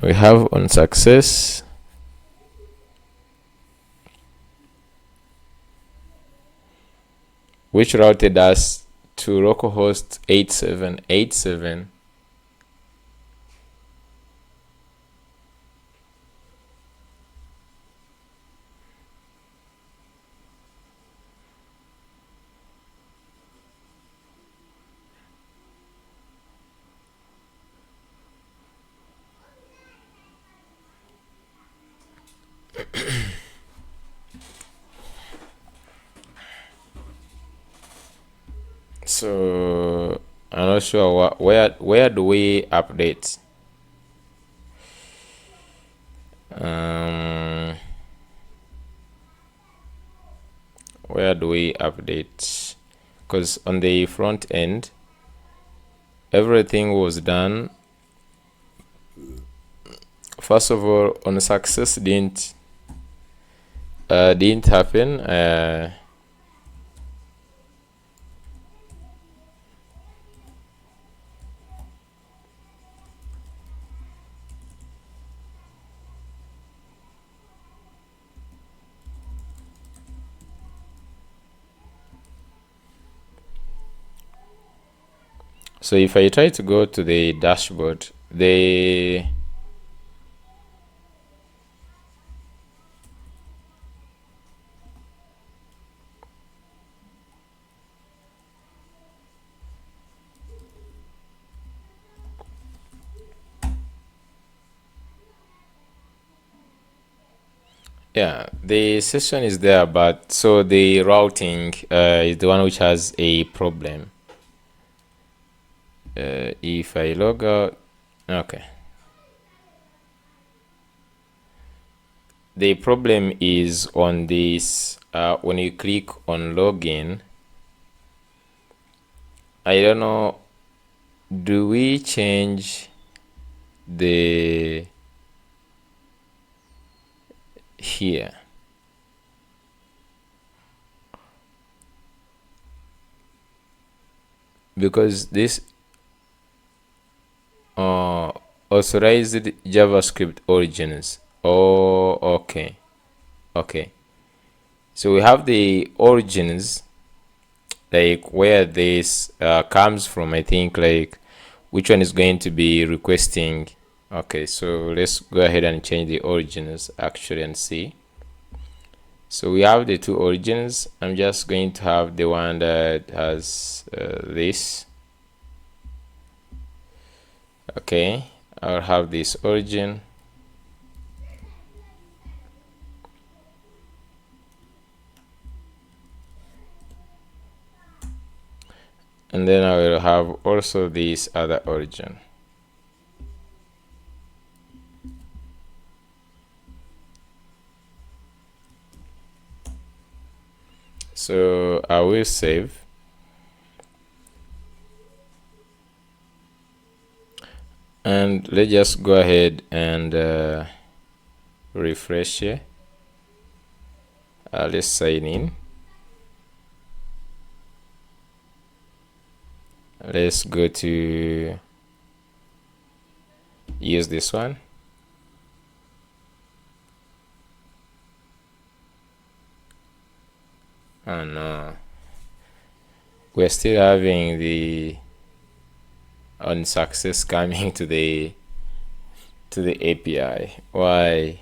we have on success, which routed us to localhost 8787. So I'm not sure where do we update. um where do we update? Because on the front end everything was done. First of all, on success didn't happen. So if I try to go to the dashboard, yeah, the session is there, but so the routing is the one which has a problem. If I log out, okay. The problem is on this, when you click on login, I don't know, do we change the here? Because this authorized JavaScript origins. Oh, okay. Okay. So we have the origins, like where this comes from. I think like which one is going to be requesting. Okay, so let's go ahead and change the origins actually and see. So we have the two origins. I'm just going to have the one that has this. Okay, I'll have this origin. And then I will have also this other origin. So I will save. And let's just go ahead and refresh here. Let's sign in. Let's go to use this one. Oh no, we're still having the unsuccess coming to the API. Why?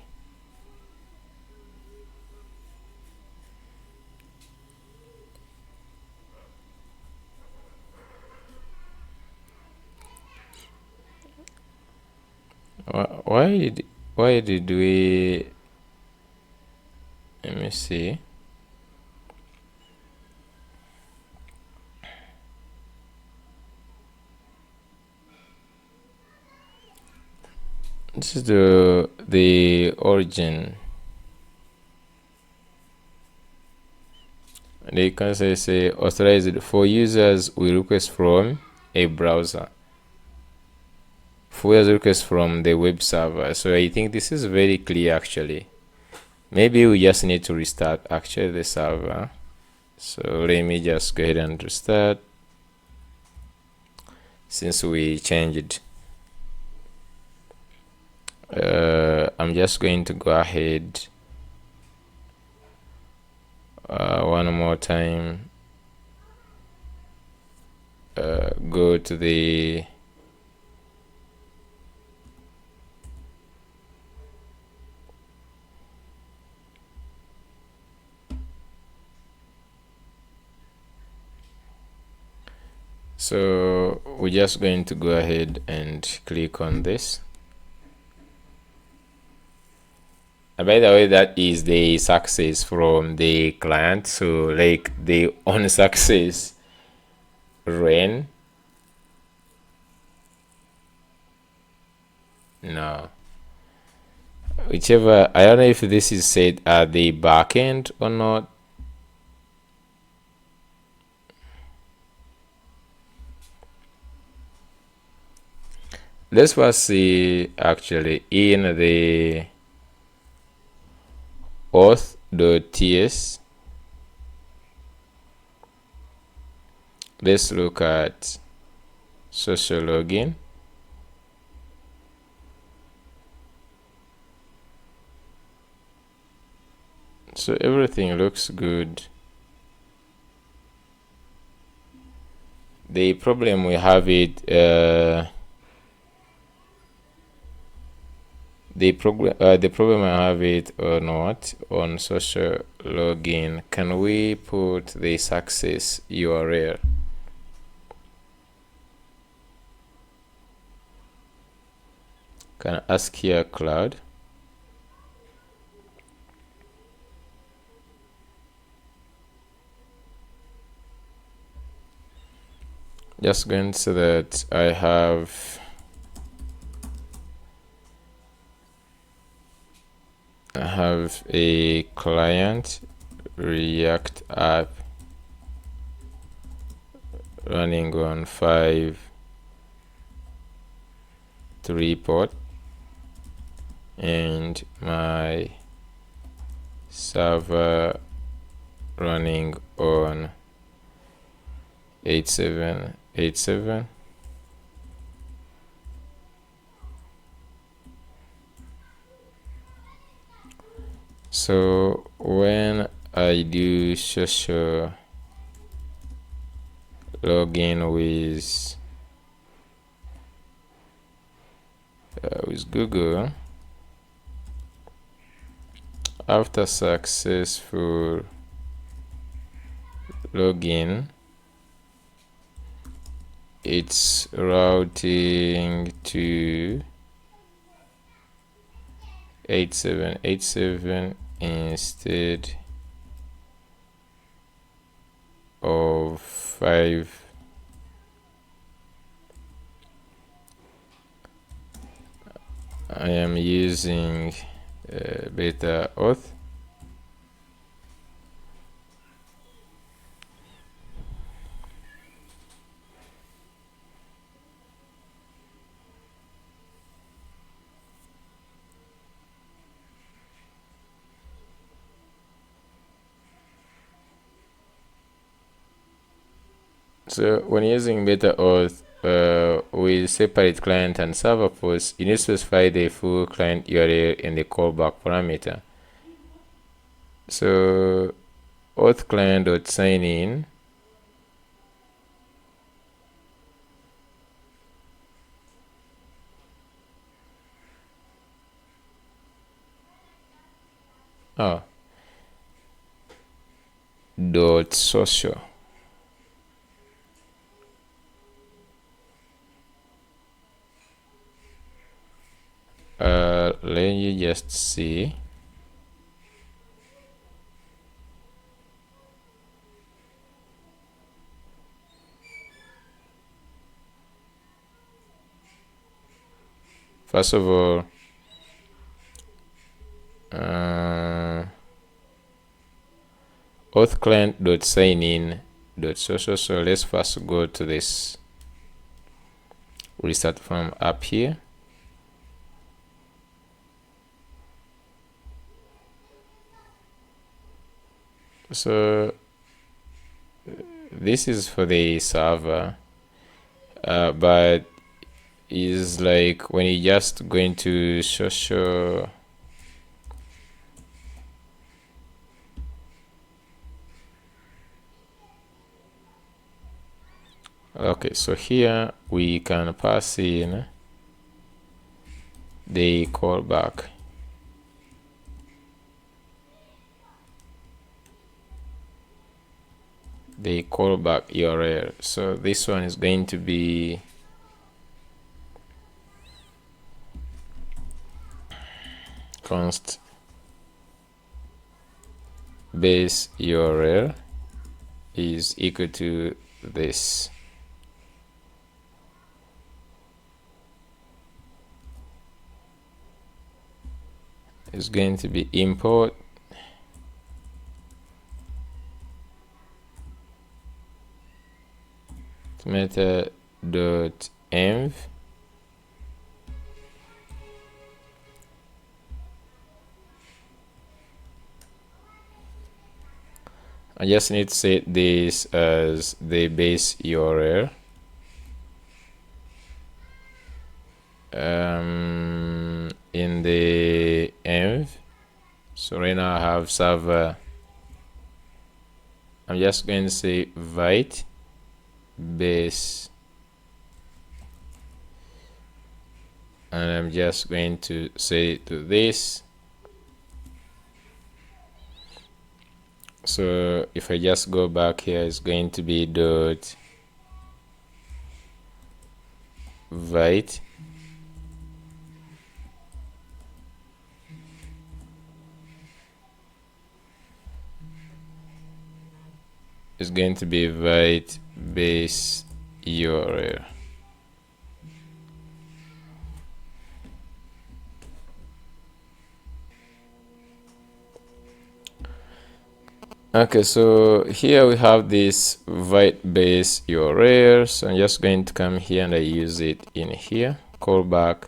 Why did we, let me see. This is the origin. They can say authorized for users we request from a browser. For users request from the web server. So I think this is very clear actually. Maybe we just need to restart actually the server. So let me just go ahead and restart since we changed. I'm just going to go ahead one more time. Go to the so we're just going to go ahead and click on this. And by the way, that is the success from the client. So like the on success ran. No, whichever, I don't know if this is set at the backend or not. Let's first see actually in the auth.ts. Let's look at social login. So everything looks good. The problem we have it the problem I have it or not on social login. Can we put the success URL? Can I ask here cloud? Just going so that I have a client React app running on 5.3 port and my server running on 8787. So when I do social login with Google, after successful login, it's routing to 8787 instead of 5. I am using beta auth. So when using beta auth with separate client and server posts, you need to specify the full client URL in the callback parameter. So auth client.sign in dot social. Let you just see. First of all, auth client.signin.social. So let's first go to this restart from app here. So this is for the server, but is like when you just go into social okay, so here we can pass in the callback. The callback URL. So this one is going to be const base URL is equal to this. It's going to be import method dot env I just need to set this as the base URL. In the env, so right now I have server. I'm just going to say void base, and I'm just going to set it to this. So if I just go back here, it's going to be dot void is going to be void base URL. Okay, so here we have this void base URL. So I'm just going to come here and I use it in here. Callback.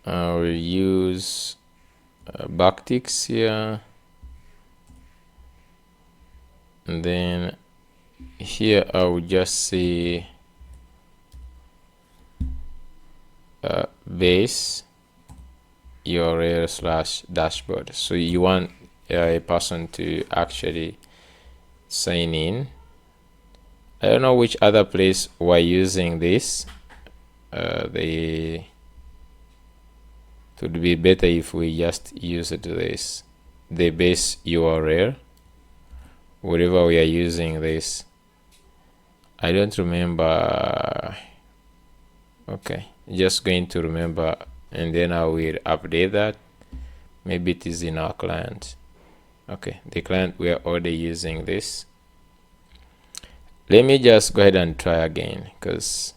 I'll use backticks here, and then here I will just say base URL slash dashboard. So you want a person to actually sign in. I don't know which other place we're using this. It would be better if we just use this, the base URL, wherever we are using this. I don't remember. Okay, just going to remember, and then I will update that. Maybe it is in our client. Okay, the client, we are already using this. Let me just go ahead and try again, because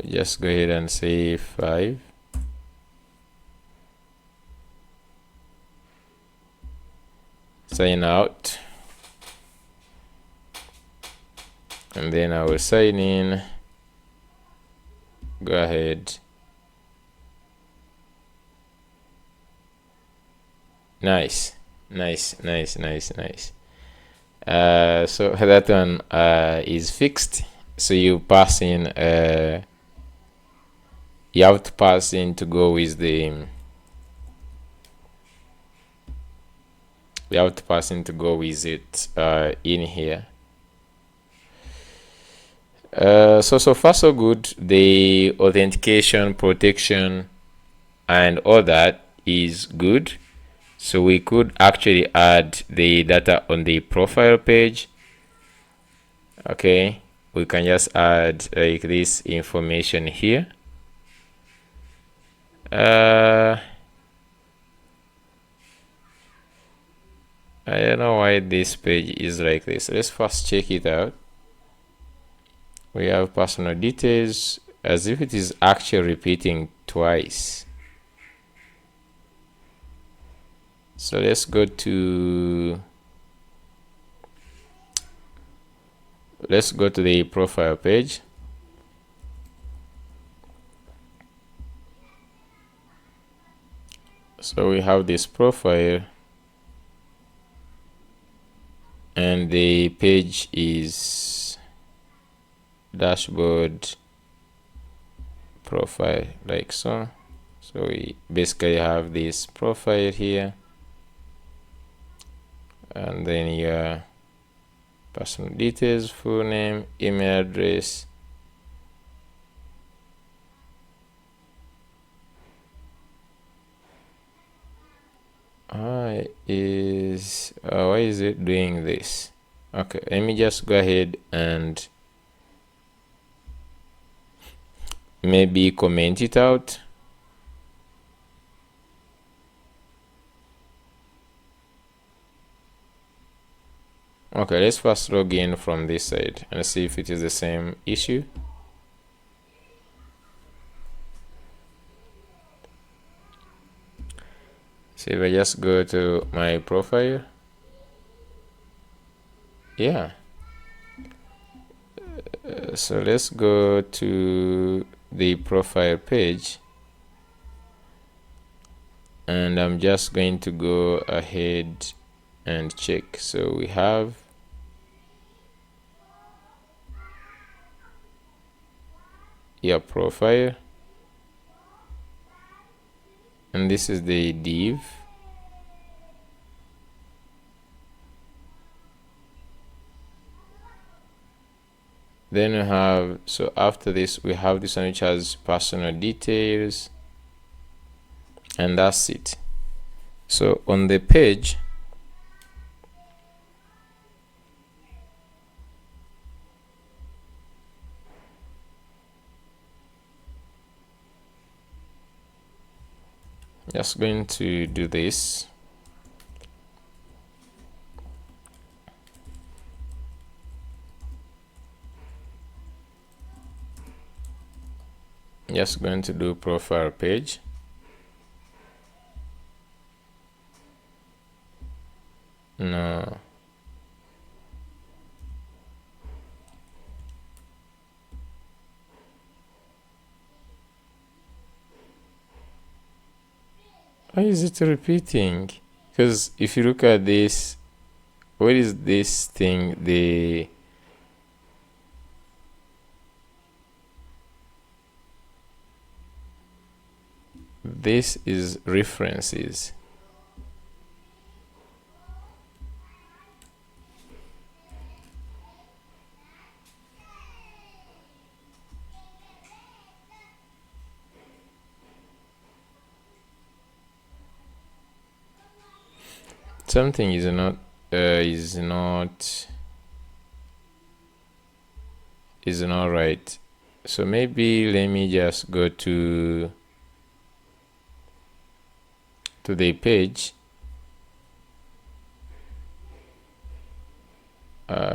just go ahead and say 5. Sign out, and then I will sign in. Go ahead. Nice. So that one is fixed. So you pass in, you have to pass in to go with the, we have to pass in to go with it in here. So far so good. The authentication, protection, and all that is good. So we could actually add the data on the profile page. Okay, we can just add like this information here. I don't know why this page is like this. Let's first check it out. We have personal details, as if it is actually repeating twice. So let's go to the profile page. So we have this profile, and the page is dashboard profile, like so. So we basically have this profile here, and then your personal details, full name, email address, why is it doing this? Okay, let me just go ahead and maybe comment it out. Okay, let's first log in from this side and see if it is the same issue. So if I just go to my profile, yeah. So let's go to the profile page, and I'm just going to go ahead and check. So we have your profile, and this is the div. Then we have, so after this we have this one which has personal details, and that's it. So on the page, just going to do this. Just going to do profile page. No. Why is it repeating? Because if you look at this, what is this thing? This is references. Something is not right. So maybe let me just go to the page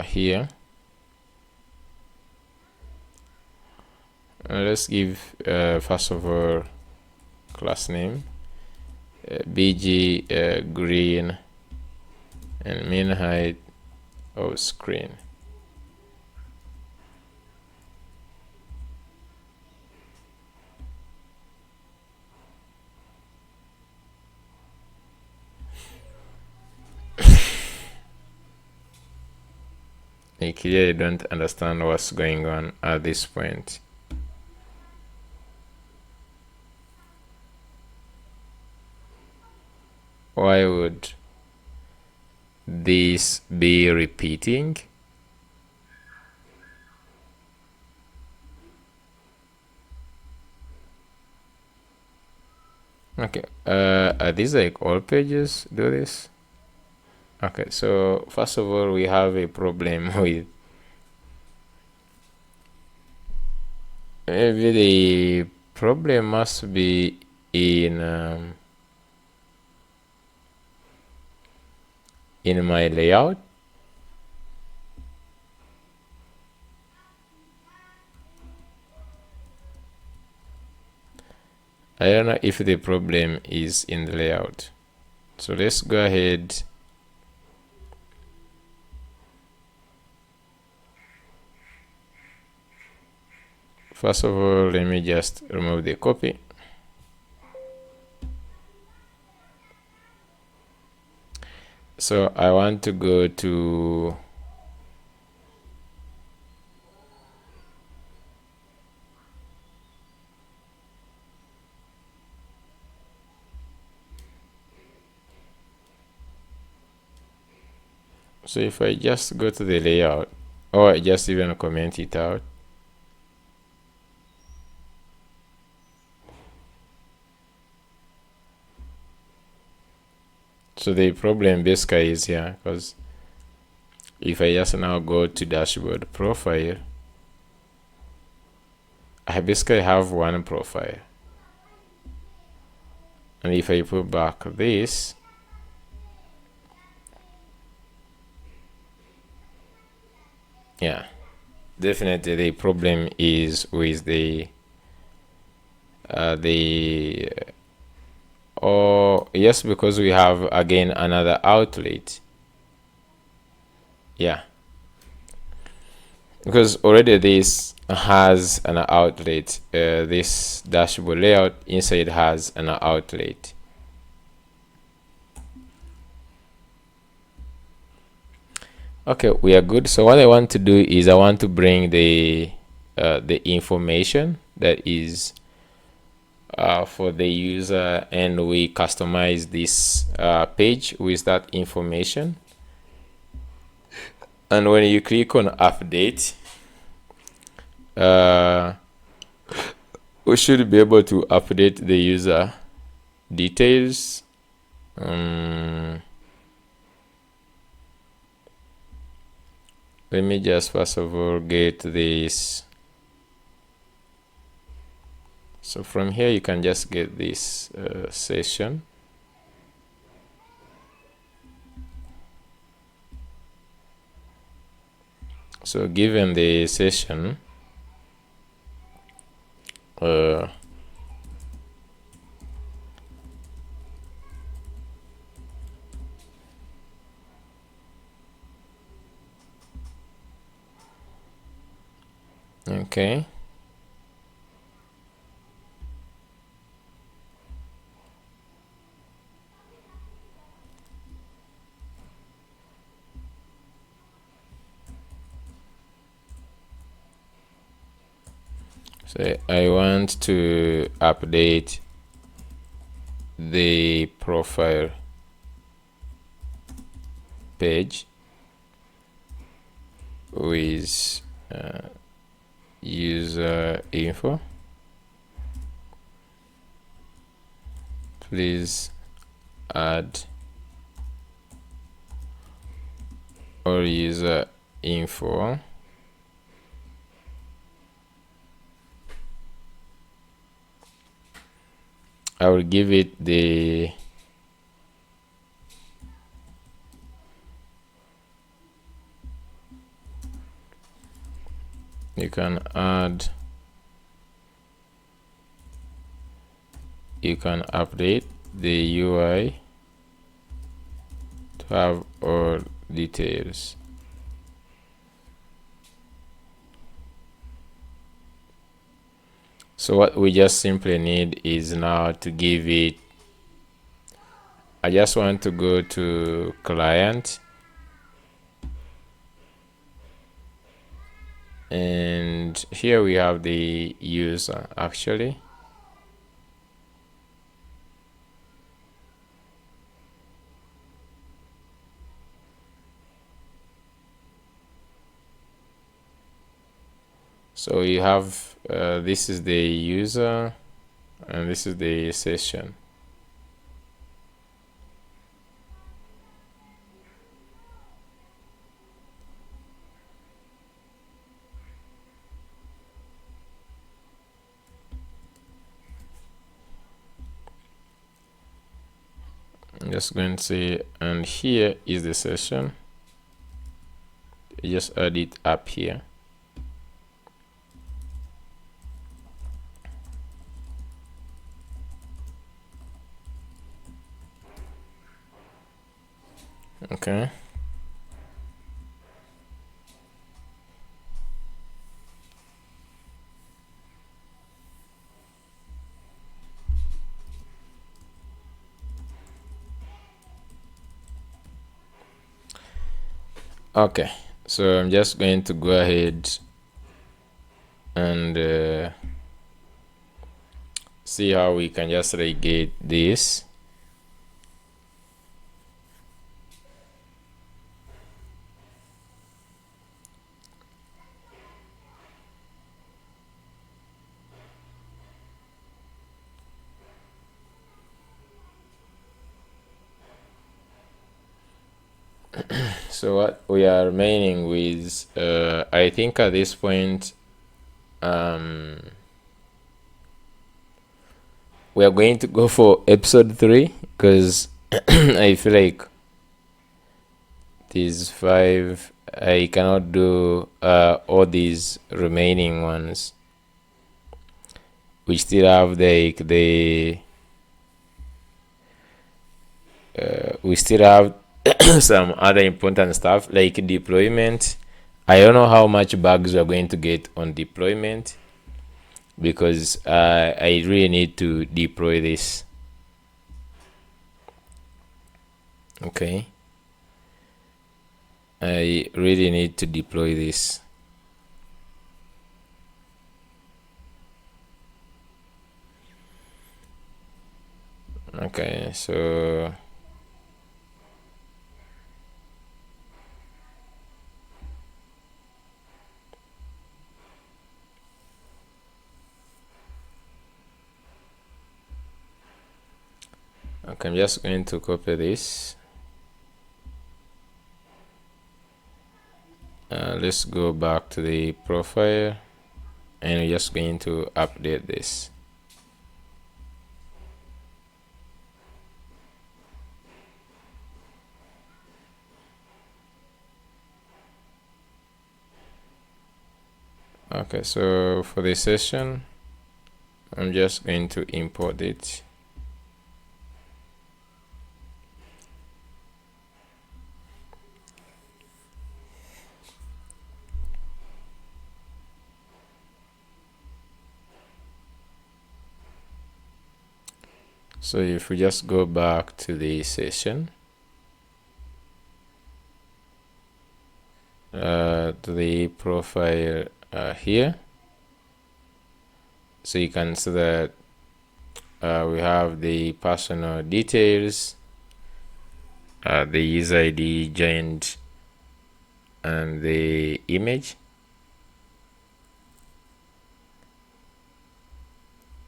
here. Let's give first of all class name bg green and min height of screen. I clearly don't understand what's going on at this point. Why would this be repeating? Okay, are these like all pages do this? Okay, so first of all, we have a problem with maybe the problem must be in my layout. I don't know if the problem is in the layout. So let's go ahead. First of all, let me just remove the copy. So I want to go to so if I just go to the layout, or I just even comment it out, so the problem basically is here, because if I just now go to dashboard profile, I basically have one profile, and if I put back this, yeah, definitely the problem is with the or yes, because we have again another outlet. Yeah, because already this has an outlet. This dashboard layout inside has an outlet. Okay, we are good. So what I want to do is I want to bring the information that is for the user, and we customize this page with that information. And when you click on update, we should be able to update the user details. Let me just first of all get this. So from here you can just get this session. So given the session, okay. So I want to update the profile page with user info. Please add or user info. I will give it the you can update the UI to have all details. So what we just simply need is now to give it, I just want to go to client, and here we have the user actually. So you have this is the user and this is the session. I'm just going to say, and here is the session. You just add it up here. Okay. Okay, so I'm just going to go ahead and see how we can just regate this. So what we are remaining with, I think at this point, we are going to go for episode 3 because I feel like these 5 I cannot do all these remaining ones. We still have we still have some other important stuff like deployment. I don't know how much bugs we're going to get on deployment because I really need to deploy this. Okay, I really need to deploy this. Okay, so okay, I'm just going to copy this. Let's go back to the profile and we're just going to update this. Okay, so for this session I'm just going to import it. So if we just go back to the session, to the profile here, so you can see that we have the personal details, the user ID, joined, and the image.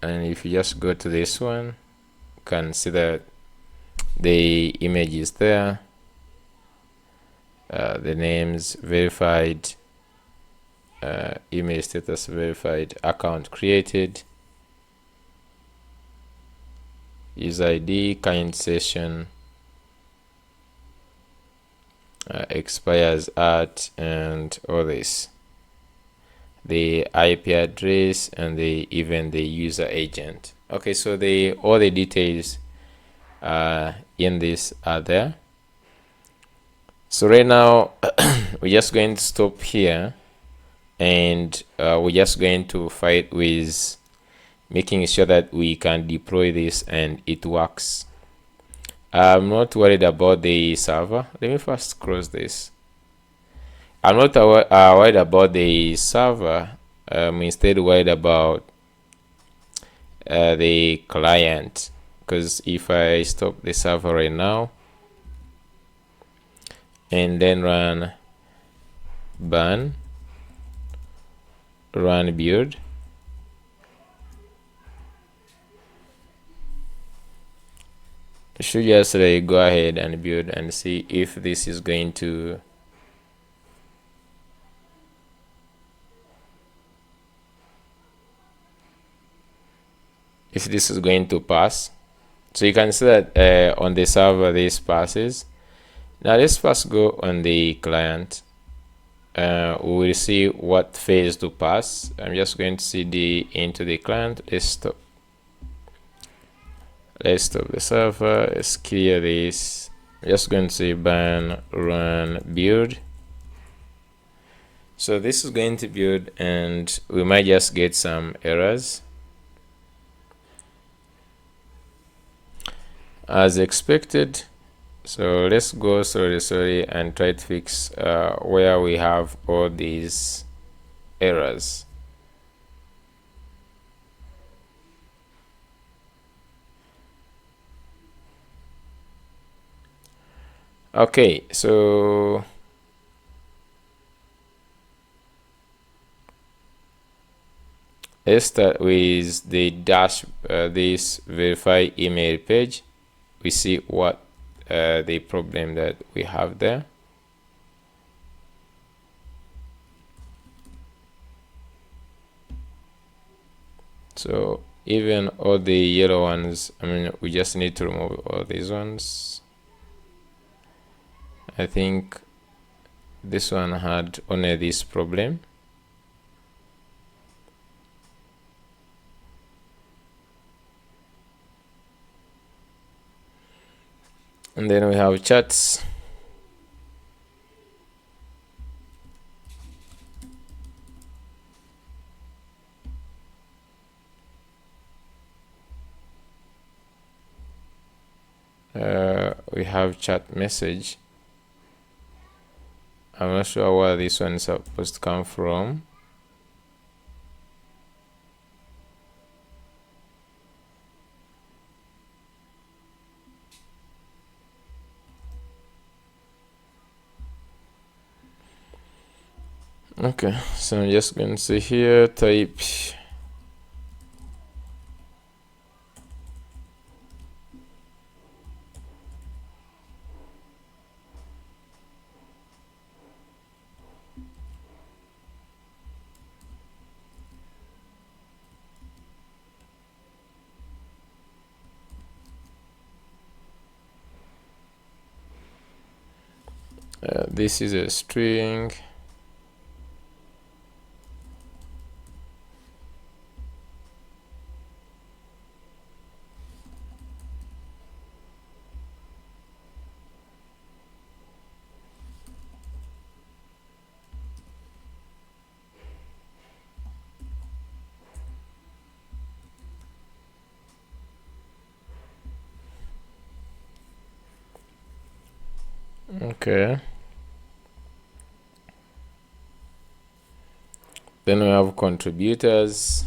And if you just go to this one, you can see that the image is there, the names verified, email status verified, account created, user ID, kind session, expires at, and all this, the IP address, and even the user agent. Okay, so all the details in this are there. So right now we're just going to stop here, and we're just going to fight with making sure that we can deploy this and it works. I'm not worried about the server. Let me first close this. I'm not worried about the server. I'm instead worried about the client, because if I stop the server right now and then run build, should just go ahead and build and see if this is going to pass. So you can see that on the server this passes. Now let's first go on the client. We will see what phase to pass. I'm just going to cd into the client. Let's stop the server. Let's clear this. I'm just going to say run build. So this is going to build, and we might just get some errors as expected. So let's go sorry and try to fix where we have all these errors. Okay, so let's start with the this verify email page. We see what the problem that we have there. So even all the yellow ones. I mean, we just need to remove all these ones. I think this one had only this problem. And then we have chats. We have chat message. I'm not sure where this one is supposed to come from. Okay, so I'm just going to say here type this is a string. Okay. Then we have contributors.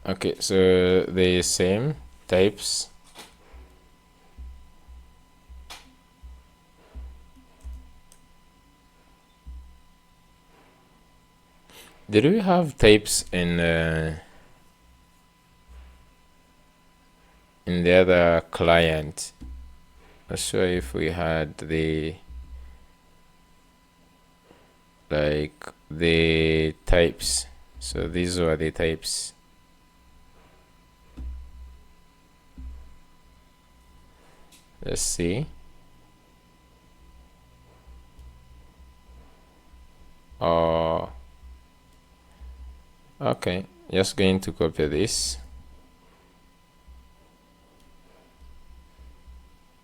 Okay, so the same types. Did we have types in the other client? Not sure if we had the types. So these were the types. Let's see. Okay, just going to copy this,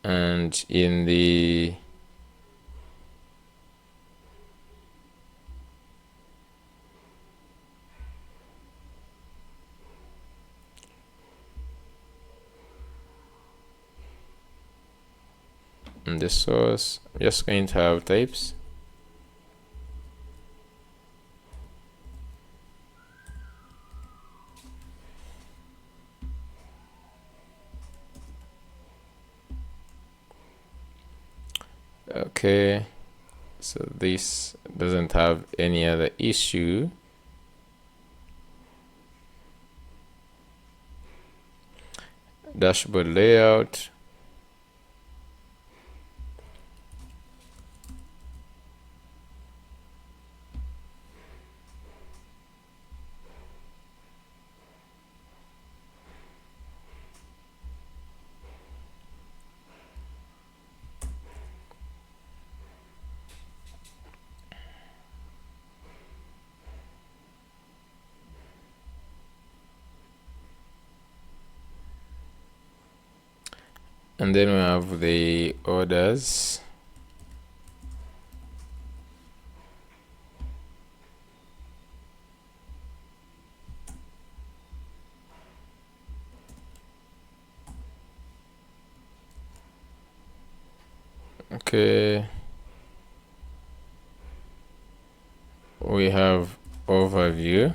and in the source, I'm just going to have types. Okay, so this doesn't have any other issue. Dashboard layout. And then we have the orders. Okay, we have overview.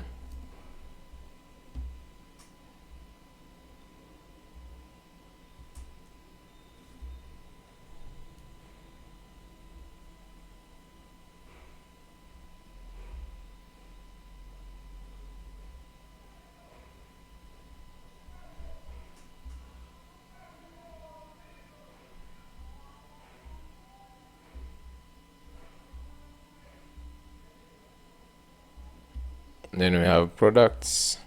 Then we have products.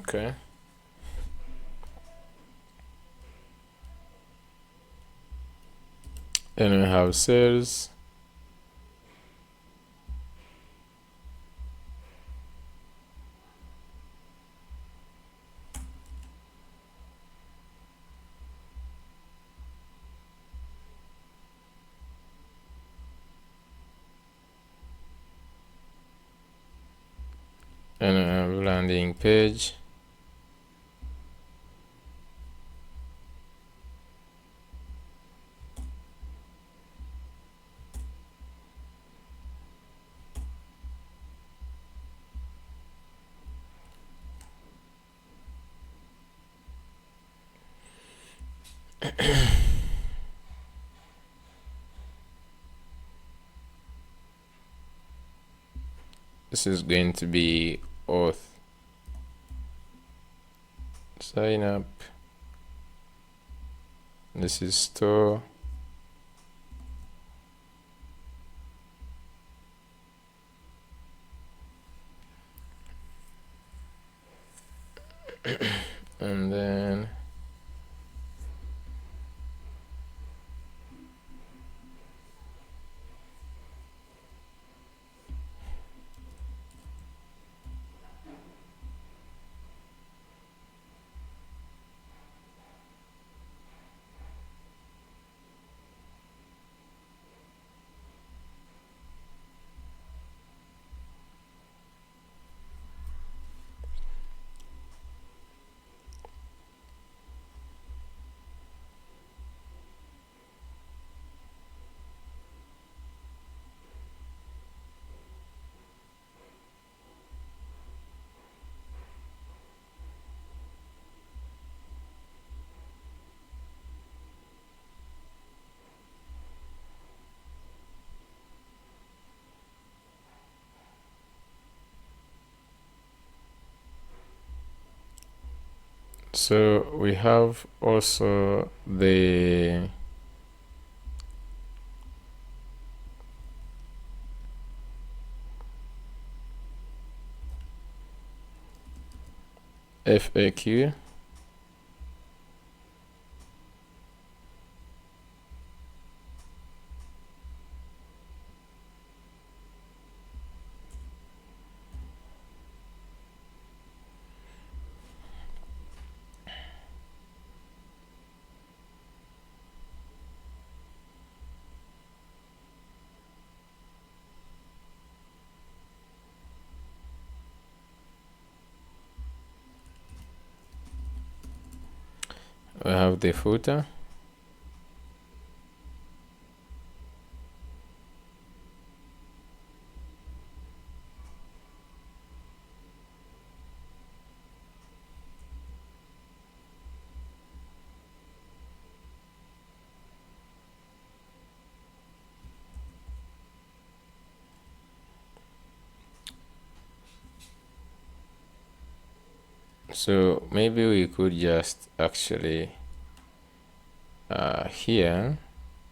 Okay. Then we have sales. And we have landing page. This is going to be Auth. Sign up. This is store. And then so we have also the FAQ. We have the footer. So maybe we could just actually here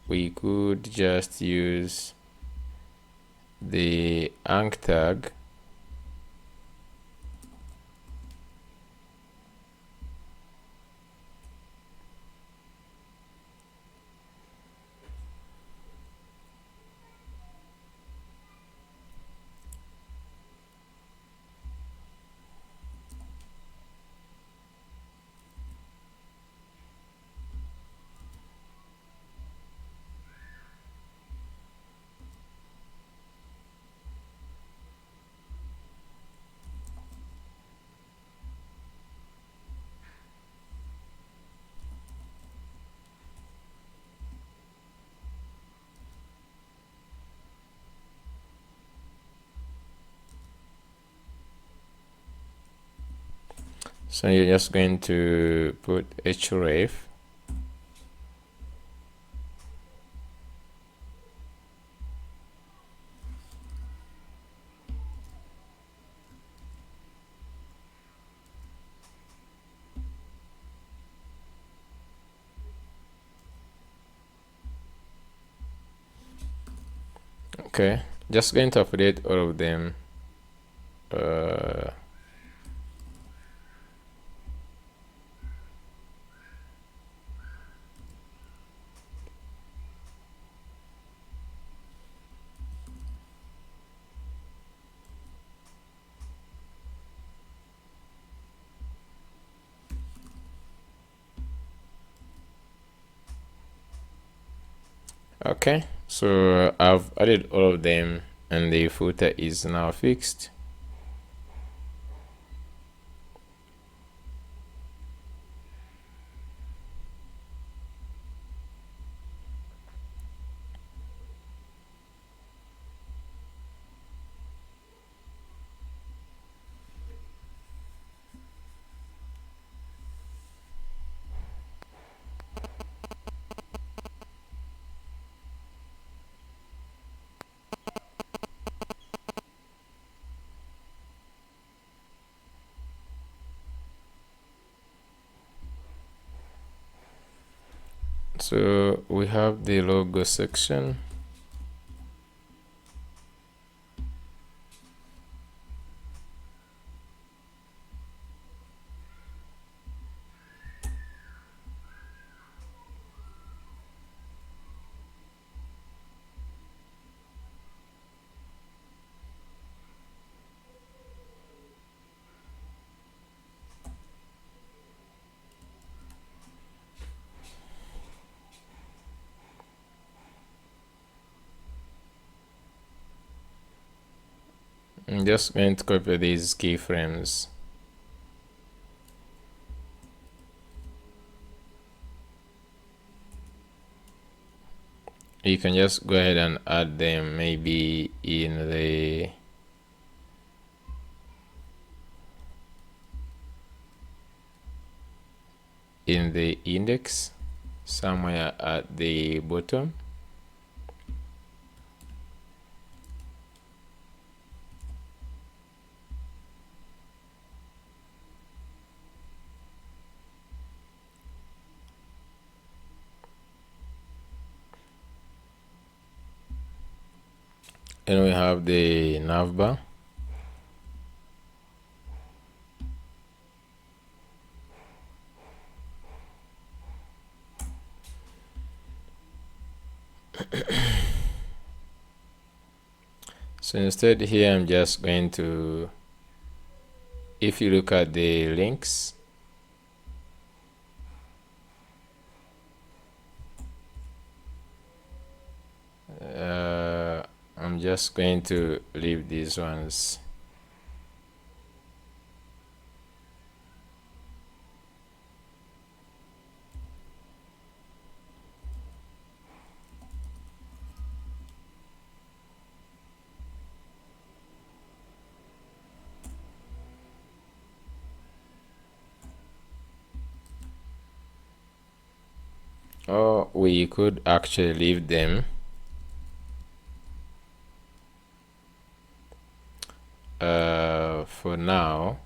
we could just use the anch tag So you're just going to put href okay, just going to update all of them. Okay, so I've added all of them and the footer is now fixed. So we have the logo section. I'm just going to copy these keyframes. You can just go ahead and add them maybe in the index somewhere at the bottom. And we have the navbar. So instead here I'm just going to, if you look at the links, I'm just going to leave these ones. Or we could actually leave them for now.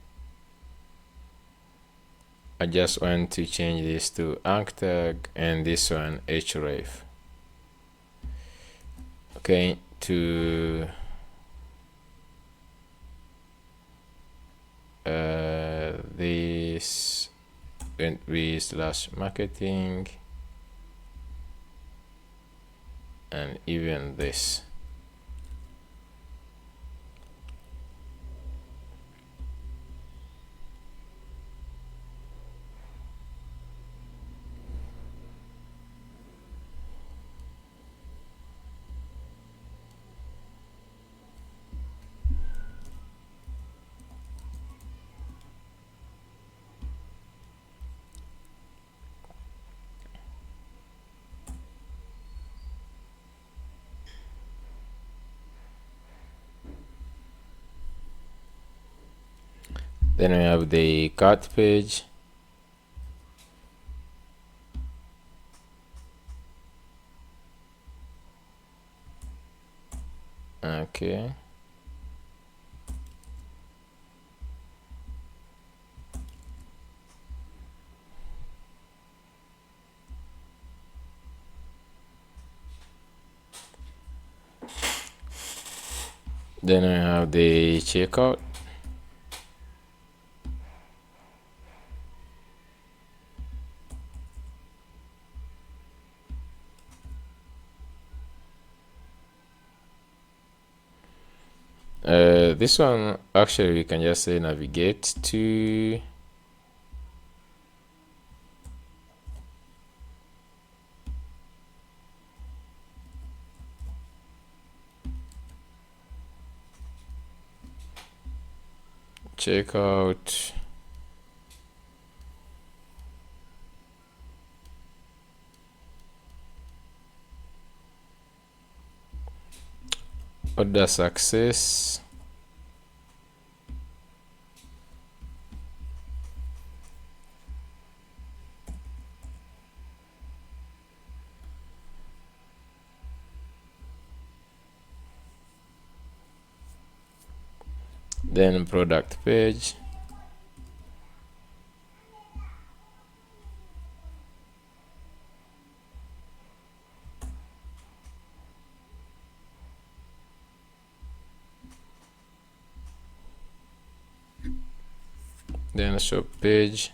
I just want to change this to anch tag and this one href. Okay, to this and we slash marketing and even this. Then we have the cart page. Okay. Then we have the checkout. This one actually we can just say navigate to checkout. Order success. Then product page. Then shop page.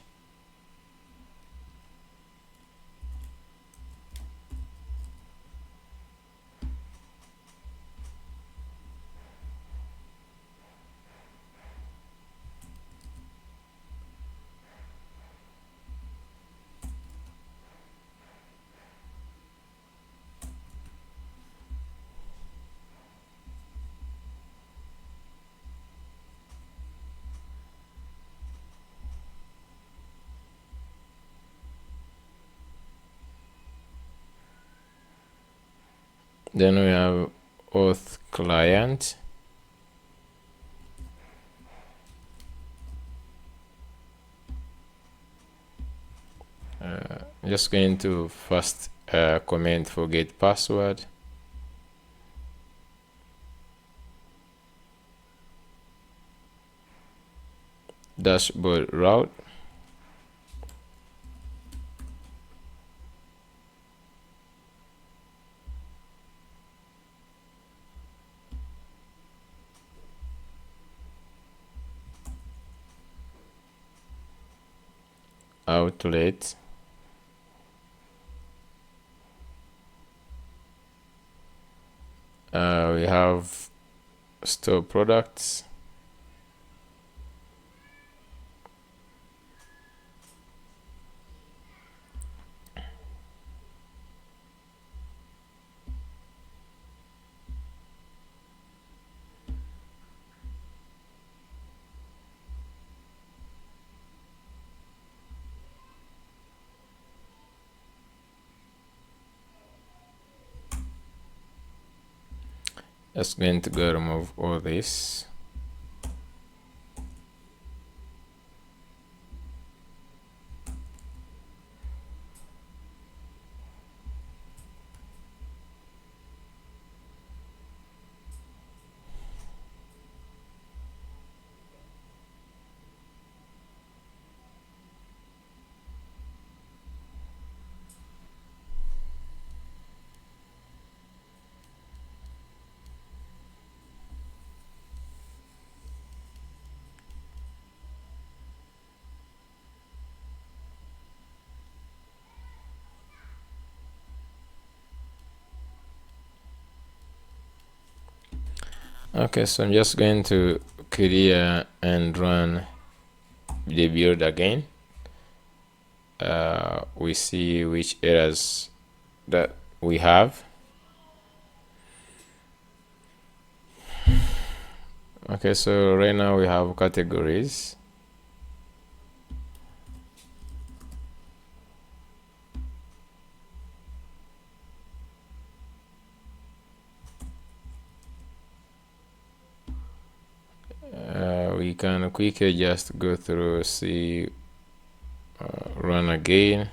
Then we have Auth client. Just going to first comment forget password. Dashboard route. Outlet. We have store products. Just going to go remove all this. Okay, so I'm just going to clear and run the build again. We see which errors that we have. Okay, so right now we have categories. We we can quickly just go through, see, run again.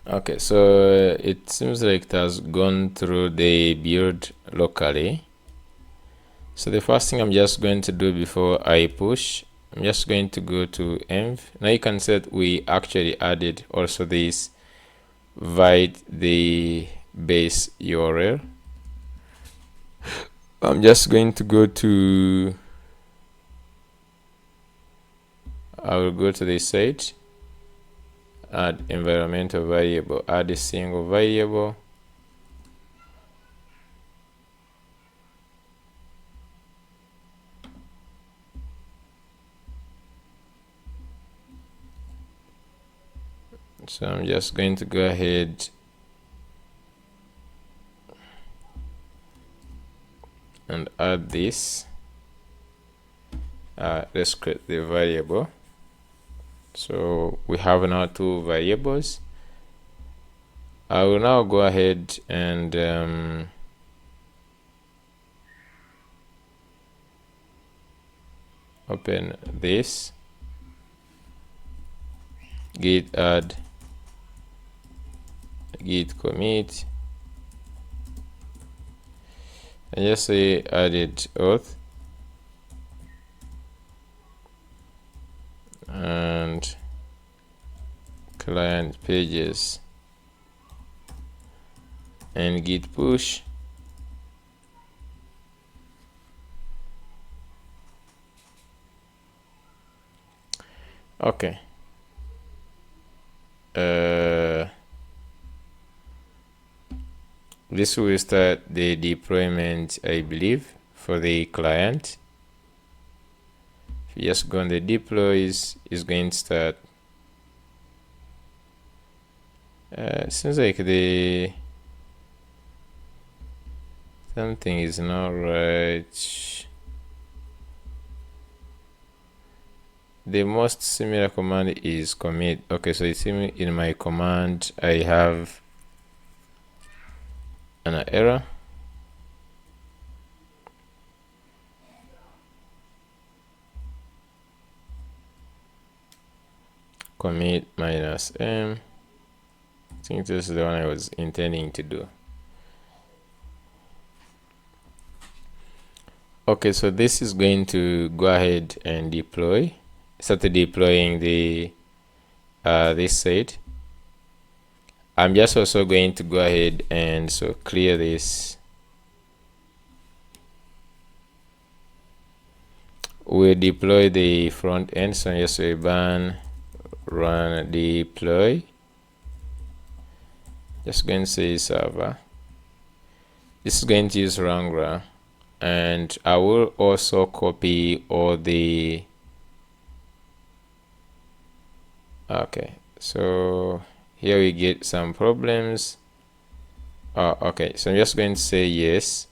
Okay, so it seems like it has gone through the build locally. So the first thing I'm just going to do before I push, I'm just going to go to env. Now you can see that we actually added also this void the base URL. I'm just going to go to, I will go to the site, add environmental variable, add a single variable. So I'm just going to go ahead and add this. Let's create the variable. So we have now two variables. I will now go ahead and open this, git add, git commit, and just say added auth and client pages and git push. Okay. This will start the deployment, I believe, for the client. If you just go on the deploys, it's going to start. Seems like the something is not right. The most similar command is commit. Okay, so it's in my command I have an error. Commit -m. I think this is the one I was intending to do. Okay, so this is going to go ahead and start deploying the this site. I'm just also going to go ahead and so clear this. We'll deploy the front end, so just say ban run deploy. Just going to say server. This is going to use Wrangler, and I will also copy all the. Okay, so here we get some problems. Okay, so I'm just going to say yes.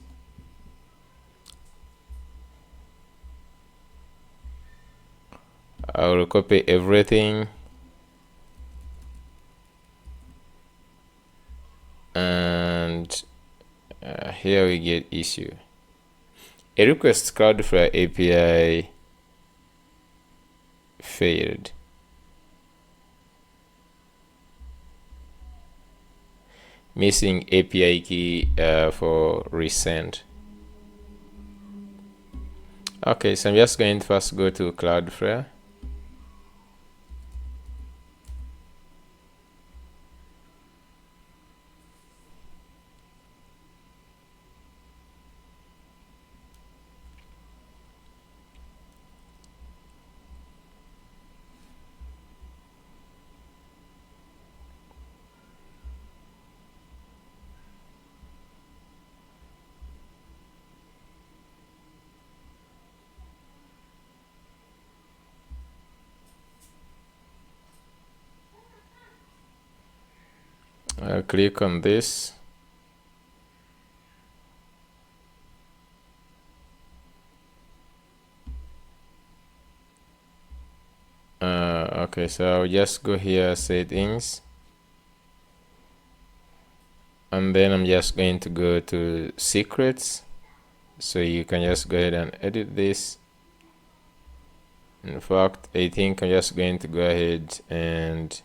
I will copy everything, and here we get issue. A request Cloudflare API failed. Missing API key for resend. Okay, so I'm just going to first go to Cloudflare. I'll click on this. Okay, so I'll just go here, settings, and then I'm just going to go to secrets. So you can just go ahead and edit this. In fact, I think I'm just going to go ahead and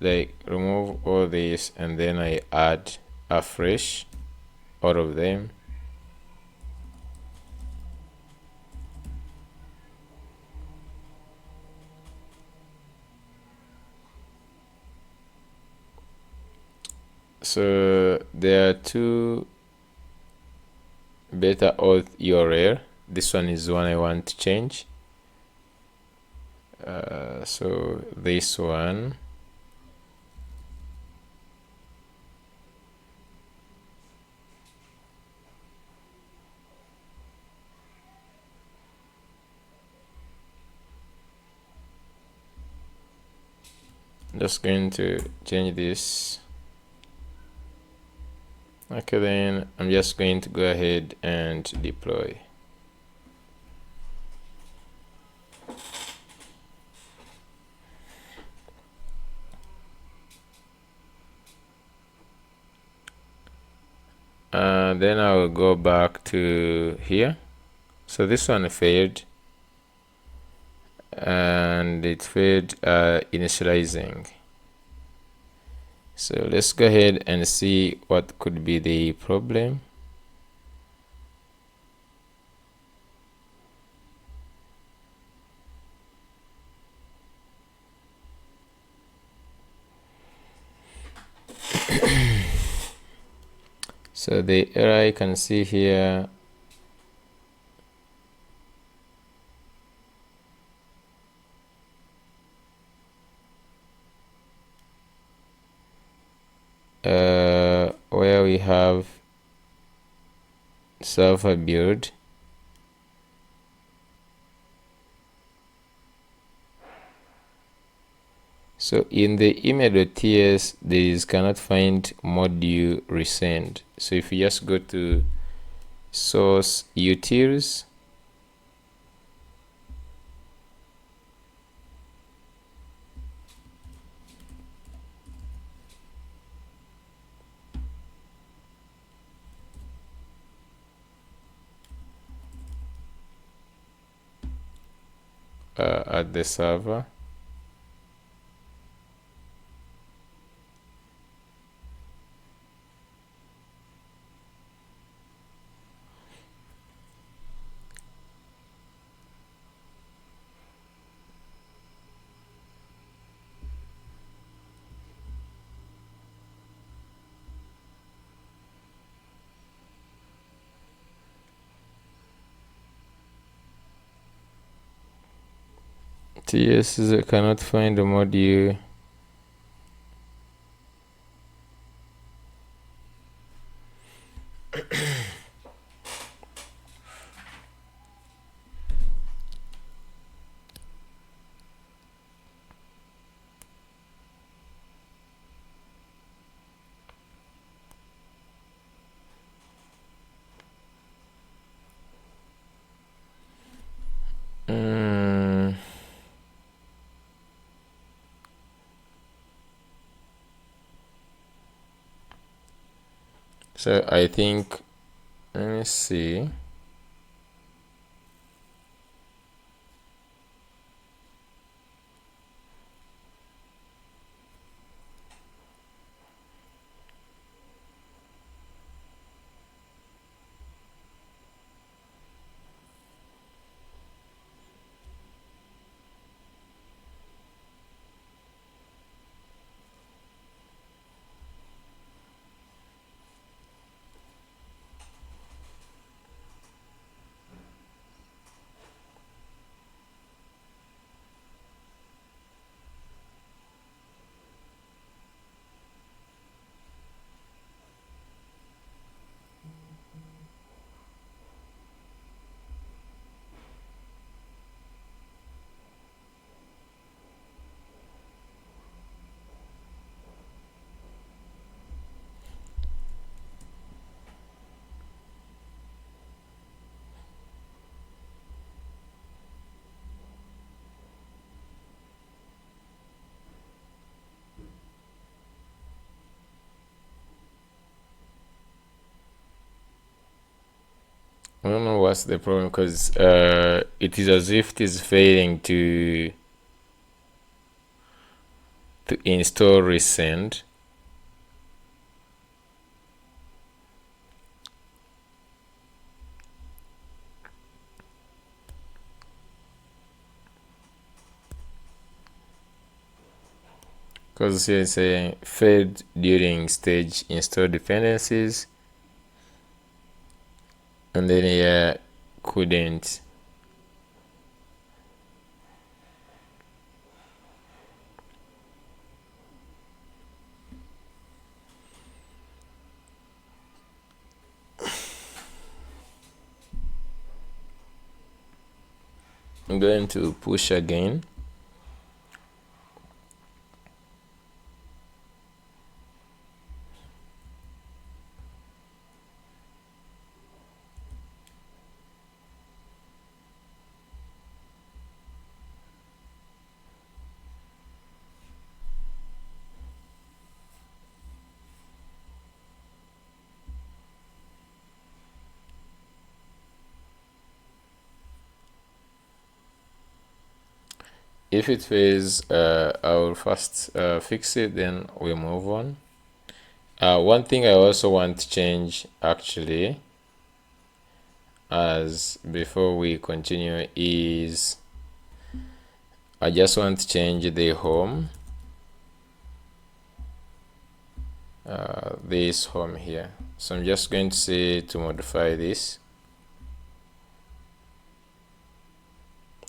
like remove all this, and then I add afresh all of them. So there are two beta auth URL. This one is one I want to change. So this one, I'm just going to change this. Okay, then I'm just going to go ahead and deploy. Then I will go back to here. So this one failed, and it failed initializing. So let's go ahead and see what could be the problem. So the error I can see here, where we have server build, so in the email.ts there is cannot find module resend. So if you just go to source utils, at the server, TS cannot find the module. So I think, let me see. I don't know what's the problem, because it is as if it is failing to install resend. Because it's saying failed during stage install dependencies, and then yeah, couldn't. I'm going to push again. If it fails, I will first fix it, then we'll move on. One thing I also want to change, actually, as before we continue, is I just want to change the home, this home here. So I'm just going to say to modify this.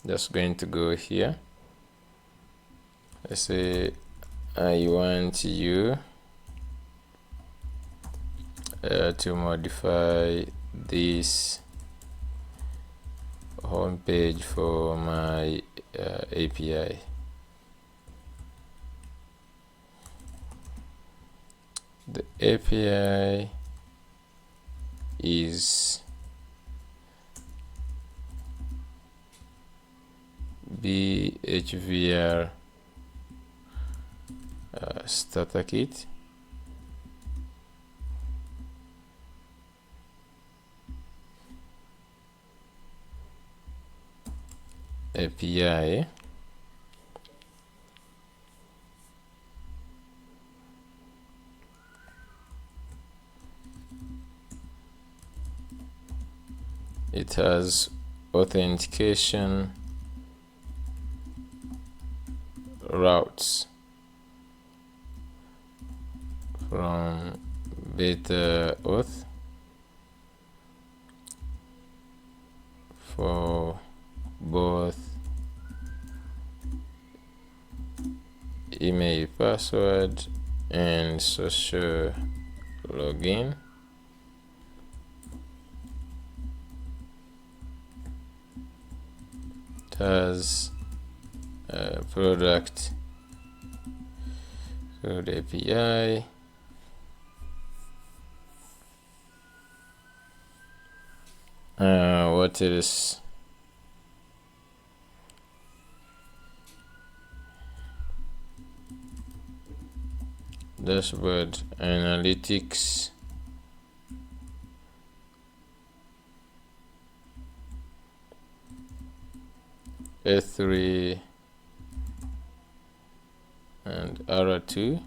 Just going to go here. I say I want you to modify this home page for my API. The API is BHVR starter kit. API it has authentication routes from beta auth for both email password and social login. It has product code API, what else? Dashboard analytics, S3 and R2,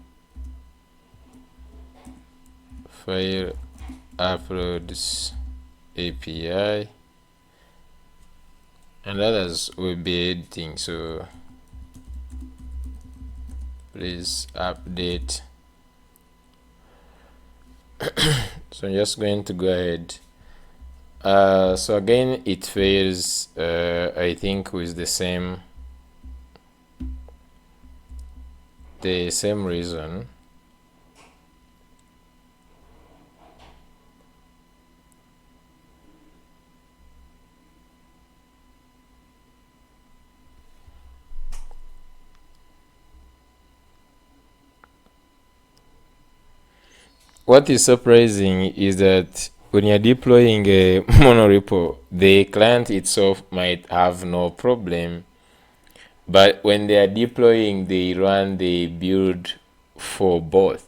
file uploads API, and others will be editing, so please update. So I'm just going to go ahead. So again, it fails, I think, with the same reason. What is surprising is that when you're deploying a monorepo, the client itself might have no problem, but when they are deploying, they run the build for both.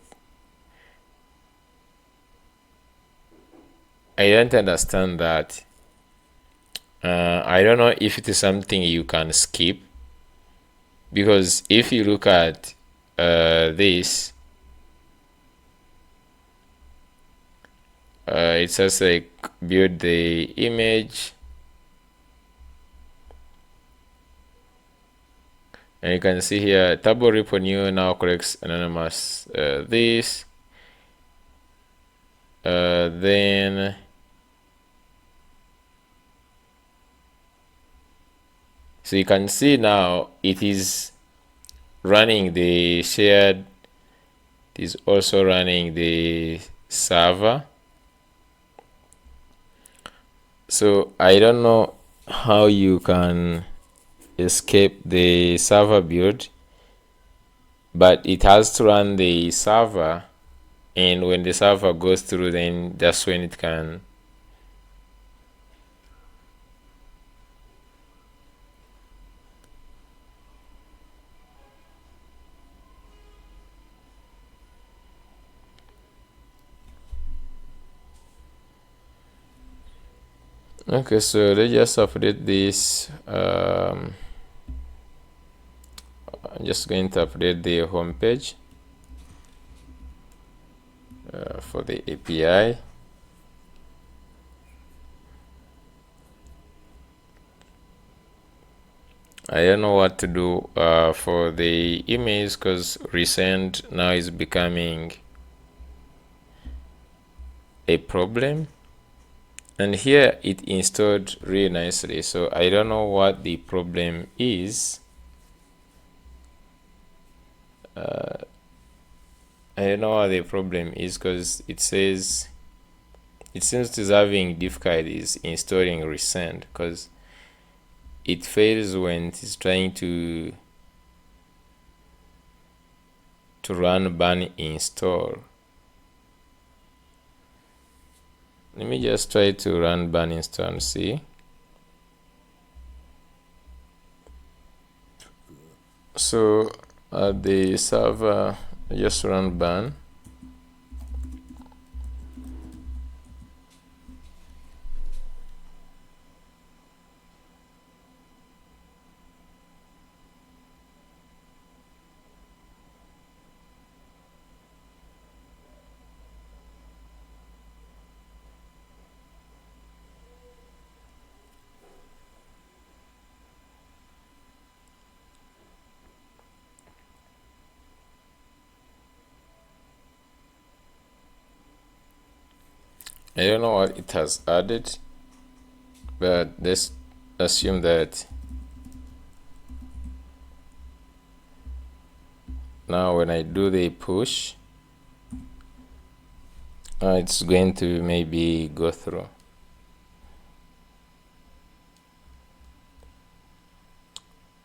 I don't understand that. I don't know if it is something you can skip, because if you look at this, it says like build the image, and you can see here table repo new now collects anonymous this, then so you can see now it is running the shared, it is also running the server. So I don't know how you can escape the server build, but it has to run the server, and when the server goes through, then that's when it can okay. So let's just update this. I'm just going to update the home page for the API. I don't know what to do for the emails, because resend now is becoming a problem, and here it installed really nicely, so I don't know what the problem is. I don't know what the problem is, because it says it seems to is having difficulties installing resend, because it fails when it is trying to run ban install. Let me just try to run ban install and see. So at the server, just run ban. I don't know what it has added, but let's assume that now when I do the push, it's going to maybe go through.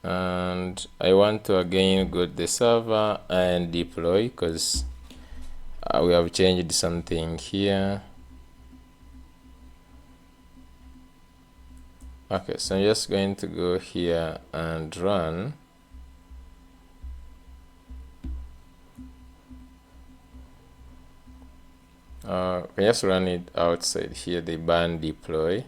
And I want to again go to the server and deploy, because we have changed something here. Okay, so I'm just going to go here and run. We just run it outside here, the ban deploy.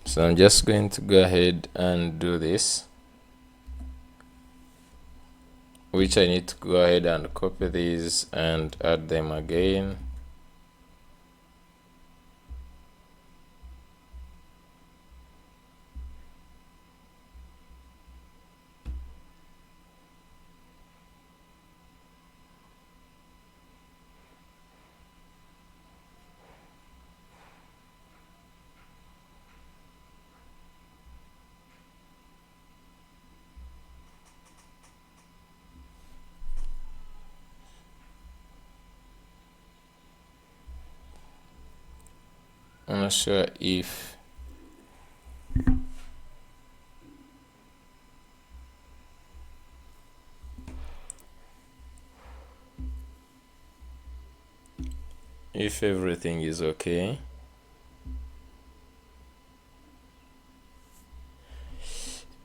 So I'm just going to go ahead and do this, which I need to go ahead and copy these and add them again. I'm not sure if if everything is okay.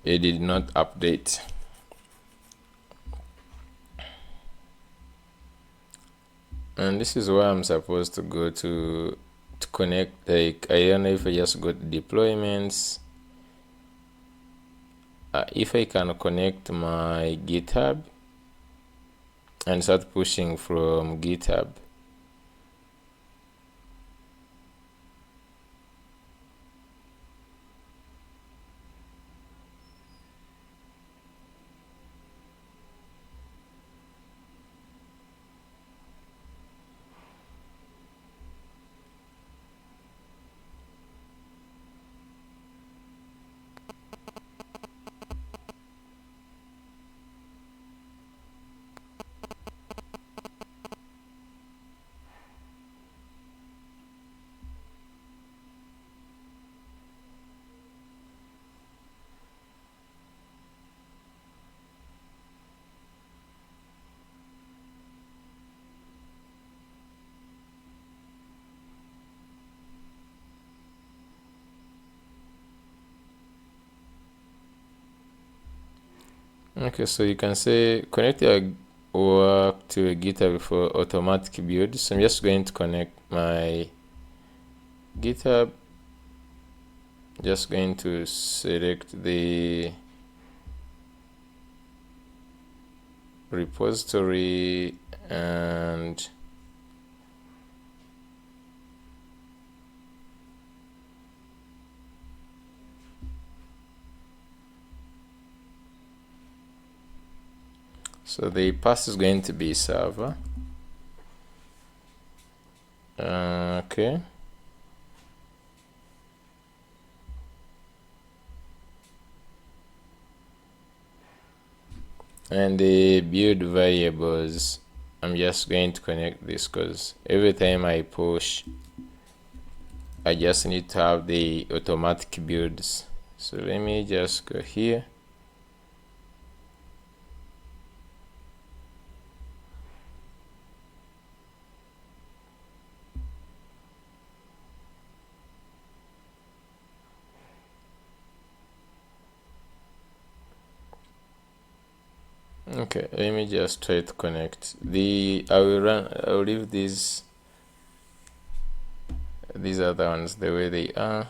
It did not update. And this is where I'm supposed to go to connect. Like, I don't know if I just go to deployments. If I can connect my GitHub and start pushing from GitHub. Okay, so you can say connect your work to a GitHub for automatic build. So I'm just going to connect my GitHub. Just going to select the repository and so the path is going to be server. Okay. And the build variables, I'm just going to connect this because every time I push, I just need to have the automatic builds. So let me just go here. Okay, let me just try to connect. I will leave these other ones the way they are.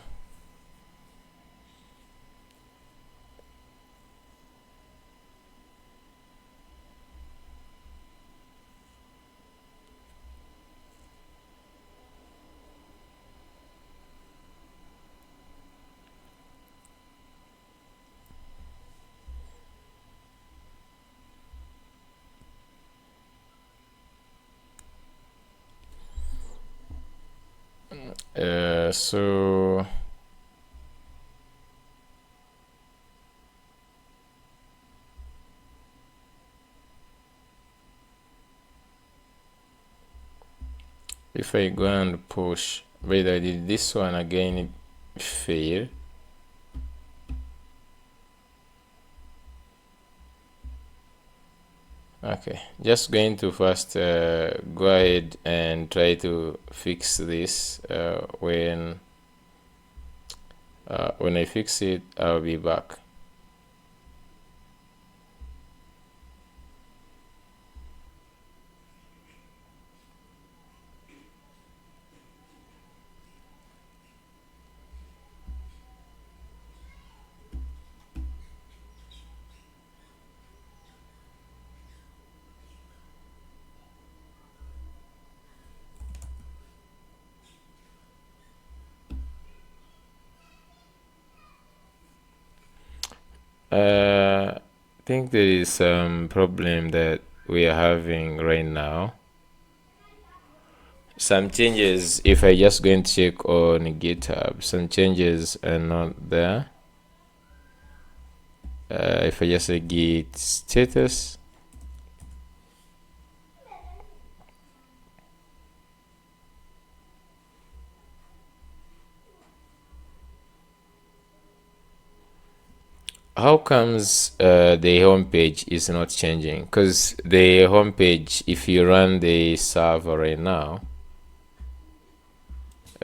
So if I go and push, wait, I did this one again, it failed. Okay, just going to first go ahead and try to fix this. When I fix it, I'll be back. I think there is some problem that we are having right now. Some changes, if I just go and check on GitHub, some changes are not there. If I just say git status, how comes the homepage is not changing? Because the homepage, if you run the server right now,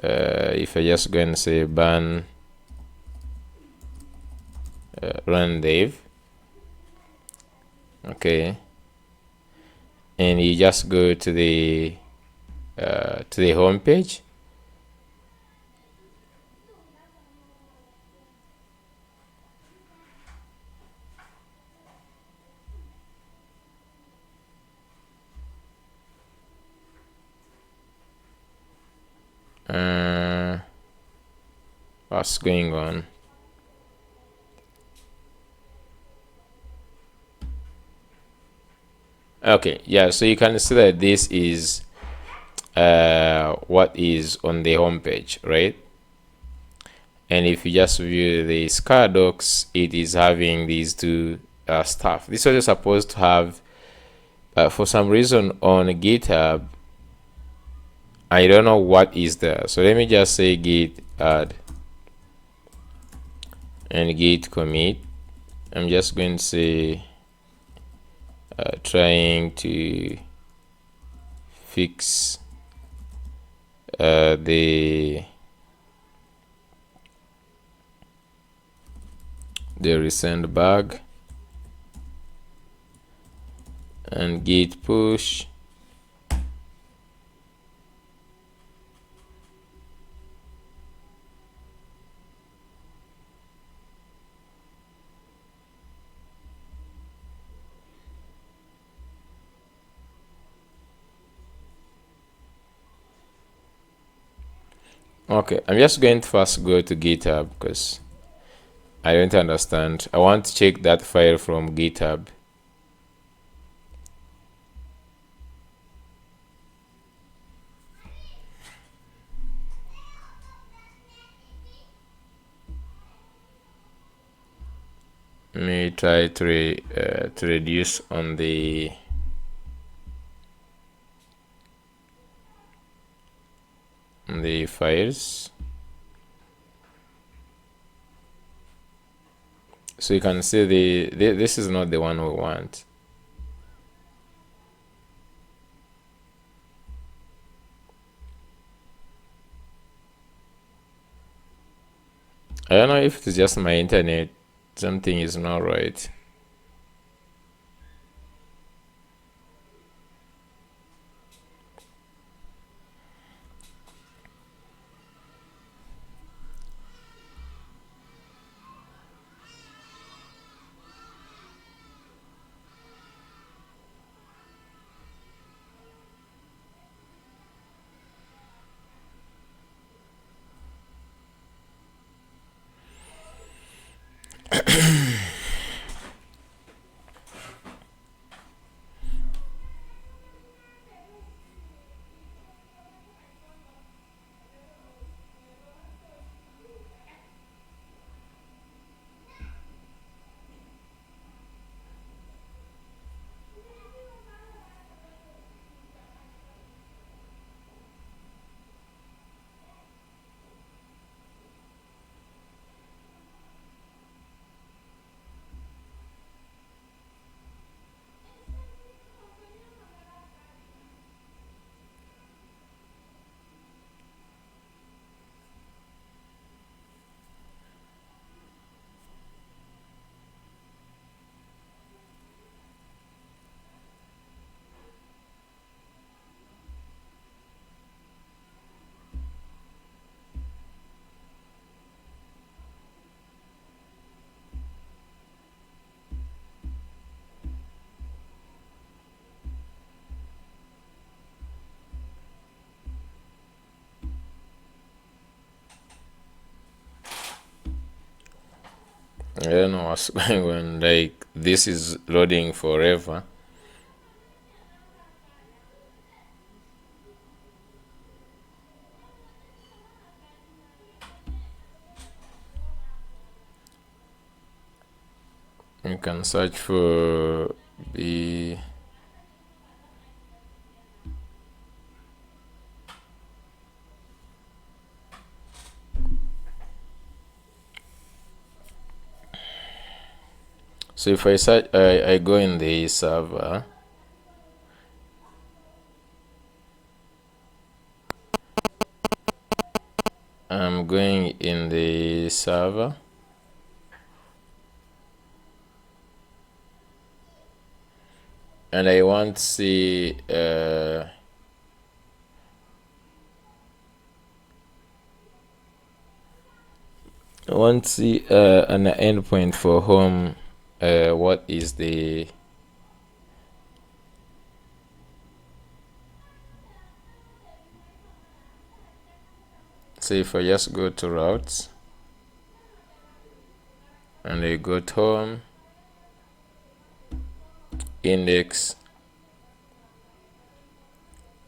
if I just go and say ban run dev, okay, and you just go to the home page, what's going on? Okay, yeah, so you can see that this is what is on the home page, right? And if you just view the SCAR docs, it is having these two stuff. This was supposed to have, for some reason on GitHub, I don't know what is there. So let me just say git add and git commit. I'm just going to say trying to fix the recent bug, and git push. Okay, I'm just going to first go to GitHub because I don't understand. I want to check that file from GitHub. Let me try to reduce on the files, so you can see this is not the one we want. I don't know if it's just my internet, something is not right. I don't know what's going on. Like, this is loading forever. You can search for the so if I search, I go in the server. going in the server, and I want to see an endpoint for home. What is the so if I just go to routes and I go to home, index.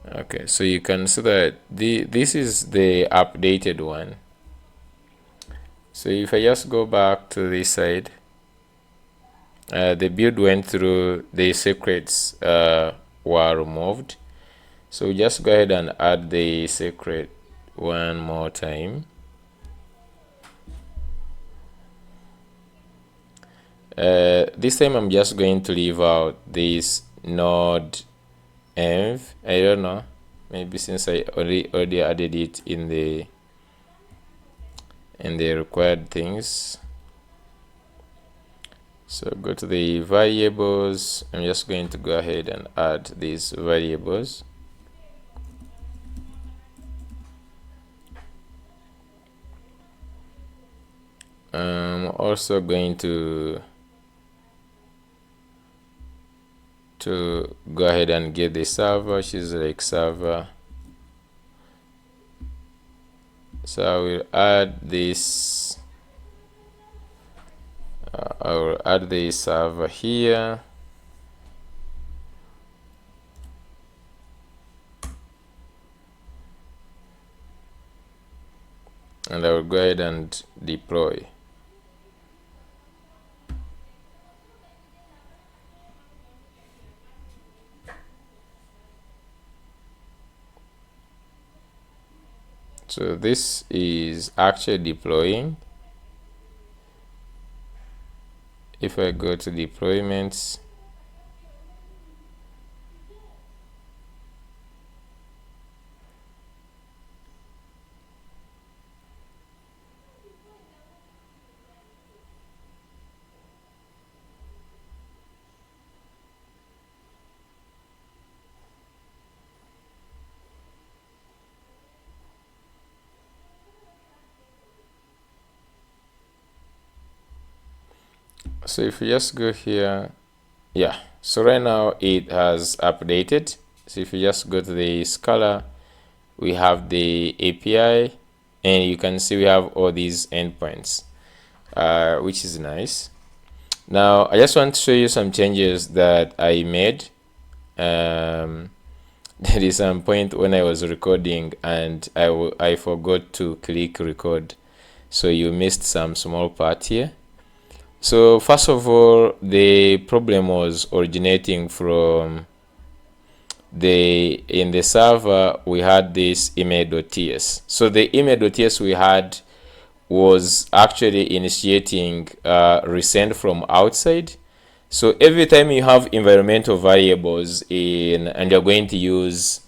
Okay, so you can see that this is the updated one. So if I just go back to this side, the build went through, the secrets were removed. So just go ahead and add the secret one more time. This time I'm just going to leave out this node env. I don't know, maybe since I already added it in the required things. So go to the variables. I'm just going to go ahead and add these variables. I'm also going to go ahead and get the server, which is like server. So I will add this. I will add the server here. And I will go ahead and deploy. So this is actually deploying. If I go to deployments, so if you just go here, yeah, so right now it has updated. So if you just go to the Scala, we have the API, and you can see we have all these endpoints, which is nice. Now I just want to show you some changes that I made. There is some point when I was recording and I forgot to click record, so you missed some small part here. So first of all, the problem was originating from in the server we had this email.ts. So the email.ts we had was actually initiating resend from outside. So every time you have environmental variables in, and you're going to use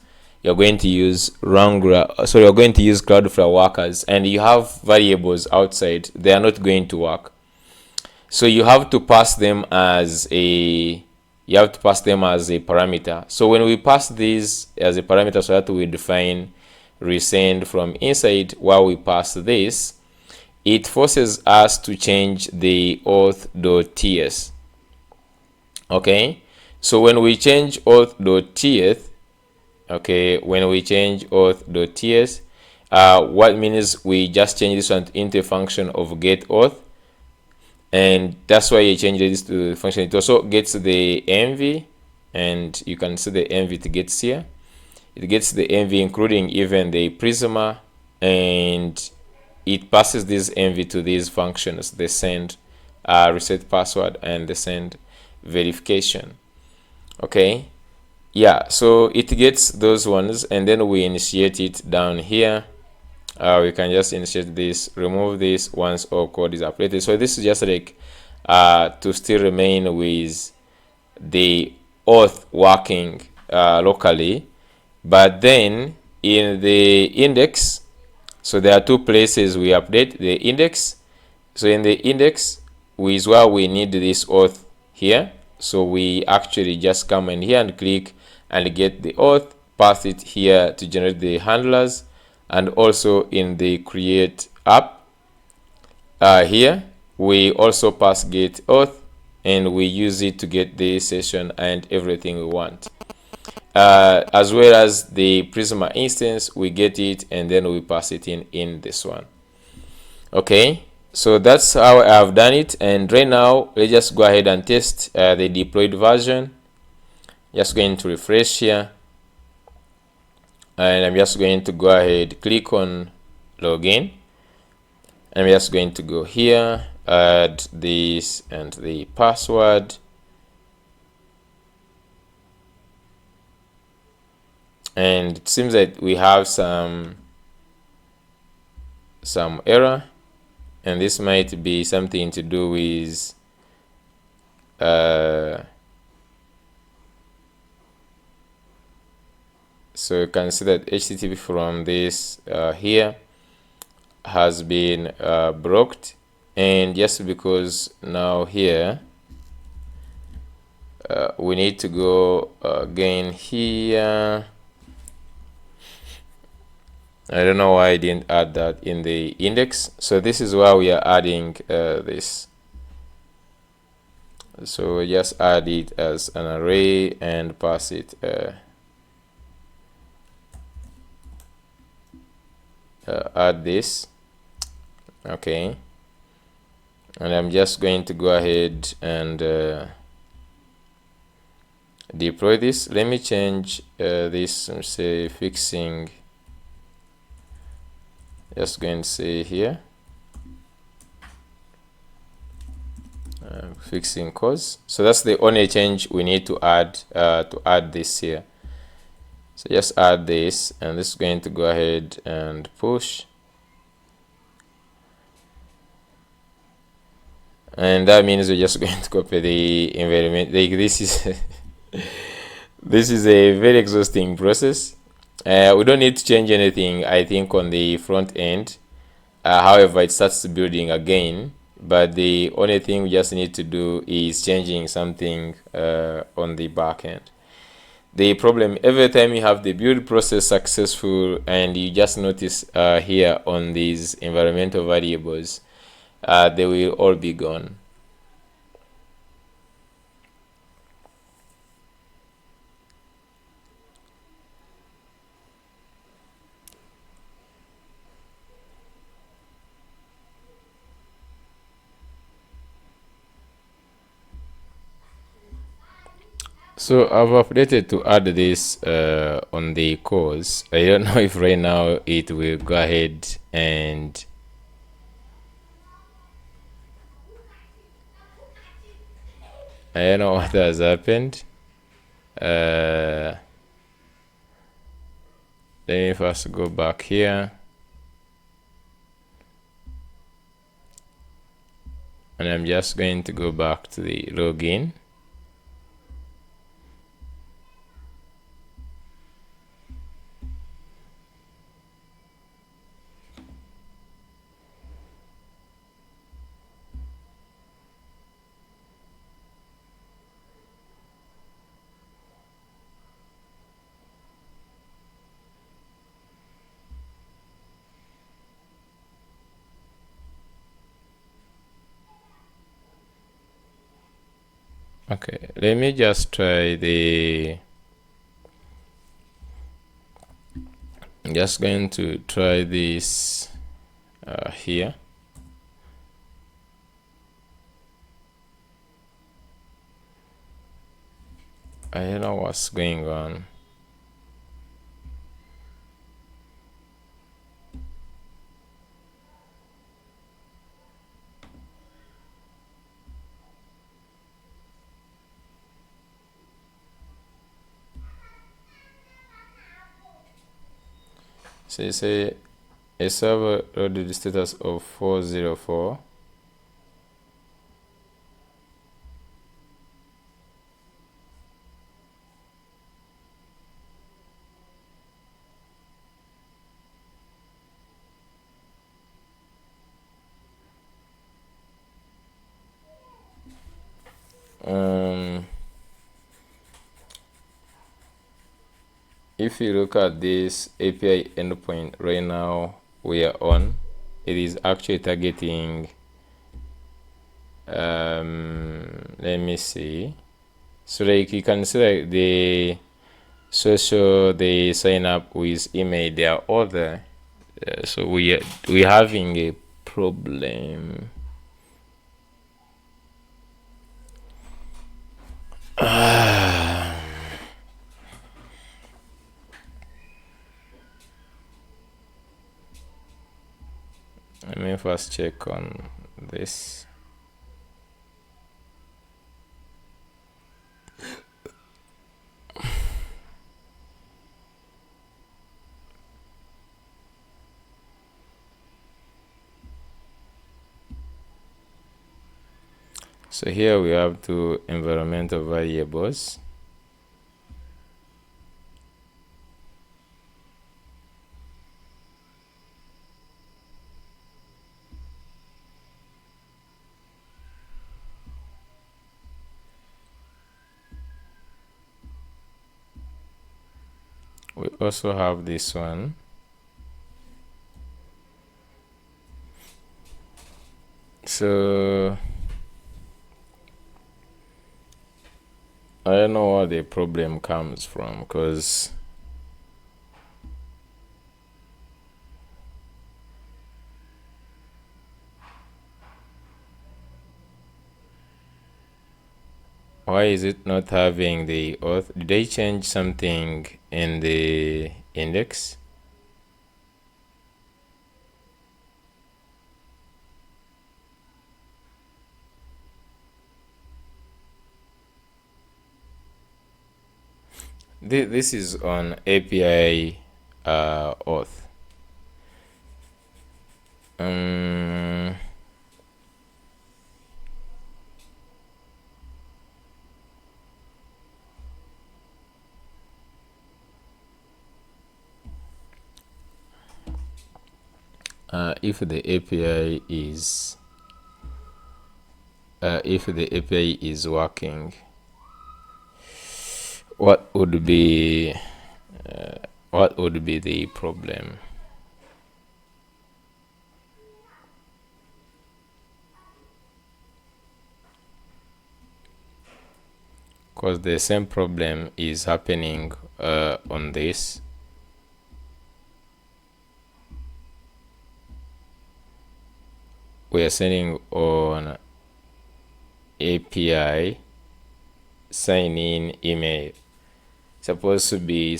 Wrangler, so you're going to use Cloudflare workers, and you have variables outside, they are not going to work. So you have to pass them as a parameter. So when we pass these as a parameter, so that we define resend from inside, while we pass this, it forces us to change the auth.ts. Okay, so when we change auth.ts, what means we just change this one into a function of get auth, and that's why you change this to the function. It also gets the env, and you can see the env it gets here. It gets the env including even the Prisma, and it passes this env to these functions, the send reset password and the send verification. Okay, yeah, so it gets those ones, and then we initiate it down here. We can just initiate this, remove this once all code is updated. So this is just like to still remain with the auth working locally, but then in the index, So there are two places we update the index. So in the index is where we need this auth here. So we actually just come in here and click and get the auth, pass it here to generate the handlers, and also in the create app here we also pass get auth, and we use it to get the session and everything we want. As well as the Prisma instance, we get it and then we pass it in this one. Okay, so that's how I have done it, and right now let's just go ahead and test the deployed version. Just going to refresh here, and I'm just going to go ahead, click on login. I'm just going to go here, add this and the password, and it seems that we have some error, and this might be something to do with so you can see that HTTP from this here has been blocked, and just because now here we need to go again here. I don't know why I didn't add that in the index. So this is why we are adding this. So just add it as an array and pass it add this. Okay, and I'm just going to go ahead and deploy this. Let me change this and say fixing. Just going to say here fixing cause. So that's the only change we need to add this here. So just add this, and this is going to go ahead and push, and that means we're just going to copy the environment. Like this is this is a very exhausting process. We don't need to change anything, I think, on the front end. However, it starts building again, but the only thing we just need to do is changing something on the back end. The problem, every time you have the build process successful and you just notice here on these environmental variables, they will all be gone. So I've updated to add this on the course. I don't know if right now it will go ahead and I don't know what has happened. Let me first go back here, and I'm just going to go back to the login. Okay, let me just try the. I'm just going to try this here. I don't know what's going on. So you say a server loaded the status of 404. If you look at this API endpoint right now we are on, it is actually targeting, let me see. So like you can see like the social, they sign up with email, they are all there. So we having a problem. Let me first check on this. So here we have two environmental variables. We also have this one. So I don't know where the problem comes from, because why is it not having the auth? Did they change something in the index? This is on API auth. If the API is working, what would be the problem? Because the same problem is happening on this. We are sending on API sign in email. Supposed to be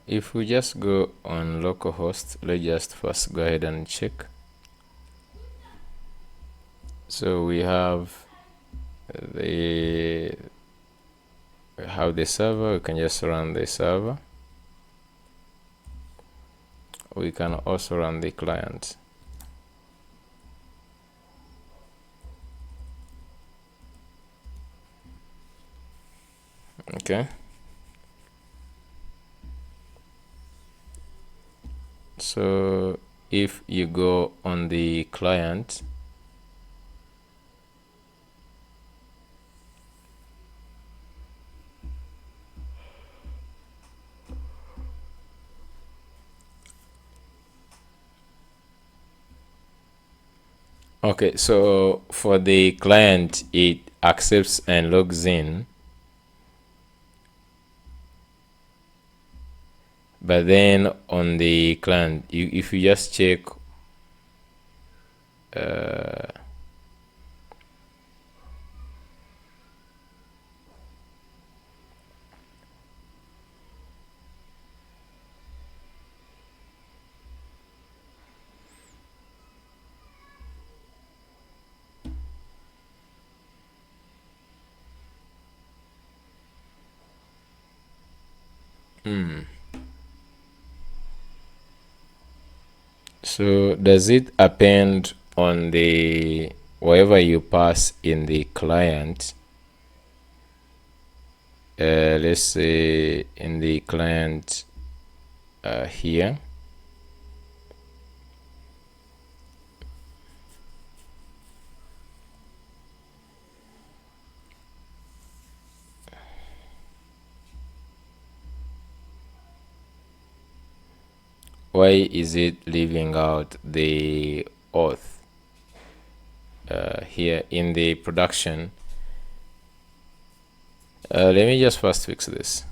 if we just go on localhost, let's just first go ahead and check. So we have the server. We can just run the server. We can also run the client. Okay. So if you go on the client, okay, so for the client, it accepts and logs in, but then on the client, if you just check, So does it append on the wherever you pass in the client? Let's say in the client here. Why is it leaving out the auth here in the production? Let me just first fix this.